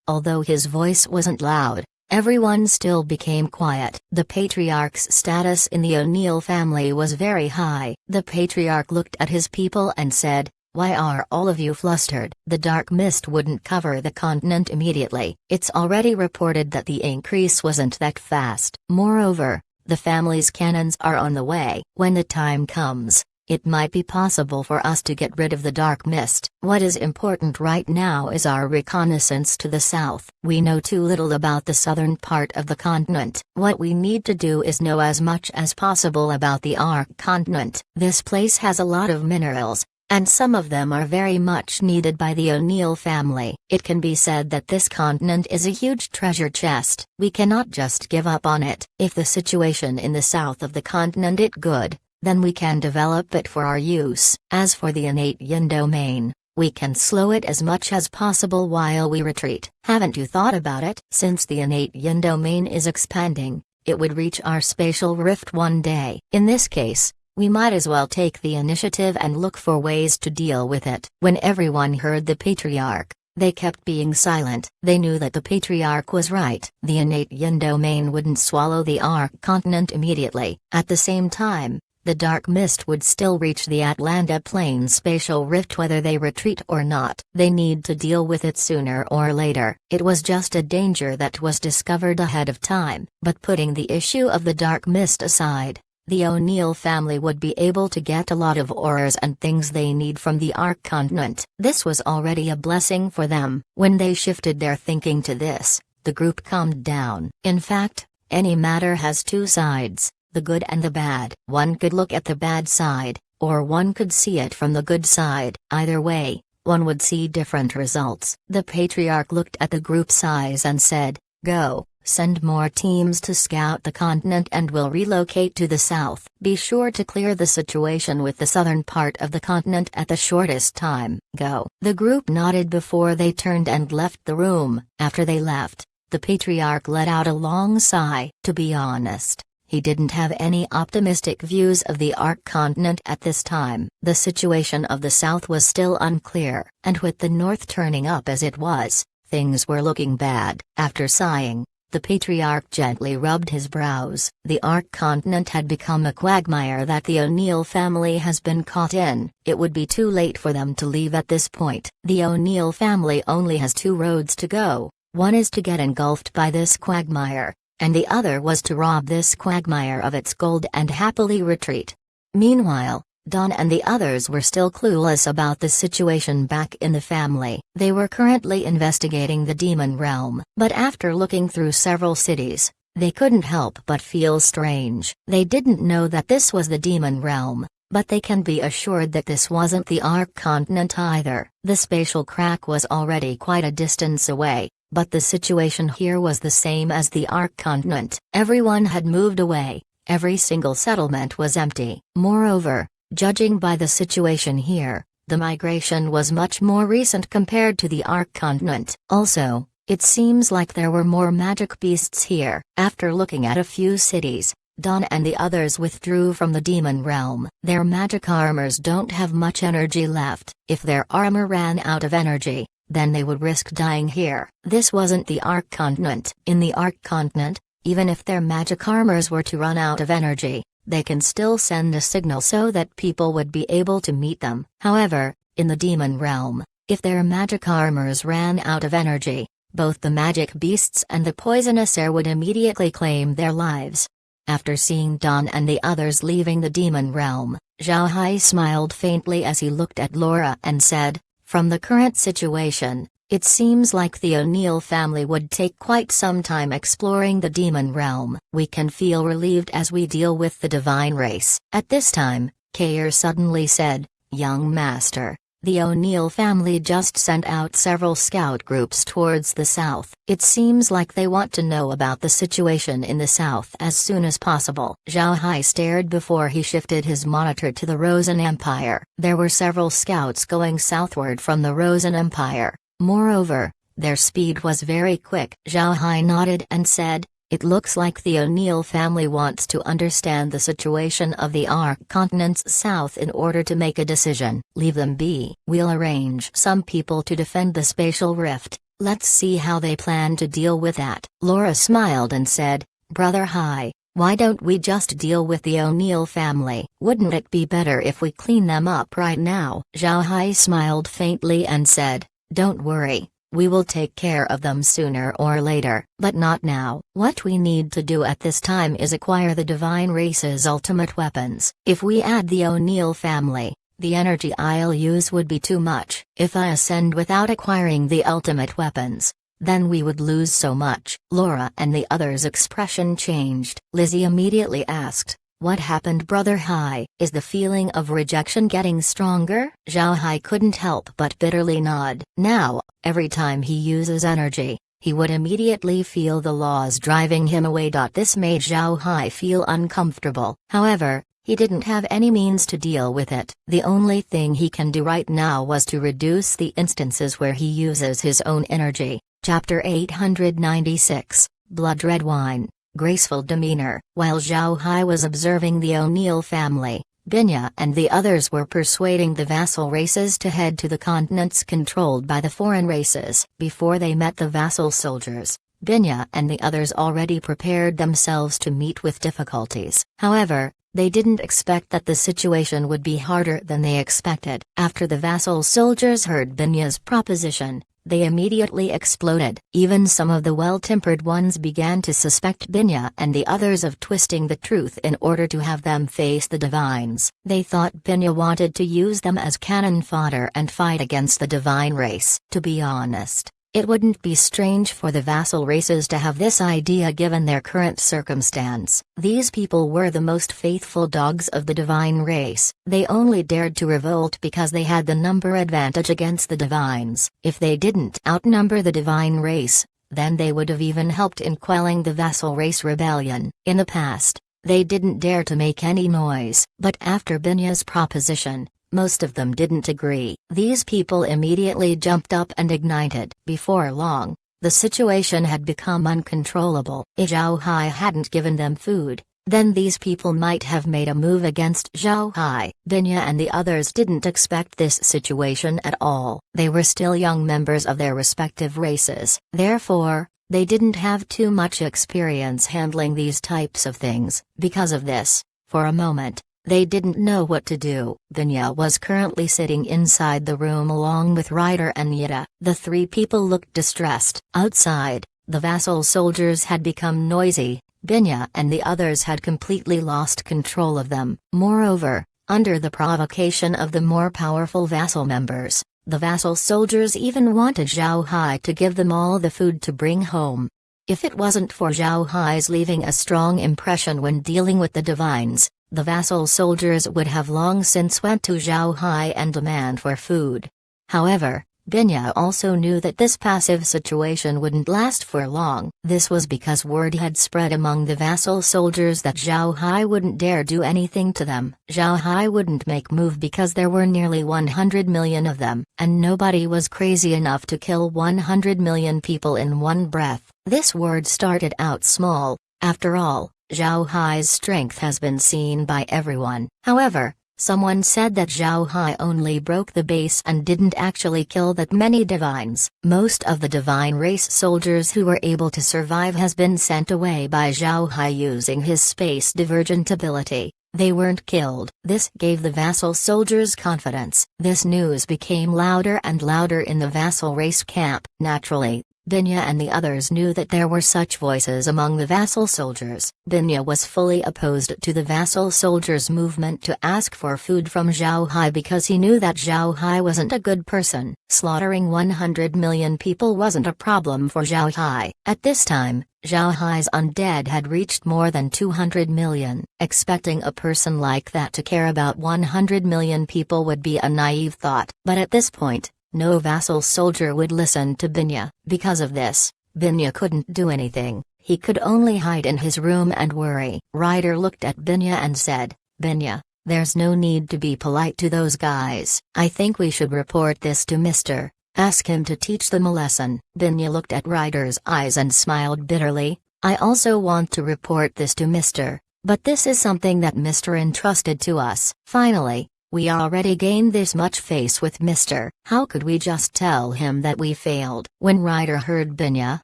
Although his voice wasn't loud, everyone still became quiet. The patriarch's status in the O'Neill family was very high. The patriarch looked at his people and said, "Why are all of you flustered?" The dark mist wouldn't cover the continent immediately. It's already reported that the increase wasn't that fast. Moreover, the family's cannons are on the way. When the time comes, it might be possible for us to get rid of the dark mist. What is important right now is our reconnaissance to the south. We know too little about the southern part of the continent. What we need to do is know as much as possible about the Ark continent. This place has a lot of minerals, and some of them are very much needed by the O'Neill family. It can be said that this continent is a huge treasure chest. We cannot just give up on it. If the situation in the south of the continent is good, then we can develop it for our use. As for the innate yin domain, we can slow it as much as possible while we retreat. Haven't you thought about it? Since the innate yin domain is expanding, it would reach our spatial rift one day. In this case, we might as well take the initiative and look for ways to deal with it. When everyone heard the patriarch, they kept being silent. They knew that the patriarch was right. The innate yin domain wouldn't swallow the Ark continent immediately. At the same time, the dark mist would still reach the Atlanta plain spatial rift whether they retreat or not. They need to deal with it sooner or later. It was just a danger that was discovered ahead of time. But putting the issue of the dark mist aside, the O'Neill family would be able to get a lot of ores and things they need from the Ark continent. This was already a blessing for them. When they shifted their thinking to this, the group calmed down. In fact, any matter has two sides, the good and the bad. One could look at the bad side, or one could see it from the good side. Either way, one would see different results. The patriarch looked at the group size and said, "Go. Send more teams to scout the continent and we'll relocate to the south. Be sure to clear the situation with the southern part of the continent at the shortest time. Go." The group nodded before they turned and left the room. After they left, the patriarch let out a long sigh. To be honest, he didn't have any optimistic views of the Ark continent at this time. The situation of the south was still unclear, and with the north turning up as it was, things were looking bad. After sighing, the patriarch gently rubbed his brows. The Ark continent had become a quagmire that the O'Neill family has been caught in. It would be too late for them to leave at this point. The O'Neill family only has two roads to go. One is to get engulfed by this quagmire, and the other was to rob this quagmire of its gold and happily retreat. Meanwhile, Don and the others were still clueless about the situation back in the family. They were currently investigating the demon realm. But after looking through several cities, they couldn't help but feel strange. They didn't know that this was the demon realm, but they can be assured that this wasn't the Ark continent either. The spatial crack was already quite a distance away, but the situation here was the same as the Ark continent. Everyone had moved away. Every single settlement was empty. Moreover, judging by the situation here, the migration was much more recent compared to the Ark continent. Also, it seems like there were more magic beasts here. After looking at a few cities, Don and the others withdrew from the demon realm. Their magic armors don't have much energy left. If their armor ran out of energy, then they would risk dying here. This wasn't the Ark Continent. In the Ark Continent, even if their magic armors were to run out of energy, they can still send a signal so that people would be able to meet them. However, in the demon realm, if their magic armors ran out of energy, both the magic beasts and the poisonous air would immediately claim their lives. After seeing Don and the others leaving the demon realm, Zhao Hai smiled faintly as he looked at Laura and said, "From the current situation, it seems like the O'Neill family would take quite some time exploring the demon realm. We can feel relieved as we deal with the divine race." At this time, Kair suddenly said, "Young master, the O'Neill family just sent out several scout groups towards the south. It seems like they want to know about the situation in the south as soon as possible." Zhao Hai stared before he shifted his monitor to the Rosen Empire. There were several scouts going southward from the Rosen Empire. Moreover, their speed was very quick. Zhao Hai nodded and said, "It looks like the O'Neill family wants to understand the situation of the Ark Continent's south in order to make a decision. Leave them be. We'll arrange some people to defend the spatial rift. Let's see how they plan to deal with that." Laura smiled and said, "Brother Hai, why don't we just deal with the O'Neill family? Wouldn't it be better if we clean them up right now?" Zhao Hai smiled faintly and said, "Don't worry. We will take care of them sooner or later, but not now. What we need to do at this time is acquire the divine race's ultimate weapons. If we add the O'Neill family, the energy I'll use would be too much. If I ascend without acquiring the ultimate weapons, then we would lose so much." Laura and the others' expression changed. Lizzie immediately asked, "What happened, Brother Hai? Is the feeling of rejection getting stronger?" Zhao Hai couldn't help but bitterly nod. Now, every time he uses energy, he would immediately feel the laws driving him away. This made Zhao Hai feel uncomfortable. However, he didn't have any means to deal with it. The only thing he can do right now was to reduce the instances where he uses his own energy. Chapter 896, Blood Red Wine. Graceful demeanor. While Zhao Hai was observing the O'Neill family, Binya and the others were persuading the vassal races to head to the continents controlled by the foreign races. Before they met the vassal soldiers, Binya and the others already prepared themselves to meet with difficulties. However, they didn't expect that the situation would be harder than they expected. After the vassal soldiers heard Binya's proposition, they immediately exploded. Even some of the well-tempered ones began to suspect Binya and the others of twisting the truth in order to have them face the divines. They thought Binya wanted to use them as cannon fodder and fight against the divine race. To be honest, it wouldn't be strange for the vassal races to have this idea given their current circumstance. These people were the most faithful dogs of the divine race. They only dared to revolt because they had the number advantage against the divines. If they didn't outnumber the divine race, then they would have even helped in quelling the vassal race rebellion. In the past, they didn't dare to make any noise. But after Binya's proposition, most of them didn't agree. These people immediately jumped up and ignited. Before long, the situation had become uncontrollable. If Zhao Hai hadn't given them food, then these people might have made a move against Zhao Hai. Binya and the others didn't expect this situation at all. They were still young members of their respective races. Therefore, they didn't have too much experience handling these types of things. Because of this, for a moment, they didn't know what to do. Binya was currently sitting inside the room along with Ryder and Yida. The three people looked distressed. Outside, the vassal soldiers had become noisy. Binya and the others had completely lost control of them. Moreover, under the provocation of the more powerful vassal members, the vassal soldiers even wanted Zhao Hai to give them all the food to bring home. If it wasn't for Zhao Hai's leaving a strong impression when dealing with the divines, the vassal soldiers would have long since went to Zhao Hai and demand for food. However, Binya also knew that this passive situation wouldn't last for long. This was because word had spread among the vassal soldiers that Zhao Hai wouldn't dare do anything to them. Zhao Hai wouldn't make move because there were nearly 100 million of them, and nobody was crazy enough to kill 100 million people in one breath. This word started out small. After all, Zhao Hai's strength has been seen by everyone. However, someone said that Zhao Hai only broke the base and didn't actually kill that many divines. Most of the divine race soldiers who were able to survive has been sent away by Zhao Hai using his space divergent ability. They weren't killed. This gave the vassal soldiers confidence. This news became louder and louder in the vassal race camp. Naturally, Binya and the others knew that there were such voices among the vassal soldiers. Binya was fully opposed to the vassal soldiers' movement to ask for food from Zhao Hai because he knew that Zhao Hai wasn't a good person. Slaughtering 100 million people wasn't a problem for Zhao Hai. At this time, Zhao Hai's undead had reached more than 200 million. Expecting a person like that to care about 100 million people would be a naive thought. But at this point, no vassal soldier would listen to Binya. Because of this, Binya couldn't do anything. He could only hide in his room and worry. Ryder looked at Binya and said, "Binya, there's no need to be polite to those guys. I think we should report this to Mr. Ask him to teach them a lesson." Binya looked at Ryder's eyes and smiled bitterly. "I also want to report this to Mr. But this is something that Mr. entrusted to us." Finally, we already gained this much face with Mr. How could we just tell him that we failed? When Ryder heard Binya,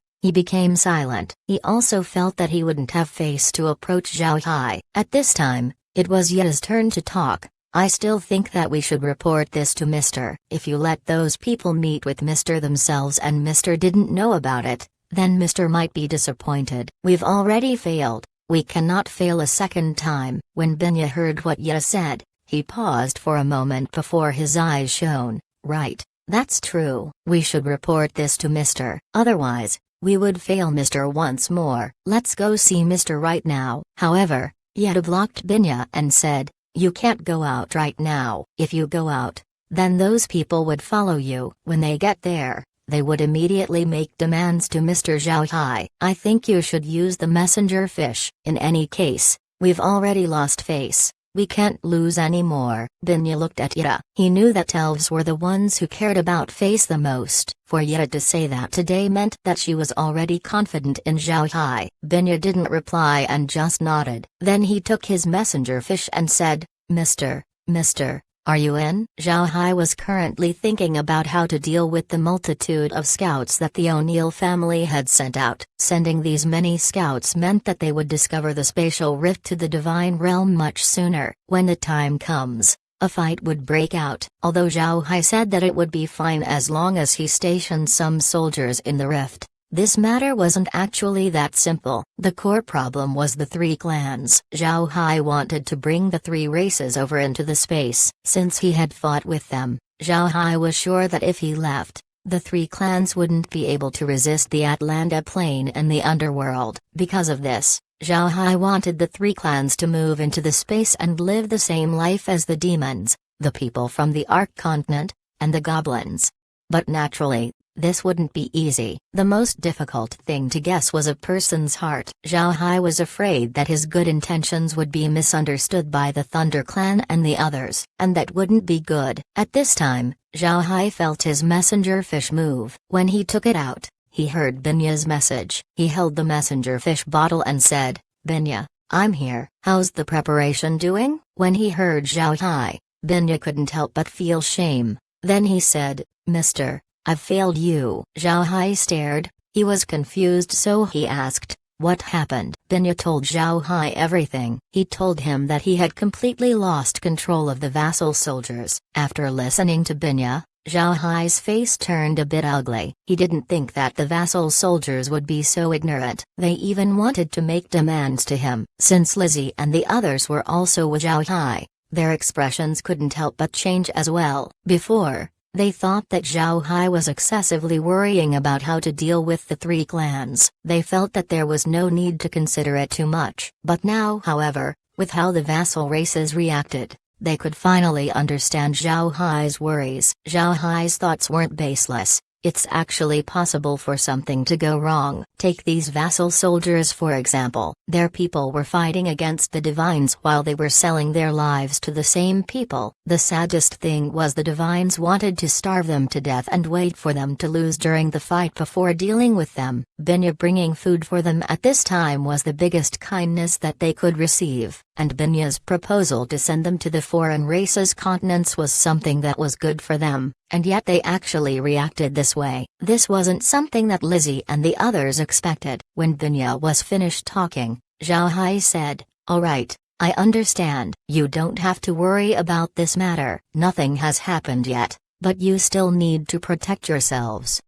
he became silent. He also felt that he wouldn't have face to approach Zhao Hai. At this time, it was Ya's turn to talk. "I still think that we should report this to Mr. If you let those people meet with Mr. themselves and Mr. didn't know about it, then Mr. might be disappointed. We've already failed. We cannot fail a second time." When Binya heard what Ya said, he paused for a moment before his eyes shone. "Right, that's true. We should report this to Mr. Otherwise, we would fail Mr. once more. Let's go see Mr. right now." However, Yeda blocked Binya and said, "You can't go out right now. If you go out, then those people would follow you. When they get there, they would immediately make demands to Mr. Zhao Hai. I think you should use the messenger fish. In any case, we've already lost face. We can't lose any more." Binya looked at Yeda. He knew that elves were the ones who cared about face the most. For Yeda to say that today meant that she was already confident in Zhao Hai. Binya didn't reply and just nodded. Then he took his messenger fish and said, Mr. Are you in?" Zhao Hai was currently thinking about how to deal with the multitude of scouts that the O'Neill family had sent out. Sending these many scouts meant that they would discover the spatial rift to the divine realm much sooner. When the time comes, a fight would break out. Although Zhao Hai said that it would be fine as long as he stationed some soldiers in the rift, this matter wasn't actually that simple. The core problem was the three clans. Zhao Hai wanted to bring the three races over into the space. Since he had fought with them, Zhao Hai was sure that if he left, the three clans wouldn't be able to resist the Atlanta Plain and the underworld. Because of this, Zhao Hai wanted the three clans to move into the space and live the same life as the demons, the people from the Ark continent, and the goblins. But naturally, this wouldn't be easy. The most difficult thing to guess was a person's heart. Zhao Hai was afraid that his good intentions would be misunderstood by the Thunder Clan and the others, and that wouldn't be good. At this time, Zhao Hai felt his messenger fish move. When he took it out, he heard Binya's message. He held the messenger fish bottle and said, "Binya, I'm here. How's the preparation doing?" When he heard Zhao Hai, Binya couldn't help but feel shame. Then he said, "Mr. I've failed you." Zhao Hai stared. He was confused, so he asked, "What happened?" Binya told Zhao Hai everything. He told him that he had completely lost control of the vassal soldiers. After listening to Binya, Zhao Hai's face turned a bit ugly. He didn't think that the vassal soldiers would be so ignorant. They even wanted to make demands to him. Since Lizzie and the others were also with Zhao Hai, their expressions couldn't help but change as well. Before, they thought that Zhao Hai was excessively worrying about how to deal with the three clans. They felt that there was no need to consider it too much. But now, however, with how the vassal races reacted, they could finally understand Zhao Hai's worries. Zhao Hai's thoughts weren't baseless. It's actually possible for something to go wrong. Take these vassal soldiers for example. Their people were fighting against the divines while they were selling their lives to the same people. The saddest thing was the divines wanted to starve them to death and wait for them to lose during the fight before dealing with them. Binya bringing food for them at this time was the biggest kindness that they could receive, and Binya's proposal to send them to the foreign races' continents was something that was good for them, and yet they actually reacted this way. This wasn't something that Lizzie and the others expected. When Binya was finished talking, Zhao Hai said, "Alright, I understand. You don't have to worry about this matter. Nothing has happened yet, but you still need to protect yourselves."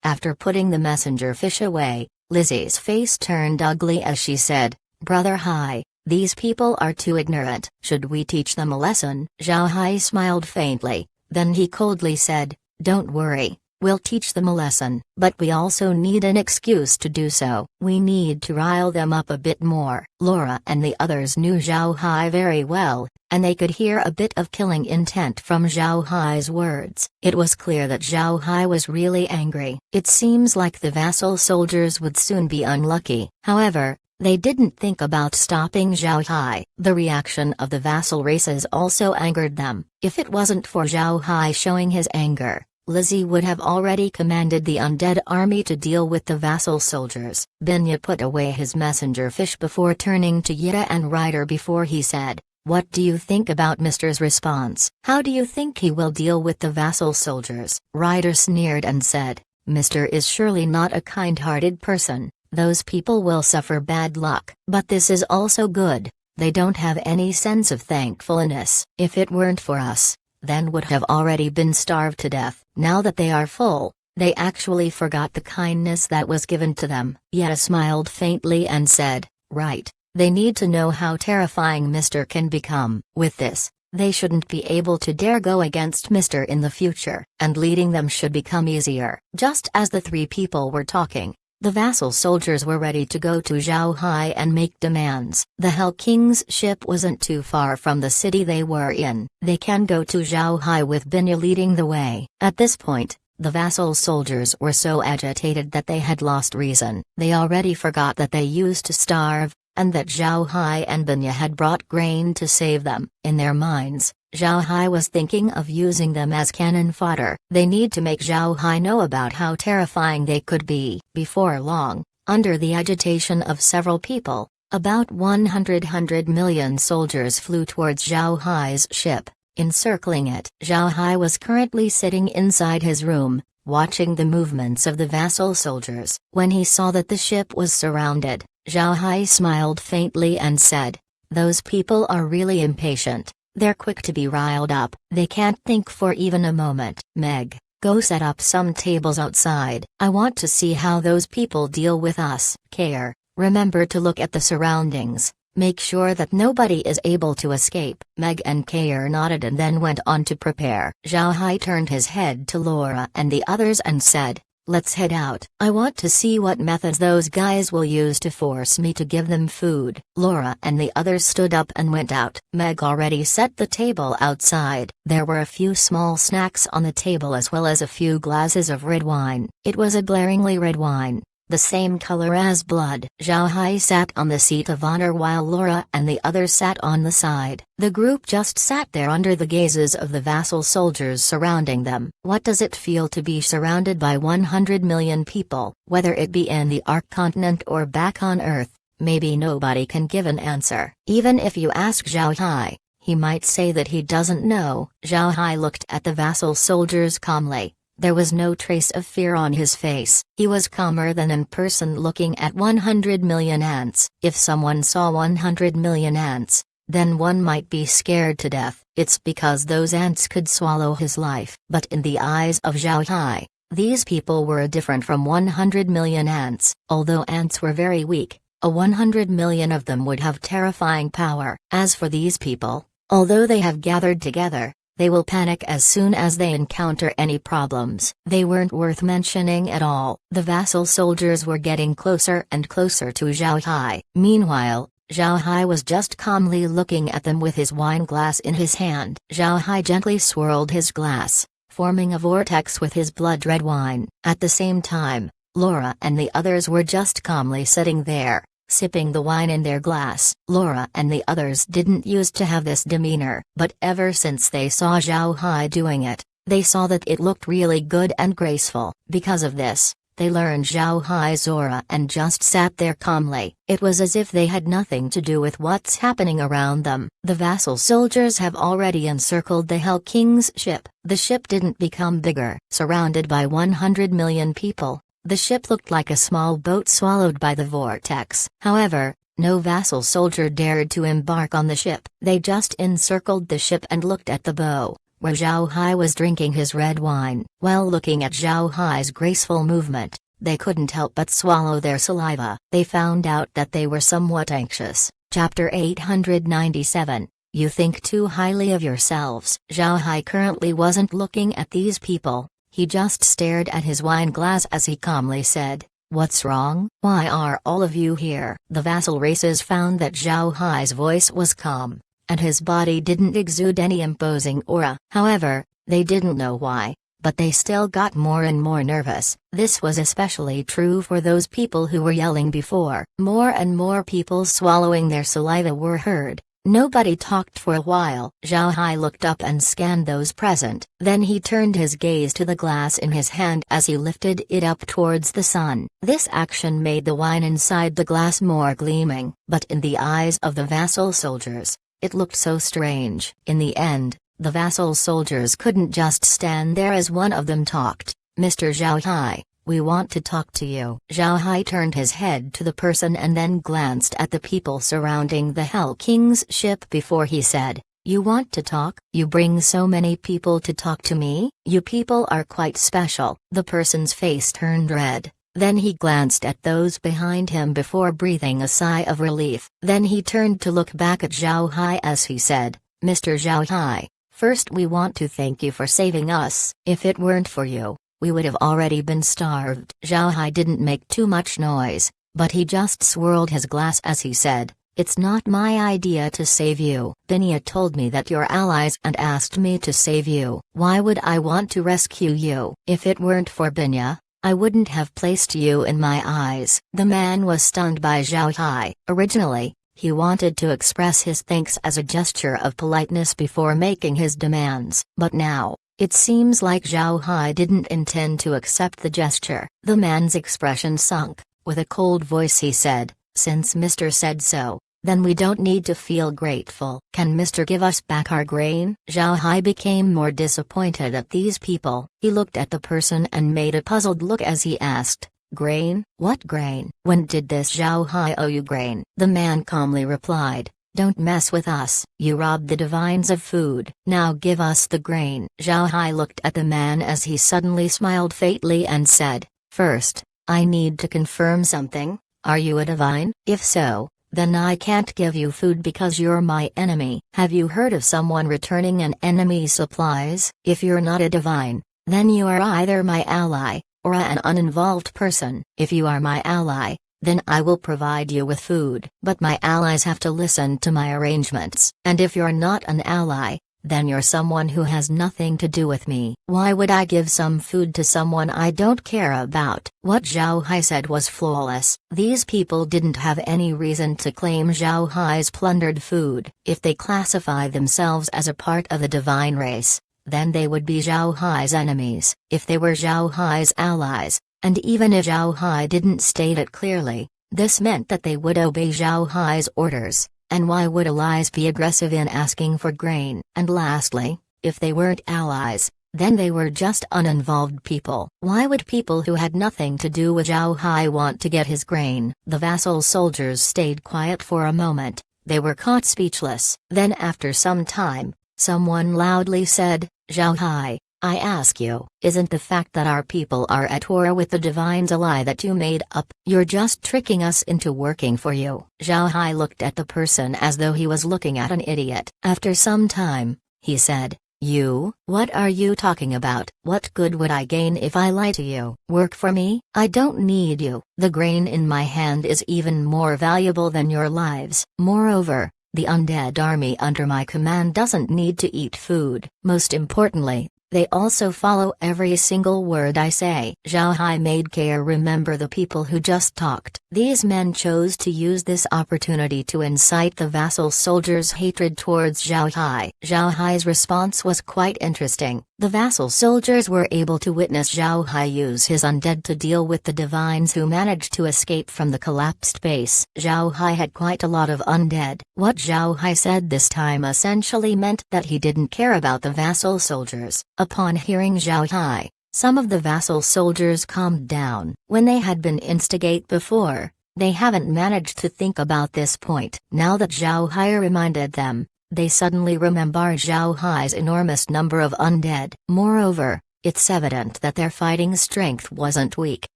After putting the messenger fish away, Lizzie's face turned ugly as she said, "Brother Hai, these people are too ignorant. Should we teach them a lesson?" Zhao Hai smiled faintly, then he coldly said, "Don't worry, we'll teach them a lesson, but we also need an excuse to do so. We need to rile them up a bit more." Laura and the others knew Zhao Hai very well, and they could hear a bit of killing intent from Zhao Hai's words. It was clear that Zhao Hai was really angry. It seems like the vassal soldiers would soon be unlucky. However, they didn't think about stopping Zhao Hai. The reaction of the vassal races also angered them. If it wasn't for Zhao Hai showing his anger, Lizzie would have already commanded the undead army to deal with the vassal soldiers. Binya put away his messenger fish before turning to Yita and Ryder before he said, "What do you think about Mr.'s response? How do you think he will deal with the vassal soldiers?" Ryder sneered and said, "Mr. is surely not a kind-hearted person. Those people will suffer bad luck. But this is also good, they don't have any sense of thankfulness. If it weren't for us, then would have already been starved to death. Now that they are full, they actually forgot the kindness that was given to them." Yetta smiled faintly and said, "Right, they need to know how terrifying Mr. can become. With this, they shouldn't be able to dare go against Mr. in the future, and leading them should become easier." Just as the three people were talking, the vassal soldiers were ready to go to Zhao Hai and make demands. The Hell King's ship wasn't too far from the city they were in. They can go to Zhao Hai with Binya leading the way. At this point, the vassal soldiers were so agitated that they had lost reason. They already forgot that they used to starve, and that Zhao Hai and Binya had brought grain to save them. In their minds, Zhao Hai was thinking of using them as cannon fodder. They need to make Zhao Hai know about how terrifying they could be. Before long, under the agitation of several people, about 100 million soldiers flew towards Zhao Hai's ship, encircling it. Zhao Hai was currently sitting inside his room, watching the movements of the vassal soldiers. When he saw that the ship was surrounded, Zhao Hai smiled faintly and said, "Those people are really impatient. They're quick to be riled up. They can't think for even a moment. Meg, go set up some tables outside. I want to see how those people deal with us. Care, remember to look at the surroundings. Make sure that nobody is able to escape." Meg and Kair nodded and then went on to prepare. Zhao Hai turned his head to Laura and the others and said, "Let's head out. I want to see what methods those guys will use to force me to give them food." Laura and the others stood up and went out. Meg already set the table outside. There were a few small snacks on the table as well as a few glasses of red wine. It was a glaringly red wine, the same color as blood. Zhao Hai sat on the seat of honor while Laura and the others sat on the side. The group just sat there under the gazes of the vassal soldiers surrounding them. What does it feel to be surrounded by 100 million people? Whether it be in the Ark continent or back on Earth, maybe nobody can give an answer. Even if you ask Zhao Hai, he might say that he doesn't know. Zhao Hai looked at the vassal soldiers calmly. There was no trace of fear on his face. He was calmer than in person looking at 100 million ants. If someone saw 100 million ants, then one might be scared to death. It's because those ants could swallow his life. But in the eyes of Zhao Hai, these people were different from 100 million ants. Although ants were very weak, a 100 million of them would have terrifying power. As for these people, although they have gathered together, they will panic as soon as they encounter any problems. They weren't worth mentioning at all. The vassal soldiers were getting closer and closer to Zhao Hai. Meanwhile, Zhao Hai was just calmly looking at them with his wine glass in his hand. Zhao Hai gently swirled his glass, forming a vortex with his blood-red wine. At the same time, Laura and the others were just calmly sitting there, sipping the wine in their glass. Laura and the others didn't used to have this demeanor, but ever since they saw Zhao Hai doing it, they saw that it looked really good and graceful. Because of this, they learned Zhao Hai's aura and just sat there calmly. It was as if they had nothing to do with what's happening around them. The vassal soldiers have already encircled the Hell King's ship. The ship didn't become bigger. Surrounded by 100 million people, the ship looked like a small boat swallowed by the vortex. However, no vassal soldier dared to embark on the ship. They just encircled the ship and looked at the bow, where Zhao Hai was drinking his red wine. While looking at Zhao Hai's graceful movement, they couldn't help but swallow their saliva. They found out that they were somewhat anxious. Chapter 897. You think too highly of yourselves. Zhao Hai currently wasn't looking at these people. He just stared at his wine glass as he calmly said, "What's wrong? Why are all of you here?" The vassal races found that Zhao Hai's voice was calm, and his body didn't exude any imposing aura. However, they didn't know why, but they still got more and more nervous. This was especially true for those people who were yelling before. More and more people swallowing their saliva were heard. Nobody talked for a while. Zhao Hai looked up and scanned those present. Then he turned his gaze to the glass in his hand as he lifted it up towards the sun. This action made the wine inside the glass more gleaming, but in the eyes of the vassal soldiers, it looked so strange. In the end, the vassal soldiers couldn't just stand there as one of them talked. "Mr. Zhao Hai, we want to talk to you." Zhao Hai turned his head to the person and then glanced at the people surrounding the Hell King's ship before he said, "You want to talk? You bring so many people to talk to me? You people are quite special." The person's face turned red. Then he glanced at those behind him before breathing a sigh of relief. Then he turned to look back at Zhao Hai as he said, "Mr. Zhao Hai, first we want to thank you for saving us. If it weren't for you, we would have already been starved." Zhao Hai didn't make too much noise, but he just swirled his glass as he said, "It's not my idea to save you. Binya told me that you're allies and asked me to save you. Why would I want to rescue you? If it weren't for Binya, I wouldn't have placed you in my eyes." The man was stunned by Zhao Hai. Originally, he wanted to express his thanks as a gesture of politeness before making his demands. But now, it seems like Zhao Hai didn't intend to accept the gesture. The man's expression sunk. With a cold voice he said, "Since Mr. said so, then we don't need to feel grateful. Can Mr. give us back our grain?" Zhao Hai became more disappointed at these people. He looked at the person and made a puzzled look as he asked, "Grain? What grain? When did this Zhao Hai owe you grain?" The man calmly replied, "Don't mess with us. You robbed the divines of food. Now give us the grain." Zhao Hai looked at the man as he suddenly smiled faintly and said, "First, I need to confirm something. Are you a divine? If so, then I can't give you food because you're my enemy." Have you heard of someone returning an enemy's supplies? If you're not a divine, then you are either my ally, or an uninvolved person. If you are my ally, then I will provide you with food. But my allies have to listen to my arrangements. And if you're not an ally, then you're someone who has nothing to do with me. Why would I give some food to someone I don't care about? What Zhao Hai said was flawless. These people didn't have any reason to claim Zhao Hai's plundered food. If they classify themselves as a part of the divine race, then they would be Zhao Hai's enemies. If they were Zhao Hai's allies, and even if Zhao Hai didn't state it clearly, this meant that they would obey Zhao Hai's orders. And why would allies be aggressive in asking for grain? And lastly, if they weren't allies, then they were just uninvolved people. Why would people who had nothing to do with Zhao Hai want to get his grain? The vassal soldiers stayed quiet for a moment. They were caught speechless. Then after some time, someone loudly said, "Zhao Hai, I ask you, isn't the fact that our people are at war with the divines a lie that you made up? You're just tricking us into working for you." Zhao Hai looked at the person as though he was looking at an idiot. After some time, he said, "You? What are you talking about? What good would I gain if I lie to you? Work for me? I don't need you. The grain in my hand is even more valuable than your lives. Moreover, the undead army under my command doesn't need to eat food. Most importantly, They also follow every single word I say." Zhao Hai made Care remember the people who just talked. These men chose to use this opportunity to incite the vassal soldiers' hatred towards Zhao Hai. Zhao Hai's response was quite interesting. The vassal soldiers were able to witness Zhao Hai use his undead to deal with the divines who managed to escape from the collapsed base. Zhao Hai had quite a lot of undead. What Zhao Hai said this time essentially meant that he didn't care about the vassal soldiers. Upon hearing Zhao Hai, some of the vassal soldiers calmed down. When they had been instigate before, they haven't managed to think about this point. Now that Zhao Hai reminded them, they suddenly remember Zhao Hai's enormous number of undead. Moreover, it's evident that their fighting strength wasn't weak.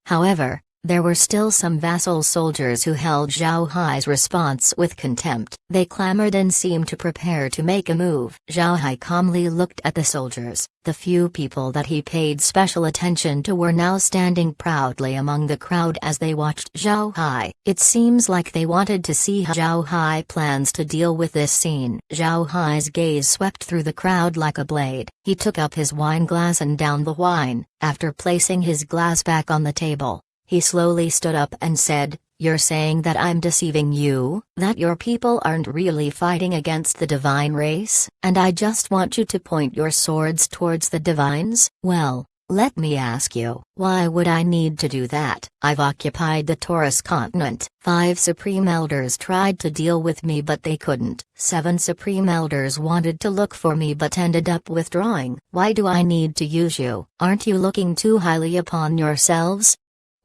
However, there were still some vassal soldiers who held Zhao Hai's response with contempt. They clamored and seemed to prepare to make a move. Zhao Hai calmly looked at the soldiers. The few people that he paid special attention to were now standing proudly among the crowd as they watched Zhao Hai. It seems like they wanted to see how Zhao Hai plans to deal with this scene. Zhao Hai's gaze swept through the crowd like a blade. He took up his wine glass and downed the wine. After placing his glass back on the table, he slowly stood up and said, "You're saying that I'm deceiving you? That your people aren't really fighting against the divine race, and I just want you to point your swords towards the divines? Well, let me ask you, why would I need to do that? I've occupied the Taurus continent. 5 Supreme Elders tried to deal with me but they couldn't. 7 Supreme Elders wanted to look for me but ended up withdrawing. Why do I need to use you? Aren't you looking too highly upon yourselves?"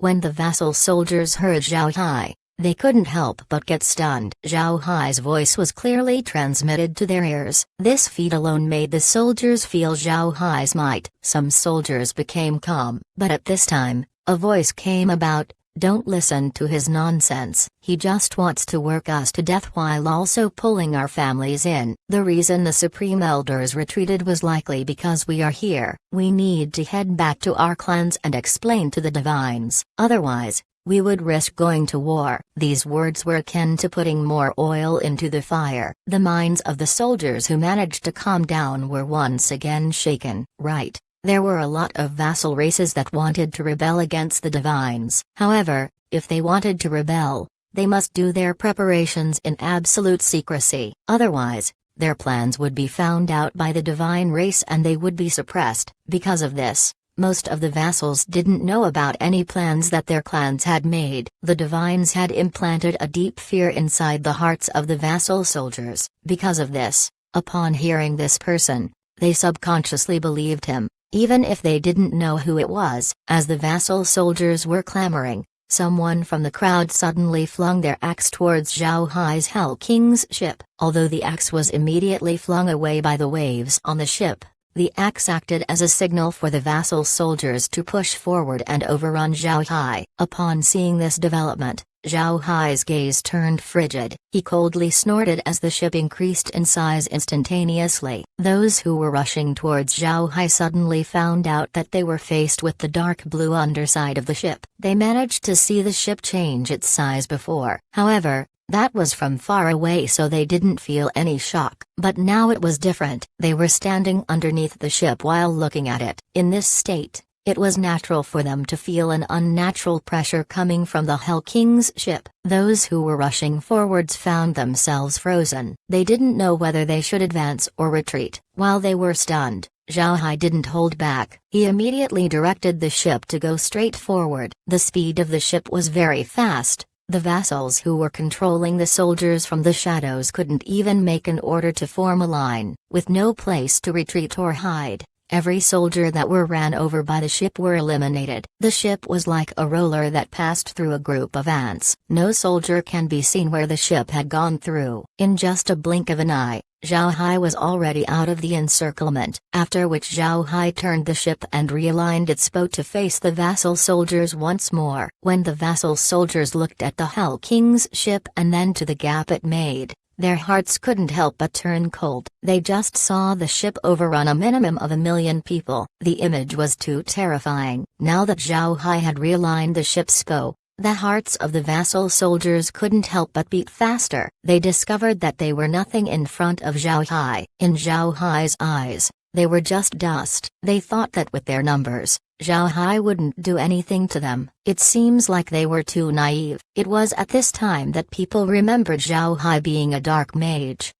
When the vassal soldiers heard Zhao Hai, they couldn't help but get stunned. Zhao Hai's voice was clearly transmitted to their ears. This feat alone made the soldiers feel Zhao Hai's might. Some soldiers became calm, but at this time, a voice came about, "Don't listen to his nonsense. He just wants to work us to death while also pulling our families in. The reason the Supreme Elders retreated was likely because we are here. We need to head back to our clans and explain to the divines. Otherwise, we would risk going to war." These words were akin to putting more oil into the fire. The minds of the soldiers who managed to calm down were once again shaken. Right. There were a lot of vassal races that wanted to rebel against the divines. However, if they wanted to rebel, they must do their preparations in absolute secrecy. Otherwise, their plans would be found out by the divine race and they would be suppressed. Because of this, most of the vassals didn't know about any plans that their clans had made. The divines had implanted a deep fear inside the hearts of the vassal soldiers. Because of this, upon hearing this person, they subconsciously believed him, even if they didn't know who it was. As the vassal soldiers were clamoring, someone from the crowd suddenly flung their axe towards Zhao Hai's Hell King's ship. Although the axe was immediately flung away by the waves on the ship, the axe acted as a signal for the vassal soldiers to push forward and overrun Zhao Hai. Upon seeing this development, Zhao Hai's gaze turned frigid. He coldly snorted as the ship increased in size instantaneously. Those who were rushing towards Zhao Hai suddenly found out that they were faced with the dark blue underside of the ship. They managed to see the ship change its size before. However, that was from far away so they didn't feel any shock. But now it was different. They were standing underneath the ship while looking at it. In this state, it was natural for them to feel an unnatural pressure coming from the Hell King's ship. Those who were rushing forwards found themselves frozen. They didn't know whether they should advance or retreat. While they were stunned, Zhao Hai didn't hold back. He immediately directed the ship to go straight forward. The speed of the ship was very fast. The vassals who were controlling the soldiers from the shadows couldn't even make an order to form a line. With no place to retreat or hide, every soldier that were ran over by the ship were eliminated. The ship was like a roller that passed through a group of ants. No soldier can be seen where the ship had gone through. In just a blink of an eye, Zhao Hai was already out of the encirclement, after which Zhao Hai turned the ship and realigned its bow to face the vassal soldiers once more. When the vassal soldiers looked at the Hell King's ship and then to the gap it made, their hearts couldn't help but turn cold. They just saw the ship overrun a minimum of 1 million people. The image was too terrifying. Now that Zhao Hai had realigned the ship's bow, the hearts of the vassal soldiers couldn't help but beat faster. They discovered that they were nothing in front of Zhao Hai. In Zhao Hai's eyes, They were just dust. They thought that with their numbers, Zhao Hai wouldn't do anything to them. It seems like they were too naive. It was at this time that people remembered Zhao Hai being a dark mage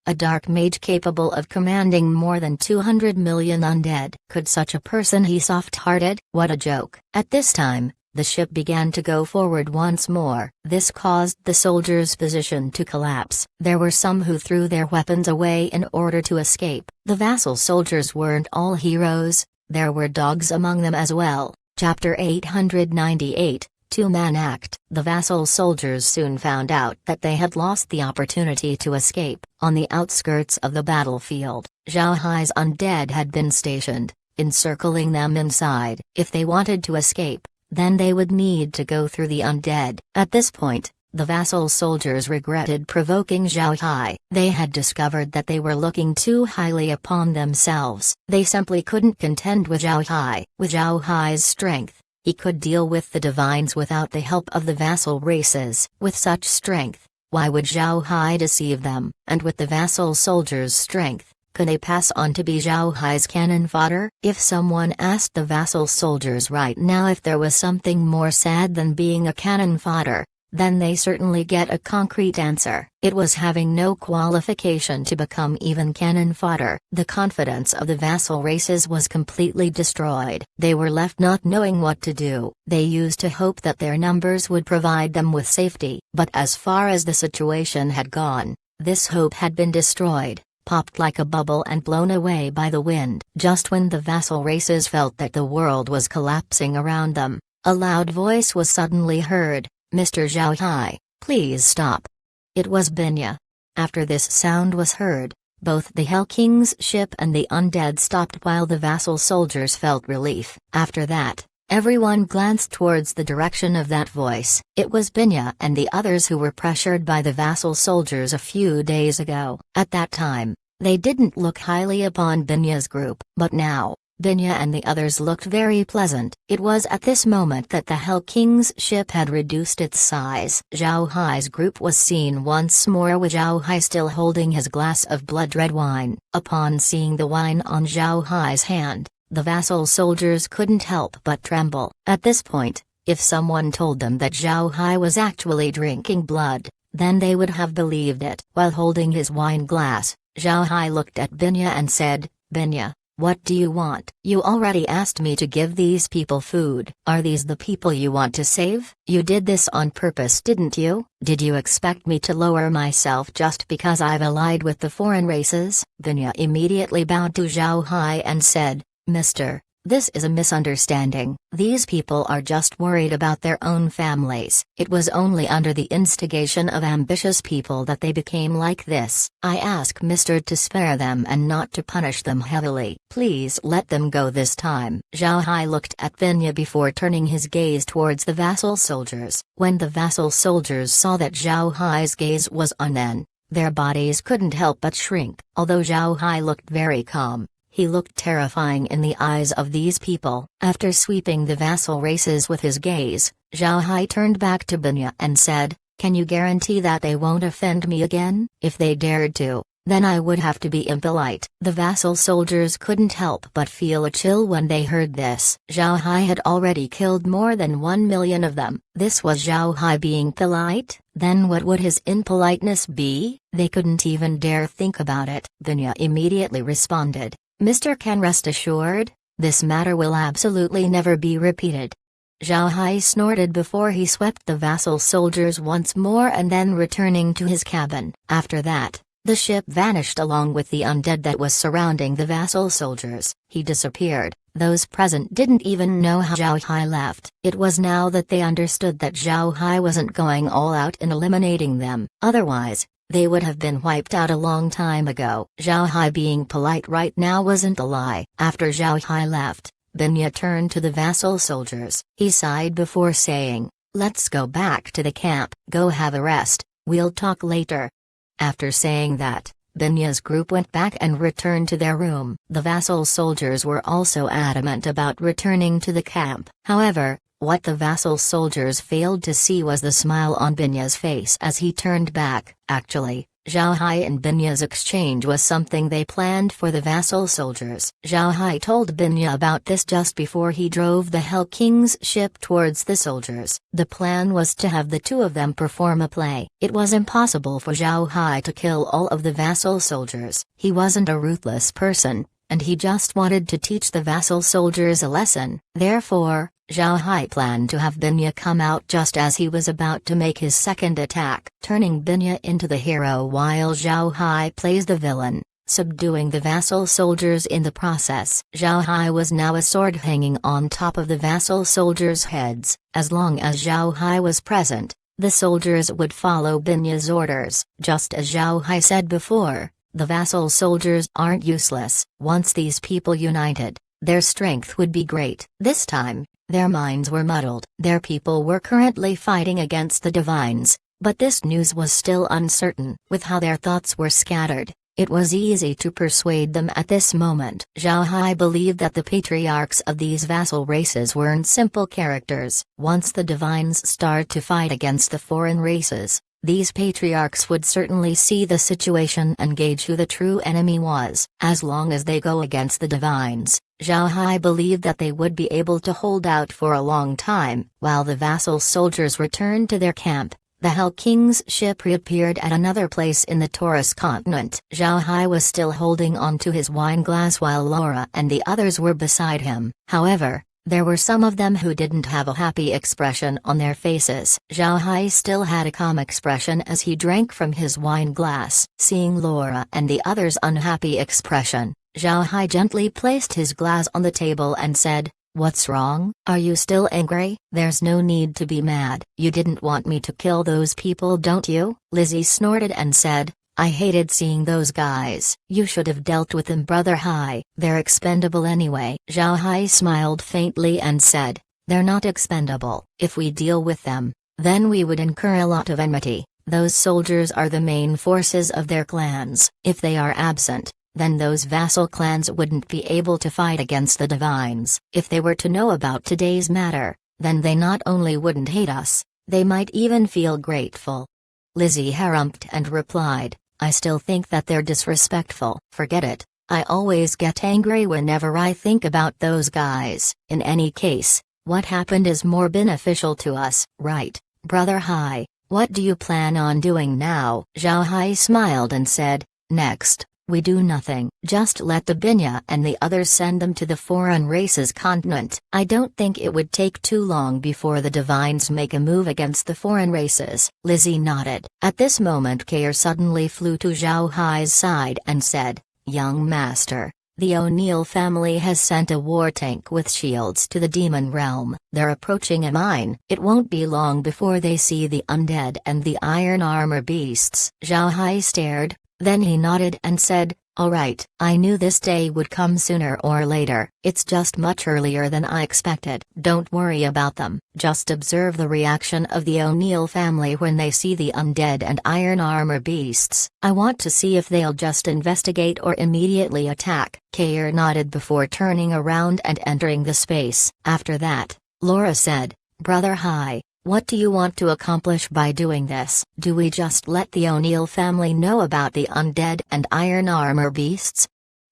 capable of commanding more than 200 million undead. Could such a person be soft-hearted? What a joke. At this time, the ship began to go forward once more. This caused the soldiers' position to collapse. There were some who threw their weapons away in order to escape. The vassal soldiers weren't all heroes. There were dogs among them as well. Chapter 898, Two-Man Act. The vassal soldiers soon found out that they had lost the opportunity to escape. On the outskirts of the battlefield, Zhao Hai's undead had been stationed, encircling them inside. If they wanted to escape, then they would need to go through the undead. At this point, the vassal soldiers regretted provoking Zhao Hai. They had discovered that they were looking too highly upon themselves. They simply couldn't contend with Zhao Hai. With Zhao Hai's strength, he could deal with the divines without the help of the vassal races. With such strength, why would Zhao Hai deceive them? And with the vassal soldiers' strength, could they pass on to be Zhao Hai's cannon fodder? If someone asked the vassal soldiers right now if there was something more sad than being a cannon fodder, then they certainly get a concrete answer. It was having no qualification to become even cannon fodder. The confidence of the vassal races was completely destroyed. They were left not knowing what to do. They used to hope that their numbers would provide them with safety. But as far as the situation had gone, this hope had been destroyed, popped like a bubble and blown away by the wind. Just when the vassal races felt that the world was collapsing around them, a loud voice was suddenly heard. Mr. Zhao Hai, please stop. It was Binya. After this sound was heard, both the Hell King's ship and the undead stopped while the vassal soldiers felt relief. After that, everyone glanced towards the direction of that voice. It was Binya and the others who were pressured by the vassal soldiers a few days ago. At that time, they didn't look highly upon Binya's group, but now, Binya and the others looked very pleasant. It was at this moment that the Hell King's ship had reduced its size. Zhao Hai's group was seen once more with Zhao Hai still holding his glass of blood-red wine. Upon seeing the wine on Zhao Hai's hand, the vassal soldiers couldn't help but tremble. At this point, if someone told them that Zhao Hai was actually drinking blood, then they would have believed it. While holding his wine glass, Zhao Hai looked at Binya and said, "Binya, what do you want? You already asked me to give these people food. Are these the people you want to save? You did this on purpose, didn't you? Did you expect me to lower myself just because I've allied with the foreign races?" Binya immediately bowed to Zhao Hai and said, "Mister, this is a misunderstanding. These people are just worried about their own families. It was only under the instigation of ambitious people that they became like this. I ask Mister to spare them and not to punish them heavily. Please let them go this time." Zhao Hai looked at Binya before turning his gaze towards the vassal soldiers. When the vassal soldiers saw that Zhao Hai's gaze was on them, their bodies couldn't help but shrink. Although Zhao Hai looked very calm, he looked terrifying in the eyes of these people. After sweeping the vassal races with his gaze, Zhao Hai turned back to Binya and said, "Can you guarantee that they won't offend me again? If they dared to, then I would have to be impolite." The vassal soldiers couldn't help but feel a chill when they heard this. Zhao Hai had already killed more than 1 million of them. This was Zhao Hai being polite? Then what would his impoliteness be? They couldn't even dare think about it. Binya immediately responded, "Mr. Can rest assured, this matter will absolutely never be repeated." Zhao Hai snorted before he swept the vassal soldiers once more and then returning to his cabin. After that, the ship vanished along with the undead that was surrounding the vassal soldiers. He disappeared. Those present didn't even know how Zhao Hai left. It was now that they understood that Zhao Hai wasn't going all out in eliminating them. Otherwise, they would have been wiped out a long time ago. Zhao Hai being polite right now wasn't a lie. After Zhao Hai left, Binya turned to the vassal soldiers. He sighed before saying, "Let's go back to the camp. Go have a rest, we'll talk later." After saying that, Binya's group went back and returned to their room. The vassal soldiers were also adamant about returning to the camp. However, what the vassal soldiers failed to see was the smile on Binya's face as he turned back. Actually, Zhao Hai and Binya's exchange was something they planned for the vassal soldiers. Zhao Hai told Binya about this just before he drove the Hell King's ship towards the soldiers. The plan was to have the two of them perform a play. It was impossible for Zhao Hai to kill all of the vassal soldiers. He wasn't a ruthless person, and he just wanted to teach the vassal soldiers a lesson. Therefore, Zhao Hai planned to have Binya come out just as he was about to make his second attack, turning Binya into the hero while Zhao Hai plays the villain, subduing the vassal soldiers in the process. Zhao Hai was now a sword hanging on top of the vassal soldiers' heads. As long as Zhao Hai was present, the soldiers would follow Binya's orders. Just as Zhao Hai said before, the vassal soldiers aren't useless. Once these people united, their strength would be great. This time, their minds were muddled. Their people were currently fighting against the divines, but this news was still uncertain. With how their thoughts were scattered, it was easy to persuade them at this moment. Zhao Hai believed that the patriarchs of these vassal races weren't simple characters. Once the divines start to fight against the foreign races, these patriarchs would certainly see the situation and gauge who the true enemy was. As long as they go against the divines, Zhao Hai believed that they would be able to hold out for a long time. While the vassal soldiers returned to their camp, the Hell King's ship reappeared at another place in the Taurus continent. Zhao Hai was still holding onto his wine glass while Laura and the others were beside him. However, there were some of them who didn't have a happy expression on their faces. Zhao Hai still had a calm expression as he drank from his wine glass. Seeing Laura and the others' unhappy expression, Zhao Hai gently placed his glass on the table and said, "What's wrong? Are you still angry? There's no need to be mad. You didn't want me to kill those people, don't you?" Lizzie snorted and said, "I hated seeing those guys. You should have dealt with them, Brother Hai. They're expendable anyway." Zhao Hai smiled faintly and said, "They're not expendable. If we deal with them, then we would incur a lot of enmity. Those soldiers are the main forces of their clans. If they are absent, then those vassal clans wouldn't be able to fight against the divines. If they were to know about today's matter, then they not only wouldn't hate us, they might even feel grateful." Lizzie harumphed and replied, "I still think that they're disrespectful." "Forget it. I always get angry whenever I think about those guys. In any case, what happened is more beneficial to us, right, Brother Hai? What do you plan on doing now?" Zhao Hai smiled and said, "Next, we do nothing. Just let the Binya and the others send them to the foreign races continent. I don't think it would take too long before the divines make a move against the foreign races." Lizzie nodded. At this moment Kair suddenly flew to Zhao Hai's side and said, "Young master, the O'Neill family has sent a war tank with shields to the demon realm. They're approaching a mine. It won't be long before they see the undead and the iron armor beasts." Zhao Hai stared. Then he nodded and said, "All right, I knew this day would come sooner or later. It's just much earlier than I expected. Don't worry about them. Just observe the reaction of the O'Neill family when they see the undead and iron armor beasts. I want to see if they'll just investigate or immediately attack." Kair nodded before turning around and entering the space. After that, Laura said, "Brother Hai, what do you want to accomplish by doing this? Do we just let the O'Neill family know about the undead and iron armor beasts?"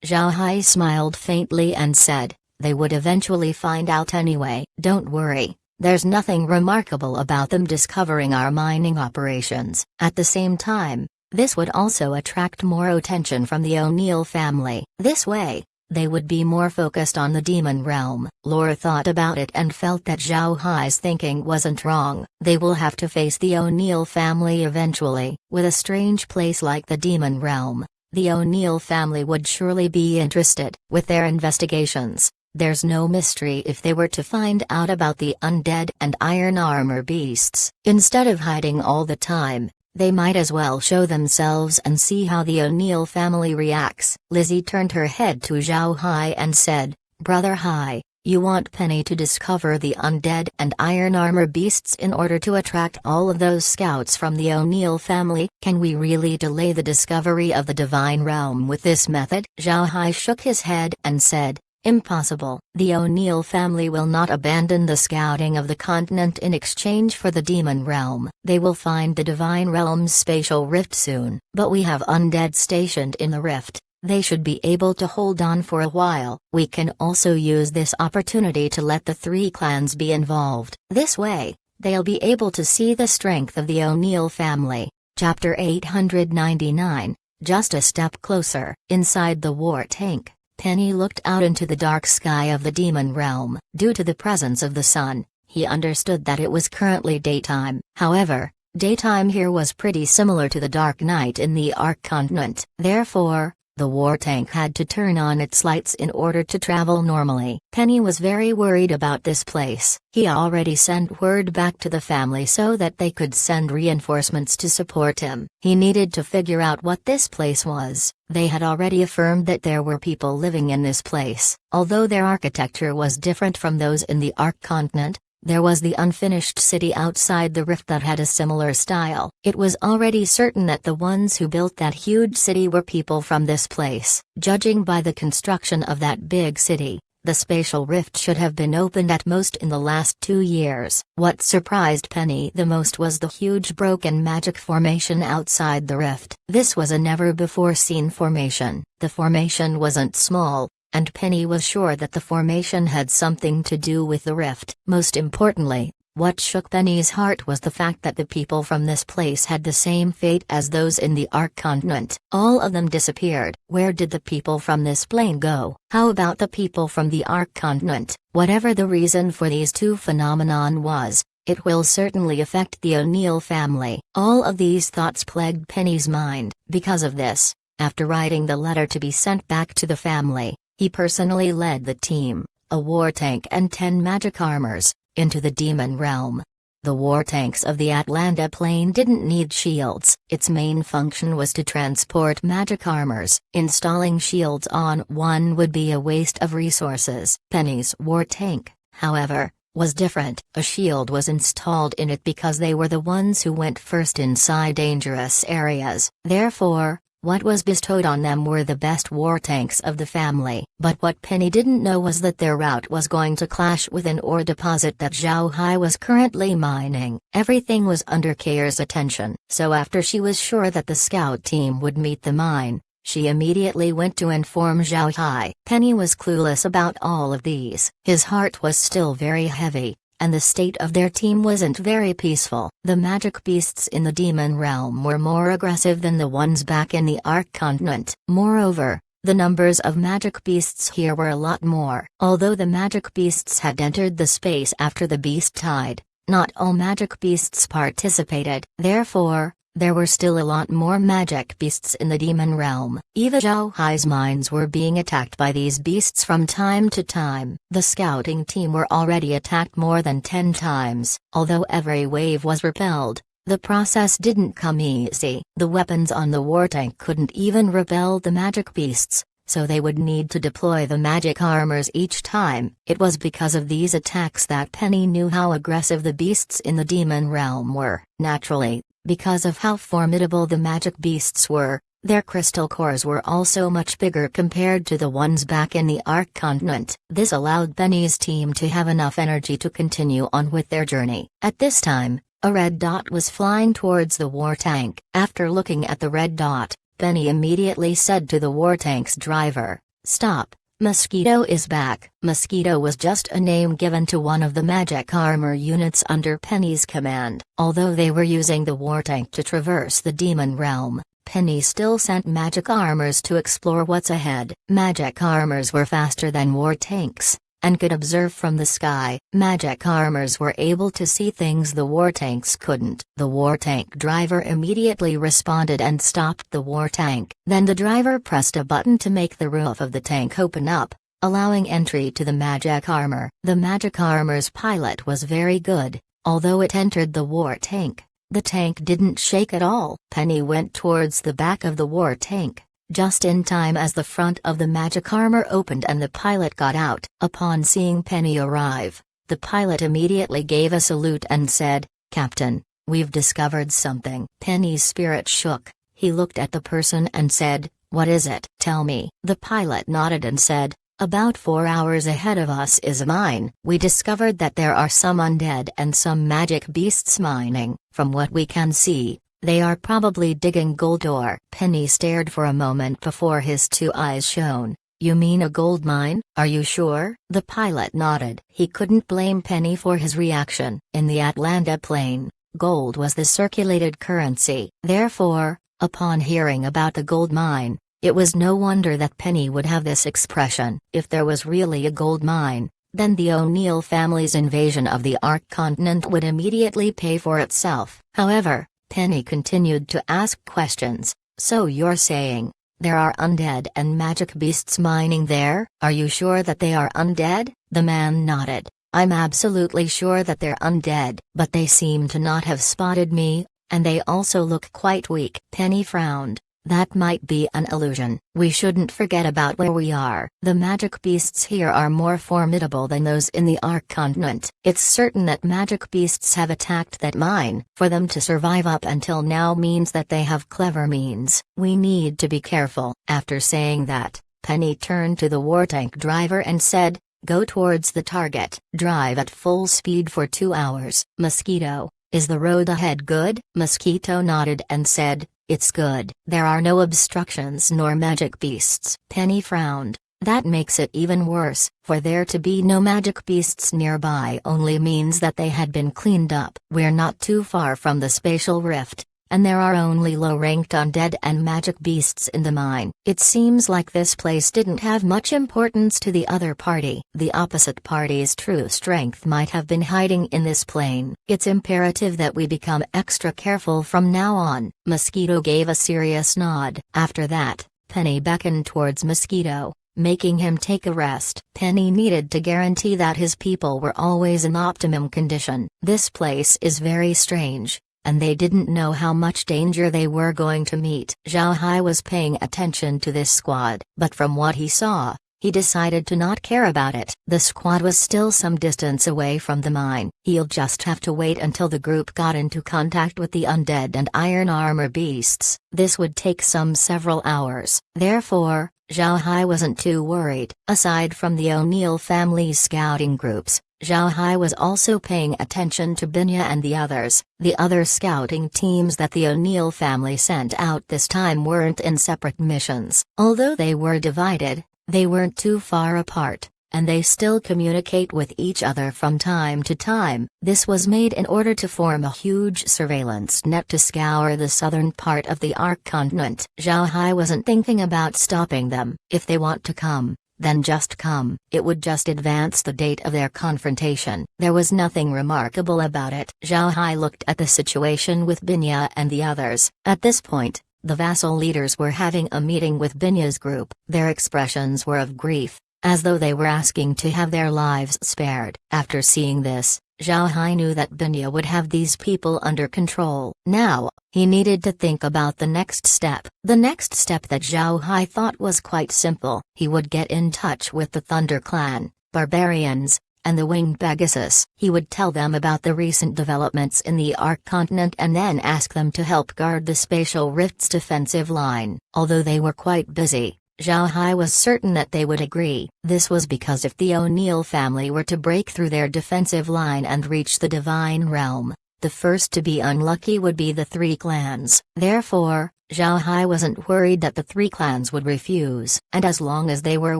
Zhao Hai smiled faintly and said, "They would eventually find out anyway. Don't worry, there's nothing remarkable about them discovering our mining operations." At the same time, this would also attract more attention from the O'Neill family. This way, they would be more focused on the demon realm. Laura thought about it and felt that Zhao Hai's thinking wasn't wrong. They will have to face the O'Neill family eventually. With a strange place like the demon realm, the O'Neill family would surely be interested. With their investigations, there's no mystery if they were to find out about the undead and iron armor beasts. Instead of hiding all the time, they might as well show themselves and see how the O'Neill family reacts. Lizzie turned her head to Zhao Hai and said, "Brother Hai, you want Penny to discover the undead and iron armor beasts in order to attract all of those scouts from the O'Neill family? Can we really delay the discovery of the divine realm with this method?" Zhao Hai shook his head and said, Impossible. The O'Neill family will not abandon the scouting of the continent in exchange for the demon realm. They will find the divine realm's spatial rift soon. But we have undead stationed in the rift. They should be able to hold on for a while. We can also use this opportunity to let the three clans be involved. This way, they'll be able to see the strength of the O'Neill family. Chapter 899, Just a Step Closer. Inside the war tank, Penny looked out into the dark sky of the demon realm. Due to the presence of the sun, he understood that it was currently daytime. However, daytime here was pretty similar to the dark night in the Ark continent. Therefore, the war tank had to turn on its lights in order to travel normally. Penny was very worried about this place. He already sent word back to the family so that they could send reinforcements to support him. He needed to figure out what this place was. They had already affirmed that there were people living in this place. Although their architecture was different from those in the Ark continent, there was the unfinished city outside the rift that had a similar style. It was already certain that the ones who built that huge city were people from this place. Judging by the construction of that big city, the spatial rift should have been opened at most in the last 2 years. What surprised Penny the most was the huge broken magic formation outside the rift. This was a never-before-seen formation. The formation wasn't small, and Penny was sure that the formation had something to do with the rift. Most importantly, what shook Penny's heart was the fact that the people from this place had the same fate as those in the Ark continent. All of them disappeared. Where did the people from this plane go? How about the people from the Ark continent? Whatever the reason for these two phenomenon was, it will certainly affect the O'Neill family. All of these thoughts plagued Penny's mind. Because of this, after writing the letter to be sent back to the family, he personally led the team, a war tank and 10 magic armors, into the demon realm. The war tanks of the Atlanta plane didn't need shields. Its main function was to transport magic armors. Installing shields on one would be a waste of resources. Penny's war tank, however, was different. A shield was installed in it because they were the ones who went first inside dangerous areas. Therefore, what was bestowed on them were the best war tanks of the family. But what Penny didn't know was that their route was going to clash with an ore deposit that Zhao Hai was currently mining. Everything was under Kair's attention. So after she was sure that the scout team would meet the mine, she immediately went to inform Zhao Hai. Penny was clueless about all of these. His heart was still very heavy, and the state of their team wasn't very peaceful. The magic beasts in the demon realm were more aggressive than the ones back in the Ark continent. Moreover, the numbers of magic beasts here were a lot more. Although the magic beasts had entered the space after the beast tide, not all magic beasts participated. Therefore, there were still a lot more magic beasts in the demon realm. Even Zhao Hai's mines were being attacked by these beasts from time to time. The scouting team were already attacked more than 10 times. Although every wave was repelled, the process didn't come easy. The weapons on the war tank couldn't even repel the magic beasts, so they would need to deploy the magic armors each time. It was because of these attacks that Penny knew how aggressive the beasts in the demon realm were. Naturally, because of how formidable the magic beasts were, their crystal cores were also much bigger compared to the ones back in the Ark continent. This allowed Penny's team to have enough energy to continue on with their journey. At this time, a red dot was flying towards the war tank. After looking at the red dot, Penny immediately said to the war tank's driver, "Stop. Mosquito is back." Mosquito was just a name given to one of the magic armor units under Penny's command. Although they were using the war tank to traverse the demon realm, Penny still sent magic armors to explore what's ahead. Magic armors were faster than war tanks, and could observe from the sky. Magic armors were able to see things the war tanks couldn't. The war tank driver immediately responded and stopped the war tank. Then the driver pressed a button to make the roof of the tank open up, allowing entry to the magic armor. The magic armor's pilot was very good. Although it entered the war tank, the tank didn't shake at all. Penny went towards the back of the war tank, just in time as the front of the magic armor opened and the pilot got out. Upon seeing Penny arrive, the pilot immediately gave a salute and said, "Captain, we've discovered something." Penny's spirit shook. He looked at the person and said, "What is it? Tell me." The pilot nodded and said, About 4 hours ahead of us is a mine. We discovered that there are some undead and some magic beasts mining. From what we can see, they are probably digging gold ore." Penny stared for a moment before his two eyes shone. "You mean a gold mine? Are you sure?" The pilot nodded. He couldn't blame Penny for his reaction. In the Atlanta plain, gold was the circulated currency. Therefore, upon hearing about the gold mine, it was no wonder that Penny would have this expression. If there was really a gold mine, then the O'Neill family's invasion of the Ark continent would immediately pay for itself. However, Penny continued to ask questions. "So you're saying there are undead and magic beasts mining there? Are you sure that they are undead?" The man nodded. "I'm absolutely sure that they're undead, but they seem to not have spotted me, and they also look quite weak." Penny frowned. "That might be an illusion. We shouldn't forget about where we are. The magic beasts here are more formidable than those in the Ark continent. It's certain that magic beasts have attacked that mine. For them to survive up until now means that they have clever means. We need to be careful." After saying that, Penny turned to the war tank driver and said, "Go towards the target. Drive at full speed for 2 hours." "Mosquito, is the road ahead good?" Mosquito nodded and said, "It's good. There are no obstructions nor magic beasts." Penny frowned. That makes it even worse, for there to be no magic beasts nearby only means that they had been cleaned up. We're not too far from the spatial rift, and there are only low-ranked undead and magic beasts in the mine. It seems like this place didn't have much importance to the other party. The opposite party's true strength might have been hiding in this plane. It's imperative that we become extra careful from now on. Mosquito gave a serious nod. After that, Penny beckoned towards Mosquito, making him take a rest. Penny needed to guarantee that his people were always in optimum condition. This place is very strange, and they didn't know how much danger they were going to meet. Zhao Hai was paying attention to this squad, but from what he saw, he decided to not care about it. The squad was still some distance away from the mine. He'll just have to wait until the group got into contact with the undead and iron armor beasts. This would take several hours. Therefore, Zhao Hai wasn't too worried. Aside from the O'Neill family's scouting groups, Zhao Hai was also paying attention to Binya and the others. The other scouting teams that the O'Neill family sent out this time weren't in separate missions. Although they were divided, they weren't too far apart, and they still communicate with each other from time to time. This was made in order to form a huge surveillance net to scour the southern part of the Ark continent. Zhao Hai wasn't thinking about stopping them. If they want to come, then just come. It would just advance the date of their confrontation. There was nothing remarkable about it. Zhao Hai looked at the situation with Binya and the others. At this point, the vassal leaders were having a meeting with Binya's group. Their expressions were of grief, as though they were asking to have their lives spared. After seeing this, Zhao Hai knew that Binya would have these people under control. Now, he needed to think about the next step. The next step that Zhao Hai thought was quite simple. He would get in touch with the Thunder Clan, barbarians, and the Winged Pegasus. He would tell them about the recent developments in the Ark continent and then ask them to help guard the Spatial Rift's defensive line. Although they were quite busy, Zhao Hai was certain that they would agree. This was because if the O'Neill family were to break through their defensive line and reach the Divine Realm, the first to be unlucky would be the three clans. Therefore, Zhao Hai wasn't worried that the three clans would refuse, and as long as they were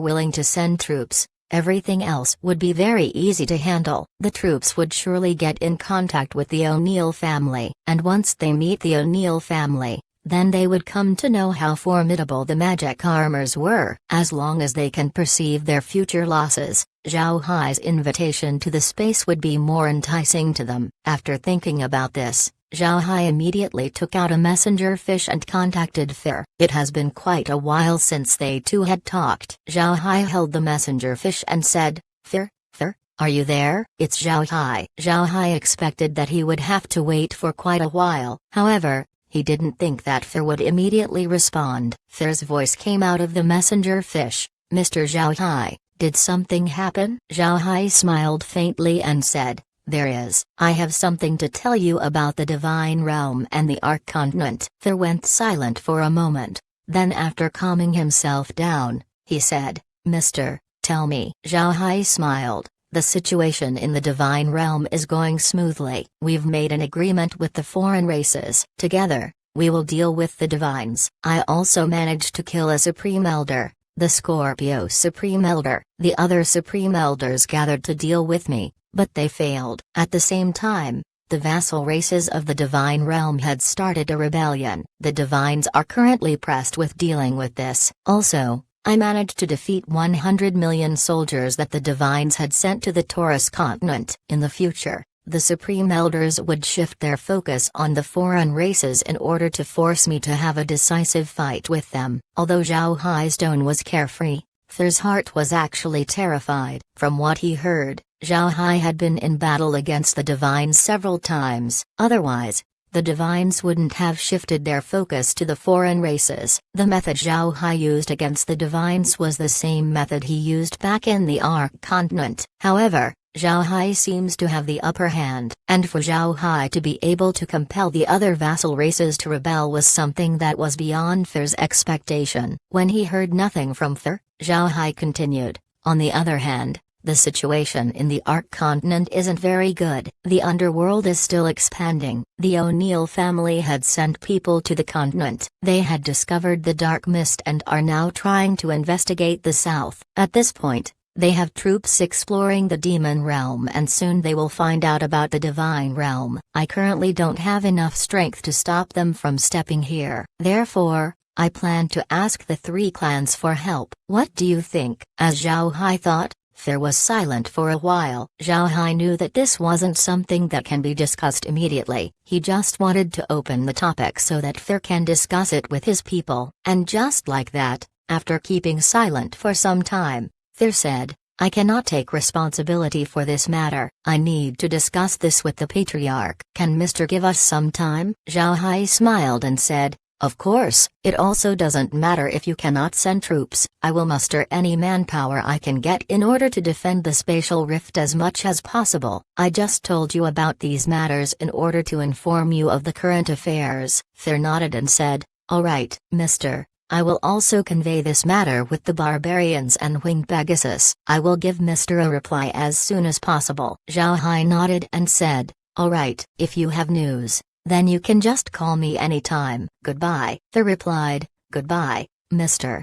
willing to send troops, everything else would be very easy to handle. The troops would surely get in contact with the O'Neill family, and once they meet the O'Neill family, then they would come to know how formidable the magic armors were. As long as they can perceive their future losses, Zhao Hai's invitation to the space would be more enticing to them. After thinking about this, Zhao Hai immediately took out a messenger fish and contacted Fir. It has been quite a while since they two had talked. Zhao Hai held the messenger fish and said, Fir, are you there? It's Zhao Hai. Zhao Hai expected that he would have to wait for quite a while. However, he didn't think that Fir would immediately respond. Fir's voice came out of the messenger fish. Mr. Zhao Hai, did something happen? Zhao Hai smiled faintly and said, there is. I have something to tell you about the Divine Realm and the Ark continent. Fir went silent for a moment. Then after calming himself down, he said, Mr. tell me. Zhao Hai smiled. The situation in the divine realm is going smoothly. We've made an agreement with the foreign races. Together, we will deal with the divines. I also managed to kill a Supreme Elder, the Scorpio Supreme Elder. The other Supreme Elders gathered to deal with me, but they failed. At the same time, the vassal races of the divine realm had started a rebellion. The divines are currently pressed with dealing with this. Also, I managed to defeat 100 million soldiers that the divines had sent to the Taurus continent. In the future, the Supreme Elders would shift their focus on the foreign races in order to force me to have a decisive fight with them. Although Zhao Hai's tone was carefree, Thur's heart was actually terrified. From what he heard, Zhao Hai had been in battle against the divines several times. Otherwise, the divines wouldn't have shifted their focus to the foreign races. The method Zhao Hai used against the divines was the same method he used back in the Ark continent. However, Zhao Hai seems to have the upper hand, and for Zhao Hai to be able to compel the other vassal races to rebel was something that was beyond Thur's expectation. When he heard nothing from Thur, Zhao Hai continued, on the other hand, the situation in the Ark continent isn't very good. The underworld is still expanding. The O'Neill family had sent people to the continent. They had discovered the dark mist and are now trying to investigate the south. At this point, they have troops exploring the demon realm, and soon they will find out about the divine realm. I currently don't have enough strength to stop them from stepping here. Therefore, I plan to ask the three clans for help. What do you think? As Zhao Hai thought, Thur was silent for a while. Zhao Hai knew that this wasn't something that can be discussed immediately. He just wanted to open the topic so that Thur can discuss it with his people. And just like that, after keeping silent for some time, Thur said, I cannot take responsibility for this matter. I need to discuss this with the Patriarch. Can Mr. give us some time? Zhao Hai smiled and said, of course. It also doesn't matter if you cannot send troops. I will muster any manpower I can get in order to defend the spatial rift as much as possible. I just told you about these matters in order to inform you of the current affairs. Thur nodded and said, all right, Mr. I will also convey this matter with the barbarians and Winged Pegasus. I will give Mr. a reply as soon as possible. Zhao Hai nodded and said, all right. If you have news, then you can just call me anytime. Goodbye. Thur replied, goodbye, Mr.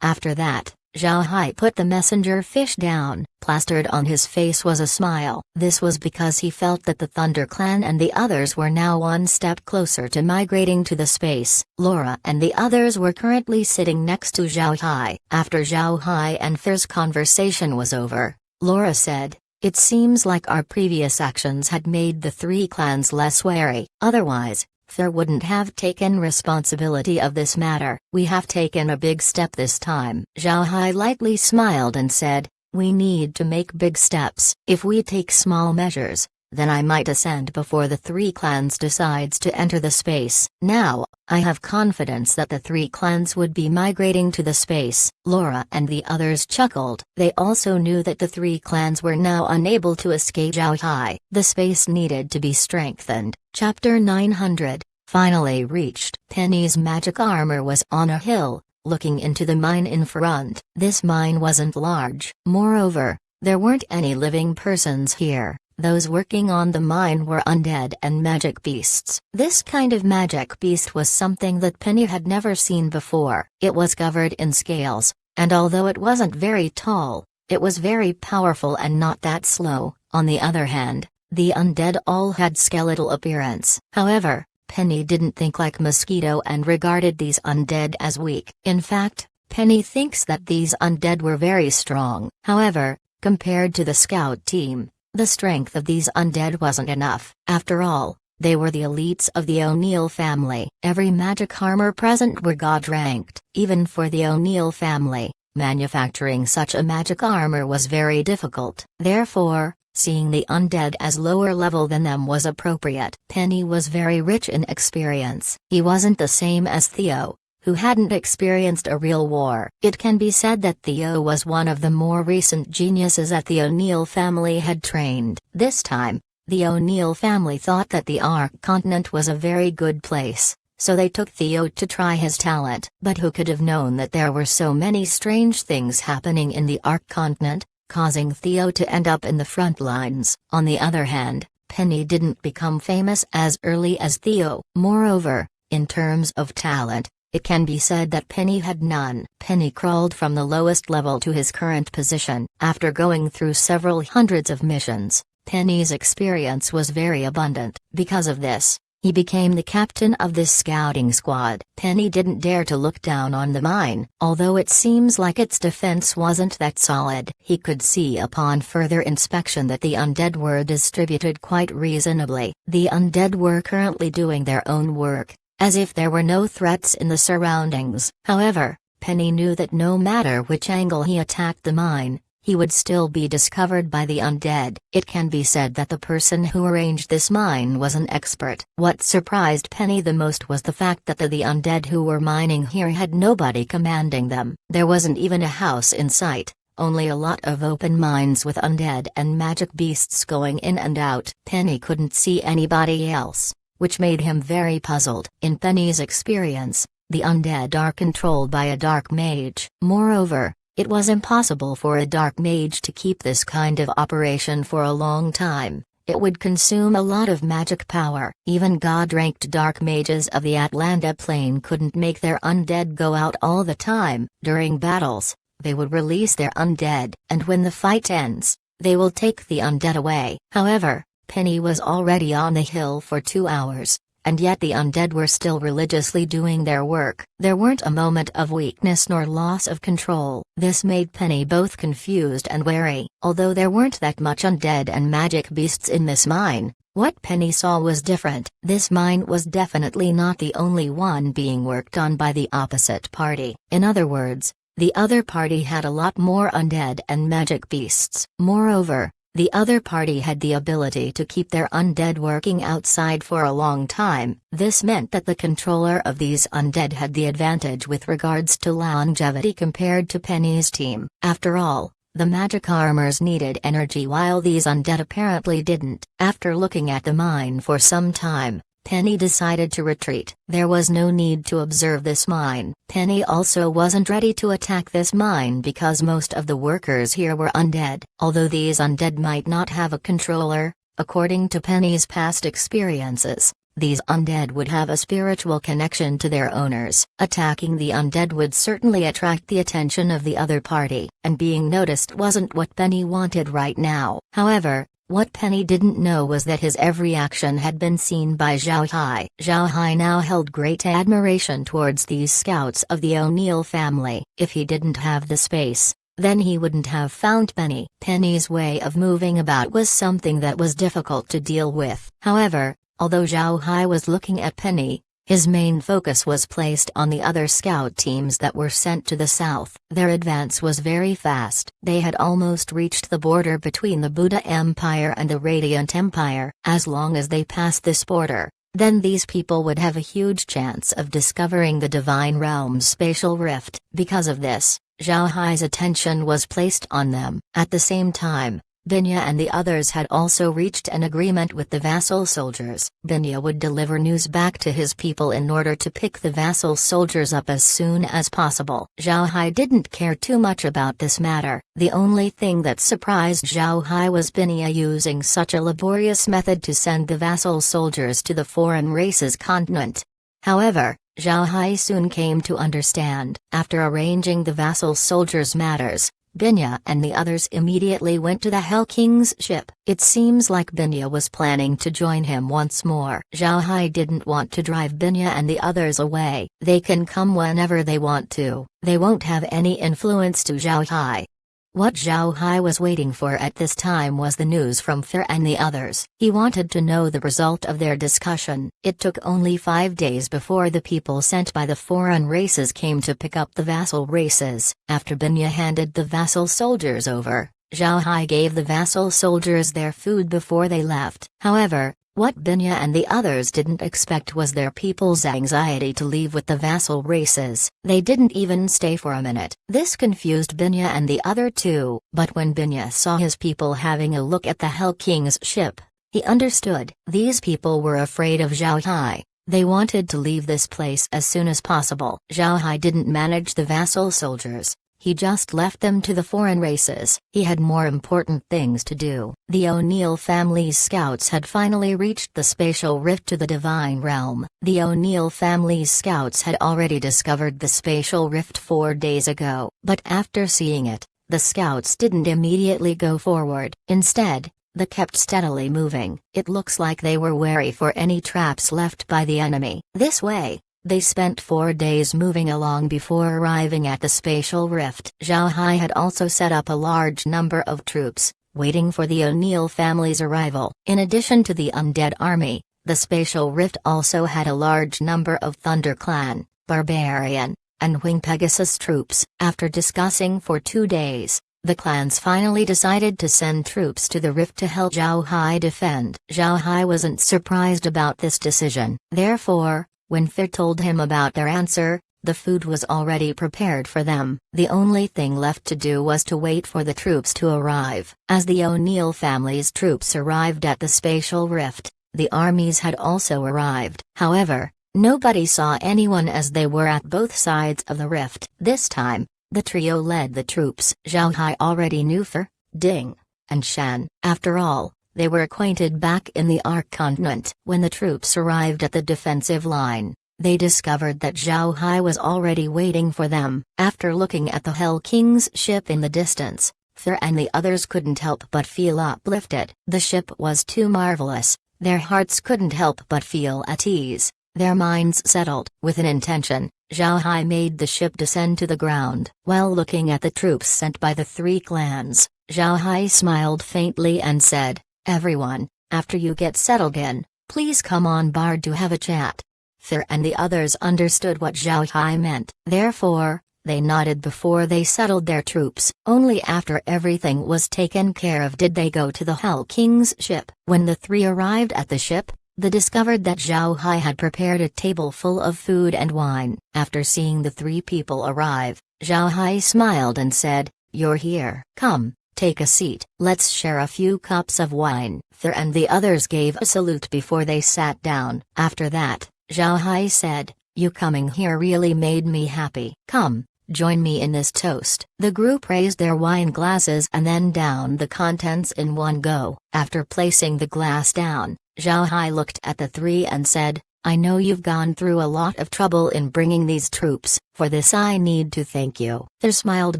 After that, Zhao Hai put the messenger fish down. Plastered on his face was a smile. This was because he felt that the Thunder Clan and the others were now one step closer to migrating to the space. Laura and the others were currently sitting next to Zhao Hai. After Zhao Hai and Thur's conversation was over, Laura said, it seems like our previous actions had made the three clans less wary. Otherwise, Thur wouldn't have taken responsibility of this matter. We have taken a big step this time. Zhao Hai lightly smiled and said, we need to make big steps. If we take small measures, then I might ascend before the three clans decides to enter the space. Now, I have confidence that the three clans would be migrating to the space. Laura and the others chuckled. They also knew that the three clans were now unable to escape Zhao Hai. The space needed to be strengthened. Chapter 900 finally reached. Penny's magic armor was on a hill, looking into the mine in front. This mine wasn't large. Moreover, there weren't any living persons here. Those working on the mine were undead and magic beasts. This kind of magic beast was something that Penny had never seen before. It was covered in scales, and although it wasn't very tall, it was very powerful and not that slow. On the other hand, the undead all had skeletal appearance. However, Penny didn't think like Mosquito and regarded these undead as weak. In fact, Penny thinks that these undead were very strong. However, compared to the scout team, the strength of these undead wasn't enough. After all, they were the elites of the O'Neill family. Every magic armor present were god-ranked. Even for the O'Neill family, manufacturing such a magic armor was very difficult. Therefore, seeing the undead as lower level than them was appropriate. Penny was very rich in experience. He wasn't the same as Theo, who hadn't experienced a real war. It can be said that Theo was one of the more recent geniuses that the O'Neill family had trained. This time, the O'Neill family thought that the Ark continent was a very good place. so they took Theo to try his talent. But who could have known that there were so many strange things happening in the Ark continent, causing Theo to end up in the front lines. On the other hand, Penny didn't become famous as early as Theo. Moreover, in terms of talent, it can be said that Penny had none. Penny crawled from the lowest level to his current position. After going through several hundreds of missions, Penny's experience was very abundant. Because of this, he became the captain of this scouting squad. Penny didn't dare to look down on the mine, although it seems like its defense wasn't that solid. He could see upon further inspection that the undead were distributed quite reasonably. The undead were currently doing their own work, as if there were no threats in the surroundings. However, Penny knew that no matter which angle he attacked the mine, he would still be discovered by the undead. It can be said that the person who arranged this mine was an expert. What surprised Penny the most was the fact that the undead who were mining here had nobody commanding them. There wasn't even a house in sight, only a lot of open mines with undead and magic beasts going in and out. Penny couldn't see anybody else, which made him very puzzled. In Penny's experience, the undead are controlled by a dark mage. Moreover, it was impossible for a dark mage to keep this kind of operation for a long time. It would consume a lot of magic power. Even god-ranked dark mages of the Atlanta Plain couldn't make their undead go out all the time. During battles, they would release their undead, and when the fight ends, they will take the undead away. However, Penny was already on the hill for 2 hours, and yet the undead were still religiously doing their work. There weren't a moment of weakness nor loss of control. This made Penny both confused and wary. Although there weren't that much undead and magic beasts in this mine, what Penny saw was different. This mine was definitely not the only one being worked on by the opposite party. In other words, the other party had a lot more undead and magic beasts. Moreover, the other party had the ability to keep their undead working outside for a long time. This meant that the controller of these undead had the advantage with regards to longevity compared to Penny's team. After all, the magic armors needed energy while these undead apparently didn't. After looking at the mine for some time, Penny decided to retreat. There was no need to observe this mine. Penny also wasn't ready to attack this mine because most of the workers here were undead. Although these undead might not have a controller, according to Penny's past experiences, these undead would have a spiritual connection to their owners. Attacking the undead would certainly attract the attention of the other party, and being noticed wasn't what Penny wanted right now. However, what Penny didn't know was that his every action had been seen by Zhao Hai. Zhao Hai now held great admiration towards these scouts of the O'Neill family. If he didn't have the space, then he wouldn't have found Penny. Penny's way of moving about was something that was difficult to deal with. However, although Zhao Hai was looking at Penny, his main focus was placed on the other scout teams that were sent to the south. Their advance was very fast. They had almost reached the border between the Buddha Empire and the Radiant Empire. As long as they passed this border, then these people would have a huge chance of discovering the Divine Realm's spatial rift. Because of this, Zhao Hai's attention was placed on them. At the same time, Binya and the others had also reached an agreement with the vassal soldiers. Binya would deliver news back to his people in order to pick the vassal soldiers up as soon as possible. Zhao Hai didn't care too much about this matter. The only thing that surprised Zhao Hai was Binya using such a laborious method to send the vassal soldiers to the foreign races continent. However, Zhao Hai soon came to understand. After arranging the vassal soldiers' matters, Binya and the others immediately went to the Hell King's ship. It seems like Binya was planning to join him once more. Zhao Hai didn't want to drive Binya and the others away. They can come whenever they want to. They won't have any influence to Zhao Hai. What Zhao Hai was waiting for at this time was the news from Fer and the others. He wanted to know the result of their discussion. It took only 5 days before the people sent by the foreign races came to pick up the vassal races. After Binya handed the vassal soldiers over, Zhao Hai gave the vassal soldiers their food before they left. However, what Binya and the others didn't expect was their people's anxiety to leave with the vassal races. They didn't even stay for a minute. This confused Binya and the other two, but when Binya saw his people having a look at the Hell King's ship, he understood. These people were afraid of Zhao Hai. They wanted to leave this place as soon as possible. Zhao Hai didn't manage the vassal soldiers. He just left them to the foreign races. He had more important things to do. The O'Neill family's scouts had finally reached the spatial rift to the divine realm. The O'Neill family's scouts had already discovered the spatial rift 4 days ago. But after seeing it, the scouts didn't immediately go forward. Instead, they kept steadily moving. It looks like they were wary for any traps left by the enemy. This way, they spent 4 days moving along before arriving at the spatial rift. Zhao Hai had also set up a large number of troops, waiting for the O'Neill family's arrival. In addition to the undead army, the spatial rift also had a large number of Thunder Clan, Barbarian, and Wing Pegasus troops. After discussing for 2 days, the clans finally decided to send troops to the rift to help Zhao Hai defend. Zhao Hai wasn't surprised about this decision. Therefore, when Fear told him about their answer, the food was already prepared for them. The only thing left to do was to wait for the troops to arrive. As the O'Neill family's troops arrived at the spatial rift, the armies had also arrived. However, nobody saw anyone as they were at both sides of the rift. This time, the trio led the troops. Zhao Hai already knew Fear, Ding, and Shan. After all, they were acquainted back in the Ark continent. When the troops arrived at the defensive line, they discovered that Zhao Hai was already waiting for them. After looking at the Hell King's ship in the distance, Fear and the others couldn't help but feel uplifted. The ship was too marvelous. Their hearts couldn't help but feel at ease. Their minds settled. With an intention, Zhao Hai made the ship descend to the ground. While looking at the troops sent by the 3 clans, Zhao Hai smiled faintly and said, "Everyone, after you get settled in, please come on board to have a chat." Fear and the others understood what Zhao Hai meant. Therefore, they nodded before they settled their troops. Only after everything was taken care of did they go to the Hell King's ship. When the 3 arrived at the ship, they discovered that Zhao Hai had prepared a table full of food and wine. After seeing the 3 people arrive, Zhao Hai smiled and said, "You're here. Come. Take a seat. Let's share a few cups of wine." Fear and the others gave a salute before they sat down. After that, Zhao Hai said, "You coming here really made me happy. Come, join me in this toast." The group raised their wine glasses and then downed the contents in one go. After placing the glass down, Zhao Hai looked at the 3 and said, "I know you've gone through a lot of trouble in bringing these troops. For this I need to thank you." They smiled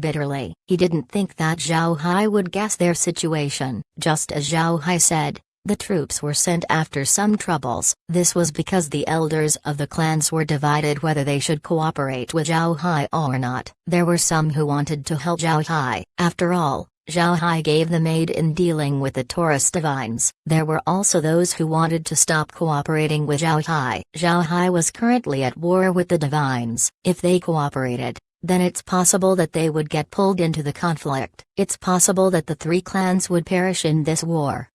bitterly. He didn't think that Zhao Hai would guess their situation. Just as Zhao Hai said, the troops were sent after some troubles. This was because the elders of the clans were divided whether they should cooperate with Zhao Hai or not. There were some who wanted to help Zhao Hai. After all, Zhao Hai gave them aid in dealing with the Taurus divines. There were also those who wanted to stop cooperating with Zhao Hai. Zhao Hai was currently at war with the divines. If they cooperated, then it's possible that they would get pulled into the conflict. It's possible that the 3 clans would perish in this war.